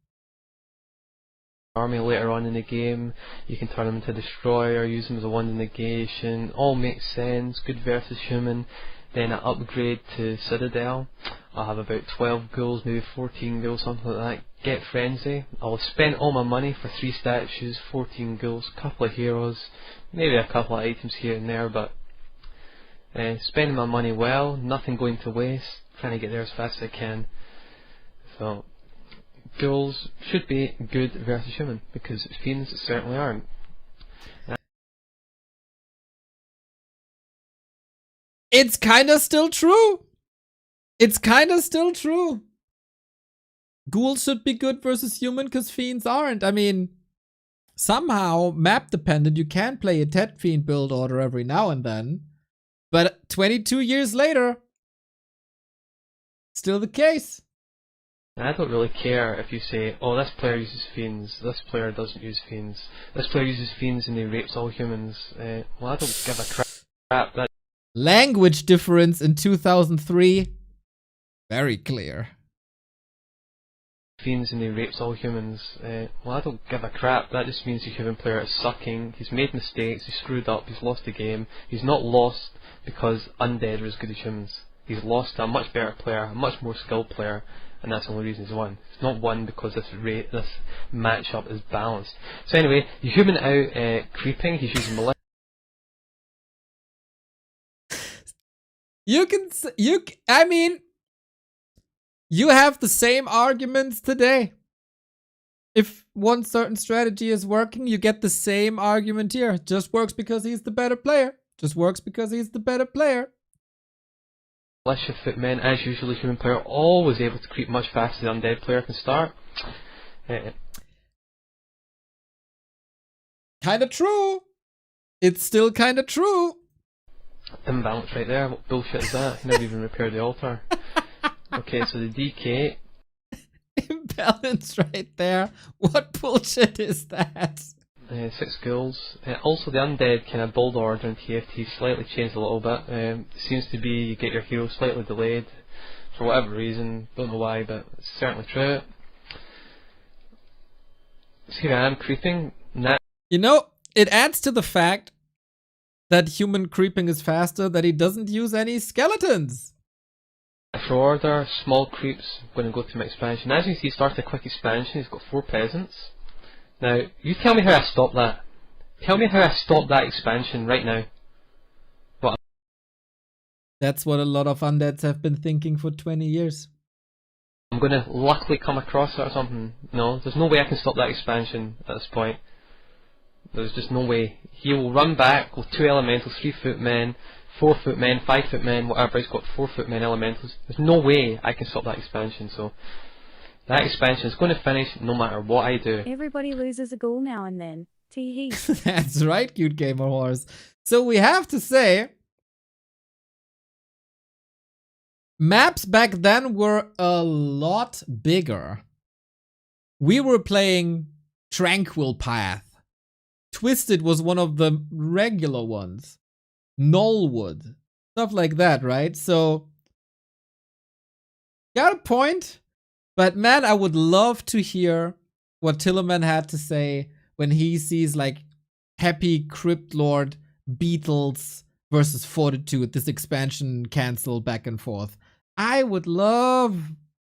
army later on in the game. You can turn them into destroyer, use them as a one negation. All makes sense. Good versus human. Then I upgrade to Citadel. I'll have about 12 ghouls, maybe 14 ghouls, something like that. Get Frenzy. I'll spend all my money for 3 statues, 14 ghouls, couple of heroes, maybe a couple of items here and there, but spending my money well, nothing going to waste, trying to get there as fast as I can. So, ghouls should be good versus human, because fiends certainly aren't. It's kinda still true. It's kinda still true. Ghouls should be good versus human because fiends aren't. I mean, somehow map dependent, you can play a Tet Fiend build order every now and then. But 22 years later, still the case. I don't really care if you say, oh, this player uses fiends, this player doesn't use fiends, this player uses fiends and he rapes all humans. Well, I don't give a crap. That Language difference in 2003, very clear. fiends and he rapes all humans. Well, I don't give a crap. That just means the human player is sucking. He's made mistakes. He's screwed up. He's lost the game. He's not lost because undead are as good as humans. He's lost to a much better player, a much more skilled player, and that's the only reason he's won. It's not won because this matchup is balanced. So anyway, the human out creeping. He's using militia. I mean, you have the same arguments today. If one certain strategy is working, you get the same argument here. It just works because he's the better player. Just works because he's the better player. Militia footmen, as usual, the human player always able to creep much faster than the undead player can start. Kinda true. It's still kinda true. Imbalance right there. What bullshit is that? He never even repaired the altar. Okay, so the DK. Imbalance right there. What bullshit is that? 6 ghouls. Also, the undead kind of build order in TFT slightly changed a little bit. It seems to be you get your hero slightly delayed for whatever reason. Don't know why, but it's certainly true. So here I am creeping. You know, it adds to the fact that human creeping is faster, that he doesn't use any skeletons. For order, small creeps. I'm going to go to my expansion. As you can see, he started a quick expansion. He's got 4 peasants. Now, you tell me how I stop that. Tell me how I stop that expansion right now. What? That's what a lot of undeads have been thinking for 20 years. I'm going to luckily come across it or something. No, there's no way I can stop that expansion at this point. There's just no way. He will run back with 2 elementals, 3 footmen, 4 footmen, 5 footmen, whatever. He's got 4 footmen elementals. There's no way I can stop that expansion. So that expansion is going to finish no matter what I do. Everybody loses a ghoul now and then. Tee hee. That's right, cute gamer horse. So we have to say, maps back then were a lot bigger. We were playing Tranquil Path. Twisted was one of the regular ones. Knollwood. Stuff like that, right? So, got a point. But man, I would love to hear what Tillerman had to say when he sees like Happy Crypt Lord Beatles versus Fortitude, this expansion cancel back and forth. I would love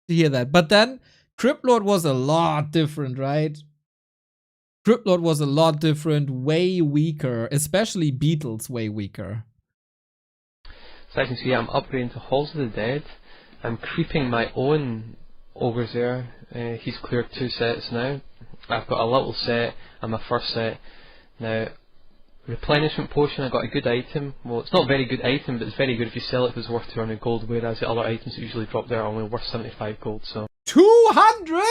to hear that. But then Crypt Lord was a lot different, right? Crypt Lord was a lot different, way weaker, especially Beatles way weaker. So as you can see, I'm upgrading to Halls of the Dead. I'm creeping my own ogres there. He's cleared 2 sets now. I've got a little set and my first set. Now, replenishment potion, I got a good item. Well, it's not a very good item, but it's very good if you sell it if it's worth 200 gold, whereas the other items that usually drop there are only worth 75 gold, so. 200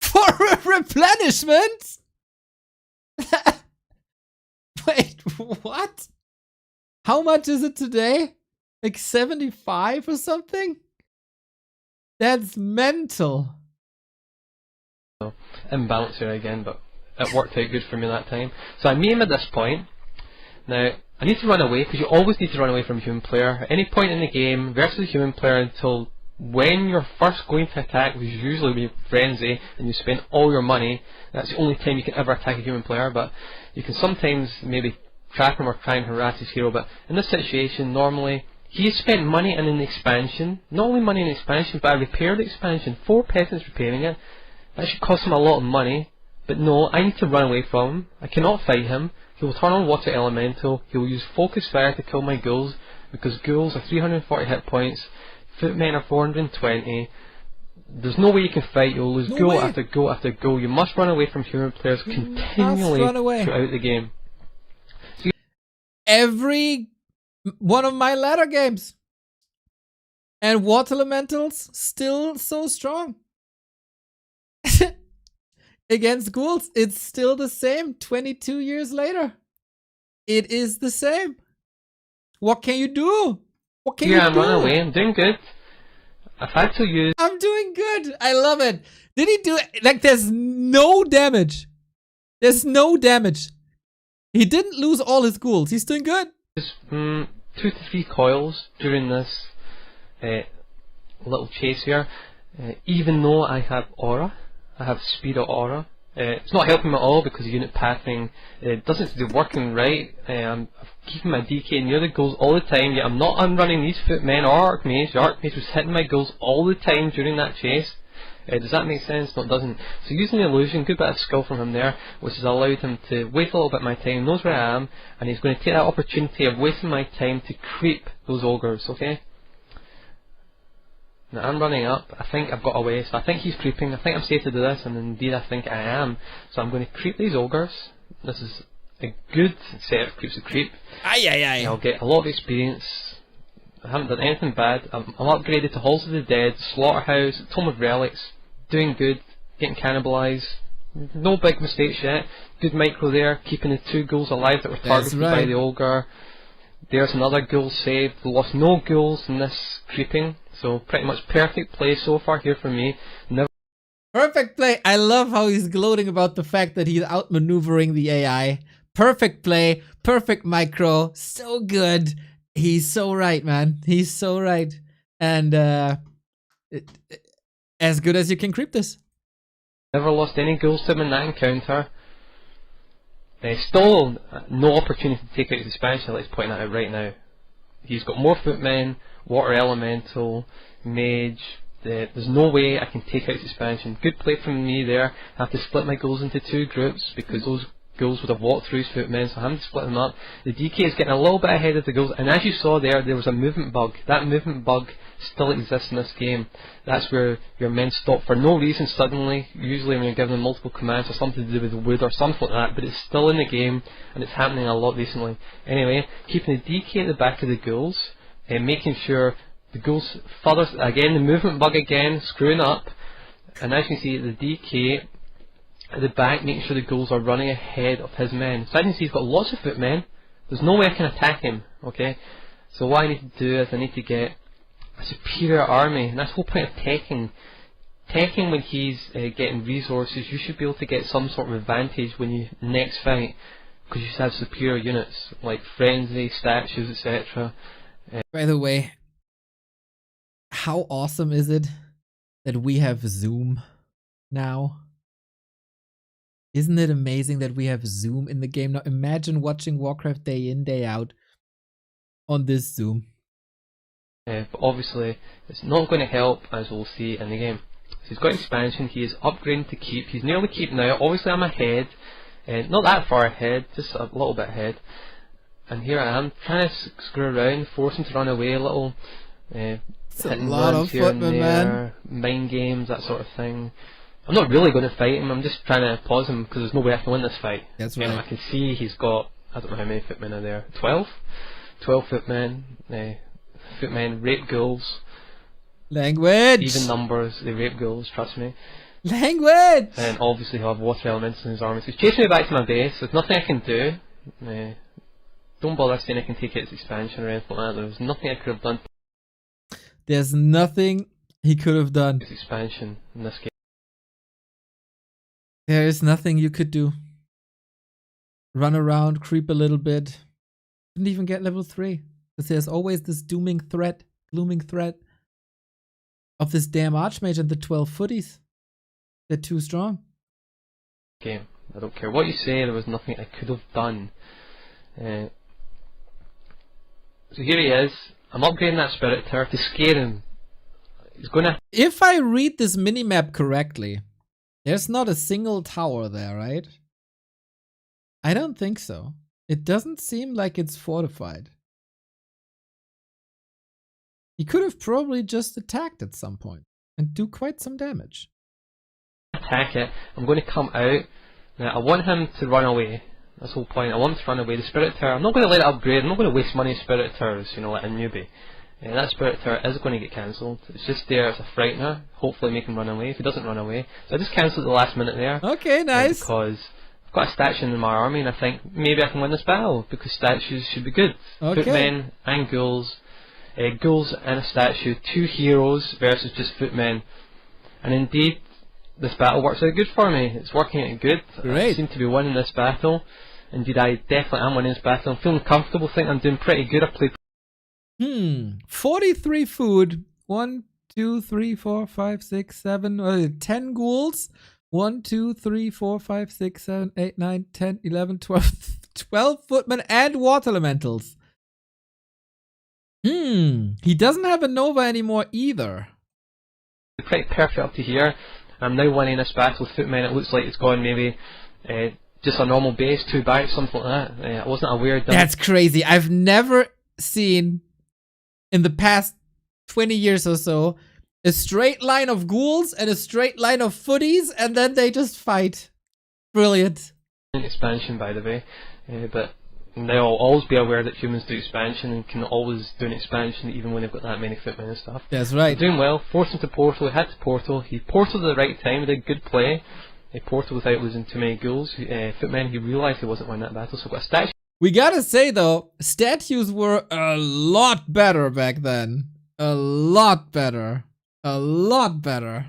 for replenishment? Wait, what? How much is it today? Like 75 or something? That's mental. So, imbalance here again, but it worked out good for me that time. So I meme at this point. Now, I need to run away, because you always need to run away from a human player. At any point in the game, versus a human player until when you're first going to attack, which is usually with Frenzy, and you spend all your money. That's the only time you can ever attack a human player, but you can sometimes maybe trap him or try and harass his hero. But in this situation, normally, he spent money in an expansion. Not only money in expansion, but I repaired the expansion. 4 peasants repairing it. That should cost him a lot of money. But no, I need to run away from him. I cannot fight him. He will turn on Water Elemental. He will use Focus Fire to kill my ghouls, because ghouls are 340 hit points. Footmen are 420. There's no way you can fight. You'll lose No ghoul way. after ghoul after ghoul. You must run away from human players continually run away. throughout the game. Every one of my ladder games. And Water Elementals still so strong. Against ghouls, it's still the same 22 years later. It is the same. What can you do? What can you I'm do? running away. I'm doing good. I've had to use. I'm doing good. I love it. Did he do it? Like, there's no damage. There's no damage. He didn't lose all his ghouls. He's doing good. 2 to 3 coils during this little chase here. Even though I have aura, I have speed of aura. It's not helping me at all because the unit pathing doesn't seem to be working right. I'm keeping my DK near the goals all the time, yet I'm not unrunning these footmen or Archmage. The Archmage was hitting my goals all the time during that chase. Does that make sense? No, it doesn't. So using the illusion, good bit of skill from him there, which has allowed him to wait a little bit of my time, knows where I am, and he's going to take that opportunity of wasting my time to creep those ogres, okay? Now I'm running up, I think I've got away, so I think he's creeping, I think I'm safe to do this, and indeed I think I am. So I'm going to creep these ogres. This is a good set of creeps to creep. Aye, aye, aye. I'll get a lot of experience. I haven't done anything bad. I'm upgraded to Halls of the Dead, Slaughterhouse, Tome of Relics, doing good, getting cannibalised. No big mistakes yet. Good micro there, keeping the 2 ghouls alive that were targeted by the ogre. There's another ghoul saved. Lost no ghouls in this creeping, so pretty much perfect play so far here for me. Never Perfect play. I love how he's gloating about the fact that he's outmaneuvering the AI. Perfect play. Perfect micro. So good. He's so right, man. He's so right. And as good as you can creep this. Never lost any ghouls to him in that encounter. Still no opportunity to take out his expansion, let's point that out right now. He's got more footmen, water elemental, mage. There's no way I can take out his expansion. Good play from me there. I have to split my ghouls into 2 groups because those ghouls would have walked through his footmen, so I'm having to split them up. The DK is getting a little bit ahead of the ghouls, and as you saw there was a movement bug. That movement bug still exists in this game. That's where your men stop for no reason suddenly, usually when you're giving them multiple commands or something to do with wood or something like that, but it's still in the game, and it's happening a lot recently. Anyway, keeping the DK at the back of the ghouls, and making sure the ghouls further, again the movement bug again, screwing up, and as you can see the DK at the back, making sure the ghouls are running ahead of his men. So as you can see he's got lots of footmen. There's no way I can attack him, okay? So what I need to do is I need to get a superior army, and that's the whole point of teching. Teching when he's getting resources, you should be able to get some sort of advantage when you next fight, because you should have superior units, like frenzy, statues, etc. By the way, how awesome is it that we have Zoom now? Isn't it amazing that we have Zoom in the game now? Imagine watching Warcraft day in, day out on this Zoom. But obviously, it's not going to help, as we'll see in the game. So he's got expansion, he is upgrading to keep. He's nearly keep now. Obviously, I'm ahead. Not that far ahead, just a little bit ahead. And here I am, trying to screw around, force him to run away a little. It's a hit and lot runs of here and footmen, there, mind games, that sort of thing. I'm not really going to fight him, I'm just trying to pause him because there's no way I can win this fight. That's You know, right. I can see he's got, I don't know how many footmen are there, 12? 12 footmen, footmen rape ghouls. Language! Even numbers, they rape ghouls, trust me. Language! And obviously he'll have water elements in his army. So he's chasing me back to my base, there's nothing I can do. Don't bother saying I can take its expansion or anything like that, there's nothing I could have done to There's nothing he could have done. its expansion in this game. There is nothing you could do. Run around, creep a little bit. Didn't even get level 3. Because there's always this glooming threat of this damn Archmage and the 12 footies. They're too strong. Game. I don't care what you say, there was nothing I could have done. So here he is. I'm upgrading that Spirit Tower to scare him. He's gonna. If I read this minimap correctly, there's not a single tower there, right? I don't think so. It doesn't seem like it's fortified. He could have probably just attacked at some point and do quite some damage. Attack it. I'm going to come out. Now, I want him to run away. That's the whole point. I want him to run away. The Spirit Tower, I'm not going to let it upgrade. I'm not going to waste money on Spirit Towers, you know, like a newbie. That Spirit Tower is going to get cancelled. It's just there as a frightener. Hopefully make him run away. If he doesn't run away. So I just cancelled at the last minute there. Okay, nice. Because I've got a statue in my army and I think maybe I can win this battle. Because statues should be good. Okay. Footmen and ghouls. Ghouls and a statue. 2 heroes versus just footmen. And indeed, this battle works out good for me. It's working out good. Great. I seem to be winning this battle. Indeed, I definitely am winning this battle. I'm feeling comfortable. Think I'm doing pretty good. I played 43 food. 1, 2, 3, 4, 5, 6, 7, 10 ghouls. 1, 2, 3, 4, 5, 6, 7, 8, 9, 10, 11, 12, 12 footmen and water elementals. He doesn't have a Nova anymore either. pretty perfect up to here. I'm now winning this battle with footmen. It looks like it's gone maybe just a normal base, 2 bites, something like that. I wasn't aware that. That's crazy. I've never seen in the past 20 years or so a straight line of ghouls and a straight line of footies, and then they just fight. Brilliant. Expansion, by the way, but now I'll always be aware that humans do expansion and can always do an expansion even when they've got that many footmen and stuff. That's right. Doing well, forced him to portal, he had to portal, he portaled at the right time, he did good play. He portaled without losing too many ghouls. Footmen, he realised he wasn't winning that battle, so got a statue. We gotta say though, statues were a lot better back then. A lot better. A lot better.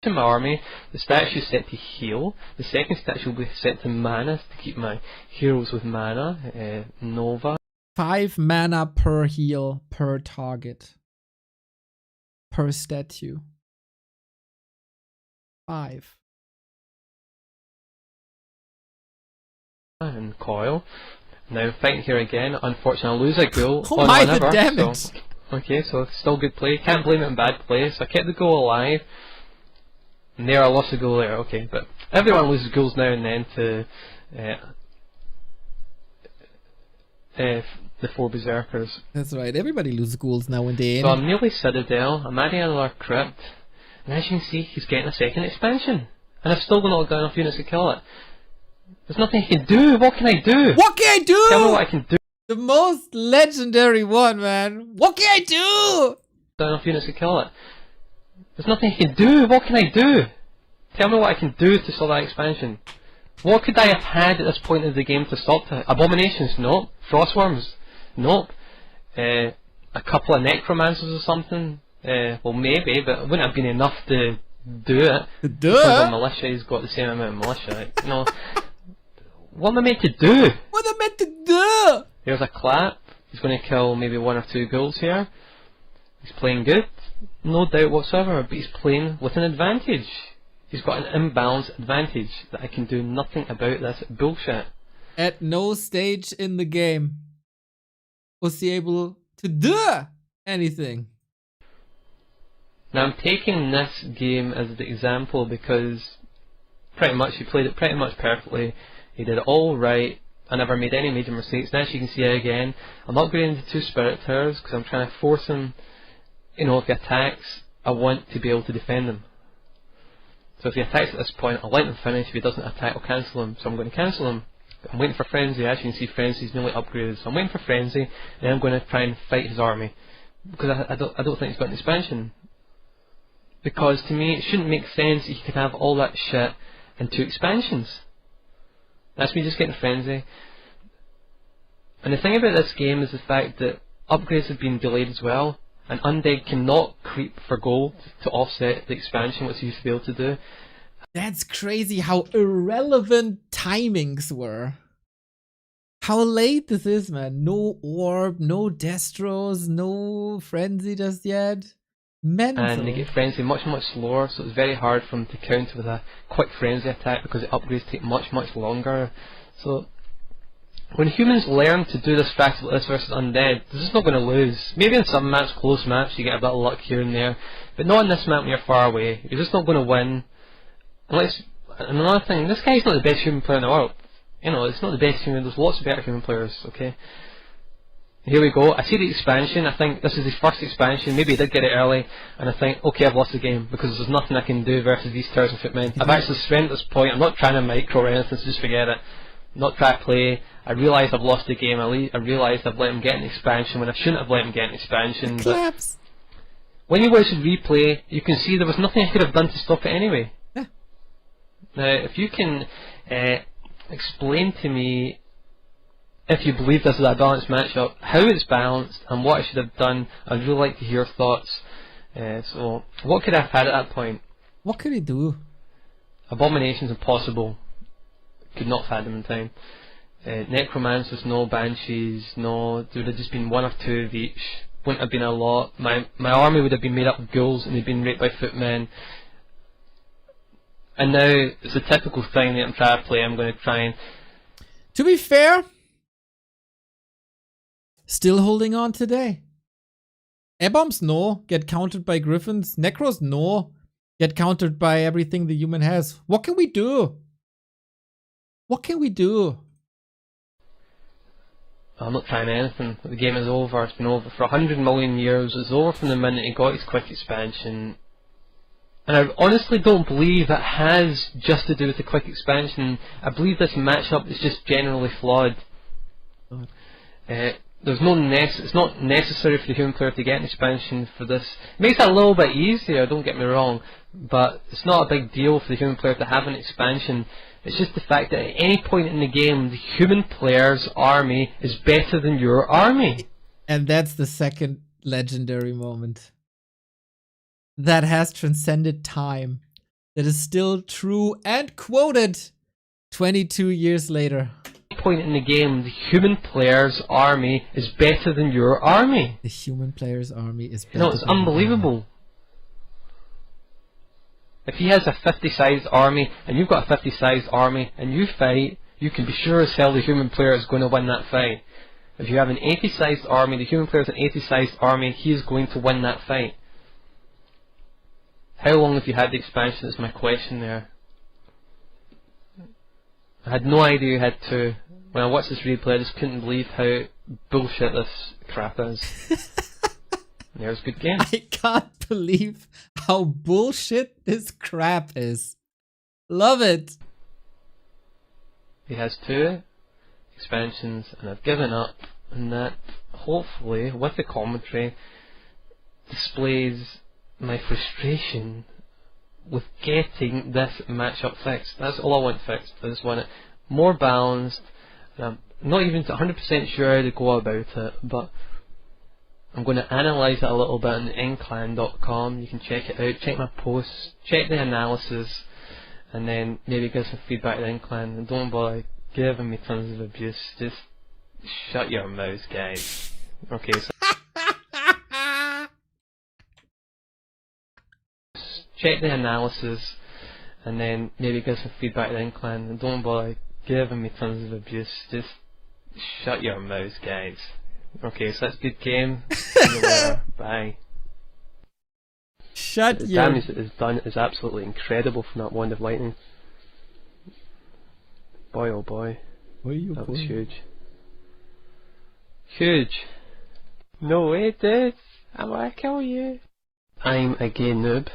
In my army, the statue is set to heal. The second statue will be set to mana to keep my heroes with mana. Nova. 5 mana per heal per target. Per statue. 5. And Coil. Now I'm fighting here again. Unfortunately, I lose a ghoul. Oh my, the never, damage! So, okay, so still good play. Can't blame it on bad play. So I kept the ghoul alive. And there I lost a ghoul there. Okay, but everyone loses ghouls now and then to the 4 berserkers. That's right, everybody loses ghouls now and then. So I'm nearly Citadel. I'm adding another crypt. And as you can see, he's getting a second expansion. And I've still not got enough units to kill it. There's nothing he can do. What can I do? What can I do? Tell me what I can do. The most legendary one, man. What can I do? Got enough units to kill it. There's nothing he can do. What can I do? Tell me what I can do to stop that expansion. What could I have had at this point of the game to stop that? Abominations? Nope. Frostworms? Nope. A couple of necromancers or something? Well, maybe, but it wouldn't have been enough to do it. Because of militia, he's got the same amount of militia. You know, what am I meant to do? What am I meant to do? There's a clap. He's going to kill maybe 1 or 2 ghouls here. He's playing good, no doubt whatsoever, but he's playing with an advantage. He's got an imbalanced advantage that I can do nothing about. This bullshit. At no stage in the game was he able to do anything. Now I'm taking this game as the example because pretty much he played it pretty much perfectly. He did it all right. I never made any major mistakes. Now as you can see again, I'm upgrading to 2 Spirit Towers because I'm trying to force him, you know, if he attacks, I want to be able to defend him. So if he attacks at this point, I'll let him finish. If he doesn't attack, I'll cancel him. So I'm going to cancel him. I'm waiting for Frenzy. As you can see, Frenzy's nearly upgraded. So I'm waiting for Frenzy, and I'm going to try and fight his army. Because I don't think he's got an expansion. Because to me, it shouldn't make sense that you could have all that shit in 2 expansions. That's me just getting Frenzy. And the thing about this game is the fact that upgrades have been delayed as well. And Undead cannot creep for gold to offset the expansion, which he used to be able to do. That's crazy how irrelevant timings were. How late this is, man. No Orb, no Destros, no Frenzy just yet. Mental. And they get Frenzy much slower, so it's very hard for them to counter with a quick Frenzy attack because the upgrades take much longer. So when humans learn to do this strategy like this versus Undead, they're just not going to lose. Maybe in some maps, close maps, you get a bit of luck here and there, but not in this map when you're far away. You're just not going to win. Unless, and another thing, this guy's not the best human player in the world. You know, it's not the best human, there's lots of better human players, okay? Here we go, I see the expansion, I think this is his first expansion, maybe he did get it early, and I think, okay, I've lost the game, because there's nothing I can do versus these 1,000 footmen. I've actually spent this point, I'm not trying to micro or anything, so just forget it. I'm not trying to play, I realise I've lost the game, I realise I've let him get an expansion when I shouldn't have let him get an expansion. Claps. But when you watch the replay, you can see there was nothing I could have done to stop it anyway. Yeah. Now, if you can explain to me, if you believe this is a balanced matchup, how it's balanced and what I should have done, I'd really like to hear your thoughts. So, what could I have had at that point? What could he do? Abomination's impossible. Could not have had them in time. Necromancers, no. Banshees, no. There would have just been 1 or 2 of each. Wouldn't have been a lot. My army would have been made up of ghouls and they'd been raped by footmen. And now, it's a typical thing that I'm trying to play. I'm going to try and... To be fair, still holding on today. Air-bombs, no. Get countered by griffins. Necros, no. Get countered by everything the human has. What can we do? What can we do? I'm not trying anything. The game is over. It's been over for 100 million years. It's over from the minute he got his quick expansion. And I honestly don't believe it has just to do with the quick expansion. I believe this matchup is just generally flawed. There's no it's not necessary for the human player to get an expansion for this. It makes it a little bit easier, don't get me wrong, but it's not a big deal for the human player to have an expansion. It's just the fact that at any point in the game, the human player's army is better than your army. And that's the second legendary moment that has transcended time, that is still true and quoted 22 years later. Point in the game, the human player's army is better than your army. The human player's army is better. You know, it's than your unbelievable. If he has a 50-sized army and you've got a 50-sized army and you fight, you can be sure as hell the human player is going to win that fight. If you have an 80-sized army, the human player has an 80-sized army, he is going to win that fight. How long have you had the expansion is my question there. I had no idea you had 2. When I watched this replay, I just couldn't believe how bullshit this crap is. There's a good game. I can't believe how bullshit this crap is. Love it. He has 2 expansions, and I've given up, and that hopefully, with the commentary, displays my frustration with getting this matchup fixed. That's all I want fixed. I just want it more balanced. I'm not even 100% sure how to go about it, but I'm going to analyse it a little bit on nclan.com. You can check it out, check my posts, check the analysis, and then maybe give some feedback to Nclan. And don't bother giving me tons of abuse. Just shut your mouths, guys. Okay, so check the analysis, and then maybe give some feedback to the clan, and don't bother giving me tons of abuse. Just shut your mouths, guys. Okay, so that's a good game. See you later. Bye. Shut The your... damage that is done is absolutely incredible from that wand of lightning. Boy oh boy, What are you that was pulling? huge. Huge. No way, dude. I wanna kill you. I'm a gay noob.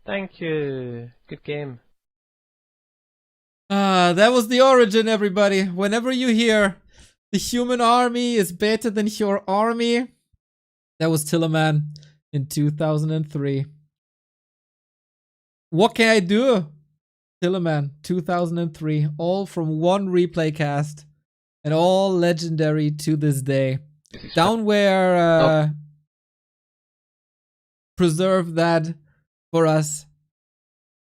Thank you. Good game. That was the origin, everybody. Whenever you hear the human army is better than your army, that was Tillerman in 2003. What can I do? Tillerman, 2003. All from one replay cast. And all legendary to this day. Downware preserve that for us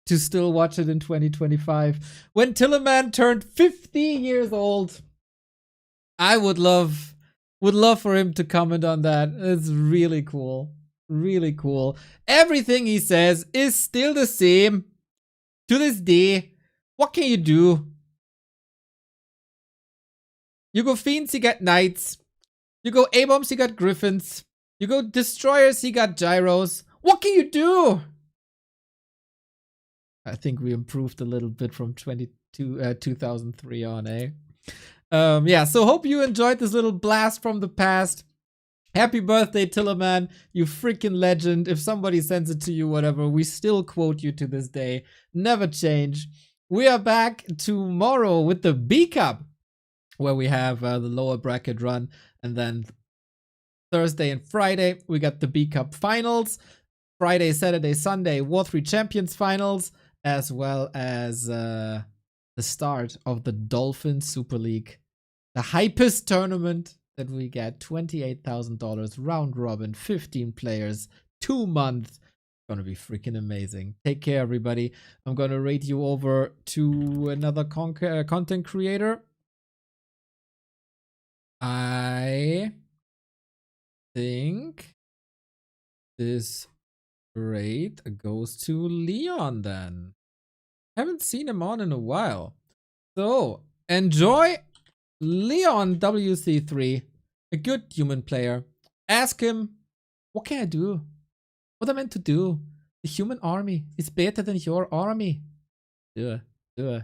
to still watch it in 2025. When Tillerman turned 50 years old, I would love for him to comment on that. It's really cool. Really cool. Everything he says is still the same to this day. What can you do? You go Fiends, you got Knights. You go A-Bombs, you got Griffins. You go Destroyers, you got Gyros. What can you do? I think we improved a little bit from 2003 on, eh? Yeah, so hope you enjoyed this little blast from the past. Happy birthday, Tillerman, you freaking legend. If somebody sends it to you, whatever, we still quote you to this day. Never change. We are back tomorrow with the B Cup, where we have the lower bracket run, and then Thursday and Friday we got the B Cup finals. Friday, Saturday, Sunday, War 3 Champions finals, as well as the start of the Dolphin Super League, the hypest tournament that we get. $28,000 round robin, 15 players, 2 months. Gonna be freaking amazing. Take care, everybody. I'm gonna rate you over to another content creator. I think this rate goes to Leon then. Haven't seen him on in a while. So enjoy Leon WC3, a good human player. Ask him, what can I do? What am I meant to do? The human army is better than your army. Do it. Do it.